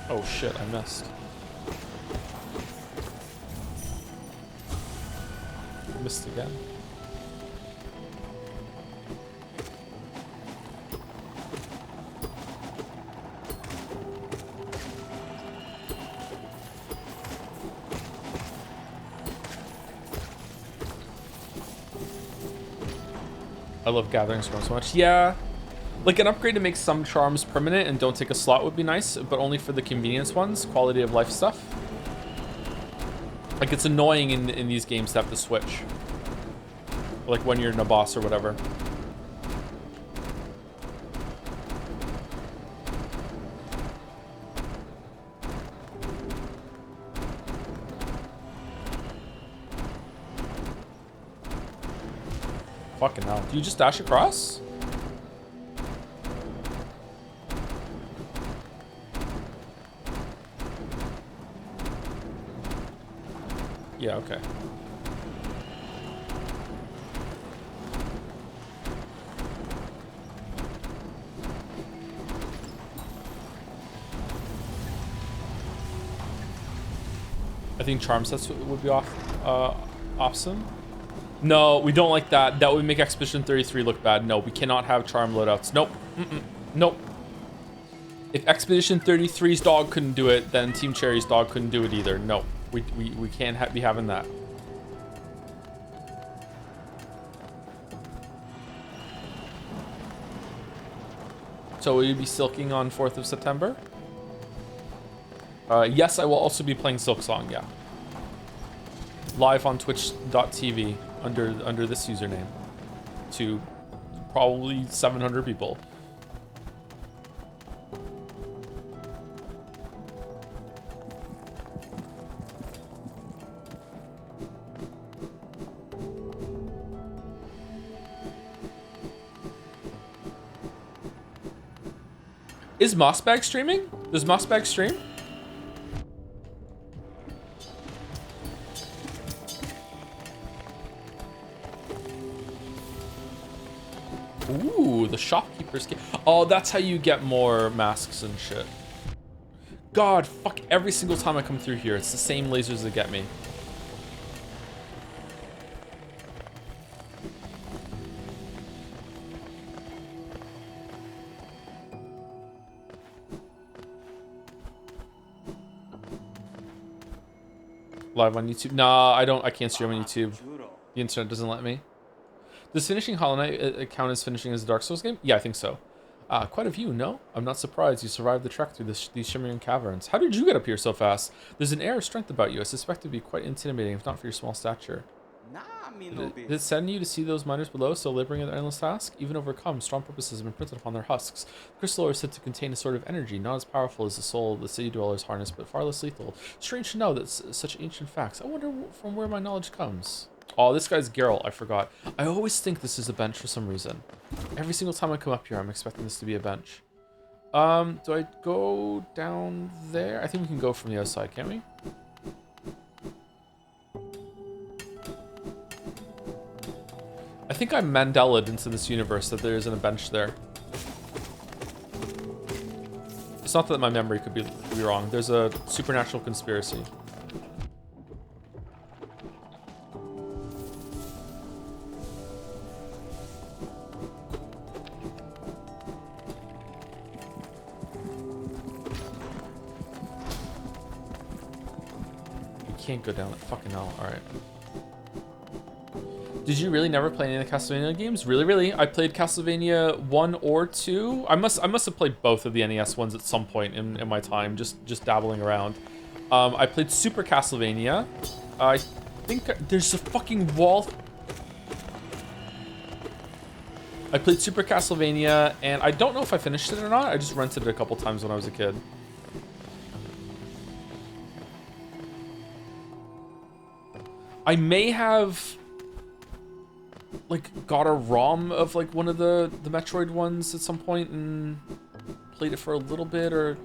Oh shit, I missed. Missed again. I love Gathering Storm so much. Yeah. Like an upgrade to make some charms permanent and don't take a slot would be nice, but only for the convenience ones, quality of life stuff. Like it's annoying in these games to have to switch. Like when you're in a boss or whatever. Fucking hell. Do you just dash across? Yeah, okay. I think charm sets would be awesome. No, we don't like that. That would make Expedition 33 look bad. No, we cannot have charm loadouts. Nope. Nope. If Expedition 33's dog couldn't do it, then Team Cherry's dog couldn't do it either. No, we can't be having that. So will you be silking on 4th of September? Yes, I will also be playing Silksong, yeah. Live on twitch.tv under this username to probably 700 people. Is Mossbag streaming? Does Mossbag stream? Ooh, the shopkeeper's kit. Oh, that's how you get more masks and shit. God, fuck, every single time I come through here, it's the same lasers that get me. Live on YouTube? Nah, I can't stream on YouTube. The internet doesn't let me. Does finishing Hollow Knight count as finishing as a Dark Souls game? Yeah, I think so. Quite a few, no? I'm not surprised you survived the trek through these shimmering caverns. How did you get up here so fast? There's an air of strength about you. I suspect it'd be quite intimidating if not for your small stature. Did it sadden you to see those miners below still laboring at their endless task? Even overcome, strong purposes have been printed upon their husks. Crystal ore is said to contain a sort of energy, not as powerful as the soul of the city dwellers harness, but far less lethal. Strange to know that such ancient facts. I wonder from where my knowledge comes. Oh, this guy's Geralt, I forgot. I always think this is a bench for some reason. Every single time I come up here, I'm expecting this to be a bench. Do I go down there? I think we can go from the other side, can't we? I think I'm Mandela'd into this universe that there isn't a bench there. It's not that my memory could be wrong. There's a supernatural conspiracy. Can't go down that fucking hell. All right. Did you really never play any of the Castlevania games? Really? I played Castlevania 1 or 2. I must have played both of the NES ones at some point in my time, just dabbling around. I played Super Castlevania. I think there's a fucking wall. I played Super Castlevania, and I don't know if I finished it or not. I just rented it a couple times when I was a kid. I may have like got a ROM of like one of the Metroid ones at some point and played it for a little bit, or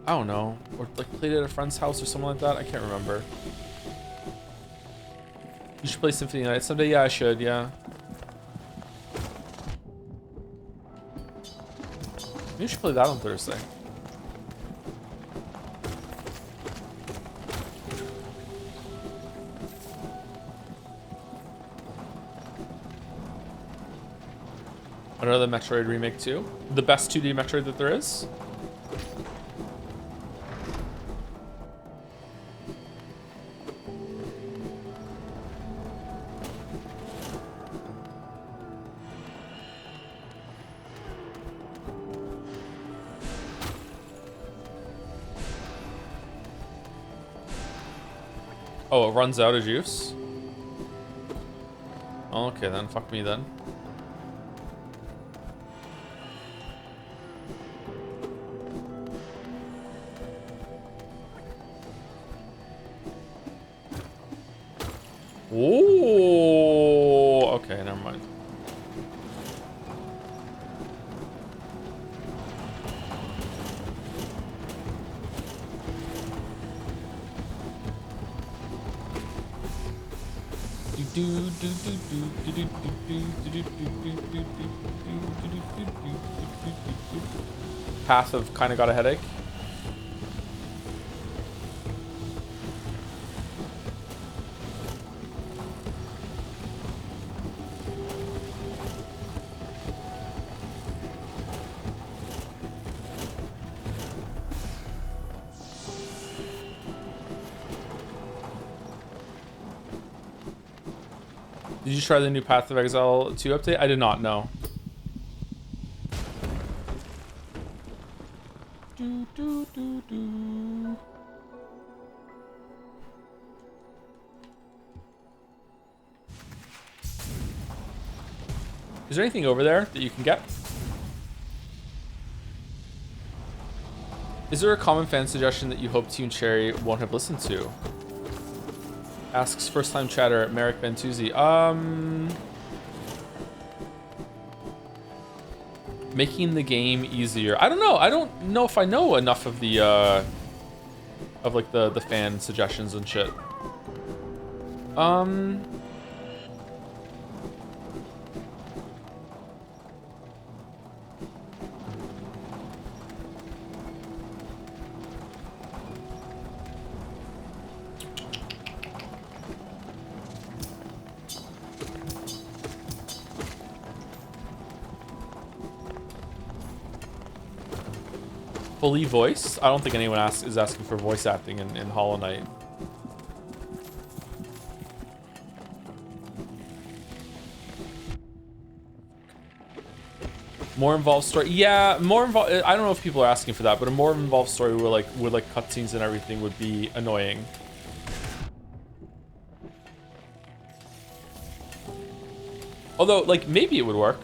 I don't know, or like played it at a friend's house or something like that. I can't remember. You should play Symphony Night someday. Yeah, I should. Yeah. Maybe you should play that on Thursday. Another Metroid remake too. The best 2D Metroid that there is. Oh, it runs out of juice? Okay, then. Fuck me, then. Ooh. Okay, never mind. Path of kind of got a headache. Did you try the new Path of Exile 2 update? I did not know. Is there anything over there that you can get? Is there a common fan suggestion that you hope Team Cherry won't have listened to? Asks first time chatter Merrick Bentuzzi. Making the game easier. I don't know. I don't know if I know enough of the of like the fan suggestions and shit. Fully voiced? I don't think anyone is asking for voice acting in Hollow Knight. More involved story. Yeah, more involved. I don't know if people are asking for that, but a more involved story where like with like cutscenes and everything would be annoying. Although, like, maybe it would work.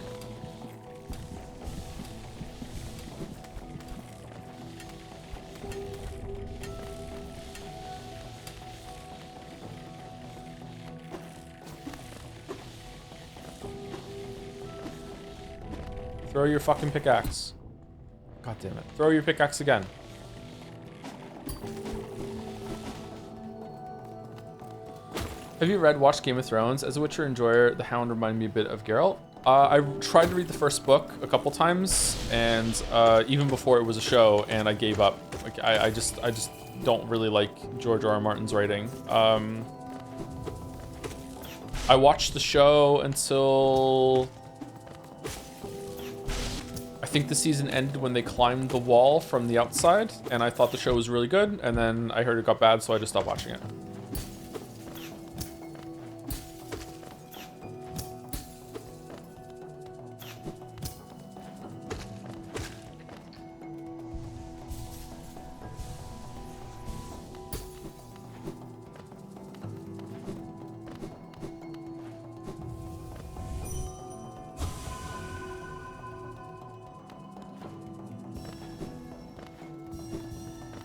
Throw your fucking pickaxe. God damn it. Throw your pickaxe again. Have you watched Game of Thrones? As a Witcher enjoyer, The Hound reminded me a bit of Geralt. I tried to read the first book a couple times, and even before it was a show, and I gave up. Like I just don't really like George R. R. Martin's writing. I watched the show until I think the season ended when they climbed the wall from the outside, and I thought the show was really good, and then I heard it got bad, so I just stopped watching it.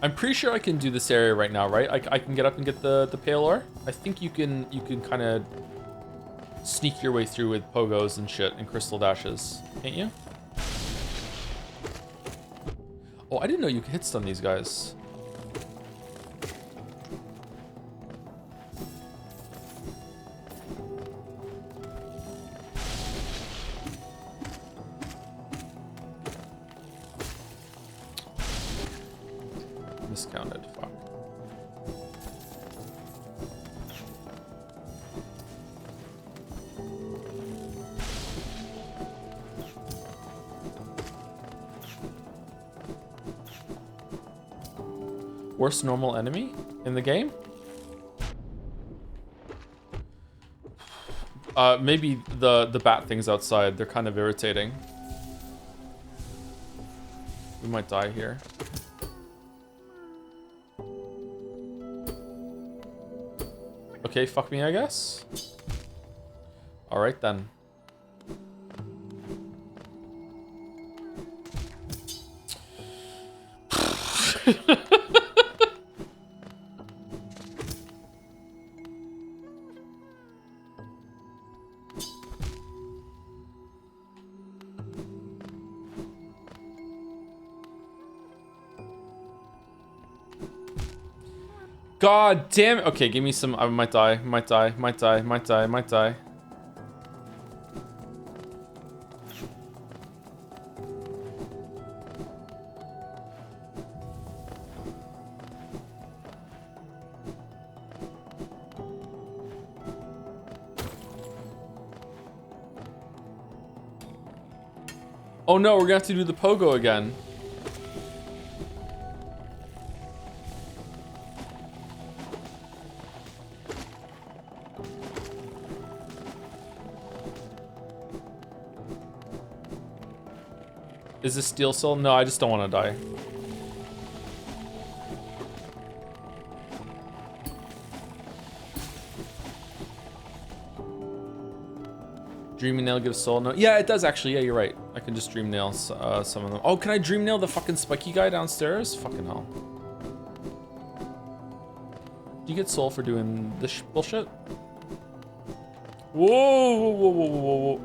I'm pretty sure I can do this area right now, right? I can get up and get the pale ore. I think you can kind of sneak your way through with pogos and shit and crystal dashes, can't you? Oh, I didn't know you could hit stun these guys. Miscounted, fuck. Worst normal enemy in the game? Maybe the bat things outside. They're kind of irritating. We might die here. Okay, fuck me, I guess. Alright then. God damn it. Okay, give me some. I might die. Might die. Might die. Might die. Might die. Oh no, we're gonna have to do the pogo again. Is this steel soul? No, I just don't want to die. Dreaming nail gives soul. No, yeah, it does actually. Yeah, you're right. I can just dream nail some of them. Oh, can I dream nail the fucking spiky guy downstairs? Fucking hell. Do you get soul for doing this bullshit? Whoa, whoa, whoa, whoa, whoa, whoa.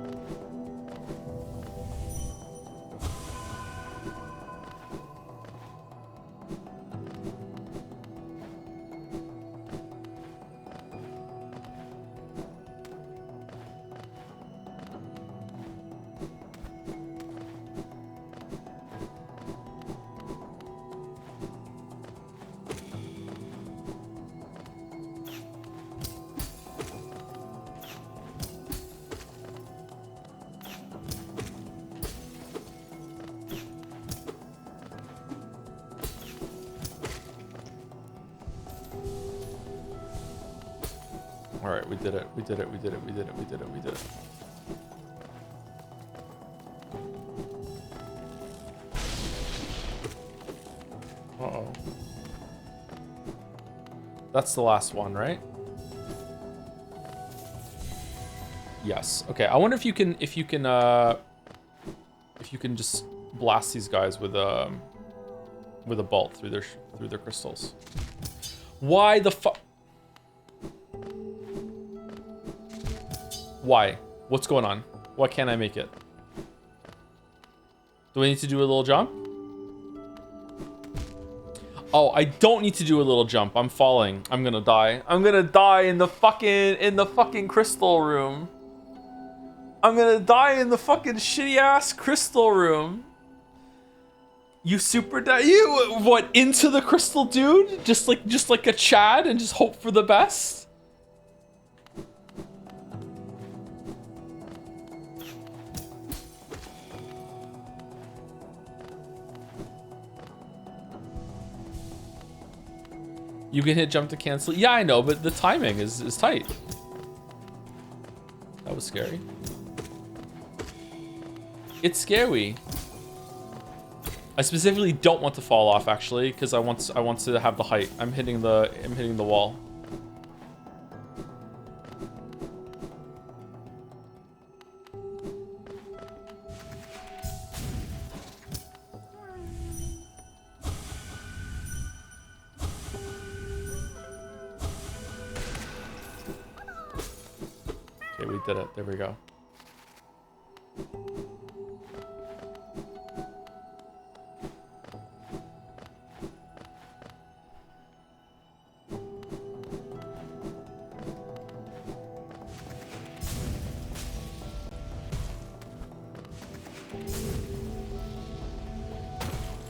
Alright, we did it. We did it. We did it. We did it. We did it. We did it. Uh-oh. That's the last one, right? Yes. Okay. I wonder if you can just blast these guys with a bolt through their crystals. Why the fuck? Why? What's going on? Why can't I make it? Do I need to do a little jump? Oh, I don't need to do a little jump. I'm falling. I'm gonna die. I'm gonna die in the fucking crystal room. I'm gonna die in the fucking shitty ass crystal room. You super die. You what? Into the crystal, dude? Just like a Chad and just hope for the best. You can hit jump to cancel. Yeah, I know, but the timing is tight. That was scary. It's scary. I specifically don't want to fall off actually, because I want to have the height. I'm hitting the wall. We did it. There we go.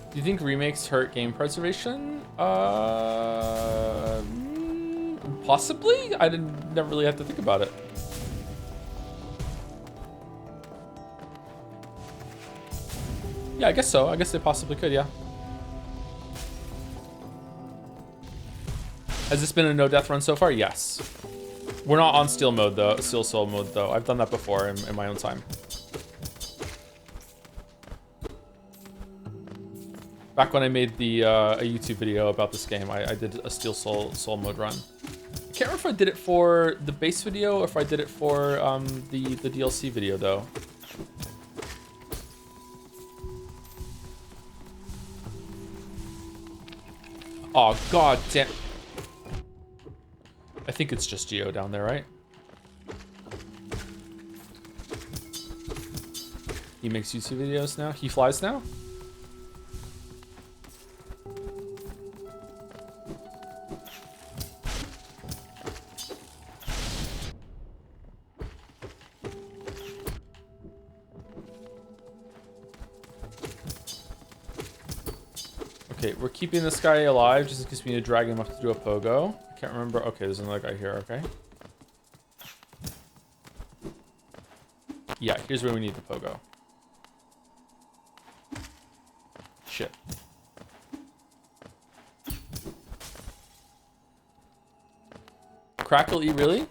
Do you think remakes hurt game preservation? Possibly? I never really had to think about it. Yeah, I guess so. I guess they possibly could, yeah. Has this been a no death run so far? Yes. We're not on steel mode though, steel soul mode though. I've done that before in my own time. Back when I made the a YouTube video about this game, I did a steel soul mode run. can't remember if I did it for the base video or if I did it for the DLC video though. Oh god damn. I think it's just Geo down there, right? He makes YouTube videos now? He flies now? Okay, we're keeping this guy alive just in case we need to drag him up to do a pogo. I can't remember. Okay, there's another guy here, okay. Yeah, here's where we need the pogo. Shit. Crackle E, really?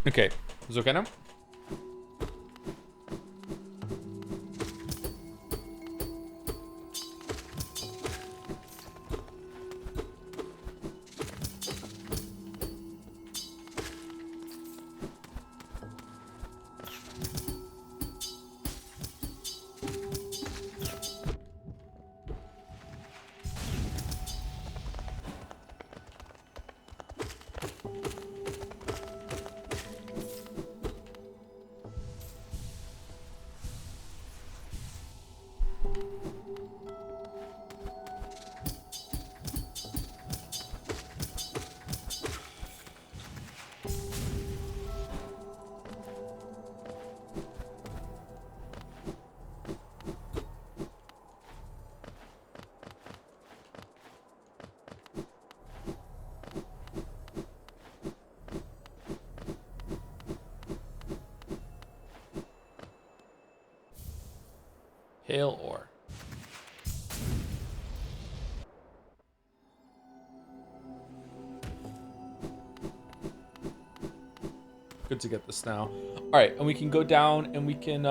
Okay, is it okay now? Hail ore. Good to get this now. All right, and we can go down and we can,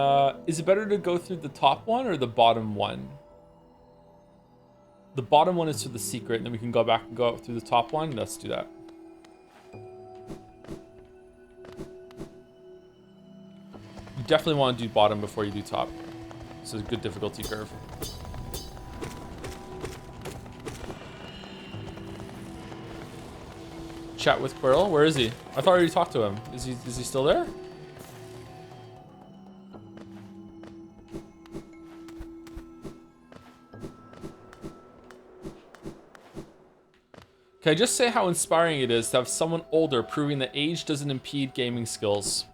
is it better to go through the top one or the bottom one? The bottom one is for the secret, and then we can go back and go up through the top one. Let's do that. You definitely want to do bottom before you do top. This is a good difficulty curve. Chat with Quirrell. Where is he? I thought I already talked to him. Is he still there? Can I just say how inspiring it is to have someone older proving that age doesn't impede gaming skills?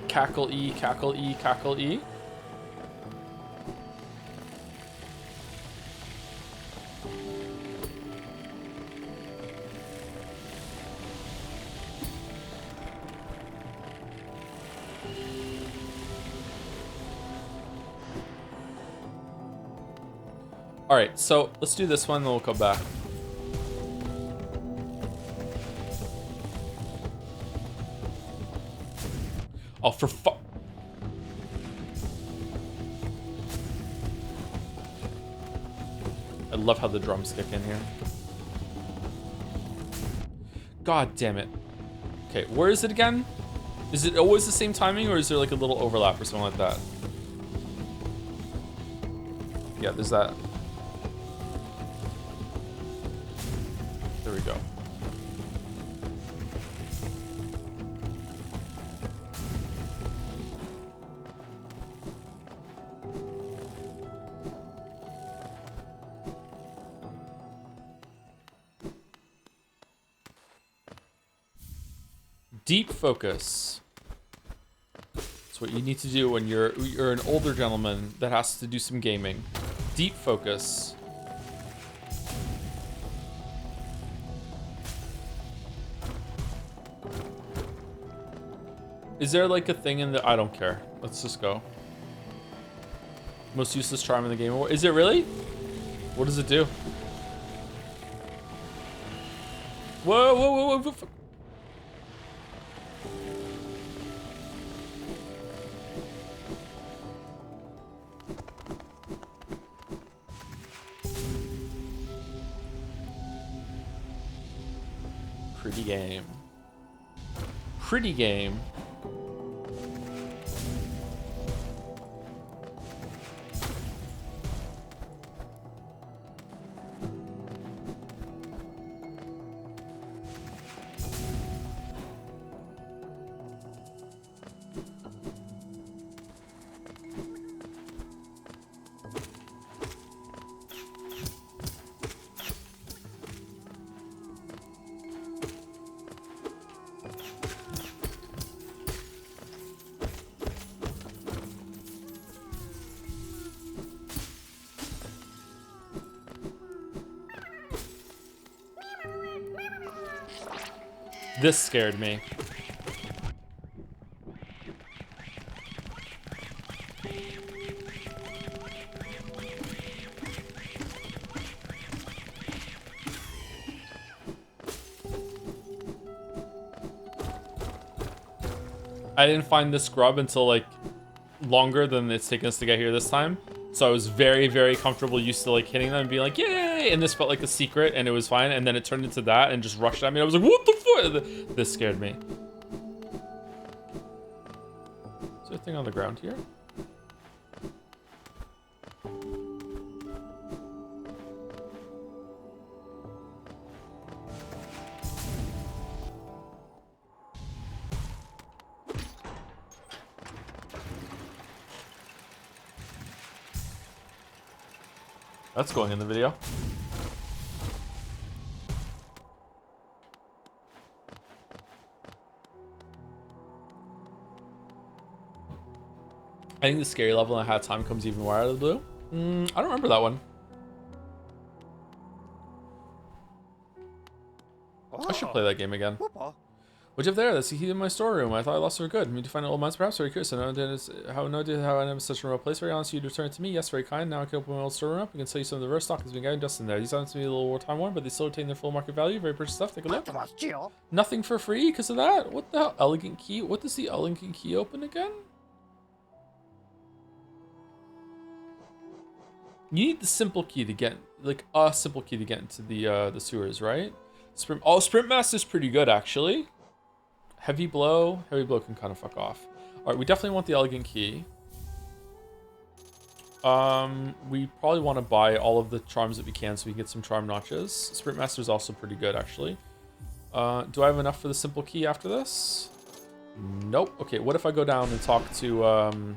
Cackle E, cackle E, cackle E. All right, so let's do this one, then we'll come back. Oh, for fuck. I love how the drums kick in here. God damn it. Okay, where is it again? Is it always the same timing, or is there like a little overlap or something like that? Yeah, there's that. There we go. Deep focus. That's what you need to do when you're an older gentleman that has to do some gaming. Deep focus. Is there like a thing in the... I don't care. Let's just go. Most useless charm in the game. Is it really? What does it do? Whoa, whoa, whoa, whoa. Pretty game. Pretty game. This scared me. I didn't find this scrub until like longer than it's taken us to get here this time. So I was very, very comfortable used to like hitting them and being like, yay! And this felt like a secret and it was fine. And then it turned into that and just rushed at me. I was like, what the fuck? This scared me. Is there a thing on the ground here? That's going in the video. I think the scary level I had time comes even more out of the blue. I don't remember that one. I should play that game again. What'd you have there? That's the heat in my storeroom. I thought I lost it for good. Need to find old mines, perhaps. Very curious. I know no idea how I am in such a remote place. Very honest, you'd return it to me. Yes, very kind. Now I can open my old storeroom up. I can sell you some of the reverse stock that's been getting dust in there. These items to be a little wartime worn, but they still retain their full market value. Very precious stuff. Take a look. Nothing for free because of that. What the hell? Elegant key. What does the elegant key open again? You need the simple key to get, like, a simple key to get into the sewers, right? Sprint Master's pretty good, actually. Heavy blow can kind of fuck off. All right, we definitely want the elegant key. We probably want to buy all of the charms that we can so we can get some charm notches. Sprint Master's also pretty good, actually. Do I have enough for the simple key after this? Nope. Okay, what if I go down and talk to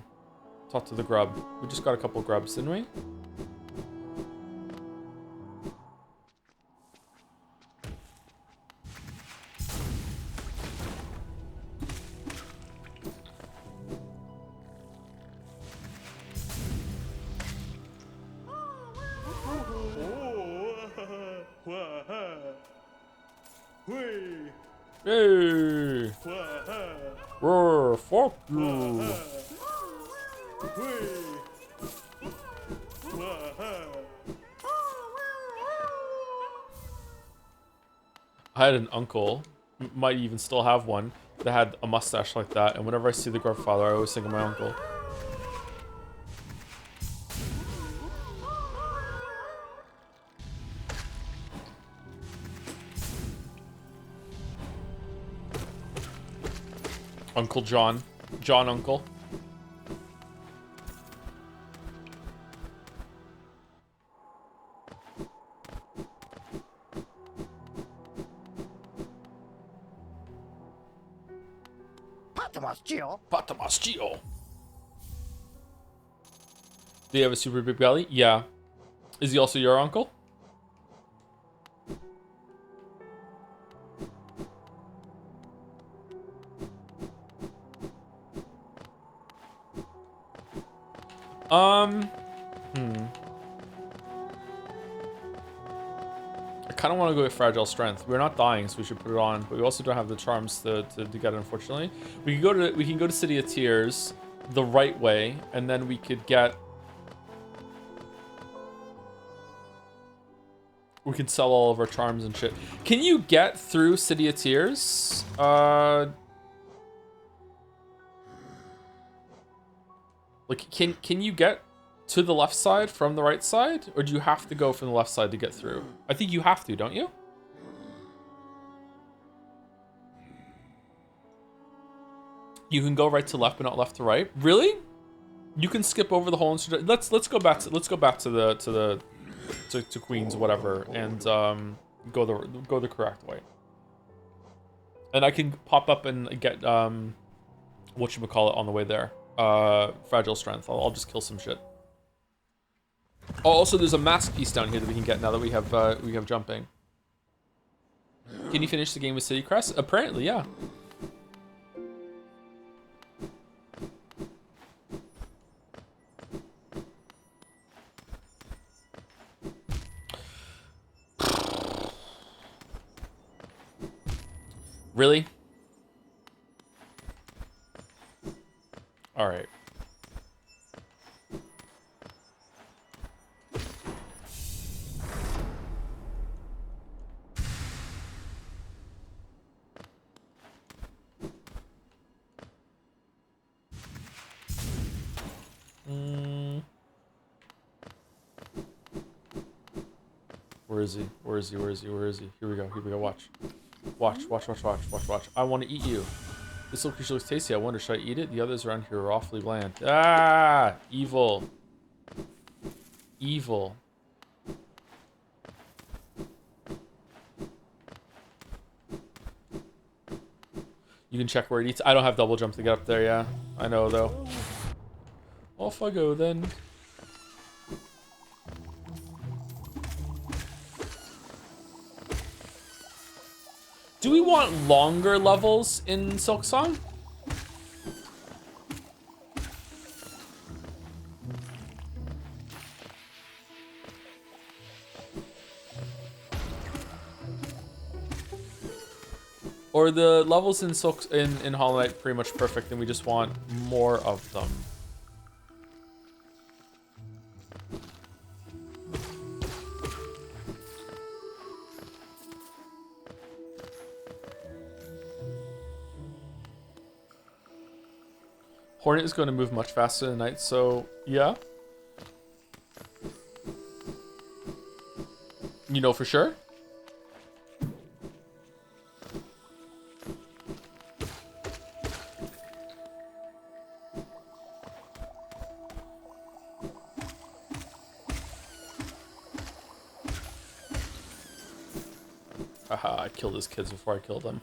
the grub? We just got a couple grubs, didn't we? Hey! Roar, fuck you! I had an uncle, might even still have one, that had a mustache like that, and whenever I see the grandfather, I always think of my uncle. Uncle John. John Uncle. Patamascio. Do you have a super big belly? Yeah. Is he also your uncle? I kind of want to go with fragile strength. We're not dying, so we should put it on. But we also don't have the charms to get it, unfortunately. We can go to City of Tears the right way, and then we could get. We could sell all of our charms and shit. Can you get through City of Tears? Like, can you get to the left side from the right side? Or do you have to go from the left side to get through? I think you have to, don't you? You can go right to left, but not left to right. Really? You can skip over the whole instrument. Let's go back to Queens, whatever, and go the correct way. And I can pop up and get whatchamacallit on the way there. Fragile strength. I'll just kill some shit. Oh, also there's a mask piece down here that we can get now that we have jumping. Can you finish the game with City Crest? Apparently, yeah. Really? All right. Where is he? Where is he? Where is he? Where is he? Here we go. Here we go. Watch. Watch. Watch. Watch. Watch. Watch. Watch. I want to eat you. This little creature looks tasty. I wonder, should I eat it? The others around here are awfully bland. Ah! Evil. Evil. You can check where it eats. I don't have double jump to get up there, yeah. I know, though. Off I go, then. Do we want longer levels in Silksong? Or the levels in Hollow Knight pretty much perfect and we just want more of them? Hornet is going to move much faster than Knight, so yeah. You know for sure? Haha, I killed his kids before I killed them.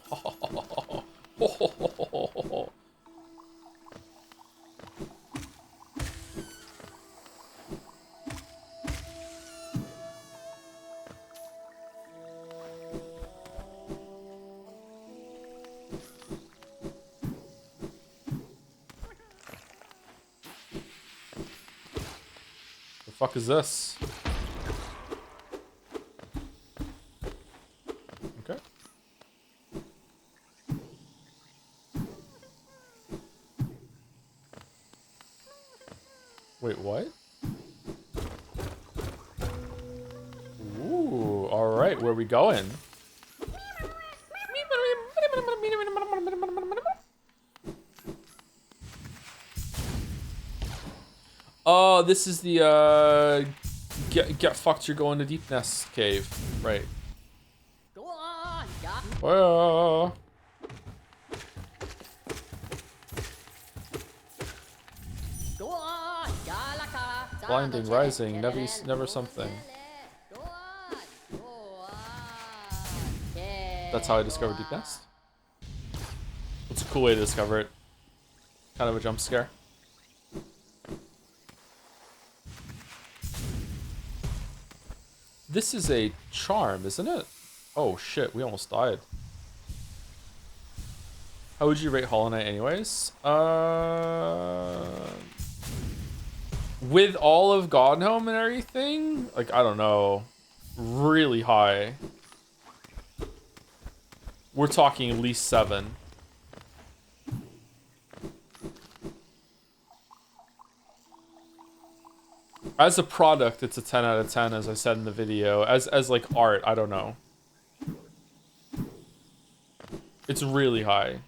The fuck is this? Okay. Wait, what? Ooh, alright, where are we going? Oh, this is the, get fucked, you're going to Deep Nest Cave. Right. Go on, got Well, go on, Galaka. blinding, rising, never something. Go on, go on. That's how I discovered Deep Nest. It's a cool way to discover it. Kind of a jump scare. This is a charm, isn't it? Oh shit, we almost died. How would you rate Hollow Knight anyways? With all of Godhome and everything? Like, I don't know. Really high. We're talking at least 7. As a product, it's a 10 out of 10, as I said in the video. As like art, I don't know. It's really high.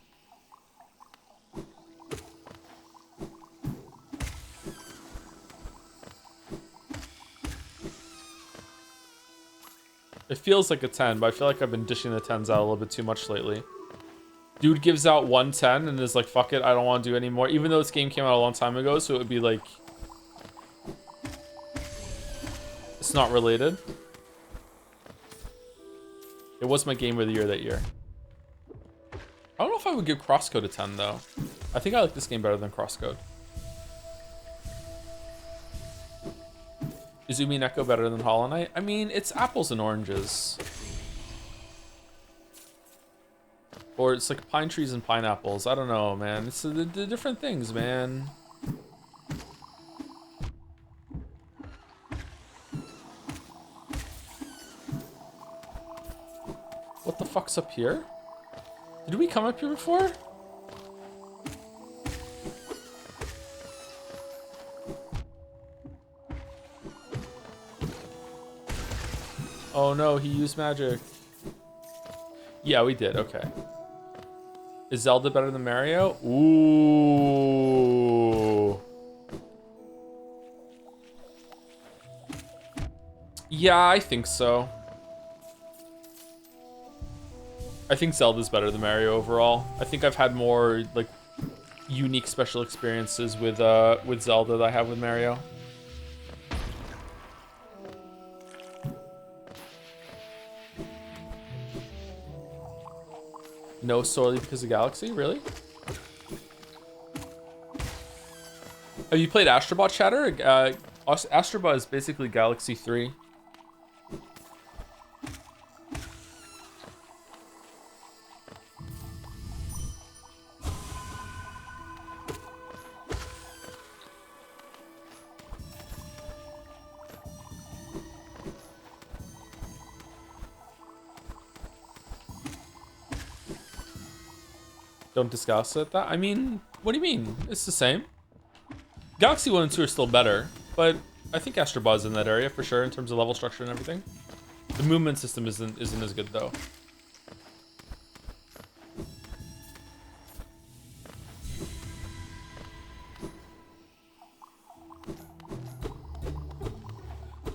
It feels like a 10, but I feel like I've been dishing the 10s out a little bit too much lately. Dude gives out 110 and is like, fuck it, I don't want to do anymore. Even though this game came out a long time ago, so it would be like... It's not related. It was my game of the year that year. I don't know if I would give Crosscode a 10, though. I think I like this game better than Crosscode. Izumi and Echo better than Hollow Knight? I mean, it's apples and oranges. Or it's like pine trees and pineapples. I don't know, man. It's the different things, man. What the fuck's up here? Did we come up here before? Oh no, he used magic. Yeah, we did. Okay. Is Zelda better than Mario? Ooh. Yeah, I think so. I think Zelda's better than Mario overall. I think I've had more like unique special experiences with Zelda than I have with Mario. No, solely because of Galaxy? Really? Have you played Astrobot Chatter? Astrobot is basically Galaxy 3. Don't discuss it. I mean, what do you mean? It's the same. Galaxy 1 and 2 are still better, but I think Astrobot is in that area for sure in terms of level structure and everything. The movement system isn't as good though.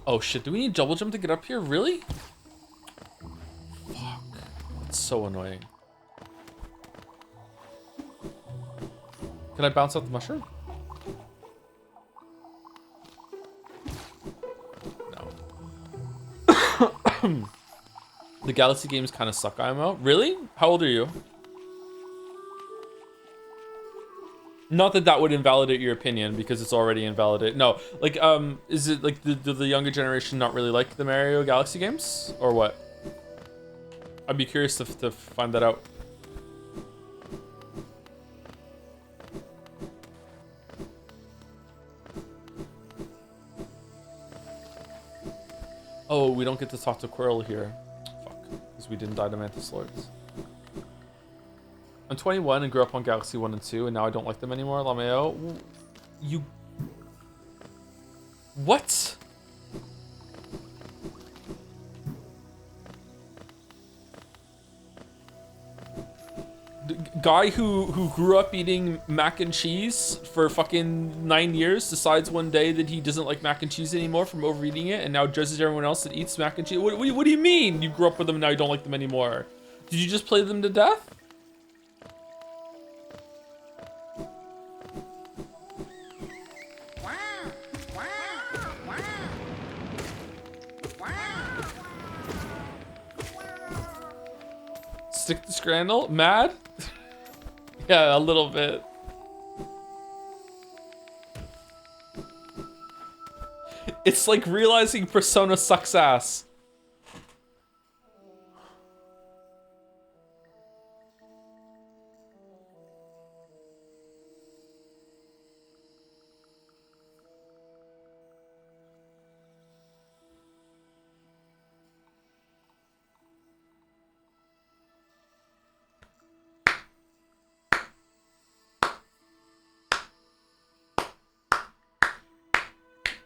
Oh shit, do we need double jump to get up here? Really? Fuck. That's so annoying. Can I bounce out the mushroom? No. The Galaxy games kind of suck, IMO. Really? How old are you? Not that that would invalidate your opinion, because it's already invalidated. No, like, is it like the younger generation not really like the Mario Galaxy games? Or what? I'd be curious to find that out. Oh, we don't get to talk to Quirrell here. Fuck, because we didn't die to Mantis Lords. I'm 21 and grew up on Galaxy 1 and 2, and now I don't like them anymore, Lameo. You... What? The guy who grew up eating mac and cheese for fucking 9 years decides one day that he doesn't like mac and cheese anymore from overeating it, and now judges everyone else that eats mac and cheese. What do you mean you grew up with them and now you don't like them anymore? Did you just play them to death? Stick to Scrandle? Mad? Yeah, a little bit. It's like realizing Persona sucks ass.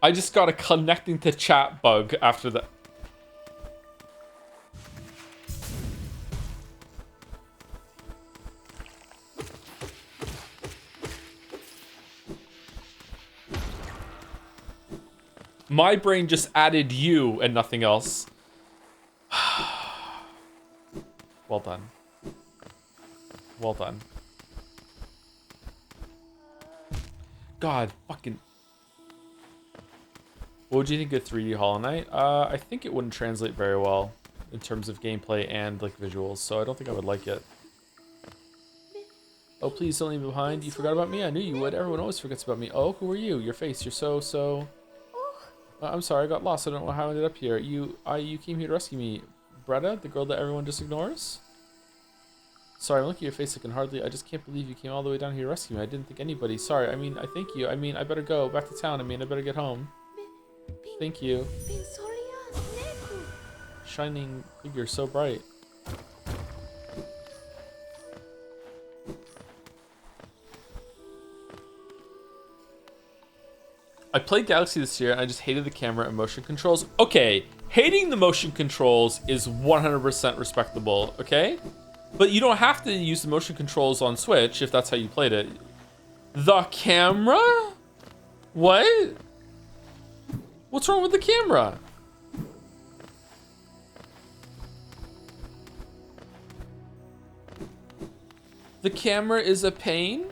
I just got a connecting to chat bug after that. My brain just added you and nothing else. Well done. Well done. God, fucking... What would you think of 3D Hollow Knight? I think it wouldn't translate very well in terms of gameplay and like visuals, so I don't think I would like it. Oh, please don't leave me behind. You forgot about me? I knew you would. Everyone always forgets about me. Oh, who are you? Your face. You're so... I'm sorry, I got lost. I don't know how I ended up here. You came here to rescue me. Bretta, the girl that everyone just ignores? Sorry, I'm looking at your face. I just can't believe you came all the way down here to rescue me. I didn't think anybody. Sorry, I mean, I thank you. I mean, I better go back to town. I mean, I better get home. Thank you. Shining figure, so bright. I played Galaxy this year and I just hated the camera and motion controls. Okay, hating the motion controls is 100% respectable, okay? But you don't have to use the motion controls on Switch if that's how you played it. The camera? What? What's wrong with the camera? The camera is a pain?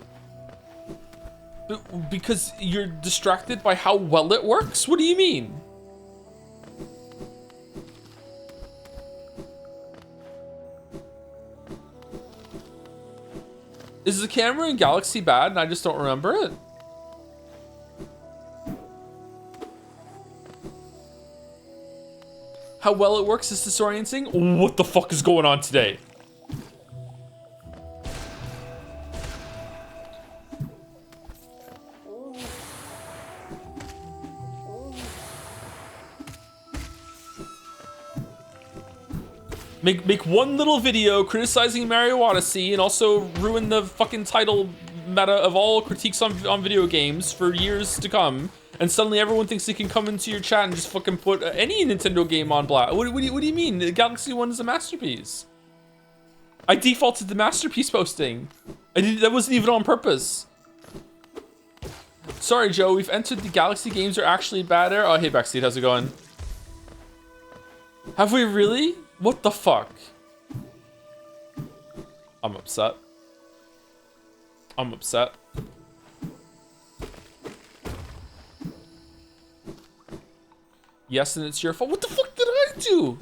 Because you're distracted by how well it works? What do you mean? Is the camera in Galaxy bad and I just don't remember it? How well it works is disorienting? What the fuck is going on today? Make one little video criticizing Mario Odyssey and also ruin the fucking title meta of all critiques on video games for years to come. And suddenly everyone thinks they can come into your chat and just fucking put any Nintendo game on blast. What do you mean? The Galaxy 1 is a masterpiece. I defaulted to masterpiece posting. That wasn't even on purpose. Sorry, Joe. We've entered the Galaxy games are actually bad era. Oh, hey, Backseat. How's it going? Have we really? What the fuck? I'm upset. I'm upset. Yes, and it's your fault. What the fuck did I do?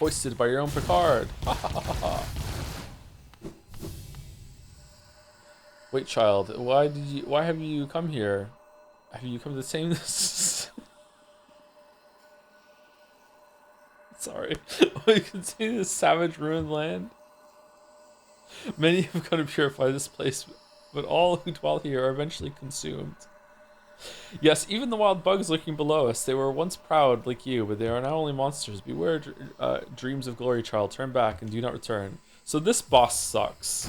Hoisted by your own Picard. Wait, child. Why have you come here? Have you come to the same? Sorry. We continue this savage ruined land. Many have come to purify this place, but all who dwell here are eventually consumed. Yes, even the wild bugs lurking below us. They were once proud like you, but they are now only monsters. Beware, dreams of glory, child. Turn back and do not return. So this boss sucks.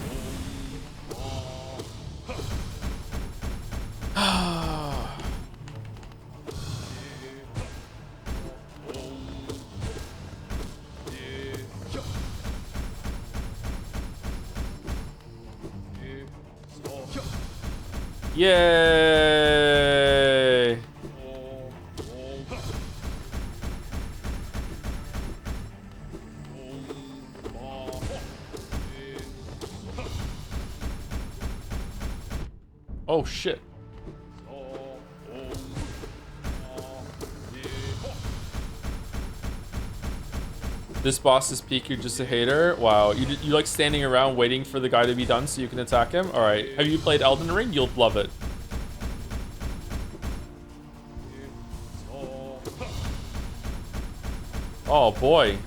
Yay! Oh shit. This boss is peak, you're just a hater. Wow, you like standing around waiting for the guy to be done so you can attack him? All right, have you played Elden Ring? You'll love it. Oh boy.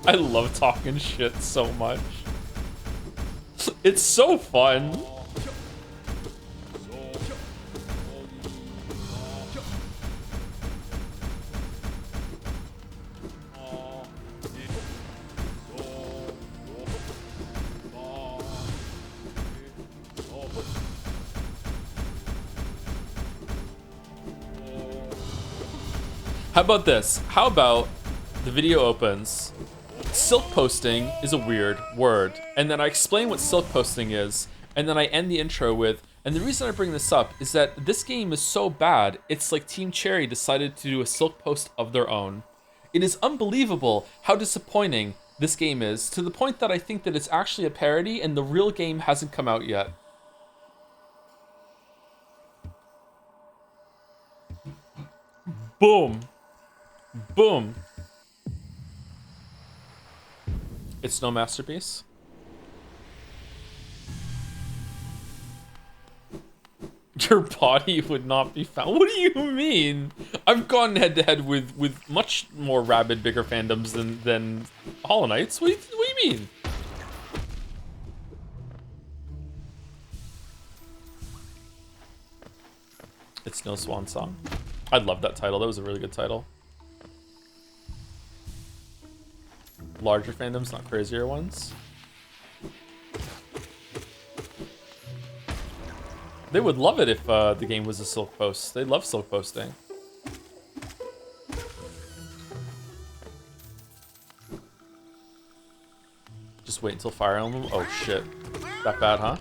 I love talking shit so much. It's so fun. How about this? How about the video opens, silk posting is a weird word, and then I explain what silk posting is, and then I end the intro with, and the reason I bring this up is that this game is so bad, it's like Team Cherry decided to do a silk post of their own. It is unbelievable how disappointing this game is, to the point that I think that it's actually a parody and the real game hasn't come out yet. Boom. Boom. It's no masterpiece. Your body would not be found. What do you mean? I've gone head to head with much more rabid, bigger fandoms than Hollow Knights. What do you mean? It's no swan song. I love that title. That was a really good title. Larger fandoms, not crazier ones. They would love it if the game was a silk post. They love silk posting. Just wait until Fire Emblem. Oh shit. That bad, huh?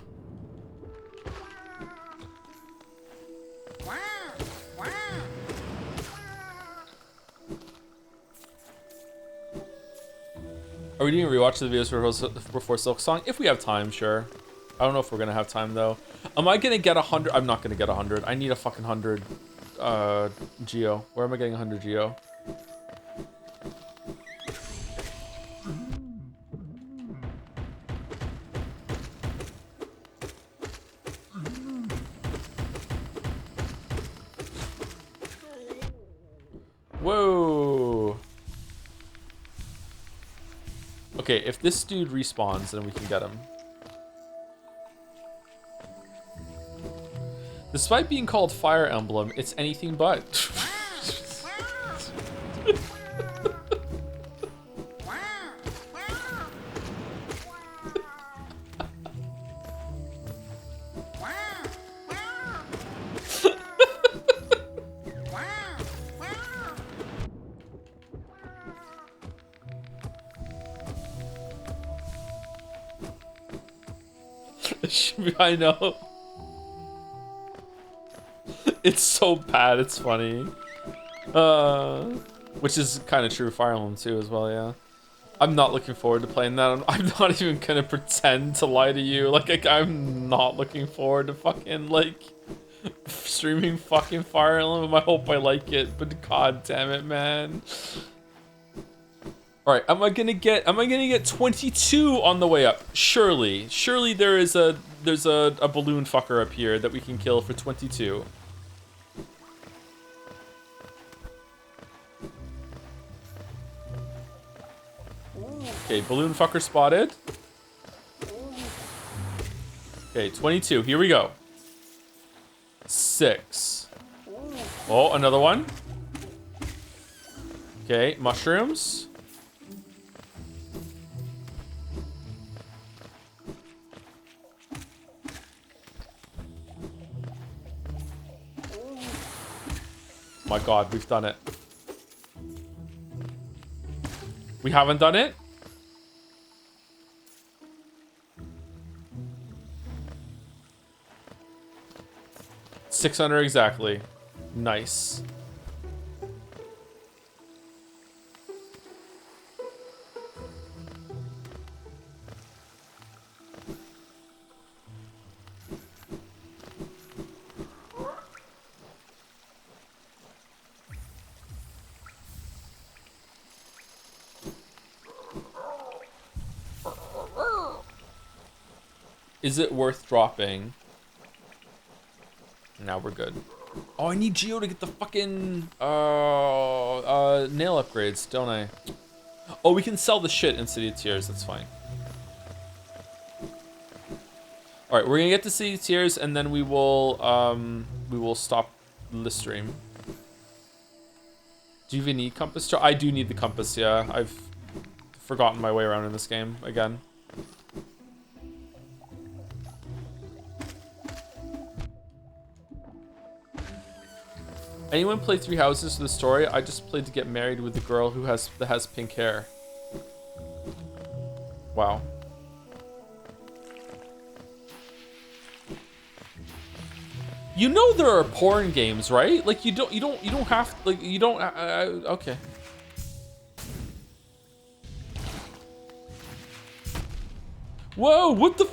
Are we doing a rewatch of the videos before Silksong? If we have time, sure. I don't know if we're gonna have time though. Am I gonna get 100? I'm not gonna get 100. I need a fucking 100 Geo. Where am I getting 100 Geo? Whoa. Okay, if this dude respawns, then we can get him. Despite being called Fire Emblem, it's anything but. I know. It's so bad, it's funny. Which is kind of true of Fire Emblem too as well, yeah. I'm not looking forward to playing that. I'm not even gonna pretend to lie to you. Like I'm not looking forward to fucking, like, streaming fucking Fire Emblem. I hope I like it, but god damn it, man. All right, am I gonna get 22 on the way up? Surely there's a balloon fucker up here that we can kill for 22. Okay, balloon fucker spotted. Okay, 22. Here we go. 6. Oh, another one. Okay, mushrooms. My god, we've done it. We haven't done it? $600 exactly. Nice. Is it worth dropping? Now we're good. Oh, I need Geo to get the fucking nail upgrades, don't I? Oh, we can sell the shit in City of Tears. That's fine. All right, we're gonna get to City of Tears, and then we will stop the stream. Do you even need compass? I do need the compass. Yeah, I've forgotten my way around in this game again. Anyone play Three Houses for the story? I just played to get married with the girl who has pink hair. Wow. You know there are porn games, right? Like you don't have like you don't okay. Whoa, what the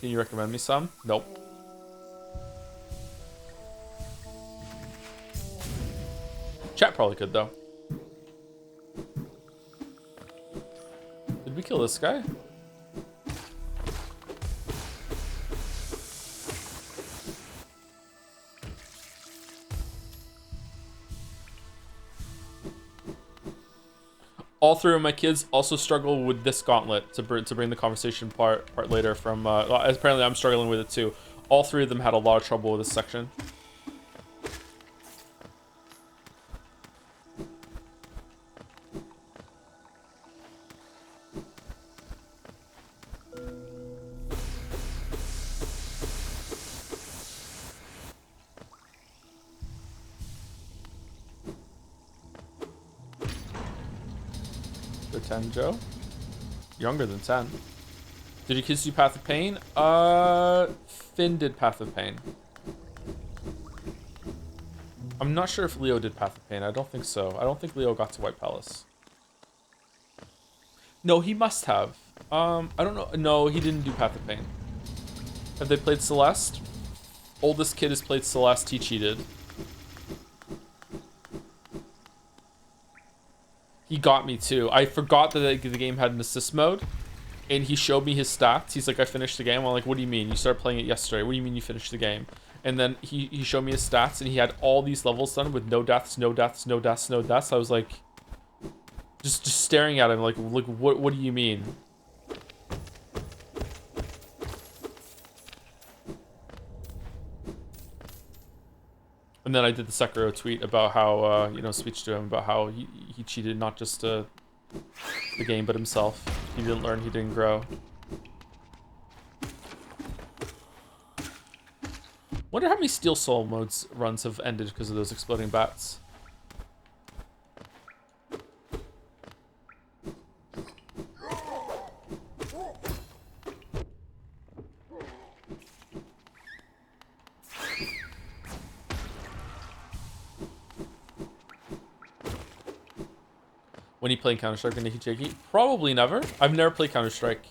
Can you recommend me some? Nope. Chat probably could, though. Did we kill this guy? All three of my kids also struggle with this gauntlet to bring the conversation part later from apparently I'm struggling with it too. All three of them had a lot of trouble with this section. They're 10, Joe? Younger than 10. Did your kids do Path of Pain? Finn did Path of Pain. I'm not sure if Leo did Path of Pain. I don't think so. I don't think Leo got to White Palace. No, he must have. I don't know. No, he didn't do Path of Pain. Have they played Celeste? Oldest kid has played Celeste. He cheated. He got me too. I forgot that the game had an assist mode, and he showed me his stats. He's like, I finished the game. I'm like, what do you mean? You started playing it yesterday. What do you mean you finished the game? And then he showed me his stats, and he had all these levels done with no deaths, no deaths, no deaths, no deaths. I was like, just staring at him like what do you mean? And then I did the Sekiro tweet about how, speech to him about how he cheated not just the game, but himself. He didn't learn, he didn't grow. Wonder how many Steel Soul modes runs have ended because of those exploding bats. When you play Counter-Strike with Nikki Jakey? Probably never. I've never played Counter-Strike.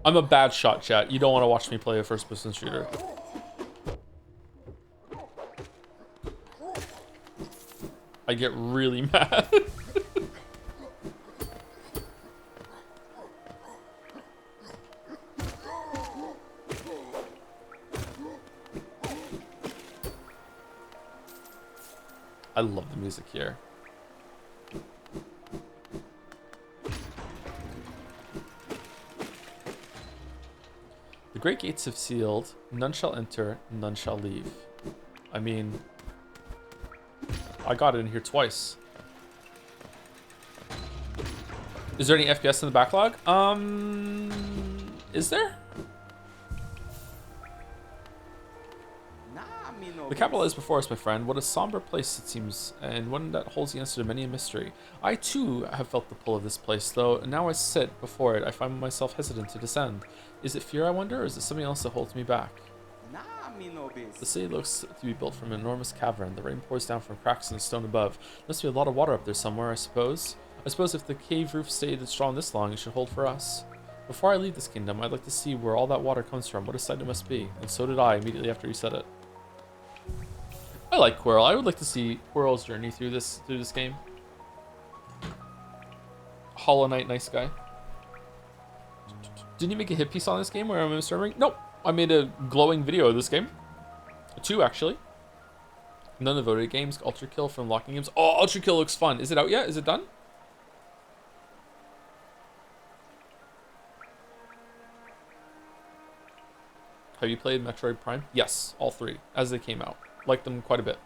I'm a bad shot, chat. You don't want to watch me play a first-person shooter. I get really mad. I love the music here. The great gates have sealed. None shall enter, none shall leave. I mean, I got it in here twice. Is there any FPS in the backlog? Is there? The capital lies before us, my friend. What a somber place it seems, and one that holds the answer to many a mystery. I too have felt the pull of this place, though now I sit before it, I find myself hesitant to descend. Is it fear, I wonder, or is it something else that holds me back? The city looks to be built from an enormous cavern. The rain pours down from cracks in the stone above. There must be a lot of water up there somewhere, I suppose. I suppose if the cave roof stayed strong this long, it should hold for us. Before I leave this kingdom, I'd like to see where all that water comes from. What a sight it must be. And so did I immediately after you said it. I like Quirrell. I would like to see Quirrell's journey through this game. Hollow Knight, nice guy. Didn't you make a hit piece on this game where I'm remembering? Nope. I made a glowing video of this game. 2 actually. None of the voted games. Ultra Kill from Locking Games. Oh, Ultra Kill looks fun. Is it out yet? Is it done? Have you played Metroid Prime? Yes, all 3 as they came out. Liked them quite a bit.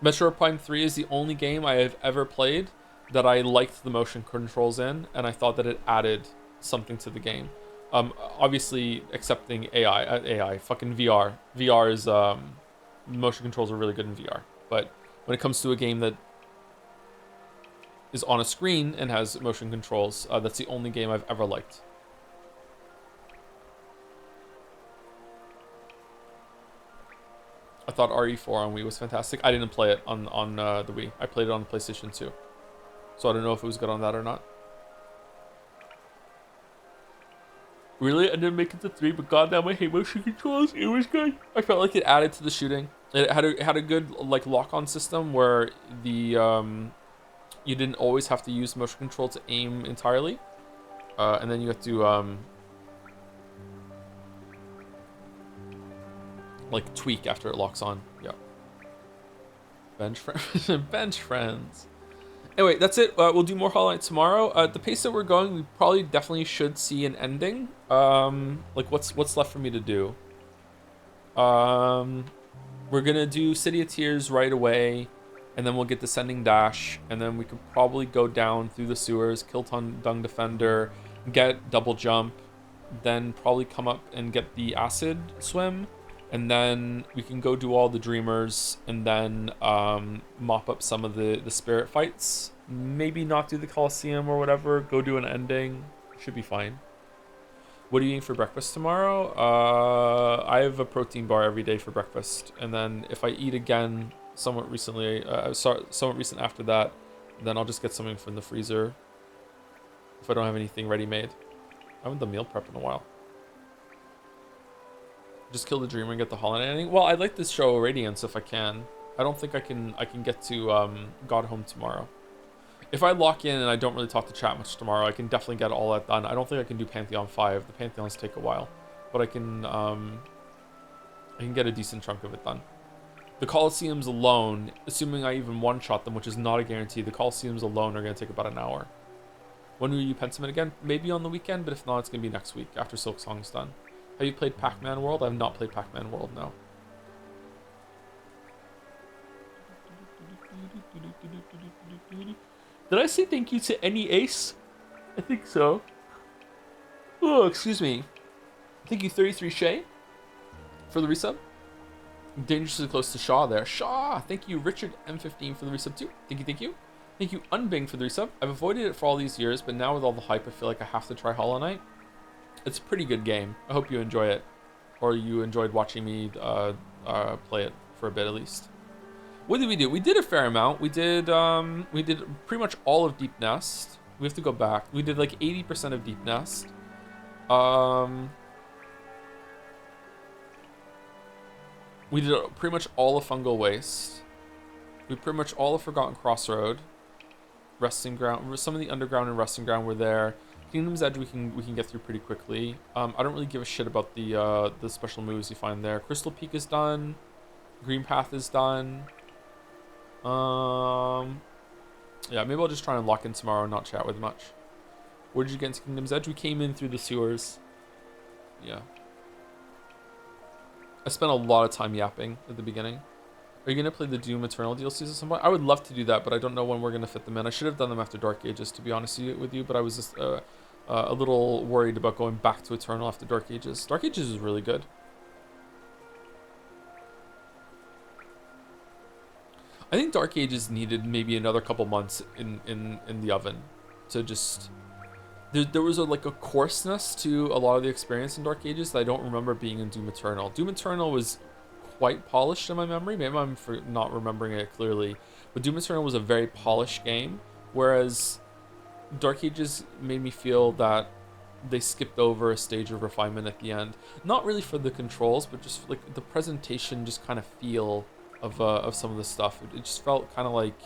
Metroid Prime 3 is the only game I have ever played that I liked the motion controls in, and I thought that it added something to the game. Obviously, accepting AI, fucking VR. VR is, motion controls are really good in VR. But when it comes to a game that is on a screen and has motion controls, that's the only game I've ever liked. I thought RE4 on Wii was fantastic. I didn't play it on the Wii. I played it on the PlayStation 2. So I don't know if it was good on that or not. Really? I didn't make it to 3, but goddamn, I hate motion controls. It was good. I felt like it added to the shooting. It had a good like lock-on system where the you didn't always have to use motion control to aim entirely, and then you have to like tweak after it locks on. Yeah. Bench friends. Bench friends. Anyway, that's it. We'll do more Hollow Knight tomorrow. At the pace that we're going, we probably definitely should see an ending. Like what's left for me to do? We're gonna do City of Tears right away, and then we'll get Descending Dash, and then we could probably go down through the sewers, kill Dung Defender, get Double Jump, then probably come up and get the Acid Swim, and then we can go do all the Dreamers, and then mop up some of the Spirit fights. Maybe not do the Coliseum or whatever. Go do an ending. Should be fine. What are you eating for breakfast tomorrow? I have a protein bar every day for breakfast, and then if I eat again somewhat recently, somewhat recent after that, then I'll just get something from the freezer if I don't have anything ready made. I haven't done meal prep in a while. Just kill the Dreamer and get the Hollow Knight ending. Well, I'd like to show Radiance if I can. I don't think I can get to God Home tomorrow. If I lock in and I don't really talk to chat much tomorrow, I can definitely get all that done. I don't think I can do Pantheon 5. The Pantheons take a while, but I can get a decent chunk of it done. The Coliseums alone, assuming I even one-shot them, which is not a guarantee, the Coliseums alone are going to take about an hour. When will you Pentiment again? Maybe on the weekend, but if not, it's going to be next week after Silksong's done. Have you played Pac-Man World? I have not played Pac-Man World, no. Did I say thank you to any ace? I think so. Oh, excuse me. Thank you, 33 Shay, for the resub. Dangerously close to Shaw there. Shaw! Thank you, Richard M15 for the resub too. Thank you, thank you. Thank you, Unbing for the resub. I've avoided it for all these years, but now with all the hype, I feel like I have to try Hollow Knight. It's a pretty good game. I hope you enjoy it. Or you enjoyed watching me play it for a bit at least. What did we do? We did a fair amount. We did pretty much all of Deep Nest. We have to go back. We did like 80% of Deep Nest. We did pretty much all of Fungal Waste. We pretty much all of Forgotten Crossroad. Resting Ground. Some of the Underground and Resting Ground were there. Kingdom's Edge we can get through pretty quickly. I don't really give a shit about the special moves you find there. Crystal Peak is done. Green Path is done. Yeah, maybe I'll just try and lock in tomorrow and not chat with much. Where did you get into Kingdom's Edge? We came in through the sewers. Yeah. I spent a lot of time yapping at the beginning. Are you going to play the Doom Eternal DLCs at some point? I would love to do that, but I don't know when we're going to fit them in. I should have done them after Dark Ages, to be honest with you, but I was just a little worried about going back to Eternal after Dark Ages. Dark Ages is really good. I think Dark Ages needed maybe another couple months in the oven to just... There was like a coarseness to a lot of the experience in Dark Ages that I don't remember being in Doom Eternal. Doom Eternal was quite polished in my memory. Maybe I'm not remembering it clearly. But Doom Eternal was a very polished game, whereas Dark Ages made me feel that they skipped over a stage of refinement at the end. Not really for the controls, but just like the presentation, just kind of feel of some of the stuff. It just felt kind of like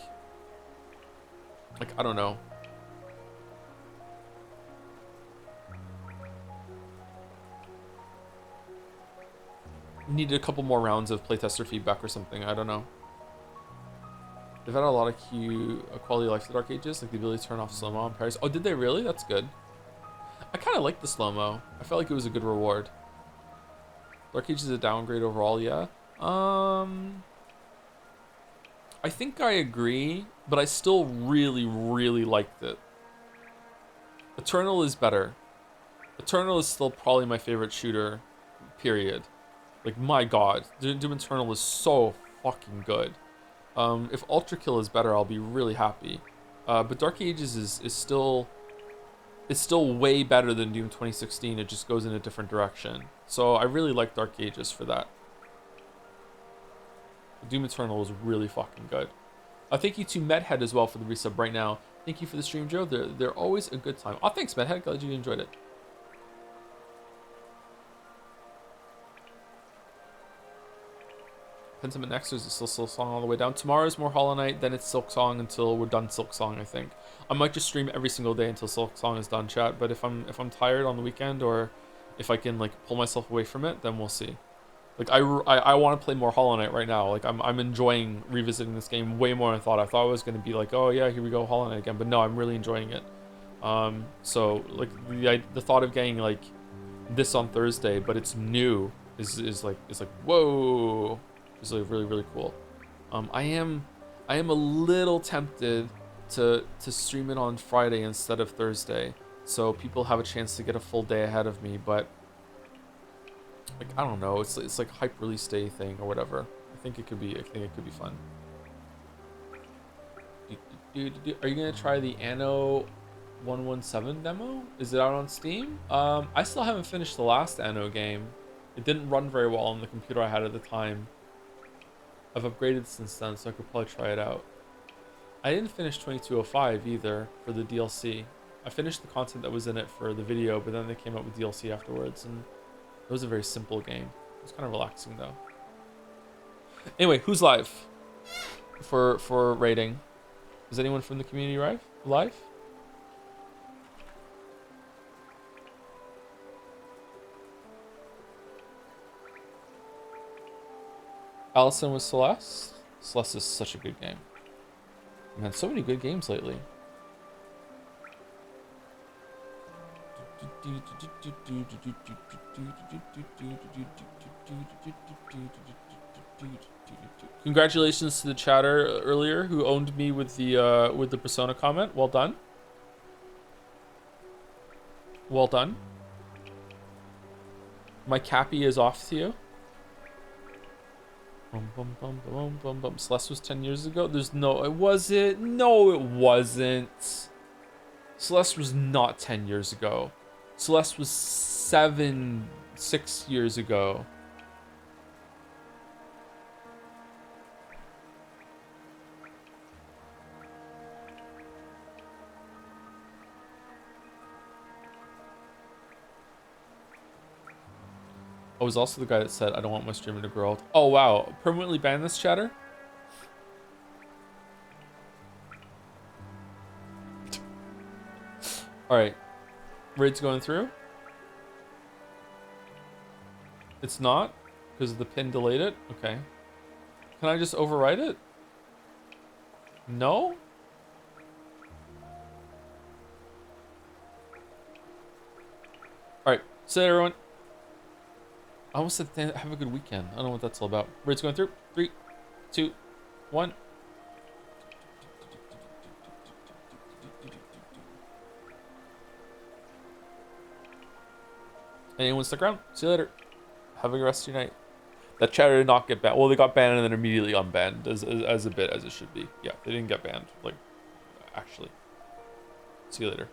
I don't know. Needed a couple more rounds of playtester feedback or something. I don't know. They've had a lot of quality of life to Dark Ages, like the ability to turn off slow-mo on Paris. Oh, did they really? That's good. I kind of like the slow-mo. I felt like it was a good reward. Dark Ages is a downgrade overall, yeah. I think I agree, but I still really, really liked it. Eternal is better. Eternal is still probably my favorite shooter, period. Like, my god. Doom Eternal is so fucking good. If Ultra Kill is better, I'll be really happy. But Dark Ages is still... It's still way better than Doom 2016. It just goes in a different direction. So I really like Dark Ages for that. Doom Eternal is really fucking good. Thank you to Medhead as well for the resub right now. Thank you for the stream, Joe. They're always a good time. Oh, thanks, Medhead. Glad you enjoyed it. Pentiment Next is still Silksong all the way down. Tomorrow's more Hollow Knight, then it's Silksong until we're done Silksong, I think. I might just stream every single day until Silksong is done, chat. But if I'm tired on the weekend, or if I can like pull myself away from it, then we'll see. Like I want to play more Hollow Knight right now. Like I'm enjoying revisiting this game way more than I thought. I thought it was going to be like, oh yeah, here we go, Hollow Knight again. But no, I'm really enjoying it. So like the thought of getting like this on Thursday, but it's new is like whoa. It's like really, really cool. I am a little tempted to stream it on Friday instead of Thursday, so people have a chance to get a full day ahead of me. But like I don't know, it's like hype release day thing or whatever. I think it could be fun. Are you gonna try the Anno 117 demo? Is it out on Steam? I still haven't finished the last Anno game. It didn't run very well on the computer I had at the time. I've upgraded since then, so I could probably try it out. I didn't finish 2205 either for the DLC. I finished the content that was in it for the video, but then they came out with DLC afterwards, and it was a very simple game. It was kind of relaxing though. Anyway, who's live for rating? Is anyone from the community live? Allison with Celeste. Celeste is such a good game. Man, so many good games lately. Congratulations to the chatter earlier who owned me with the Persona comment. Well done. Well done. My Cappy is off to you. Celeste was 10 years ago. Was it? No, it wasn't. Celeste was not 10 years ago. Celeste was 6 years ago. I was also the guy that said, I don't want my streamer to grow old. Oh, wow. Permanently ban this chatter? Alright. Raid's going through? It's not? Because the pin delayed it? Okay. Can I just overwrite it? No? Alright. See you later, everyone. I almost said have a good weekend. I don't know what that's all about. Raid's going through. 3, 2, 1. Anyone stick around? See you later. Have a good rest of your night. That chatter did not get banned. Well, they got banned and then immediately unbanned as a bit as it should be. Yeah, they didn't get banned. Like, actually. See you later.